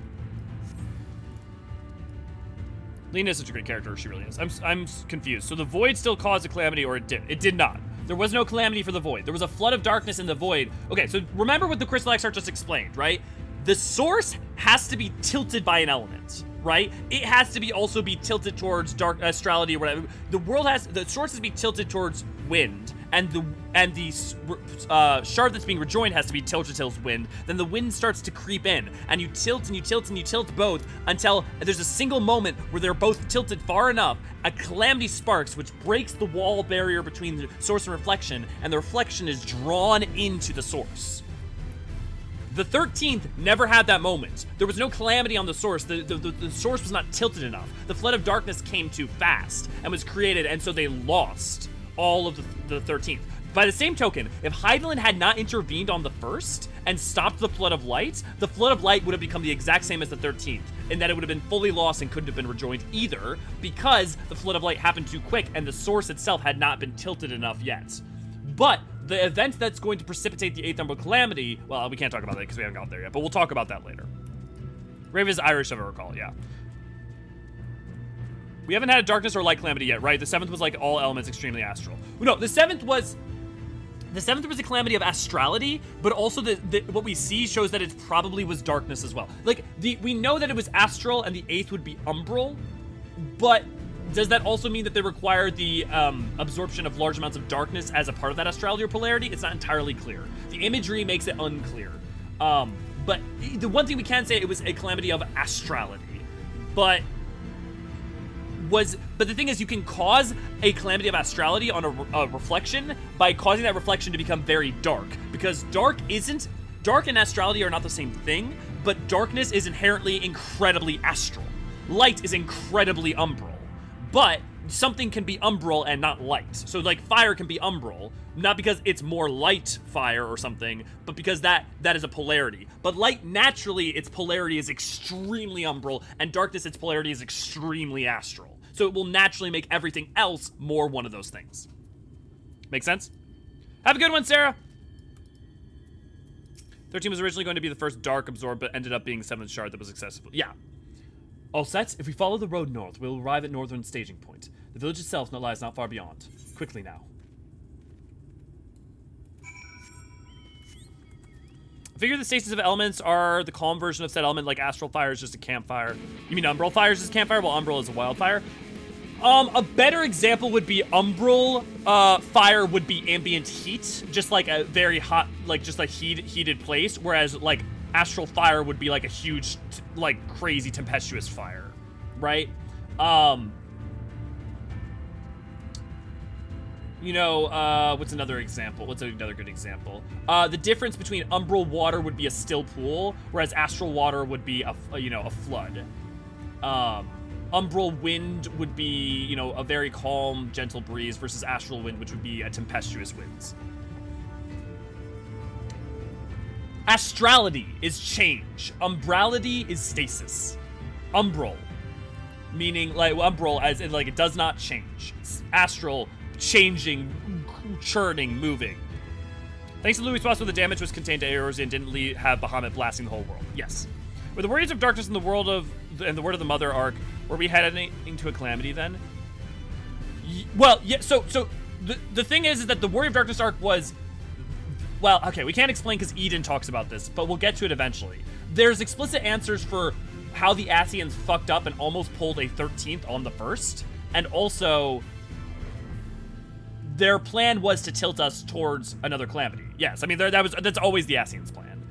Lena is such a great character, she really is. I'm confused. So the Void still caused a calamity, or it did? It did not. There was no calamity for the Void. There was a flood of darkness in the Void. Okay, so remember what the Crystal Exarch just explained, right? The source has to be tilted by an element, right? It has to be also be tilted towards dark astrality or whatever. The source has to be tilted towards wind, and the shard that's being rejoined has to be tilted towards wind. Then the wind starts to creep in, and you tilt and you tilt and you tilt both until there's a single moment where they're both tilted far enough. A calamity sparks, which breaks the wall barrier between the source and reflection, and the reflection is drawn into the source. The 13th never had that moment. There was no calamity on the source. The source was not tilted enough. The flood of darkness came too fast and was created, and so they lost all of the 13th. By the same token, if Hydaelyn had not intervened on the 1st and stopped the flood of light would have become the exact same as the 13th, in that it would have been fully lost and couldn't have been rejoined either, because the flood of light happened too quick and the source itself had not been tilted enough yet. But the event that's going to precipitate the 8th number calamity, well, we can't talk about that because we haven't got there yet, but we'll talk about that later. Raven is Irish, if I recall, yeah. We haven't had a darkness or light calamity yet, right? The 7th was like all elements extremely astral. No, the 7th was a calamity of astrality, but also what we see shows that it probably was darkness as well. Like, we know that it was astral and the 8th would be umbral, but does that also mean that they require the absorption of large amounts of darkness as a part of that astrality or polarity? It's not entirely clear. The imagery makes it unclear. But the one thing we can say, it was a calamity of astrality. But the thing is, you can cause a calamity of astrality on a reflection by causing that reflection to become very dark. Because dark and astrality are not the same thing, but darkness is inherently incredibly astral. Light is incredibly umbral. But something can be umbral and not light. So like fire can be umbral, not because it's more light fire or something, but because that is a polarity. But light, naturally, its polarity is extremely umbral, and darkness, its polarity is extremely astral. So it will naturally make everything else more one of those things. Make sense? Have a good one, Sarah! 13 was originally going to be the first dark absorb, but ended up being the 7th shard that was accessible. Yeah.
All set. If we follow the road north, we'll arrive at northern staging point. The village itself lies not far beyond. Quickly now.
I figure the stasis of elements are the calm version of said element, like astral fire is just a campfire. You mean umbral fire is just campfire, while umbral is a wildfire? A better example would be umbral fire would be ambient heat, just like a very hot, like just a heated place, whereas like astral fire would be like a huge, like crazy tempestuous fire, right? What's another example? What's another good example? The difference between umbral water would be a still pool, whereas astral water would be a flood. Umbral wind would be, a very calm, gentle breeze versus astral wind, which would be a tempestuous winds. Astrality is change. Umbrality is stasis. Umbral, meaning like umbral as in like it does not change. Astral, changing, churning, moving. Thanks to Louis Sposs, where the damage was contained to Eorzean, didn't have Bahamut blasting the whole world. Yes. Were the Warriors of Darkness in the Word of the Mother arc, were we heading into a calamity then? Well, yeah. So the thing is that the Warrior of Darkness arc was. Well, okay, we can't explain because Eden talks about this, but we'll get to it eventually. There's explicit answers for how the Ascians fucked up and almost pulled a 13th on the 1st, and also their plan was to tilt us towards another calamity. Yes, I mean that's always the Ascians' plan.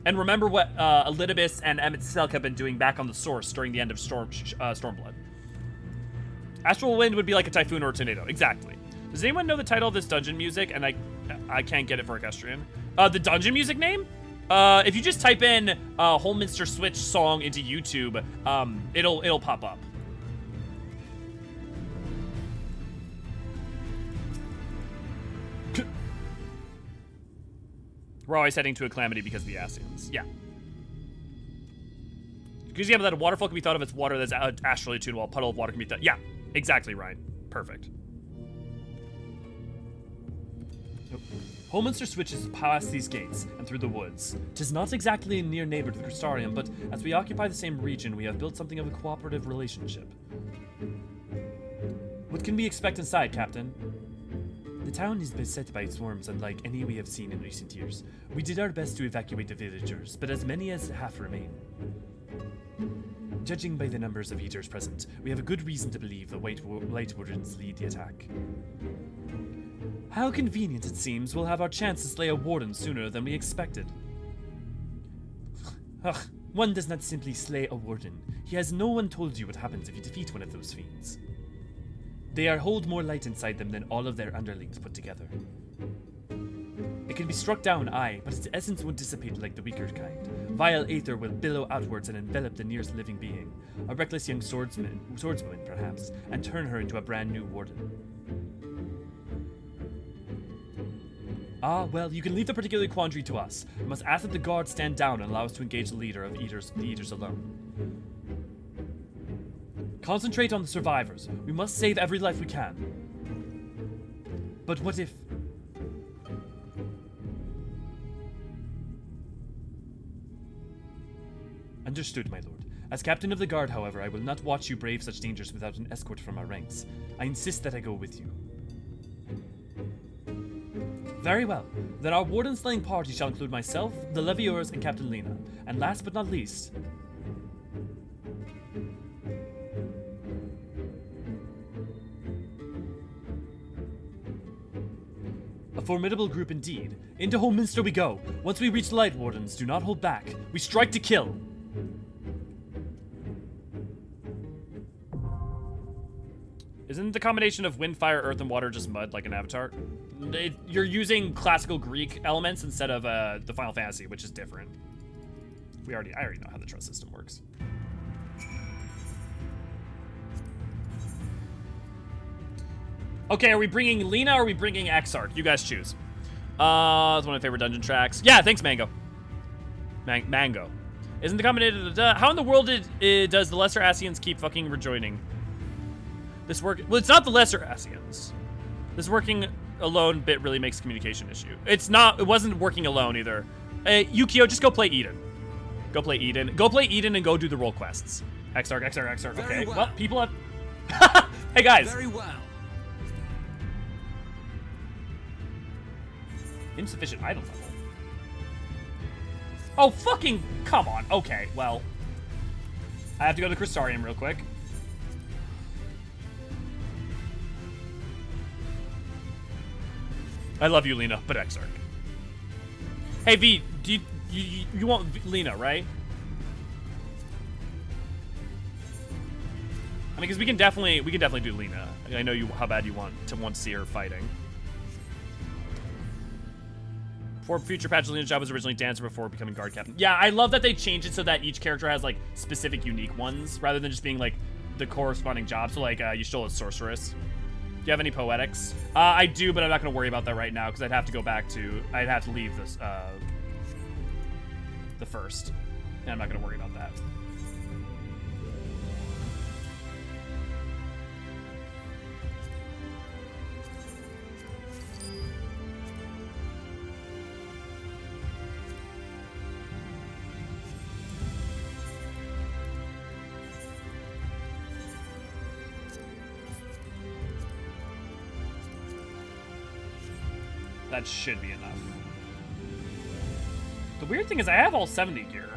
And remember what Elidibus and Emet have been doing back on the source during the end of Stormblood. Astral Wind would be like a typhoon or a tornado. Exactly. Does anyone know the title of this dungeon music? And I can't get it for Equestrian. The dungeon music name? If you just type in Holminster Switch song into YouTube, it'll pop up. We're always heading to a calamity because of the Ascians. Yeah. Because that a waterfall can be thought of as water that's astrally attuned, while a puddle of water can be thought. Yeah, exactly, Ryan. Perfect.
Holminster Switch is past these gates and through the woods. 'Tis not exactly a near neighbor to the Crystarium, but as we occupy the same region, we have built something of a cooperative relationship. What can we expect inside, Captain? The town is beset by swarms unlike any we have seen in recent years. We did our best to evacuate the villagers, but as many as half remain. Judging by the numbers of eaters present, we have a good reason to believe the light wardens lead the attack. How convenient it seems we'll have our chance to slay a warden sooner than we expected. Ugh, one does not simply slay a warden. He has no one told you what happens if you defeat one of those fiends. They hold more light inside them than all of their underlings put together. It can be struck down, aye, but its essence won't dissipate like the weaker kind. Vile aether will billow outwards and envelop the nearest living being, a reckless young swordswoman perhaps, and turn her into a brand new warden. Ah, well, you can leave the particular quandary to us. We must ask that the guards stand down and allow us to engage the leader of the Eaters alone. Concentrate on the survivors. We must save every life we can. But what if... Understood, my lord. As captain of the guard, however, I will not watch you brave such dangers without an escort from our ranks. I insist that I go with you. Very well. Then our warden-slaying party shall include myself, the Levieurs, and Captain Lena. And last but not least... a formidable group indeed. Into Holminster we go. Once we reach the Light Wardens, do not hold back. We strike to kill.
Isn't the combination of wind, fire, earth, and water just mud like an avatar? You're using classical Greek elements instead of the Final Fantasy, which is different. I already know how the trust system works. Okay, are we bringing Lena or are we bringing Exarch? You guys choose. It's one of my favorite dungeon tracks. Yeah, thanks, Mango. Mango. Isn't the combination... how in the world does the Lesser Ascians keep fucking rejoining? This work... Well, it's not the Lesser Ascians. This working alone bit really makes a communication issue. It's not... It wasn't working alone either. Yukio, just go play Eden. Go play Eden. Go play Eden and go do the role quests. Exarch. Okay, well, people have... Hey, guys.
Very well.
Insufficient item level. Oh, fucking... Come on. Okay, well. I have to go to Crystarium real quick. I love you, Lena, but Exarch. Hey, V, do you want Lena, right? I mean, because we can definitely do Lena. I know how bad you want to see her fighting. For future patches, Lena's job was originally dancer before becoming guard captain. Yeah, I love that they changed it so that each character has like specific unique ones rather than just being like the corresponding job. So like Yashilla's sorceress. Do you have any poetics? I do, but I'm not gonna worry about that right now because I'd have to leave this the first. And I'm not gonna worry about that. That should be enough. The weird thing is I have all 70 gear.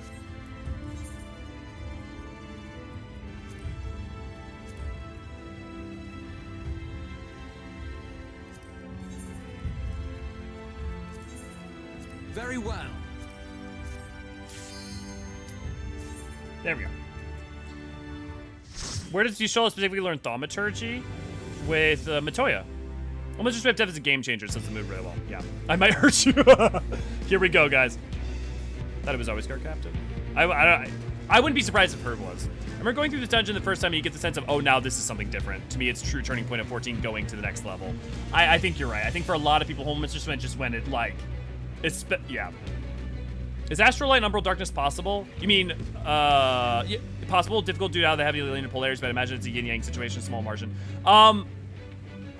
Very well.
There we go. Where does Yashola specifically learn thaumaturgy? With Matoya. Almost Swift Death is a game changer since the moved really well. Yeah, I might hurt you. Here we go, guys. Thought it was always guard captain. I wouldn't be surprised if Herb was. I remember going through this dungeon the first time and you get the sense of, oh, now this is something different. To me, it's true turning point at 14 going to the next level. I think you're right. I think for a lot of people, Holminster Switch just when it like, yeah. Is Astral Light and Umbral Darkness possible? You mean, yeah, possible, difficult due to how the heavily leaning polarities, but I imagine it's a yin-yang situation, small margin.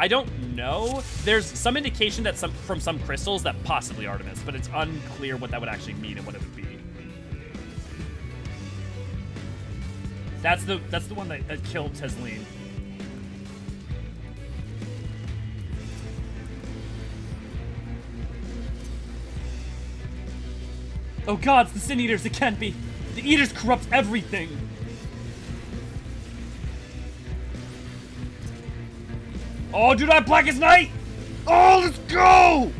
I don't know. There's some indication that from some crystals that possibly Artemis, but it's unclear what that would actually mean and what it would be. That's the one that killed Tesleen.
Oh god, it's the Sin Eaters, it can't be. The Eaters corrupt everything.
Oh, dude, that Blackest Night! Oh, let's go!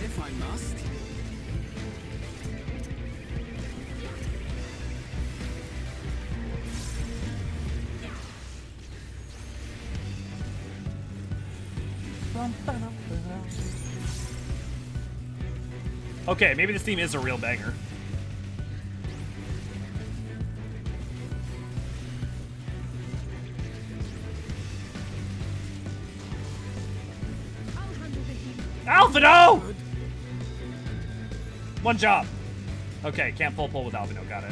If I must.
Okay, maybe this theme is a real banger. Alpha, no! One job. Okay, can't full pull with Albino. Got it.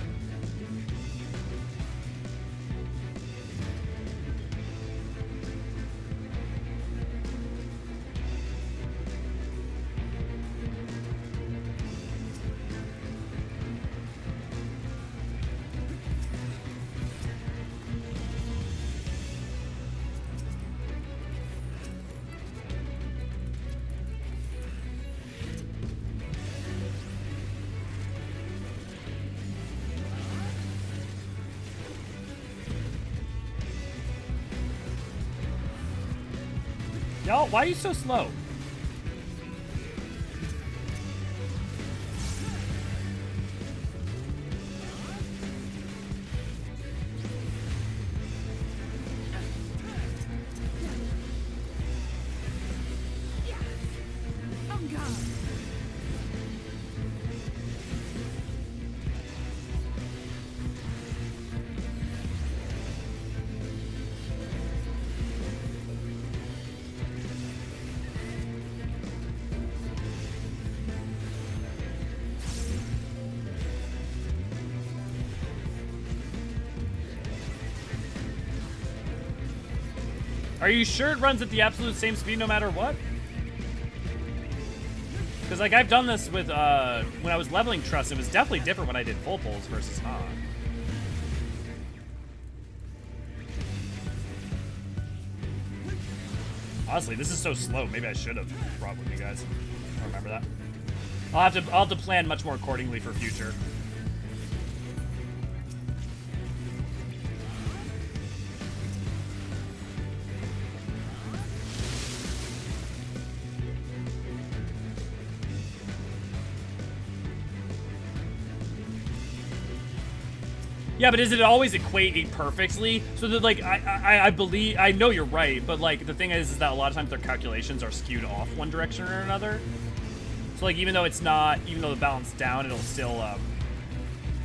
Y'all, why are you so slow? Are you sure it runs at the absolute same speed no matter what? Because, like, I've done this with, when I was leveling Trust, it was definitely different when I did full pulls versus not. Honestly, this is so slow. Maybe I should have brought with you guys. I remember that. I'll have to plan much more accordingly for future. Yeah, but does it always equate perfectly? So that, like, I believe, I know you're right, but, like, the thing is that a lot of times their calculations are skewed off one direction or another. So, like, even though it's not, even though the balance down, it'll still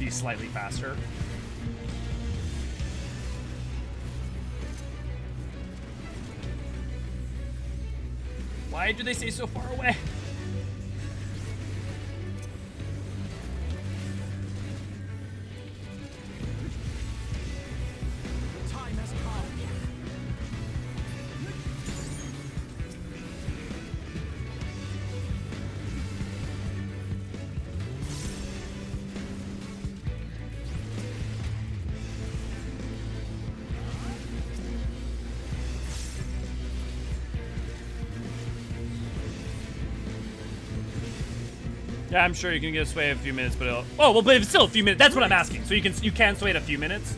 be slightly faster. Why do they stay so far away? Yeah, I'm sure you can get a sway in a few minutes, but it'll... Oh, well, but it's still a few minutes. That's what I'm asking. So you can sway in a few minutes?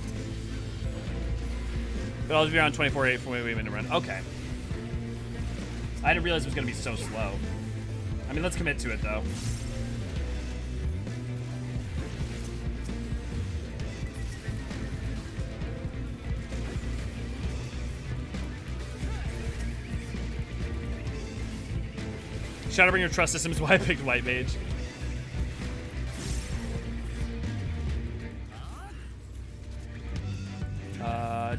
But I'll be around 24-8 for wait a minute run. Okay. I didn't realize it was going to be so slow. I mean, let's commit to it, though. Shadowbringer trust system is why I picked White Mage.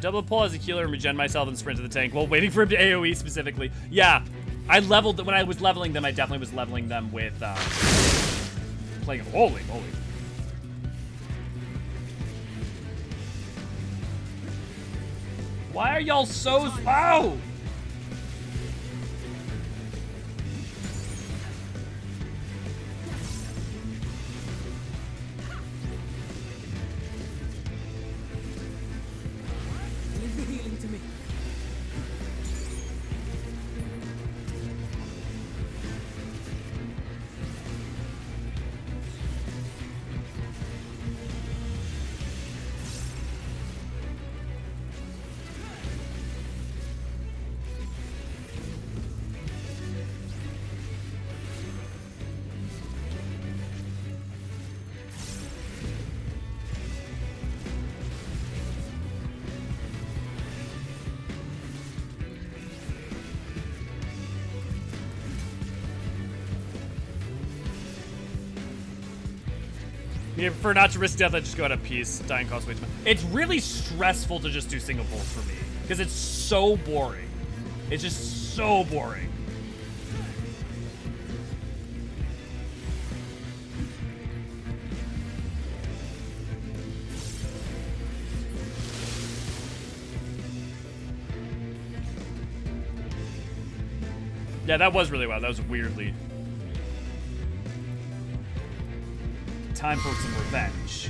Double pull as a healer and regen myself and sprint to the tank while waiting for him to AoE specifically. Yeah, I leveled, when I was leveling them, I definitely was leveling them with, playing, holy moly. Why are y'all so slow? You prefer not to risk death, I just go out of peace. Dying costs way too much. It's really stressful to just do single pulls for me. Because it's so boring. It's just so boring. Yeah, that was really loud. That was weirdly. Time for some revenge.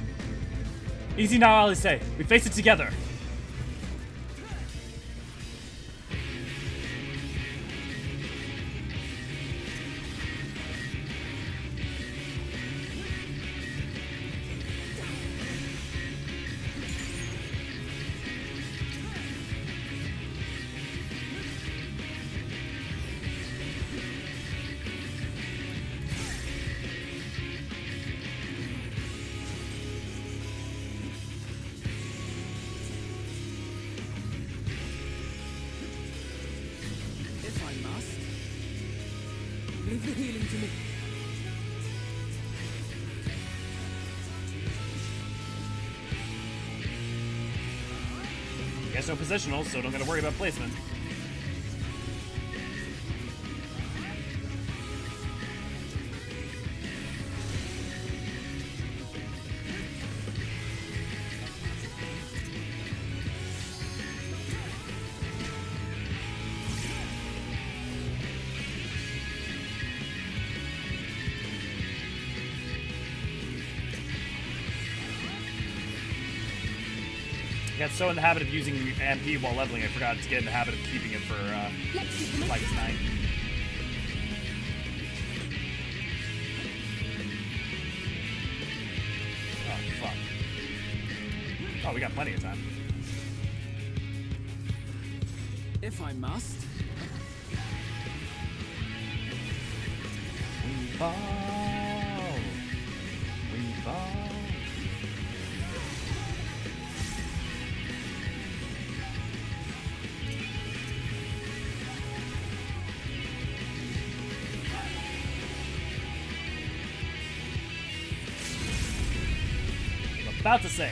Easy now, Alisaie. We face it together.
Leave the healing to me.
Guess no positional, so don't gotta worry about placement. I got so in the habit of using MP while leveling, I forgot to get in the habit of keeping it for like tonight. Oh, fuck. Oh, we got plenty of time.
If I must.
We fall. We fall. About to say.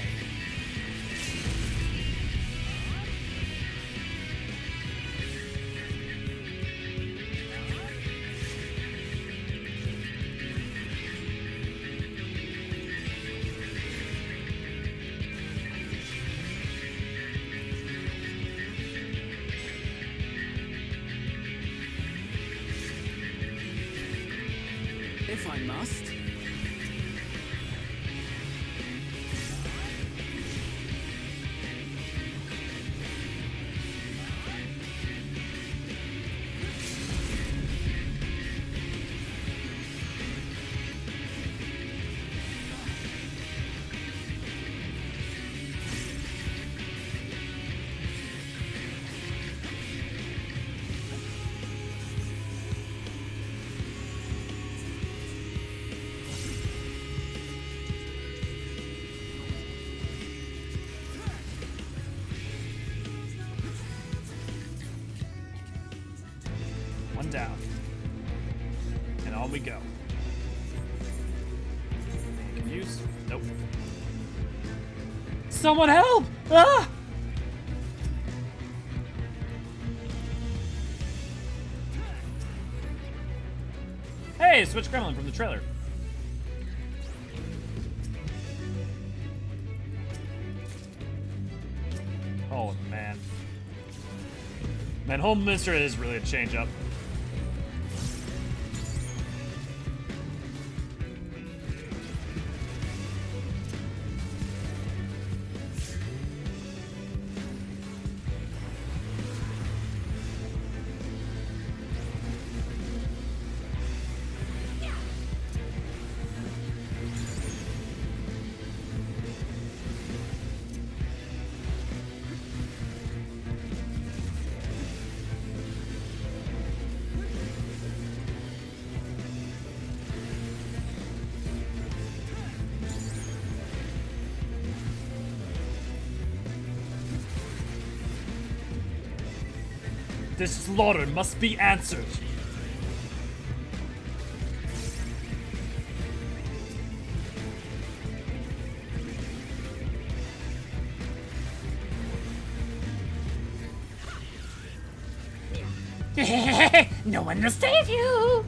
If I must.
One down. And on we go. Anything you can use? Nope. Someone help! Ah! Hey, Switch Gremlin from the trailer. Oh, man. Man, Holminster is really a change-up. This slaughter must be answered.
No one will save you!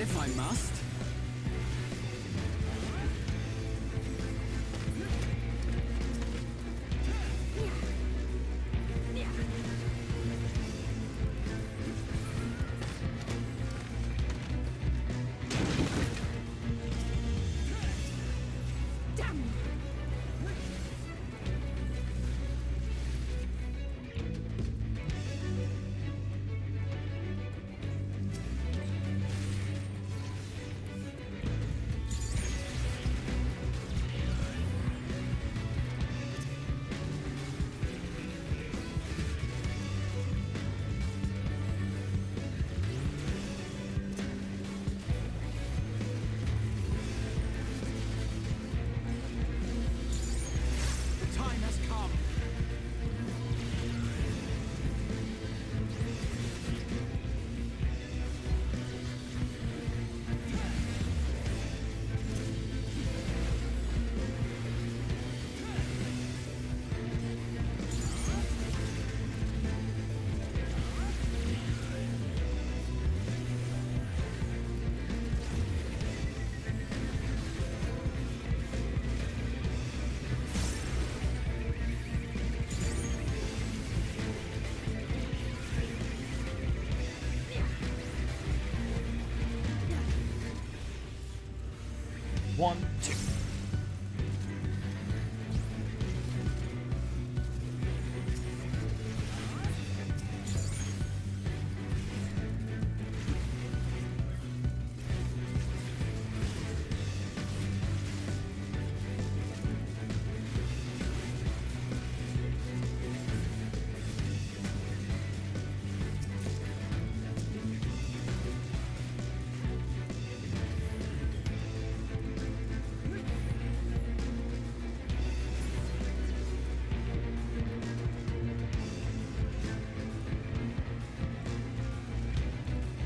if I must.
One, two.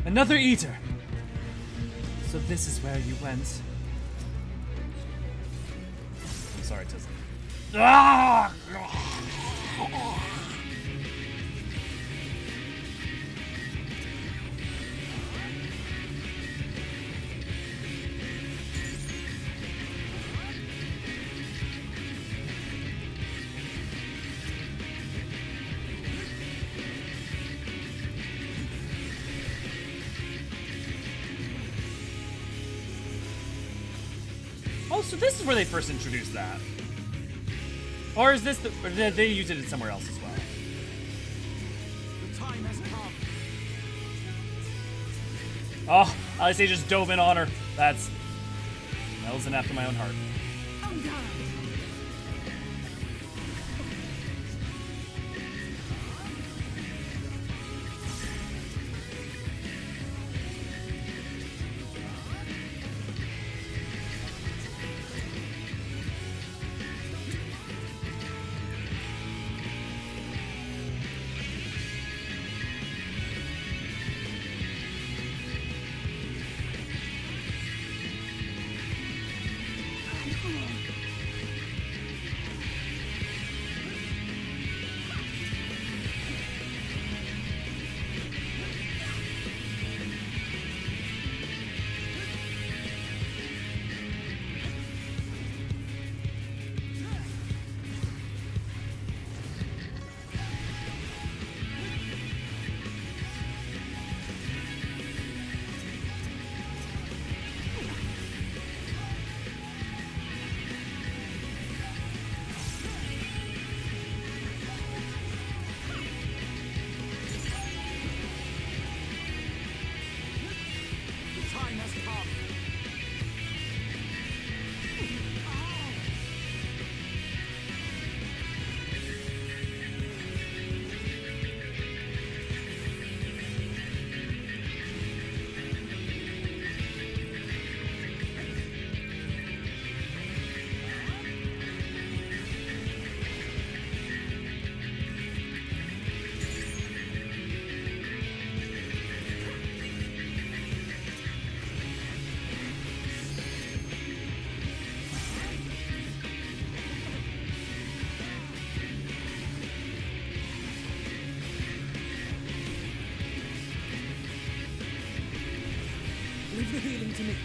Another eater! So this is where you went.
I'm sorry, Tizzle.
Ah!
Oh, so this is where they first introduced that. Or is this the... Or did they use it somewhere else as well?
The time has come.
Oh, Alisaie just dove in on her. That was an after my own heart.
Leave the healing to me.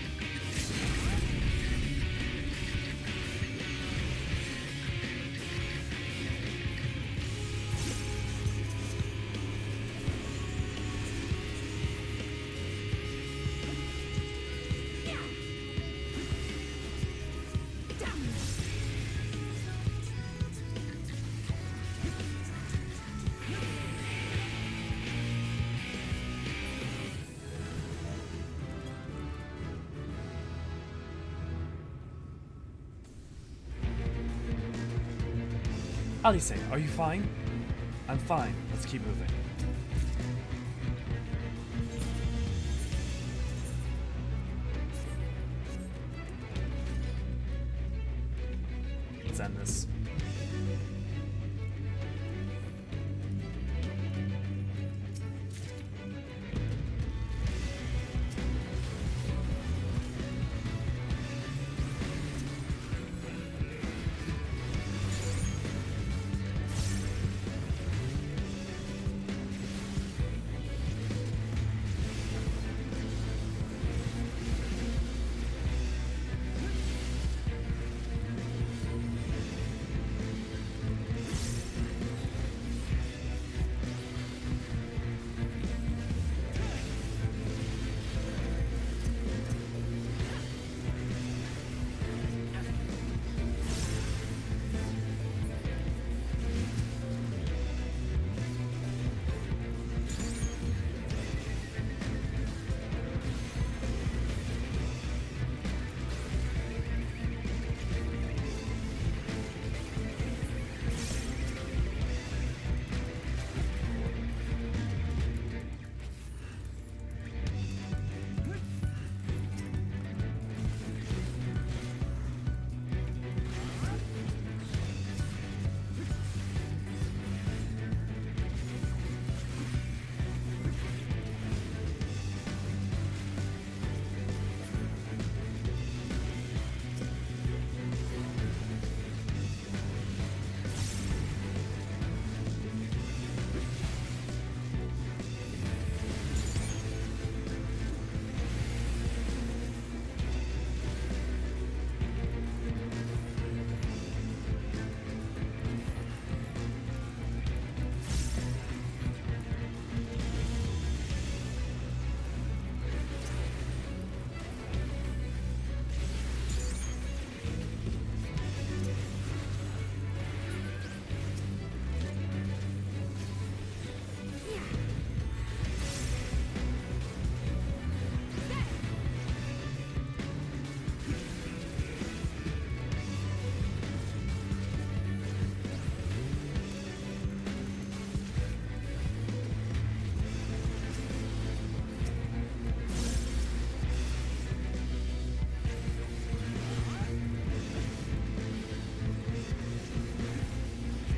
Alisaie, are you fine? I'm fine. Let's keep moving. Let's end this.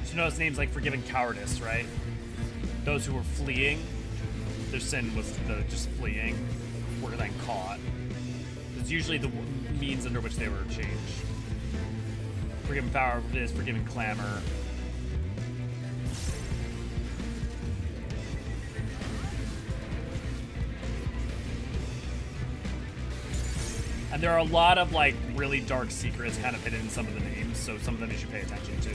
You know his name's like forgiven cowardice, right? Those who were fleeing, their sin was just fleeing, were then caught. It's usually the means under which they were changed. Forgiven power is forgiven clamor. And there are a lot of like really dark secrets kind of hidden in some of the names, so some of them you should pay attention to.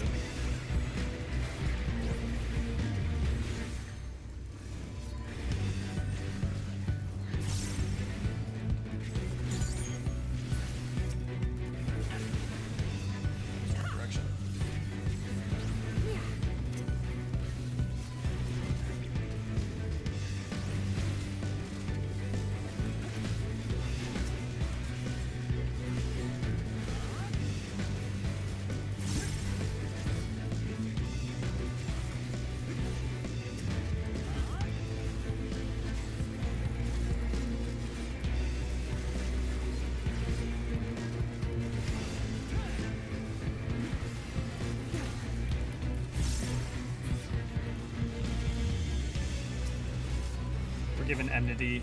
Forgiven enmity,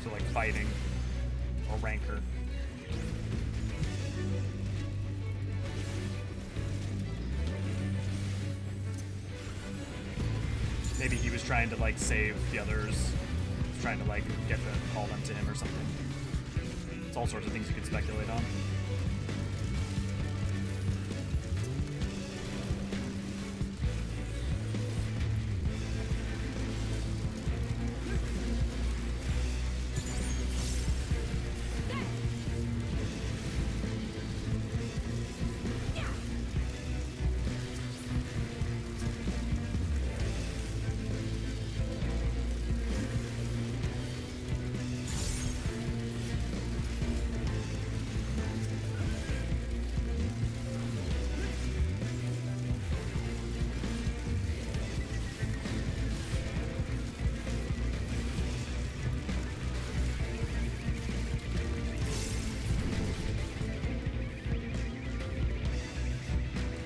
so like fighting or rancor. Maybe he was trying to like save the others, trying to like get the call them to him or something. It's all sorts of things you could speculate on.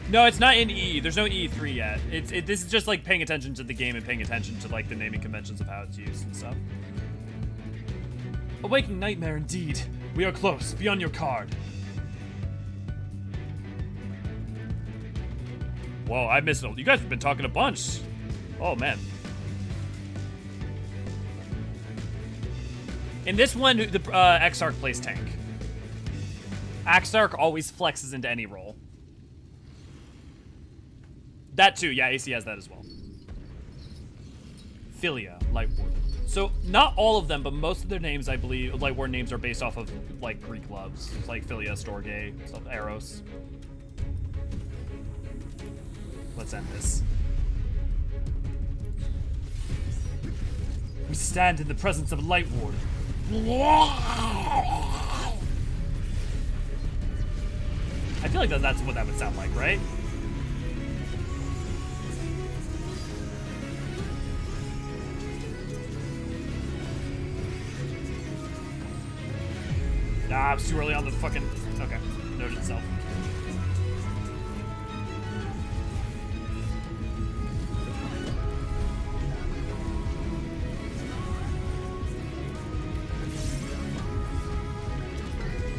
No, it's not in E. There's no E3 yet. This is just like paying attention to the game and paying attention to like the naming conventions of how it's used and stuff.
A waking nightmare indeed. We are close. Be on your card.
Whoa, I missed it. You guys have been talking a bunch. Oh, man. In this one, the Exarch plays tank. Exarch always flexes into any role. That too, yeah, AC has that as well. Philia, Light Warden. So, not all of them, but most of their names, I believe, Light Warden names are based off of, like, Greek loves. Like Philia, Storge, stuff, Eros. Let's end this.
We stand in the presence of a Light Warden.
I feel like that's what that would sound like, right? Ah, it's too early on the fucking... Okay, noted itself.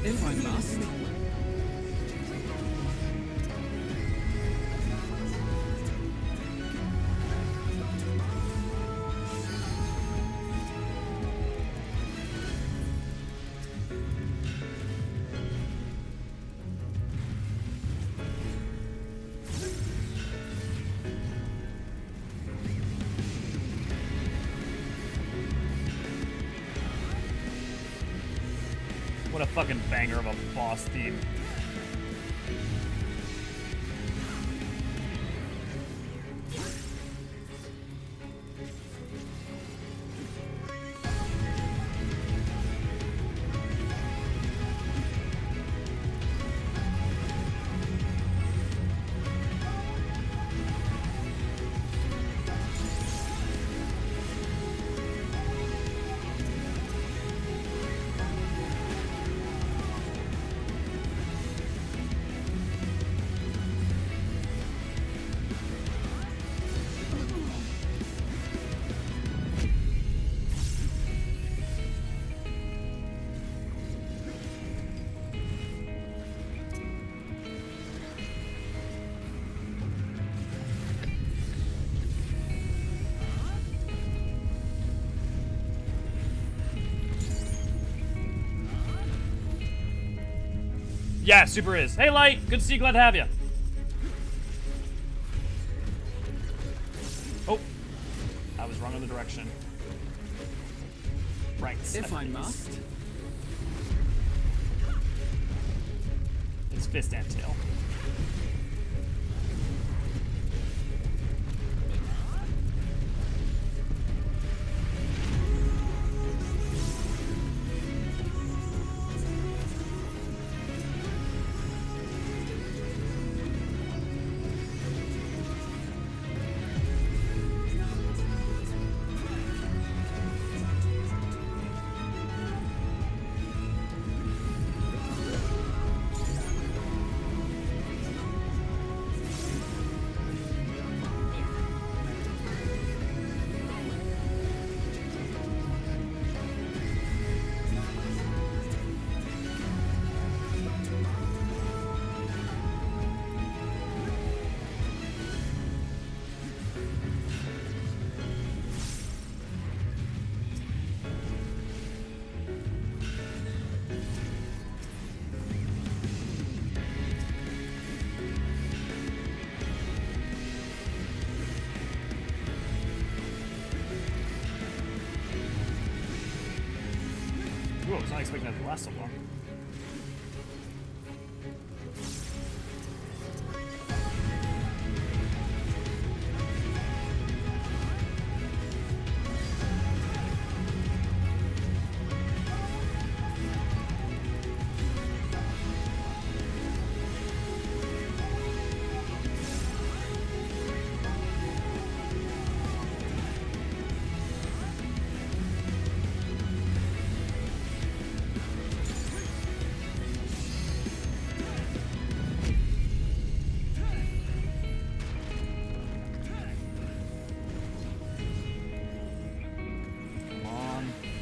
If I must.
What a fucking banger of a boss theme. Yeah, super is. Hey, Light. Good to see you. Glad to have you. Oh. I was wrong on the direction. Right.
If I must.
It's fist and tail. I was not expecting that to last so long.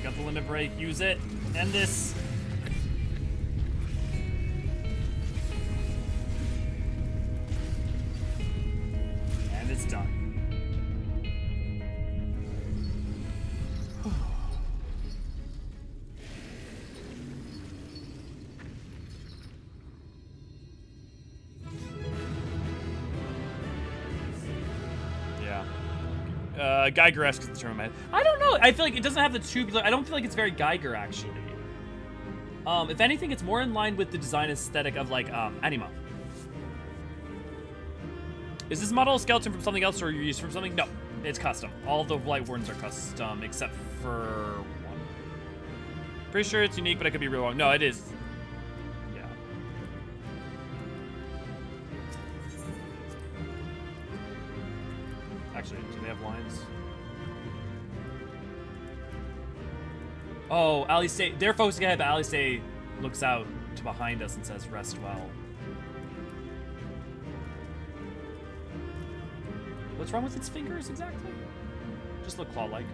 Got the limit break. Use it. End this. And it's done. Geiger-esque is the term in my head. I don't know. I feel like it doesn't have the tubular. I don't feel like it's very Geiger, actually. If anything, it's more in line with the design aesthetic of, like, Anima. Is this model a skeleton from something else or used from something? No, it's custom. All the Light Wardens are custom, except for one. Pretty sure it's unique, but I could be real wrong. No, it is. Yeah. Actually, do they have lines? Oh, Alisaie. They're focusing ahead, but Alisaie looks out to behind us and says, "Rest well." What's wrong with its fingers exactly? Just look claw-like.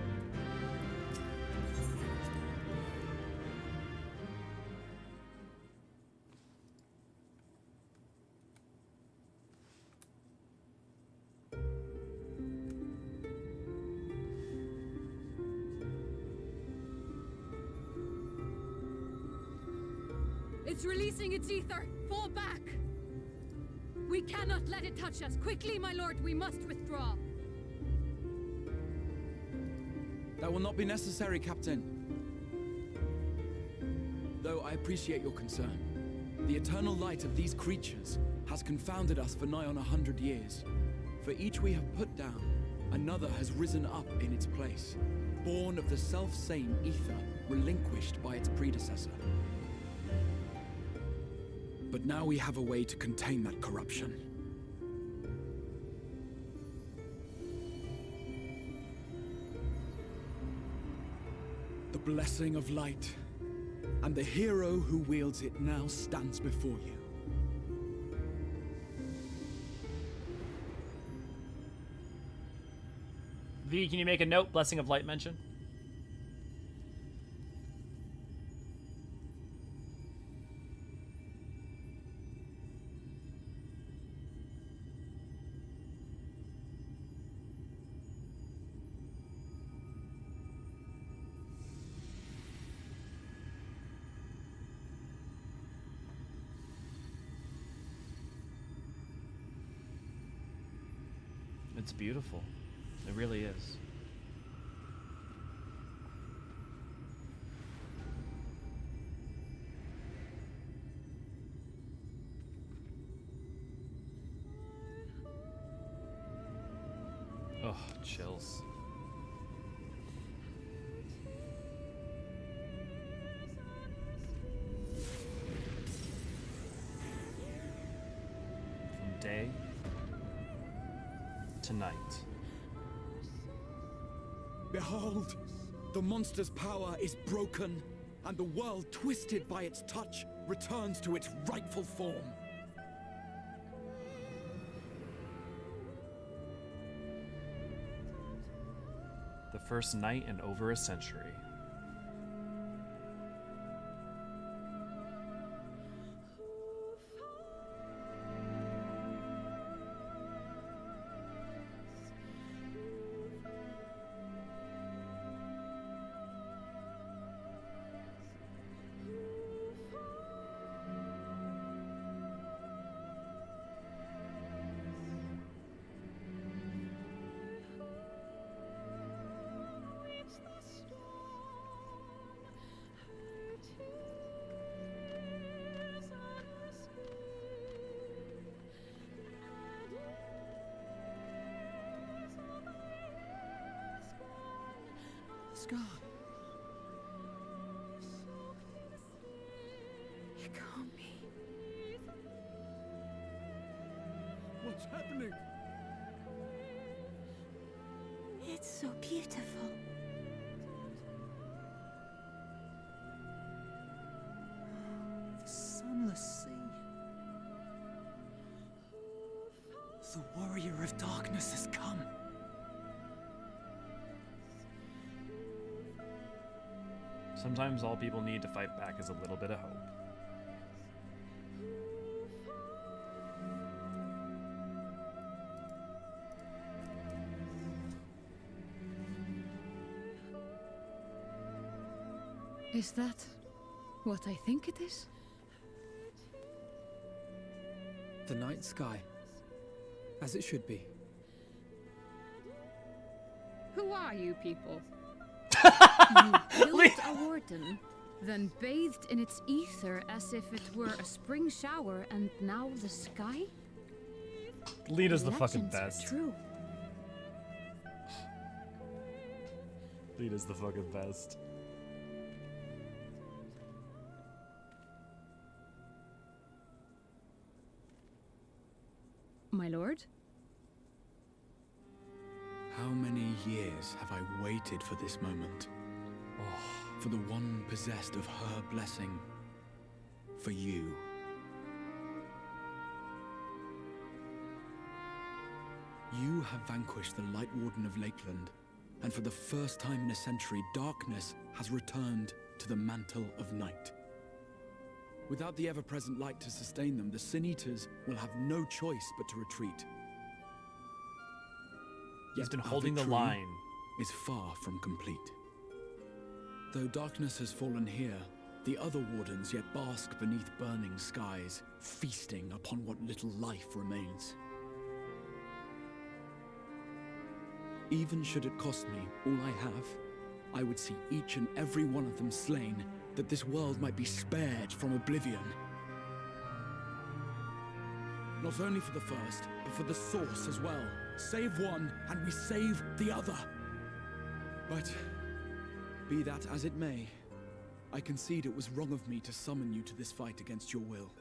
It's releasing its ether. Fall back. We cannot let it touch us. Quickly, my lord, we must withdraw.
That will not be necessary, Captain. Though I appreciate your concern. The eternal light of these creatures has confounded us for nigh on 100 years. For each we have put down, another has risen up in its place, born of the self-same ether relinquished by its predecessor. But now we have a way to contain that corruption. The blessing of light, and the hero who wields it now stands before you.
V, can you make a note? Blessing of light mention. It's beautiful. It really is. Oh, chills. From day tonight.
Behold, the monster's power is broken, and the world, twisted by its touch, returns to its rightful form.
The first night in over a century.
sky.
It can't be.
What's happening?
It's so beautiful.
The sunless sea. The warrior of darkness has come.
Sometimes all people need to fight back is a little bit of hope.
Is that what I think it is?
The night sky. As it should be.
Who are you people? You built a warden, then bathed in its ether as if it were a spring shower, and now the sky?
Lita's the fucking
Legends are
best.
True.
Lita's the fucking best.
My lord?
How many years have I waited for this moment? For the one possessed of her blessing. For you. You have vanquished the Light Warden of Lakeland, and for the first time in a century, darkness has returned to the mantle of night. Without the ever-present light to sustain them, the Sin-Eaters will have no choice but to retreat.
He's
Yet
been
our
holding the
victory
line.
is far from complete. Though darkness has fallen here, the other wardens yet bask beneath burning skies, feasting upon what little life remains. Even should it cost me all I have, I would see each and every one of them slain, that this world might be spared from oblivion. Not only for the first, but for the source as well. Save one, and we save the other. But, be that as it may, I concede it was wrong of me to summon you to this fight against your will.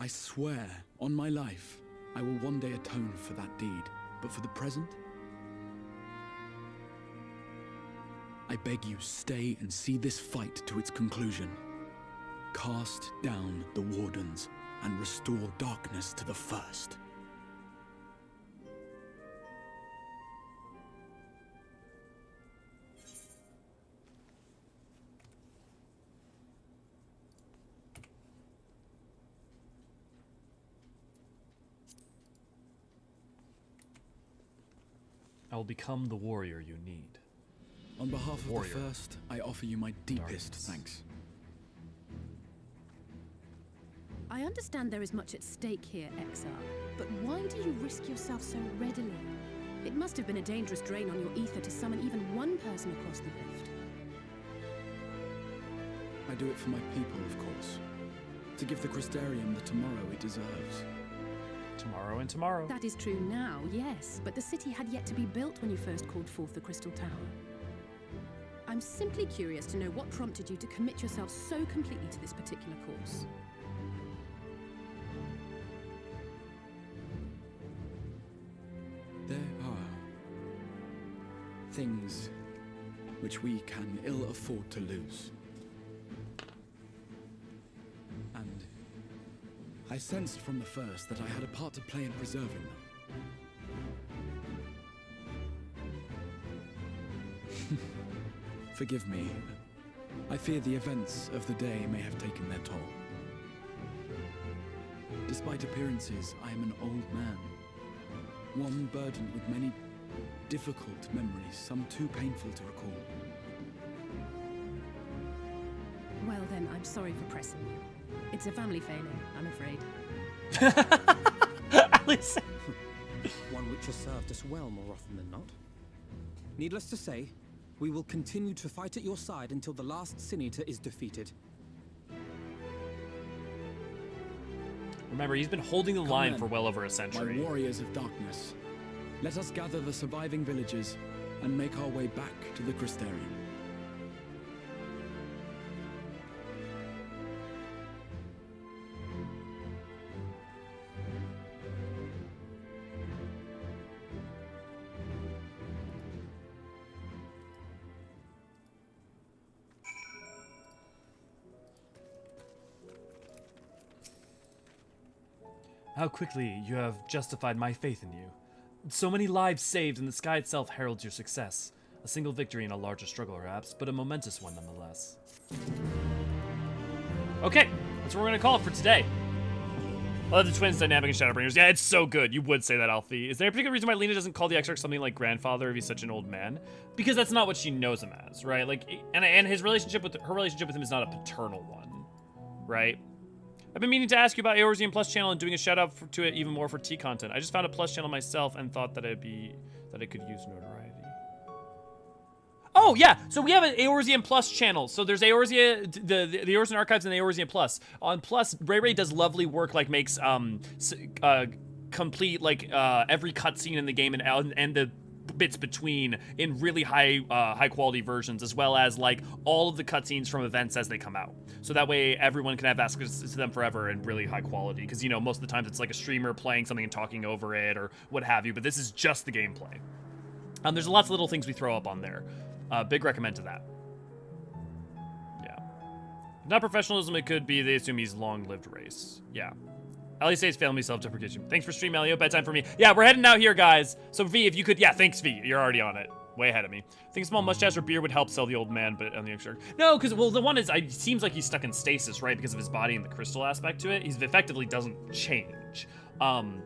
I swear, on my life, I will one day atone for that deed, but for the present, I beg you stay and see this fight to its conclusion. Cast down the wardens and restore darkness to the first.
I will become the warrior you need.
On behalf of
Warrior.
the first, I offer you my deepest thanks.
I understand there is much at stake here, Exile, but why do you risk yourself so readily? It must have been a dangerous drain on your ether to summon even one person across the rift.
I do it for my people, of course. To give the Crystarium the tomorrow it deserves.
Tomorrow and tomorrow.
That is true now, yes, but the city had yet to be built when you first called forth the Crystal Tower. I'm simply curious to know what prompted you to commit yourself so completely to this particular course.
There are things which we can ill afford to lose. And I sensed from the first that I had a part to play in preserving them. Forgive me. I fear the events of the day may have taken their toll. Despite appearances, I am an old man. One burdened with many difficult memories, some too painful to recall.
Well then, I'm sorry for pressing you. It's a family failing, I'm afraid.
Alisaie.
One which has served us well more often than not. Needless to say, we will continue to fight at your side until the last Sin-Eater is defeated.
Remember, he's been holding the line
then,
for well over a century.
My warriors of darkness, Let us gather the surviving villagers and make our way back to the Crystarium.
How quickly you have justified my faith in you. So many lives saved, and the sky itself heralds your success. A single victory in a larger struggle, perhaps, but a momentous one nonetheless.
Okay, that's what we're gonna call it for today. I love the twins dynamic in Shadowbringers. Yeah, it's so good. You would say that, Alfie. Is there a particular reason why Lena doesn't call the exarch something like grandfather if he's such an old man? Because that's not what she knows him as, right? Like, and his relationship with her relationship with him is not a paternal one, right? I've been meaning to ask you about Eorzean Plus channel and doing a shout out to it even more for T content. I just found a Plus channel myself and thought that it could use notoriety. Oh yeah, so we have an Eorzean Plus channel. So there's Eorzea, the Eorzean Archives and the Eorzean Plus. On Plus, Ray does lovely work, like makes complete like every cutscene in the game and the bits between in really high quality versions, as well as like all of the cutscenes from events as they come out. So that way everyone can have access to them forever in really high quality. Because you know most of the times it's like a streamer playing something and talking over it or what have you. But this is just the gameplay. There's lots of little things we throw up on there. Big recommend to that. Yeah. If not professionalism, it could be they assume he's long-lived race. Yeah. Alisaie's family self-deprecation. Thanks for stream, Elio. Bedtime for me. Yeah, we're heading out here, guys. So V, if you could, yeah, thanks V. You're already on it. Way ahead of me. I think a small mustache or beard would help sell the old man, but on the extra. No, because well, the one is, it seems like he's stuck in stasis, right? Because of his body and the crystal aspect to it. He's effectively doesn't change. And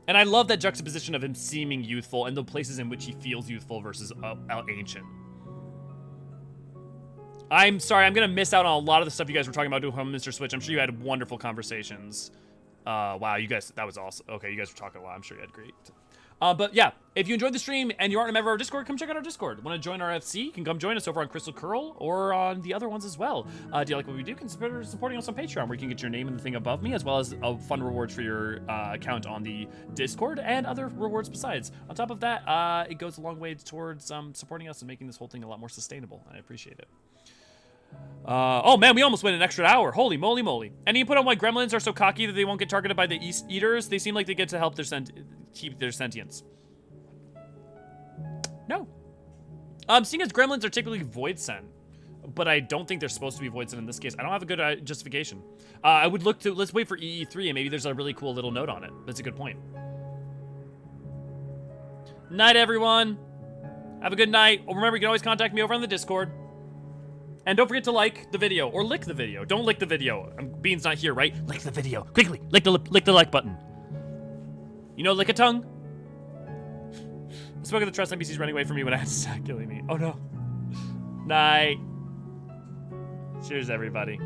I love that juxtaposition of him seeming youthful and the places in which he feels youthful versus ancient. I'm sorry, I'm gonna miss out on a lot of the stuff you guys were talking about doing Holminster Switch. I'm sure you had wonderful conversations. Wow, you guys, that was awesome. Okay, you guys were talking a lot. I'm sure you had great. But yeah, if you enjoyed the stream and you aren't a member of our Discord, come check out our Discord. Want to join our FC? You can come join us over on Crystal Curl or on the other ones as well. Do you like what we do? Consider supporting us on Patreon, where you can get your name in the thing above me, as well as fun rewards for your account on the Discord and other rewards besides. On top of that, it goes a long way towards supporting us and making this whole thing a lot more sustainable. I appreciate it. Oh man, we almost went an extra hour. Holy moly. Any input on why gremlins are so cocky that they won't get targeted by the eaters? They seem like they get to help keep their sentience. No. Seeing as gremlins are typically void sent, but I don't think they're supposed to be void sent in this case. I don't have a good justification. I would look to, let's wait for EE3 and maybe there's a really cool little note on it. That's a good point. Night, everyone. Have a good night. Oh, remember, you can always contact me over on the Discord. And don't forget to like the video, or lick the video. Don't lick the video. Bean's not here, right? Lick the video. Quickly, lick the like button. You know, lick a tongue? I spoke of the trust NPCs running away from me when I had to start killing me. Oh no. Night. Cheers, everybody.